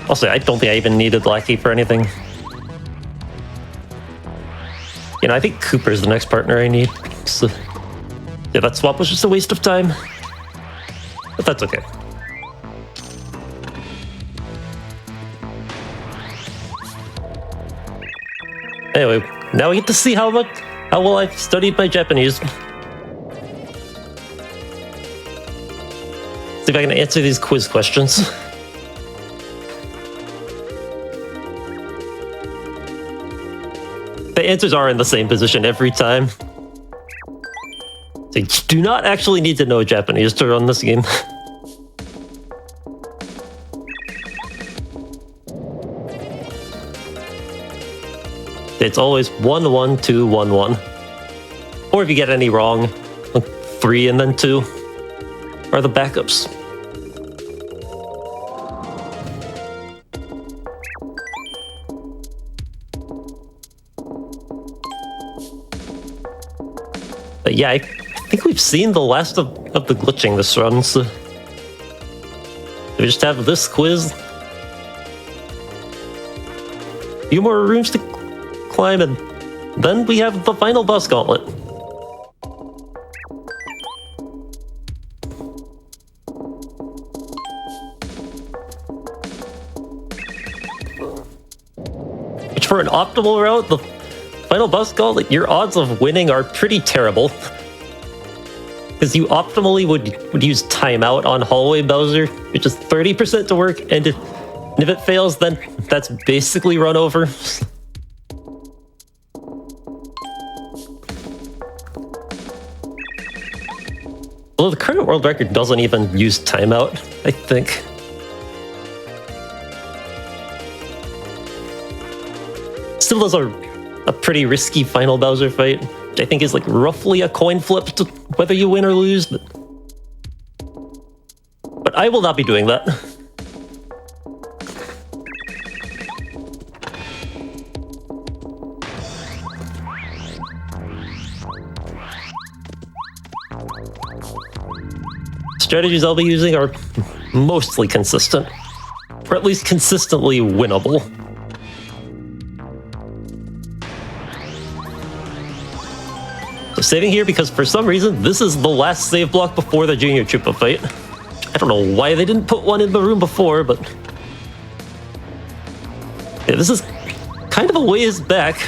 Also, I don't think I even needed Lackey for anything. You know, I think Cooper's the next partner I need. So, yeah, that swap was just a waste of time. But that's okay. Anyway, now we get to see how well I've studied my Japanese. See if I can answer these quiz questions. The answers are in the same position every time. So you do not actually need to know Japanese to run this game. It's always 1, 1, 2, 1, 1. Or if you get any wrong, 3 and then 2 are the backups. But yeah, I think we've seen the last of the glitching this run, so we just have this quiz. A few more rooms to climb, and then we have the final boss gauntlet. Which, for an optimal route, the final boss gauntlet, your odds of winning are pretty terrible. Because you optimally would use timeout on hallway Bowser, which is 30% to work, and if it fails, then that's basically run over. Although the current world record doesn't even use timeout, I think. Still does a pretty risky final Bowser fight, which I think is like roughly a coin flip to whether you win or lose, but I will not be doing that. Strategies I'll be using are mostly consistent, or at least consistently winnable. So saving here because for some reason this is the last save block before the Junior Chupa fight. I don't know why they didn't put one in the room before, but yeah, this is kind of a ways back.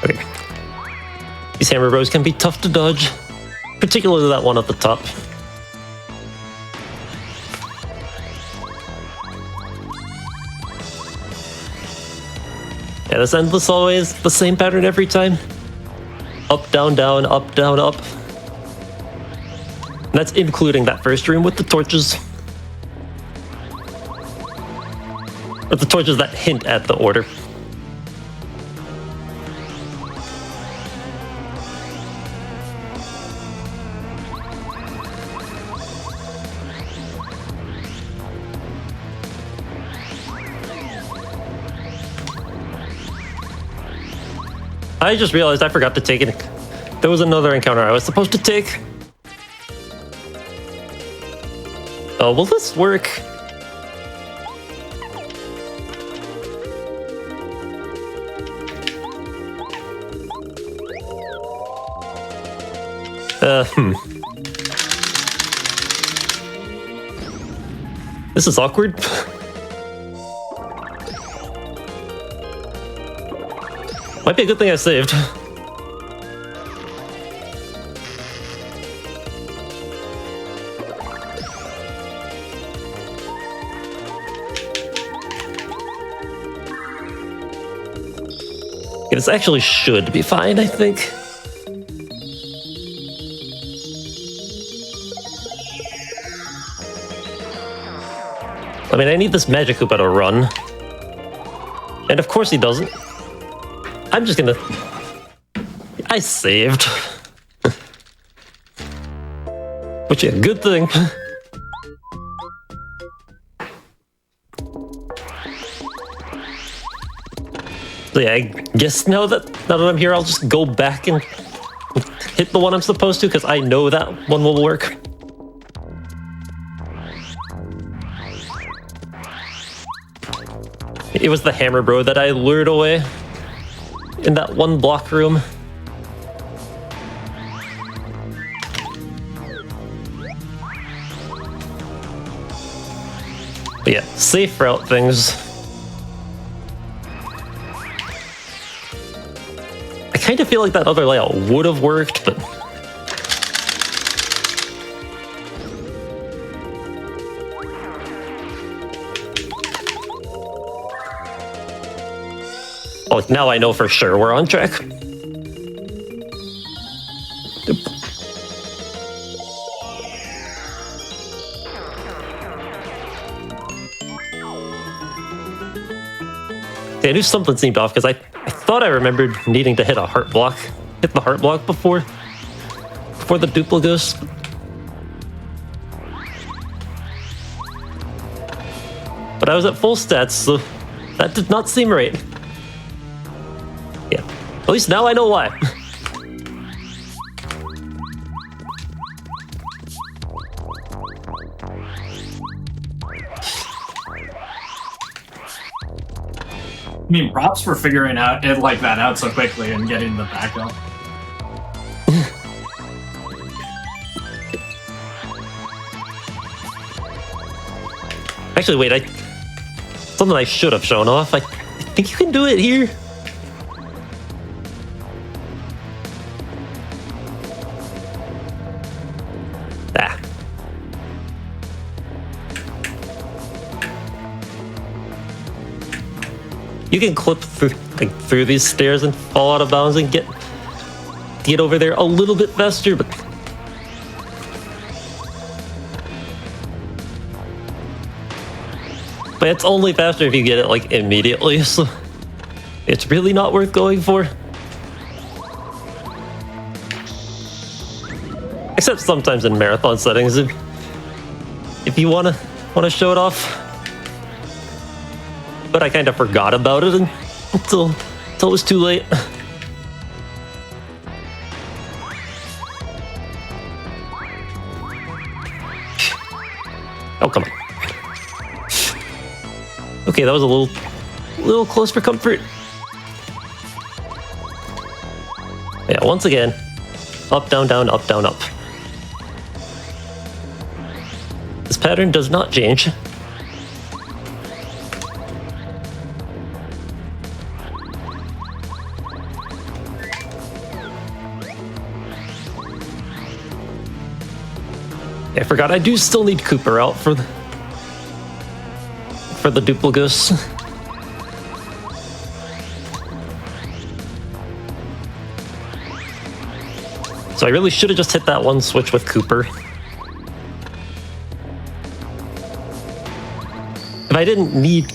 Okay. These hammer bros can be tough to dodge, particularly that one at the top. Yeah, this endless always the same pattern every time. Up, down, down, up, down, up. And that's including that first room with the torches. Or the torches that hint at the order. I just realized I forgot to take it. There was another encounter I was supposed to take. Oh, will this work? This is awkward. Might be a good thing I saved. I This actually should be fine, I think. I mean, I need this Magic Koopa to run. And of course he doesn't. I'm just gonna... I saved. Which is a good thing. So yeah, I guess now that I'm here, I'll just go back and hit the one I'm supposed to, because I know that one will work. It was the Hammer Bro that I lured away in that one block room. But yeah, safe route things. I kind of feel like that other layout would have worked, but... Oh, now I know for sure we're on track. I knew something seemed off because I thought I remembered needing to hit the heart block before the duplicus. But I was at full stats, so that did not seem right. Yeah, at least now I know why. I mean, props for figuring out it like that out so quickly and getting the backup. Actually, wait, something I should have shown off. I think you can do it here. Ah. You can clip through these stairs and fall out of bounds and get over there a little bit faster, but it's only faster if you get it like immediately, so it's really not worth going for. Except sometimes in marathon settings, if you wanna show it off. But I kind of forgot about it until it was too late. Oh, come on. Okay, that was a little close for comfort. Yeah, once again, up, down, down, up, down, up. This pattern does not change. I forgot I do still need Cooper out for the duplicus. So I really should have just hit that one switch with Cooper. If I didn't need,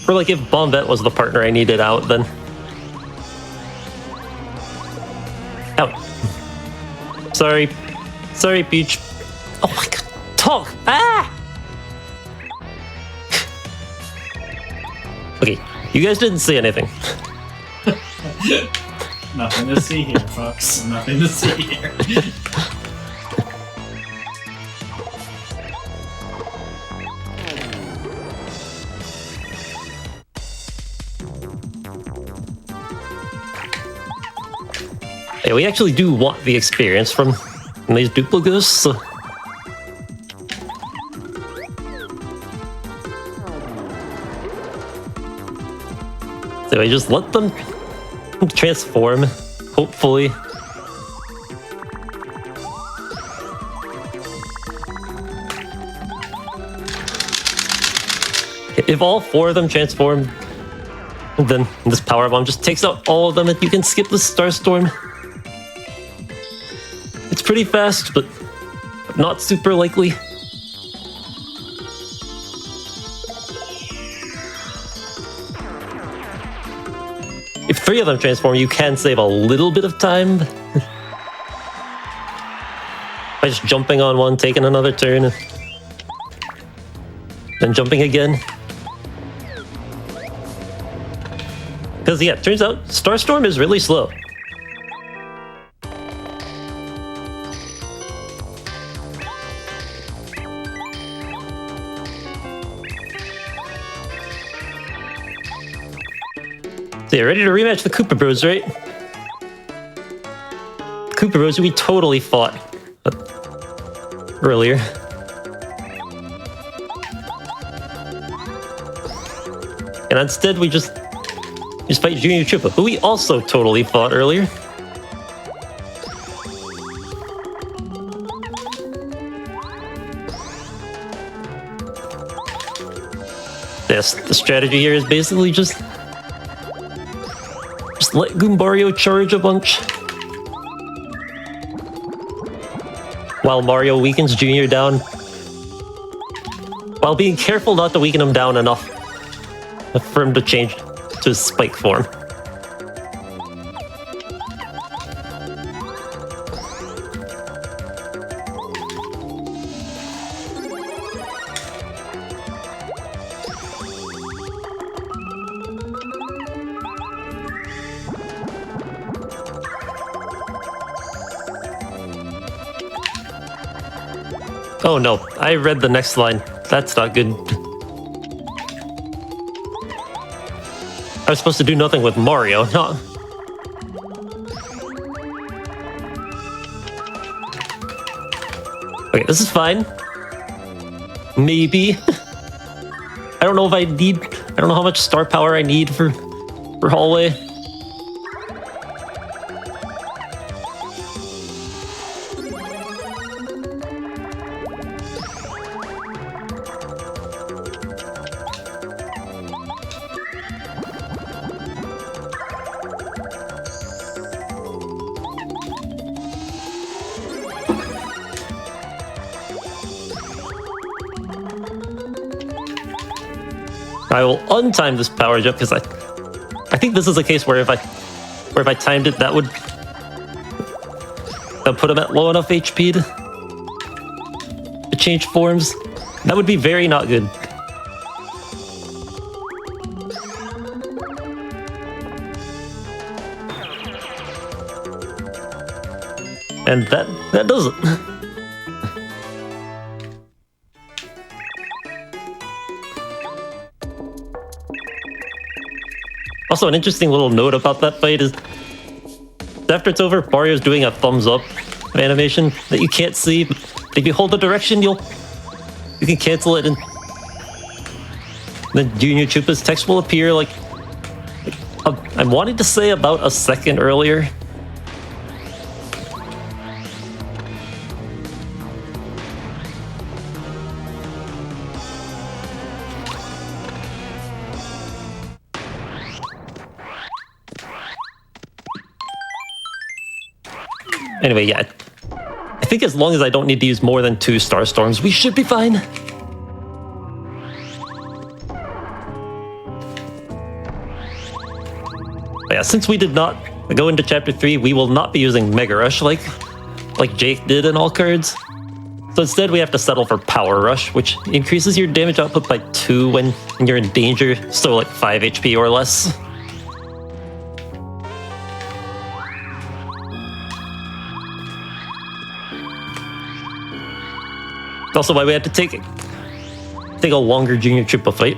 or like if Bombette was the partner I needed out, then... Out. Sorry, Peach. Oh my god, talk! Ah! Okay, you guys didn't say anything. Nothing to see here, folks. Nothing to see here. Yeah, we actually do want the experience from these duplicus, so... So I just let them transform, hopefully. If all four of them transform And then this power bomb just takes out all of them, and you can skip the Starstorm. It's pretty fast, but not super likely. If 3 of them transform, you can save a little bit of time. By just jumping on one, taking another turn, then jumping again. Because, yeah, it turns out Starstorm is really slow. So yeah, ready to rematch the Koopa Bros, right? Koopa Bros who we totally fought earlier. And instead we just fight Junior Chupa, who we also totally fought earlier. Yes, the strategy here is basically just let Goombario charge a bunch. While Mario weakens Junior down. While being careful not to weaken him down enough for him to change to his spike form. Oh no, I read the next line. That's not good. I was supposed to do nothing with Mario, not... Okay, this is fine. Maybe. I don't know if I need... I don't know how much star power I need for Hallway. I will untime this power jump because I think this is a case where if I timed it, that would put him at low enough HP to change forms. That would be very not good. And that does it. Also, an interesting little note about that fight is after it's over, Mario's doing a thumbs up animation that you can't see. But if you hold the direction, you can cancel it, and then Junior Chupa's text will appear like I wanted to say about a second earlier. Anyway, yeah. I think as long as I don't need to use more than 2 Starstorms, we should be fine. But yeah, since we did not go into Chapter 3, we will not be using Mega Rush like Jake did in all cards. So instead, we have to settle for Power Rush, which increases your damage output by 2 when you're in danger, so like 5 HP or less. Also why we had to take a longer Junior Chupa fight.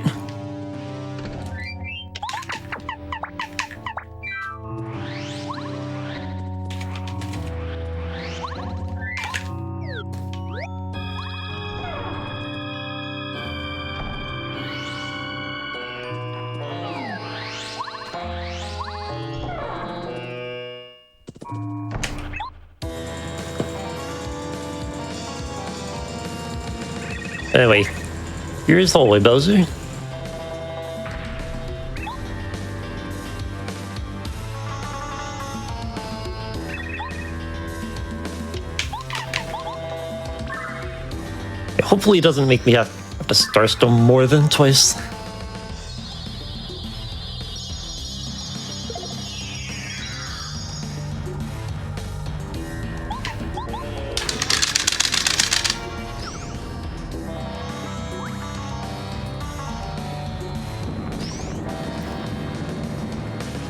Anyway, here's Holy Bowser. Hopefully it doesn't make me have to Starstorm more than twice.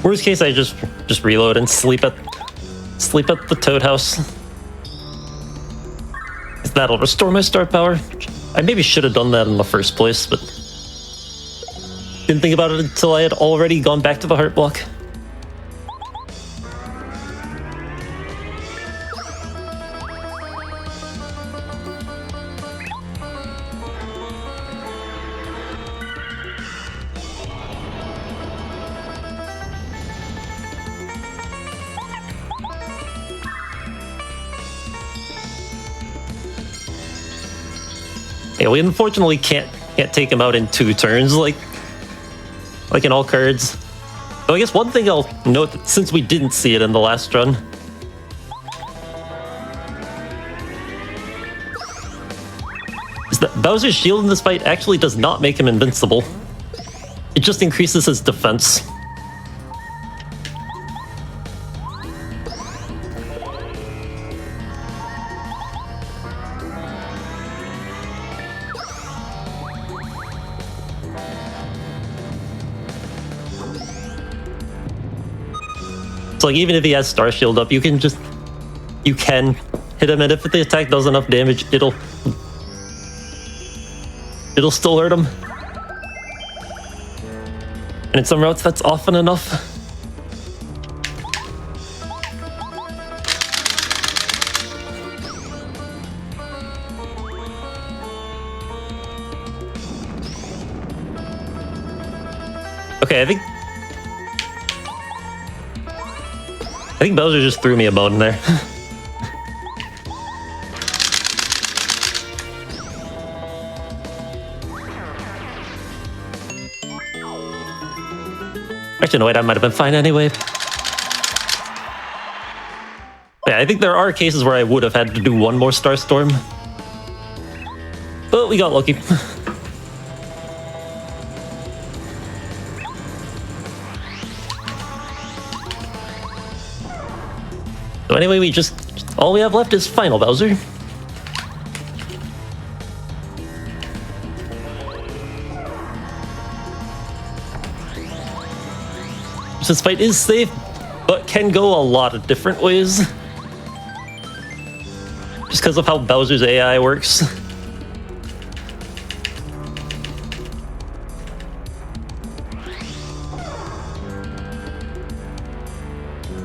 Worst case, I just reload and sleep at the Toad House. That'll restore my star power. I maybe should have done that in the first place, but didn't think about it until I had already gone back to the heart block. Yeah, we unfortunately can't take him out in 2 turns like in all cards. So I guess one thing I'll note, that since we didn't see it in the last run, is that Bowser's shield in this fight actually does not make him invincible. It just increases his defense. So like even if he has Star Shield up, you can hit him, and if the attack does enough damage, it'll still hurt him. And in some routes, that's often enough. Okay, I think Bowser just threw me a bone there. Actually, no, wait, that might have been fine anyway. Yeah, I think there are cases where I would have had to do one more Star Storm. But we got lucky. So anyway, all we have left is Final Bowser. This fight is safe, but can go a lot of different ways. Just because of how Bowser's AI works.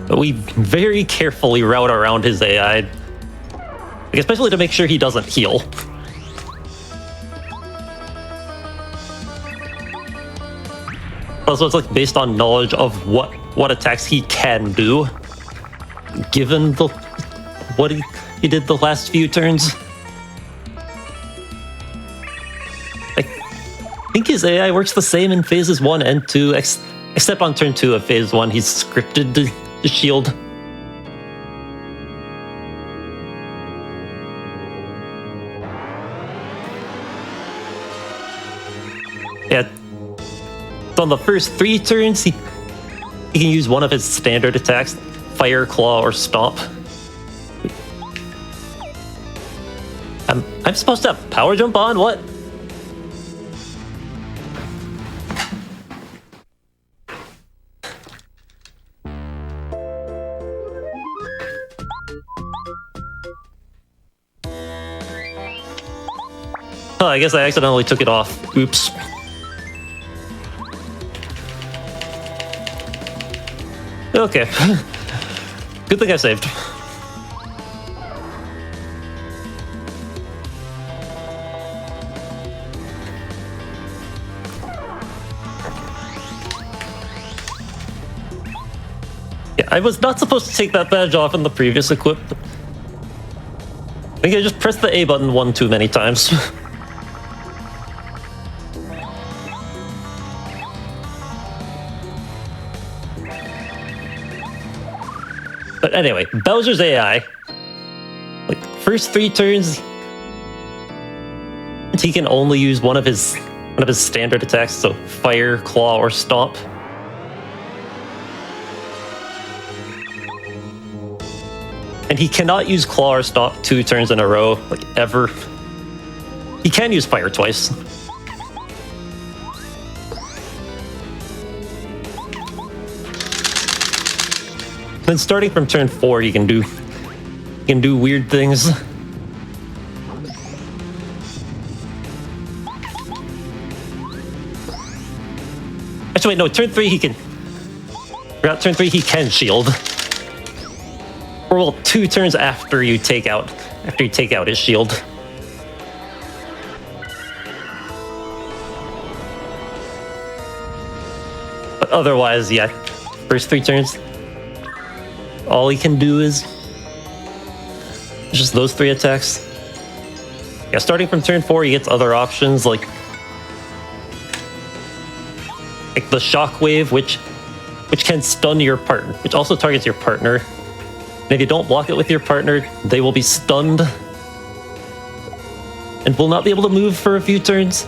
But we very carefully route around his AI, like especially to make sure he doesn't heal. Also, it's like based on knowledge of what attacks he can do, given what he did the last few turns. I think his AI works the same in phases 1 and 2, except on turn 2 of phase 1, he's scripted to shield. Yeah. So on the first 3 turns, he can use one of his standard attacks, Fire, Claw, or Stomp. I'm supposed to have Power Jump on? What? Oh, I guess I accidentally took it off. Oops. Okay. Good thing I saved. Yeah, I was not supposed to take that badge off in the previous equip. I think I just pressed the A button one too many times. But anyway, Bowser's AI, like first 3 turns, he can only use one of his standard attacks, so Fire, Claw, or Stomp. And he cannot use Claw or Stomp 2 turns in a row, like, ever. He can use Fire twice. Then starting from turn 4, he can do weird things. Actually, wait, no, turn 3 he can... Throughout turn 3 he can shield. Or well, 2 turns after you take out his shield. But otherwise, yeah, first 3 turns, all he can do is just those 3 attacks. Yeah, starting from turn 4, he gets other options like the Shockwave, which can stun your partner, which also targets your partner. And if you don't block it with your partner, they will be stunned and will not be able to move for a few turns.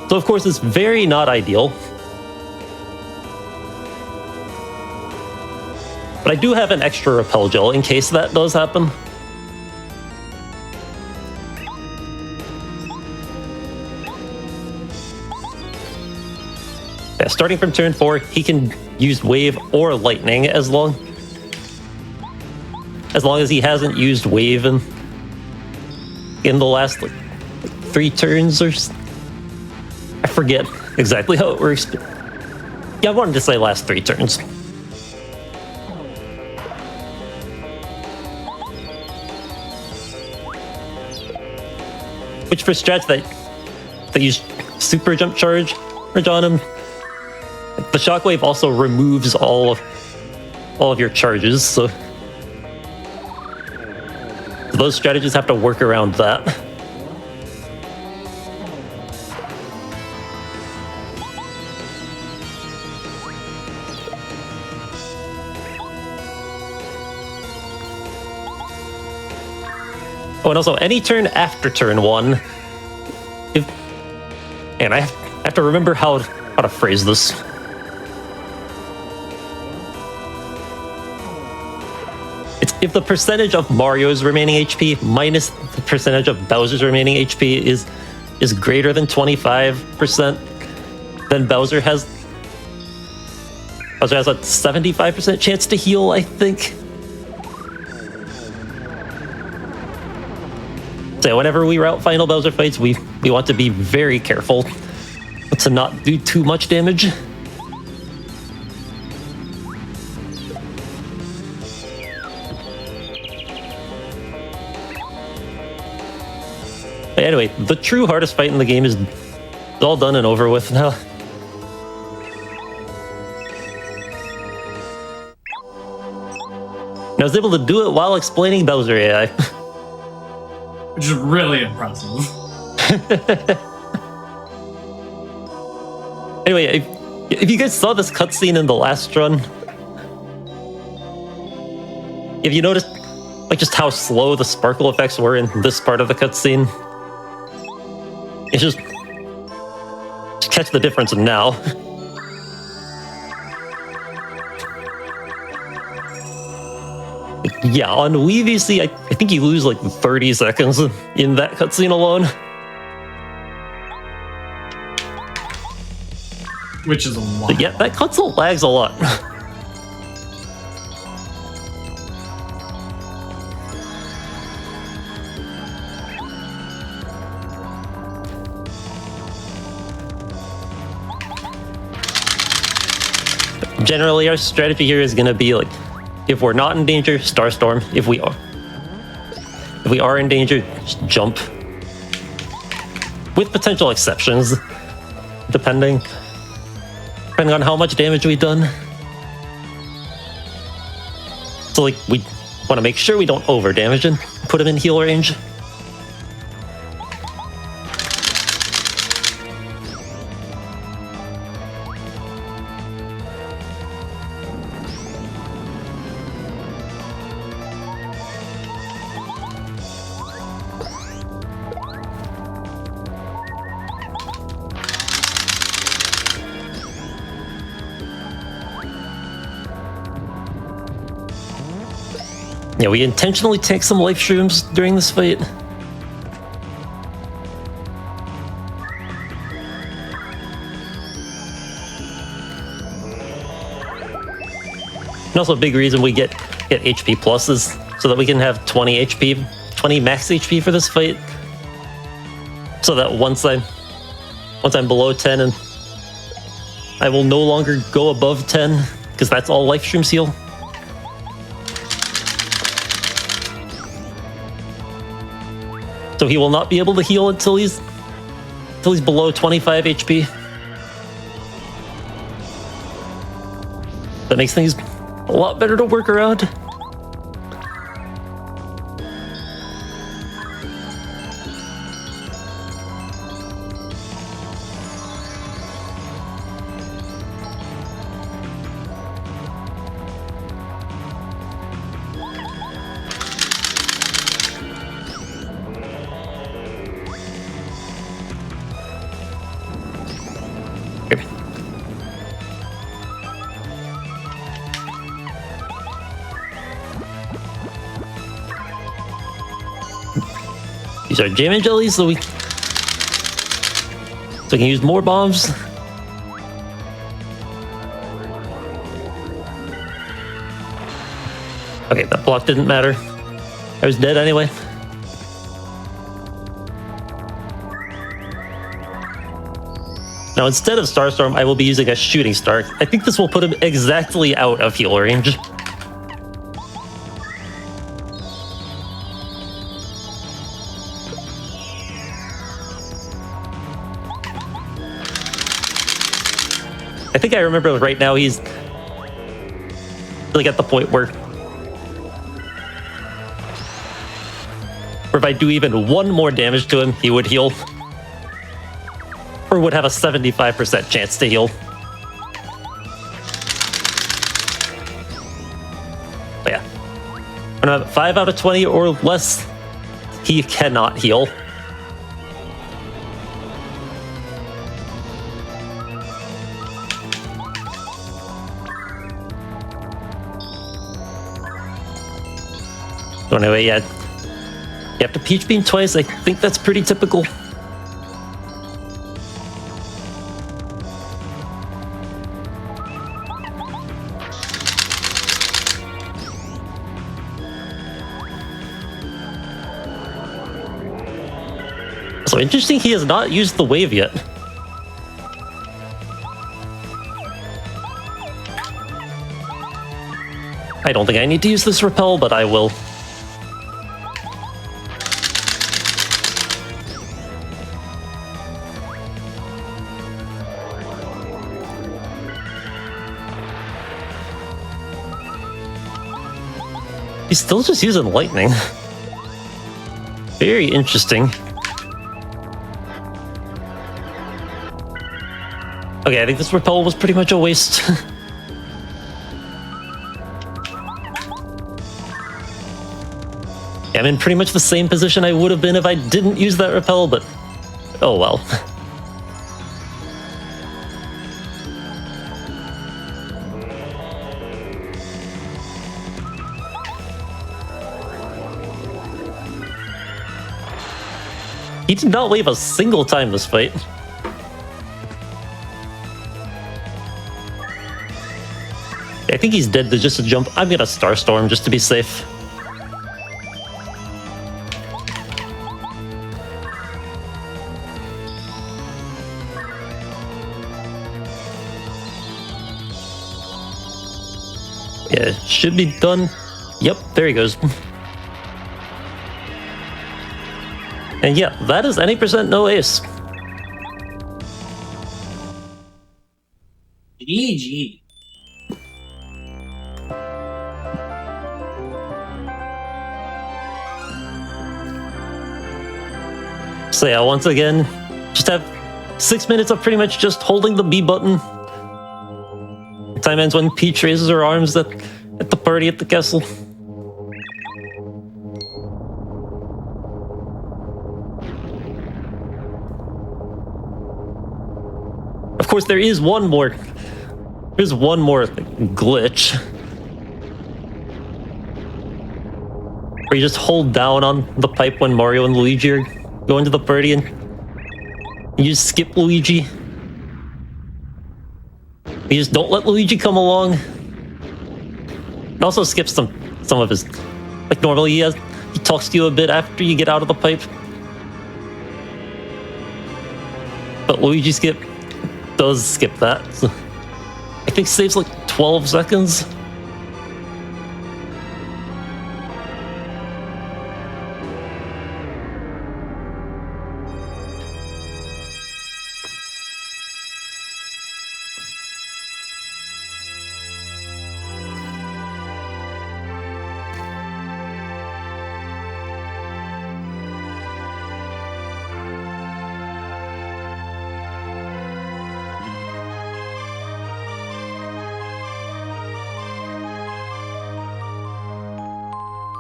So of course, it's very not ideal. But I do have an extra repel gel in case that does happen. Yeah, starting from turn 4, he can use Wave or Lightning as long as he hasn't used Wave in the last like 3 turns or I forget exactly how it works. But yeah, I wanted to say last 3 turns. Which for strats that use Super Jump Charge on him, the Shockwave also removes all of your charges, so those strategies have to work around that. Oh, and also any turn after turn 1, and I have to remember how to phrase this. It's if the percentage of Mario's remaining HP minus the percentage of Bowser's remaining HP is greater than 25%, then Bowser has a 75% chance to heal, I think. So whenever we route final Bowser fights, we want to be very careful to not do too much damage. But anyway, the true hardest fight in the game is all done and over with now. And I was able to do it while explaining Bowser AI. Which is really impressive. Anyway, if you guys saw this cutscene in the last run, if you noticed like just how slow the sparkle effects were in this part of the cutscene, it's just catch the difference now. Yeah, on Wii VC, I think you lose like 30 seconds in that cutscene alone. Which is a lot. But yeah, that console lags a lot. Generally, our strategy here is going to be like, if we're not in danger, Starstorm. If we are in danger, just jump. With potential exceptions, depending on how much damage we've done. So like, we want to make sure we don't over damage and put him in heal range. Yeah, we intentionally take some life shrooms during this fight. And also a big reason we get HP pluses, so that we can have 20 HP, 20 max HP for this fight. So that once I'm below 10, and I will no longer go above 10, because that's all life shrooms heal. So he will not be able to heal until he's below 25 HP. That makes things a lot better to work around. These are jamming jellies, so we can use more bombs. Okay, that block didn't matter. I was dead anyway. Now, instead of Starstorm, I will be using a Shooting Star. I think this will put him exactly out of heal range. I think I remember right now he's like at the point where if I do even one more damage to him, he would heal. Or would have a 75% chance to heal. But yeah. When I'm at 5 out of 20 or less, he cannot heal. So anyway, yeah, you have to Peach Beam twice. I think that's pretty typical. So interesting, he has not used the wave yet. I don't think I need to use this repel, but I will. He's still just using lightning. Very interesting. Okay, I think this repel was pretty much a waste. I'm in pretty much the same position I would have been if I didn't use that repel, but oh well. He did not leave a single time this fight. I think he's dead to just a jump. I'm gonna Starstorm just to be safe. Yeah, should be done. Yep, there he goes. And yeah, that is any percent no ace. GG. So yeah, once again, just have 6 minutes of pretty much just holding the B button. Time ends when Peach raises her arms at the party at the castle. Of course, there is one more. There's one more glitch. where you just hold down on the pipe when Mario and Luigi are going to the party, and you just skip Luigi. You just don't let Luigi come along. It also skips some of his, like normally he talks to you a bit after you get out of the pipe. But Luigi does skip that. So I think saves like 12 seconds.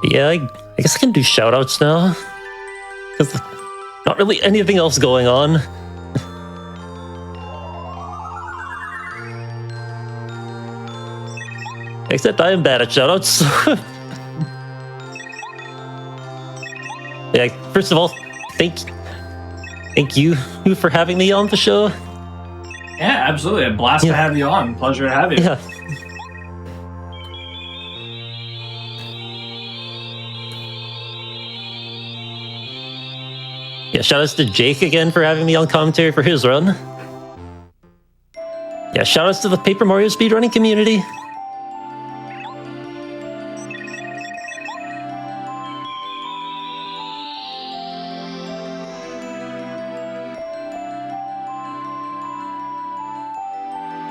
Yeah, I guess I can do shoutouts now. Because not really anything else going on. Except I am bad at shoutouts. Yeah, first of all, thank you for having me on the show. Yeah, absolutely. A blast to have you on. Pleasure to have you. Yeah. Yeah, shoutouts to Jake again for having me on commentary for his run. Yeah, shoutouts to the Paper Mario speedrunning community.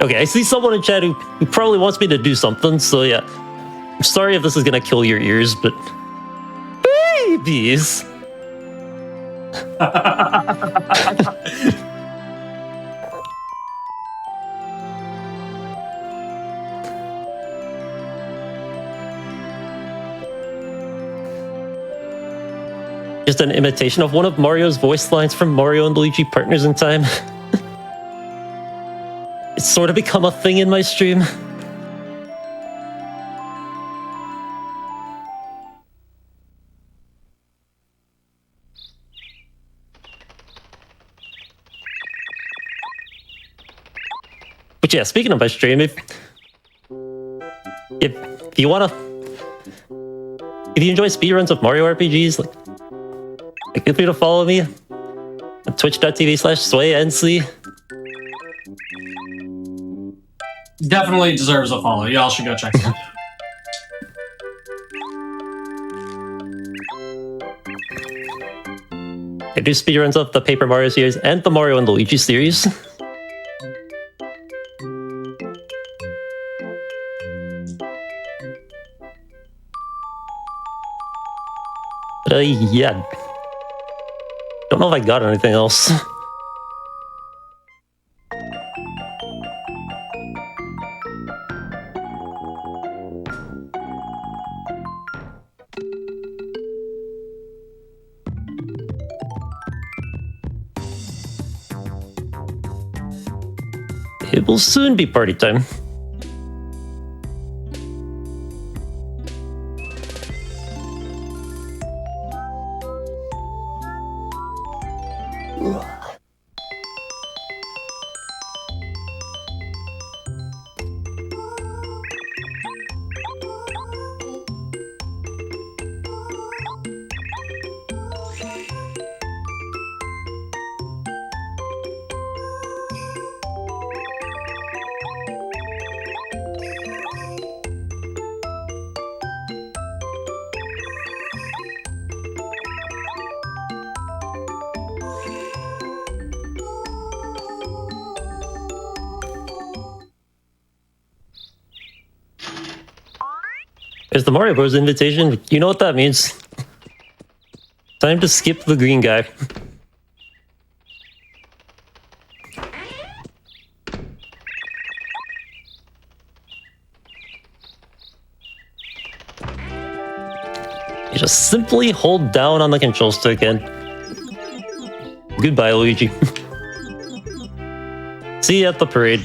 Okay, I see someone in chat who probably wants me to do something, so yeah. I'm sorry if this is gonna kill your ears, but... Babies! Just an imitation of one of Mario's voice lines from Mario and Luigi Partners in Time. It's sort of become a thing in my stream. But yeah, speaking of my stream, if you enjoy speedruns of Mario RPGs, feel free to follow me at twitch.tv/SwayNC. Definitely deserves a follow. Y'all should go check it out. I do speedruns of the Paper Mario series and the Mario and Luigi series. Yeah. Don't know if I got anything else. It will soon be party time. There's the Mario Bros. Invitation. You know what that means. Time to skip the green guy. You just simply hold down on the control stick and... Goodbye, Luigi. See you at the parade.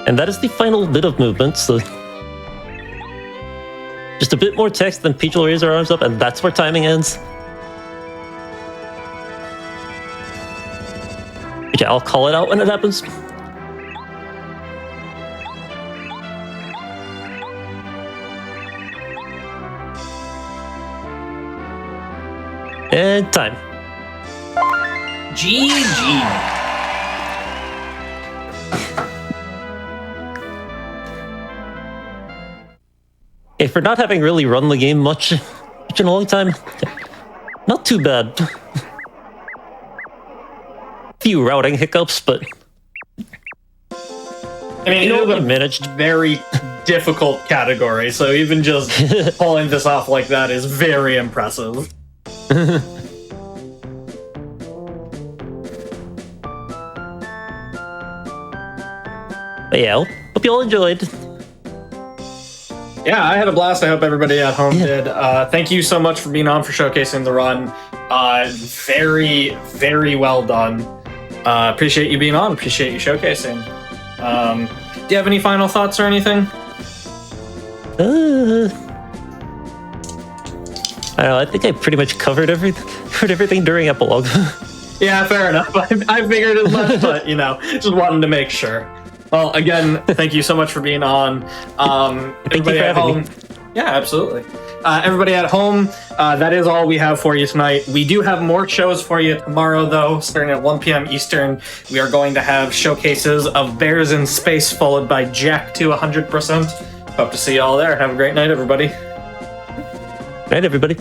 And that is the final bit of movement, so just a bit more text, then Peach will raise her arms up, and that's where timing ends. Okay, I'll call it out when it happens. And time. GG. Okay, for not having really run the game much in a long time, not too bad. Few routing hiccups, but I mean, you it is a managed. very difficult category, so even just pulling this off like that is very impressive. But yeah, hope you all enjoyed. Yeah, I had a blast. I hope everybody at home did. Thank you so much for being on, for showcasing the run. Very, very well done. Appreciate you being on. Appreciate you showcasing. Do you have any final thoughts or anything? I don't know, I think I pretty much covered everything during epilogue. Yeah, fair enough. I figured as much, but just wanted to make sure. Well, again, thank you so much for being on. Thank you for having me. Yeah, absolutely. Everybody at home, that is all we have for you tonight. We do have more shows for you tomorrow, though, starting at 1 p.m. Eastern. We are going to have showcases of Bears in Space, followed by Jack to 100%. Hope to see you all there. Have a great night, everybody. Night, everybody.